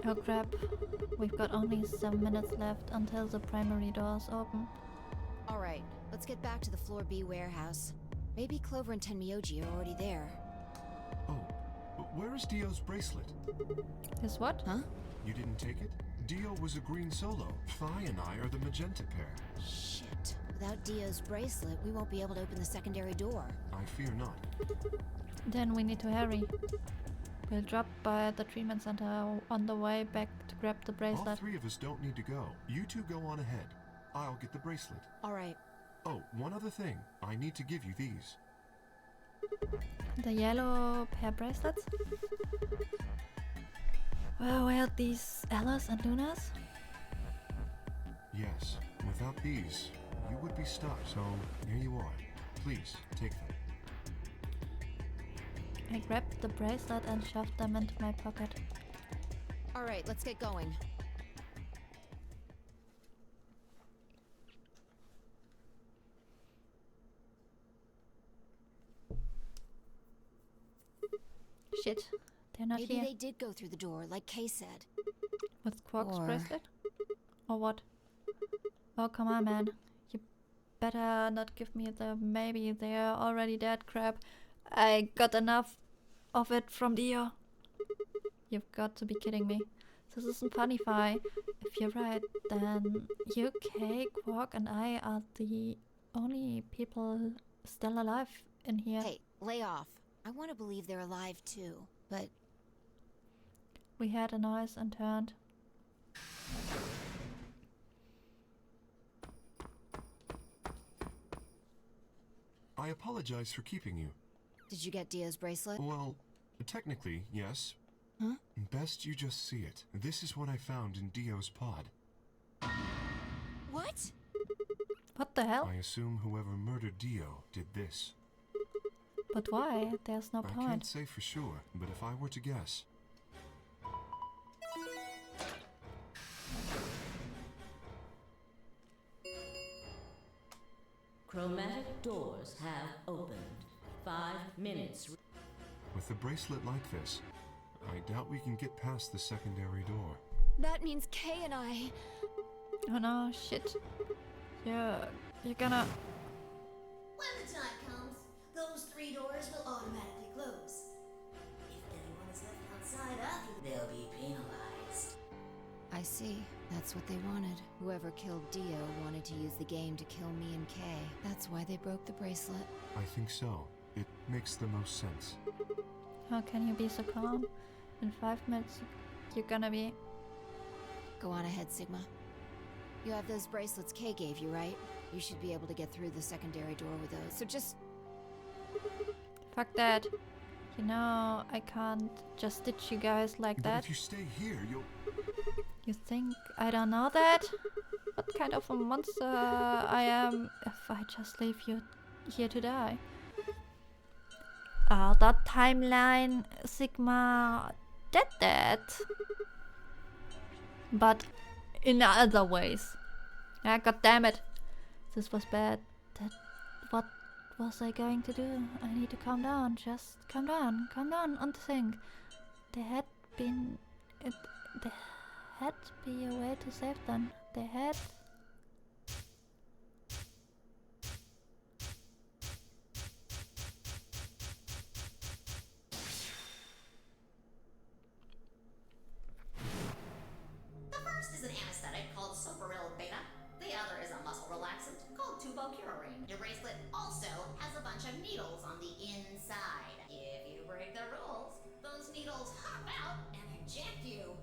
Oh crap. We've got only 7 minutes left until the primary doors open. Alright, let's get back to the Floor B warehouse. Maybe Clover and Tenmyoji are already there. Oh, where is Dio's bracelet? His what? Huh? You didn't take it? Dio was a green solo. Fi and I are the magenta pair. Shit. Without Dio's bracelet, we won't be able to open the secondary door. I fear not. Then we need to hurry. We'll drop by the treatment center on the way back to grab the bracelet. All three of us don't need to go. You two go on ahead. I'll get the bracelet. Alright. Oh, one other thing. I need to give you these. The yellow pair bracelets? Well, these Alice and Luna's? Yes. Without these, you would be stuck. So, here you are. Please, take them. I grabbed the bracelet and shoved them into my pocket. Alright, let's get going. Shit, they're not Maybe here. they did go through the door, like Kay said. With Quark's Or- bracelet? Or what? Oh, come on, man. You better not give me the maybe they're already dead crap. I got enough of it from Dio. You've got to be kidding me. This isn't funny, Fi. If you're right, then UK, Quark, and I are the only people still alive in here. Hey, lay off. I want to believe they're alive too, but We heard a noise and turned. I apologize for keeping you. did you get Dio's bracelet? Well, technically, yes. Huh? Best you just see it. This is what I found in Dio's pod. What? What the hell? I assume whoever murdered Dio did this. But why? There's no I point. can't say for sure, but if I were to guess... Chromatic doors have opened. 5 minutes. With a bracelet like this, I doubt we can get past the secondary door. That means Kay and I... Oh no, shit. You're gonna... When the time comes, those 3 doors will automatically close. If anyone is left outside after, they'll be penalized. I see. That's what they wanted. Whoever killed Dio wanted to use the game to kill me and Kay. That's why they broke the bracelet. I think so. It makes the most sense. How can you be so calm? In 5 minutes, you're gonna be... Go on ahead, Sigma. You have those bracelets Kay gave you, right? You should be able to get through the secondary door with those, so just... Fuck that. You know, I can't just ditch you guys like But that. if you stay here, you'll... You think I don't know that? What kind of a monster I am if I just leave you here to die? That timeline, Sigma did that. But in other ways. Ah, god damn it. This was bad. What was I going to do? I need to calm down. Just calm down and think. There had been... there had be a way to save them. There had... The first is an anesthetic called Soparil Beta. The other is a muscle relaxant called tubocurarine. Your bracelet also has a bunch of needles on the inside. If you break the rules, those needles hop out and inject you.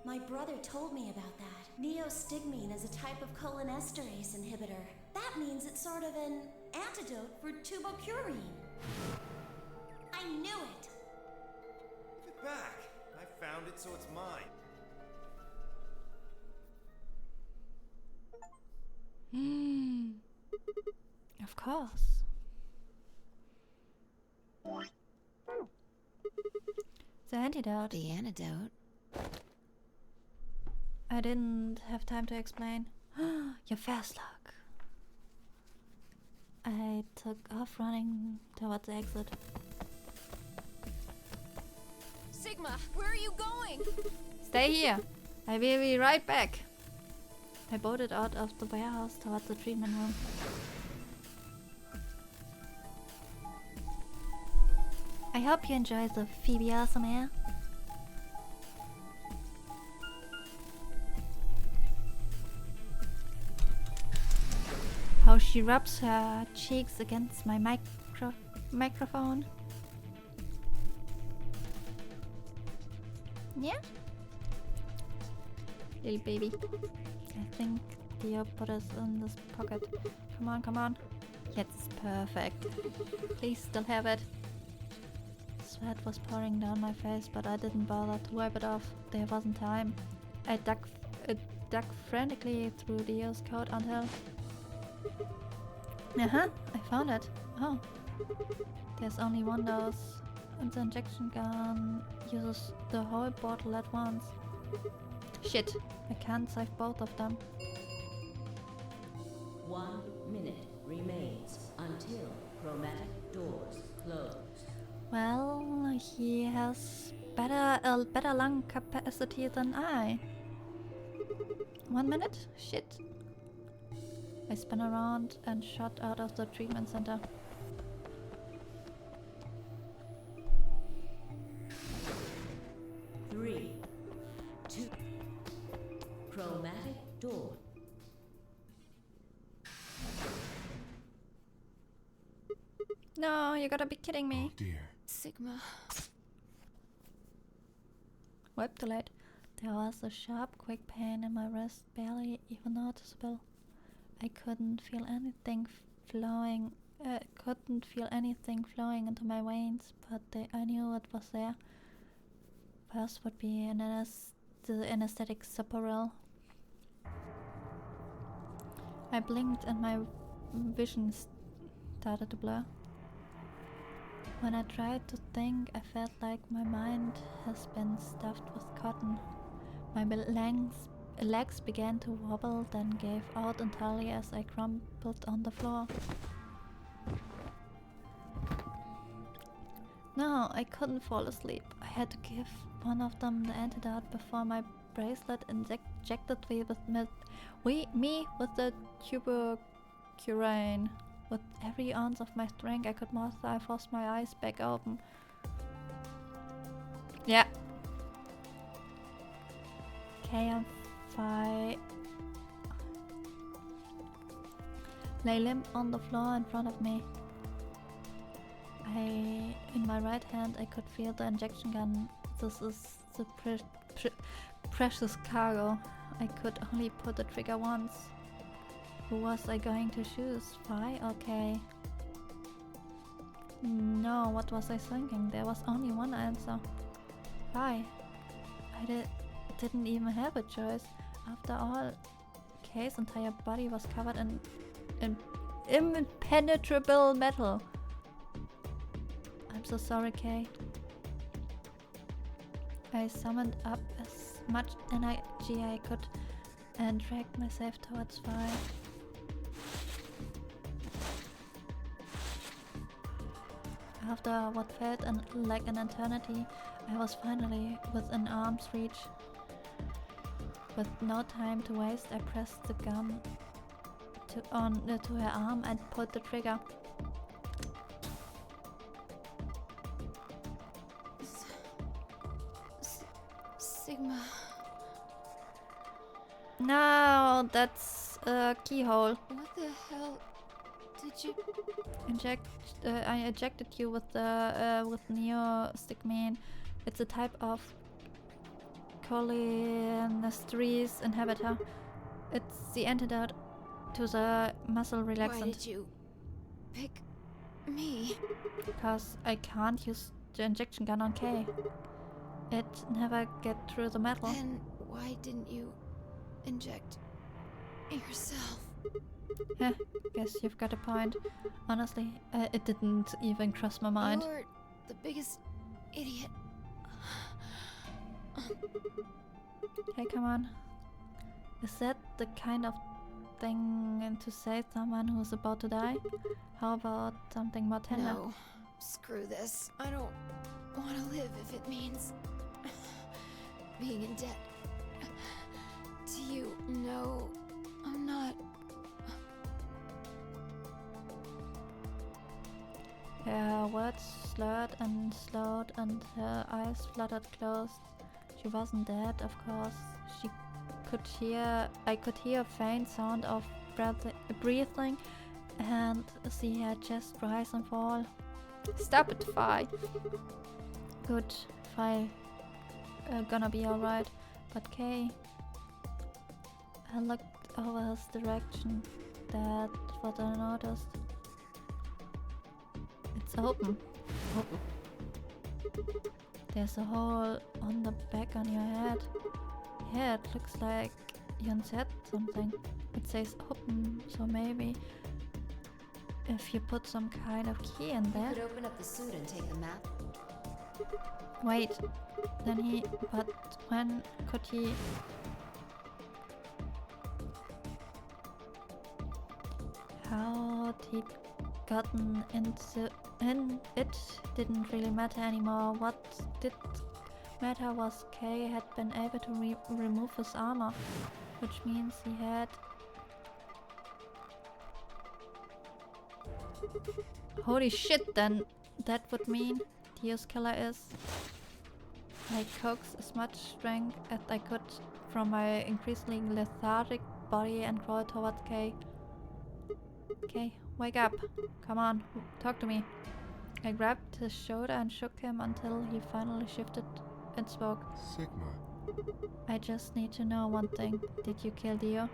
My brother told me about that. Neostigmine is a type of cholinesterase inhibitor. That means it's sort of an antidote for tubocurarine. I knew it! Give it back. I found it, so it's mine. Of course. The antidote. The antidote? I didn't have time to explain. Your fast luck. I took off running towards the exit. Sigma, where are you going? Stay here. I will be right back. I bolted out of the warehouse towards the treatment room. I hope you enjoy the Phoebe ASMR. How she rubs her cheeks against my microphone. Yeah? Little baby. I think Theo put us in this pocket. Come on, come on. Yes, perfect. Please still have it. Sweat was pouring down my face, but I didn't bother to wipe it off. There wasn't time. I dug frantically through Theo's coat until... I found it. Oh. There's only one dose, and the injection gun uses the whole bottle at once. Shit, I can't save both of them. 1 minute remains until chromatic doors close. Well, he has a better lung capacity than I. 1 minute? Shit. I spun around and shot out of the treatment center. Three, two, chromatic door. No, you gotta be kidding me. Oh dear. Sigma. Wiped the light. There was a sharp, quick pain in my wrist, barely even noticeable. I couldn't feel anything flowing. Into my veins, but I knew it was there. First would be the anesthetic Soparil. I blinked and my vision started to blur. When I tried to think, I felt like my mind has been stuffed with cotton. My legs began to wobble, then gave out entirely as I crumpled on the floor. No, I couldn't fall asleep. I had to give one of them the antidote before my bracelet injected me with the tubocurarine. With every ounce of my strength I could muster, I forced my eyes back open. Yeah. KM5 lay limp on the floor in front of me. In my right hand I could feel the injection gun. This is the precious cargo. I could only pull the trigger once. Who was I going to choose? Phi? Okay. No, what was I thinking? There was only one answer. Phi. I didn't even have a choice. After all, Kay's entire body was covered in impenetrable metal. I'm so sorry, Kay. I summoned up as much energy I could and dragged myself towards Phi. After what felt like an eternity, I was finally within arm's reach. With no time to waste, I pressed the gun to her arm and pulled the trigger. Sigma. No, that's a keyhole. What the hell did you... I ejected you with the with neostigmine. It's a type of cholinesterase inhibitor. It's the antidote to the muscle relaxant. Why did you pick me? Because I can't use the injection gun on Kay. It never get through the metal. Then why didn't you inject yourself? Yeah, guess you've got a point. Honestly, it didn't even cross my mind. You're the biggest idiot. Hey, come on. Is that the kind of thing to say to someone who's about to die? How about something more tender? No, screw this. I don't want to live if it means being in debt to you. No, I'm not. Her words slurred and slowed and her eyes fluttered closed. She wasn't dead, of course. I could hear a faint sound of breathing and see her chest rise and fall. Stop it, Fi. Good, Fi. Gonna be alright. But Kay... I looked over his direction. That's what I noticed. It's open. There's a hole on the back on your head. Yeah, it looks like you said something. It says open, so maybe if you put some kind of key in there. You could open up the suit and take the map. Wait, but when could he? How'd he gotten into it didn't really matter anymore. What did matter was Kay had been able to remove his armor, which means he had... Holy shit, then that would mean Dio's killer is... I coaxed as much strength as I could from my increasingly lethargic body and crawled towards Kay. Kay, wake up. Come on, talk to me. I grabbed his shoulder and shook him until he finally shifted and spoke. Sigma. I just need to know one thing. Did you kill Dio?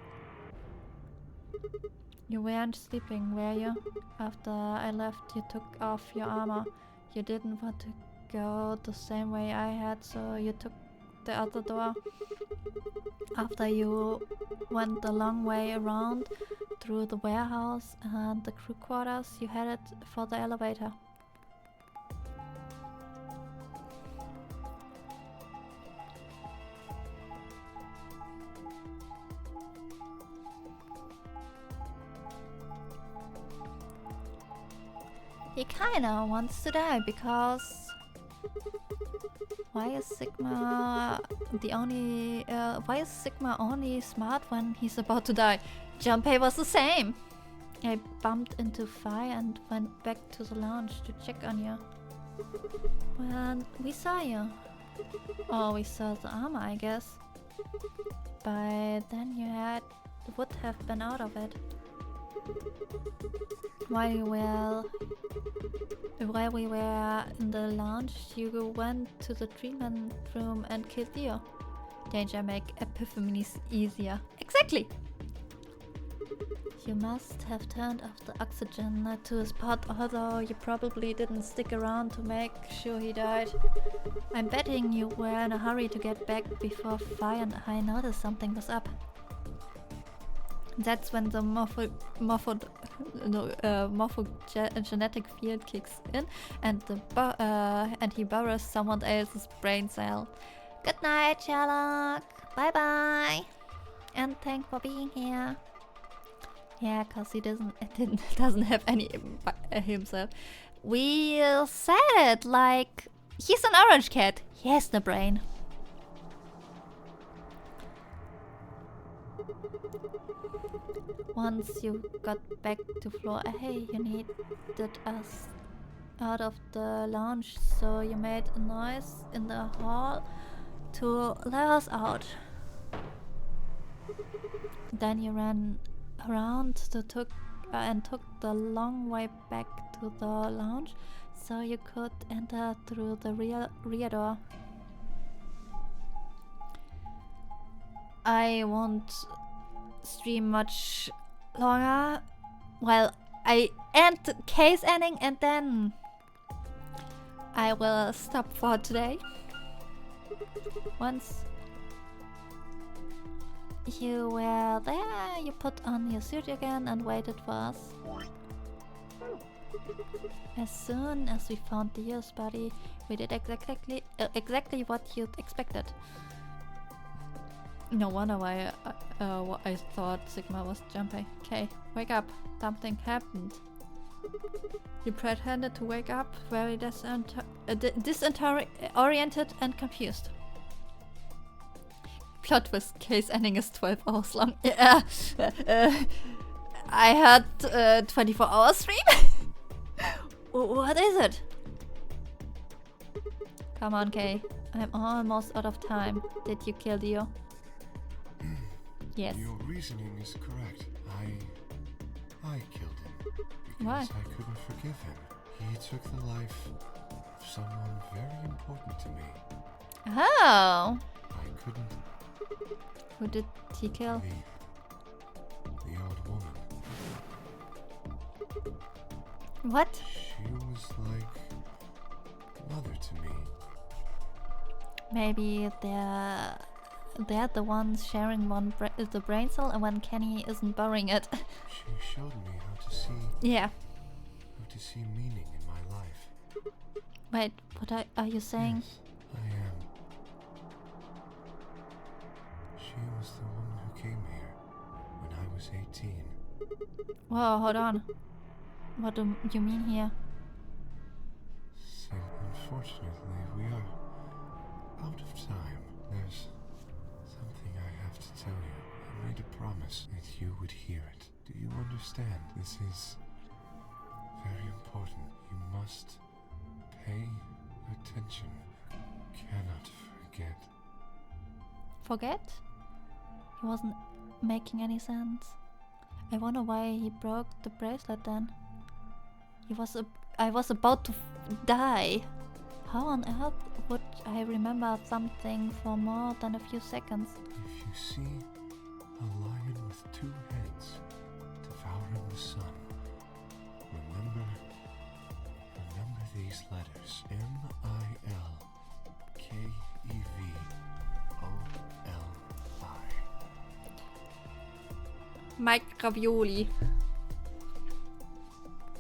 You weren't sleeping, were you? After I left, you took off your armor. You didn't want to go the same way I had, so you took the other door. After you went the long way around through the warehouse and the crew quarters, you headed for the elevator. He kinda wants to die because... Why is Sigma only smart when he's about to die? Junpei was the same! I bumped into Fi and went back to the lounge to check on you. When we saw you. Or we saw the armor, I guess. By then you would have been out of it. While we were in the lounge, you went to the treatment room and killed Dio. Danger make epiphanies easier. Exactly! You must have turned off the oxygen to his pot, although you probably didn't stick around to make sure he died. I'm betting you were in a hurry to get back before Fi and I noticed something was up. That's when the morphogenetic field kicks in and he borrows someone else's brain cell. Good night, Sherlock. Bye bye. And thanks for being here. Yeah, cause he doesn't have any himself. We said it like he's an orange cat. He has no brain. Once you got back to floor A, you needed us out of the lounge, so you made a noise in the hall to let us out. Then you ran around took the long way back to the lounge, so you could enter through the rear door. I won't stream much longer. Well, I end case ending and then I will stop for today. Once you were there, you put on your suit again and waited for us. As soon as we found the US body, we did exactly what you'd expected. No wonder why I thought Sigma was jumping. Okay, wake up. Something happened. You pretended to wake up, very disoriented and confused. Plot twist, case ending is 12 hours long. Yeah, I had 24 hours stream? What is it? Come on, Kay. I'm almost out of time. Did you kill Dio? Yes. Your reasoning is correct. I killed him. Because Why? I couldn't forgive him. He took the life of someone very important to me. Oh! I couldn't. Who did he kill? The old woman. What? She was like mother to me. Maybe they're the ones sharing the brain cell, and when Kenny isn't borrowing it. She showed me how to see. Yeah. How to see meaning in my life. Wait, what are you saying? Yes, I am. She was the woman who came here when I was 18. Whoa, hold on. What do you mean here? So, unfortunately, we are out of time. There's something I have to tell you. I made a promise that you would hear it. Do you understand? This is very important. You must pay attention. You cannot forget. Forget? He wasn't making any sense. I wonder why he broke the bracelet then. I was about to die. How on earth would I remember something for more than a few seconds? If you see a lion with two heads devouring the sun, remember these letters. MILKEVOLI. Mike Ravioli.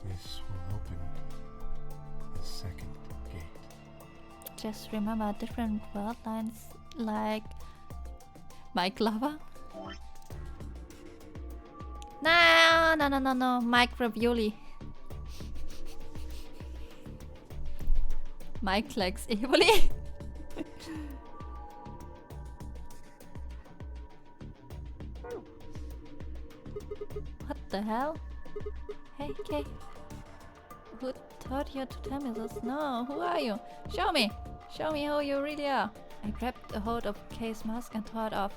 This will open the second gate. Just remember different word lines like Mike Lover. No. Mike Ravioli. Mike likes Evoli. What the hell? Hey, Kay. Who taught you to tell me this? No, who are you? Show me! Show me who you really are. I grabbed a hold of Kay's mask and tore it off.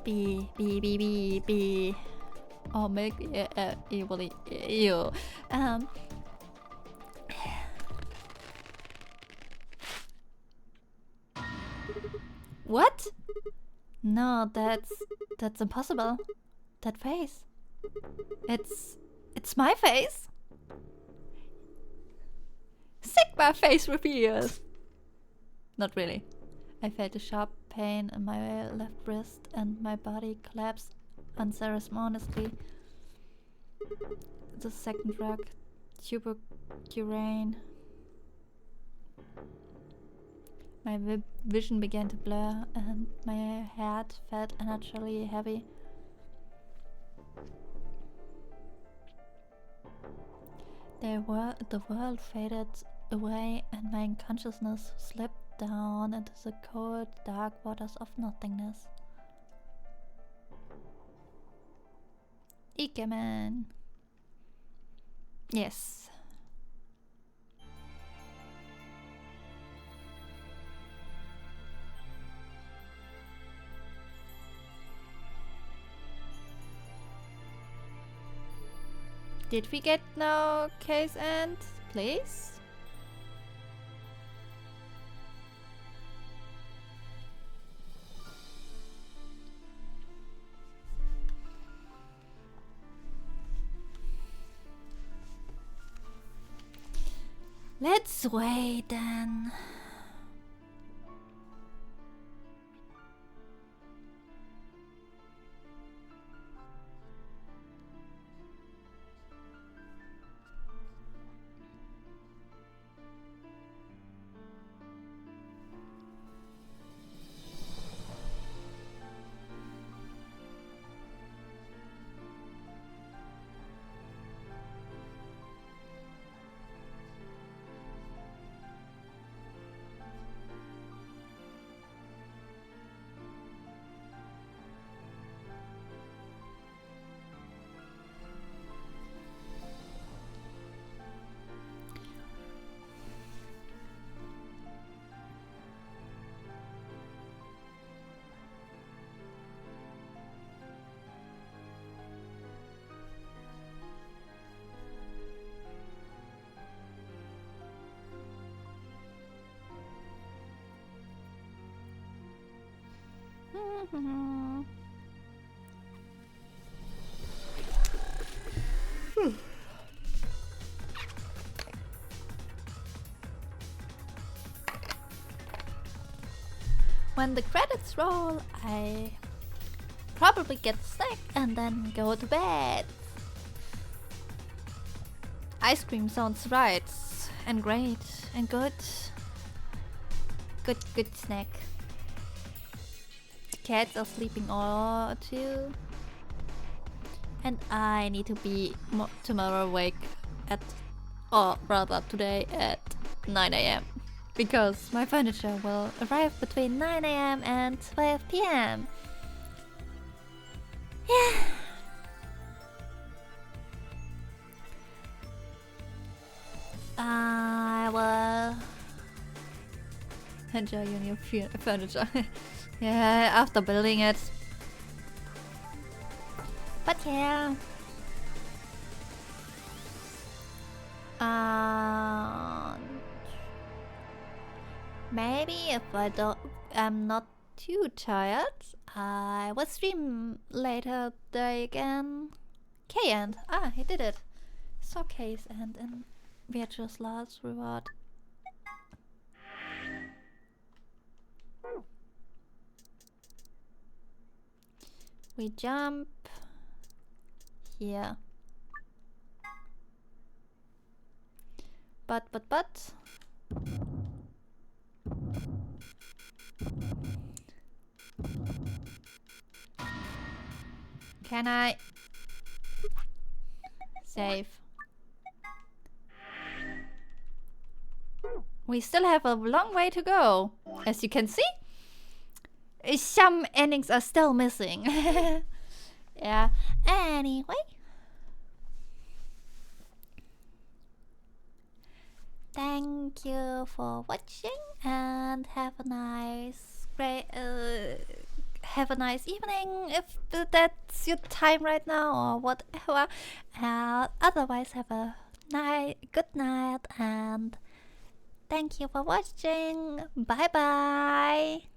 B. Oh, make Evoli. Ew. What? No, that's impossible. That face. It's my face. Sigma face revealed. Not really. I felt a sharp pain in my left wrist and my body collapsed unceremoniously. The second drug, tuberculane. My vision began to blur and my head felt unnaturally heavy. The world faded away and my consciousness slipped down into the cold, dark waters of nothingness. Ikemen. Yes. Did we get no case end, please? Let's wait then. When the credits roll, I probably get a snack and then go to bed. Ice cream sounds right and great and good. Good snack. The cats are sleeping all too. And I need to be tomorrow awake at, or rather today at 9 AM. Because my furniture will arrive between 9 AM and 12 PM. Yeah. I will enjoy your new furniture. Yeah, after building it. But yeah. Maybe if I'm not too tired, I will stream later today again. K-End. Ah, he did it. Saw case and in Virtuous last reward. We jump here. But can I save? We still have a long way to go, as you can see. Some endings are still missing. Yeah, anyway. Thank you for watching and have a nice evening if that's your time right now or whatever. Otherwise have a good night and thank you for watching. Bye bye.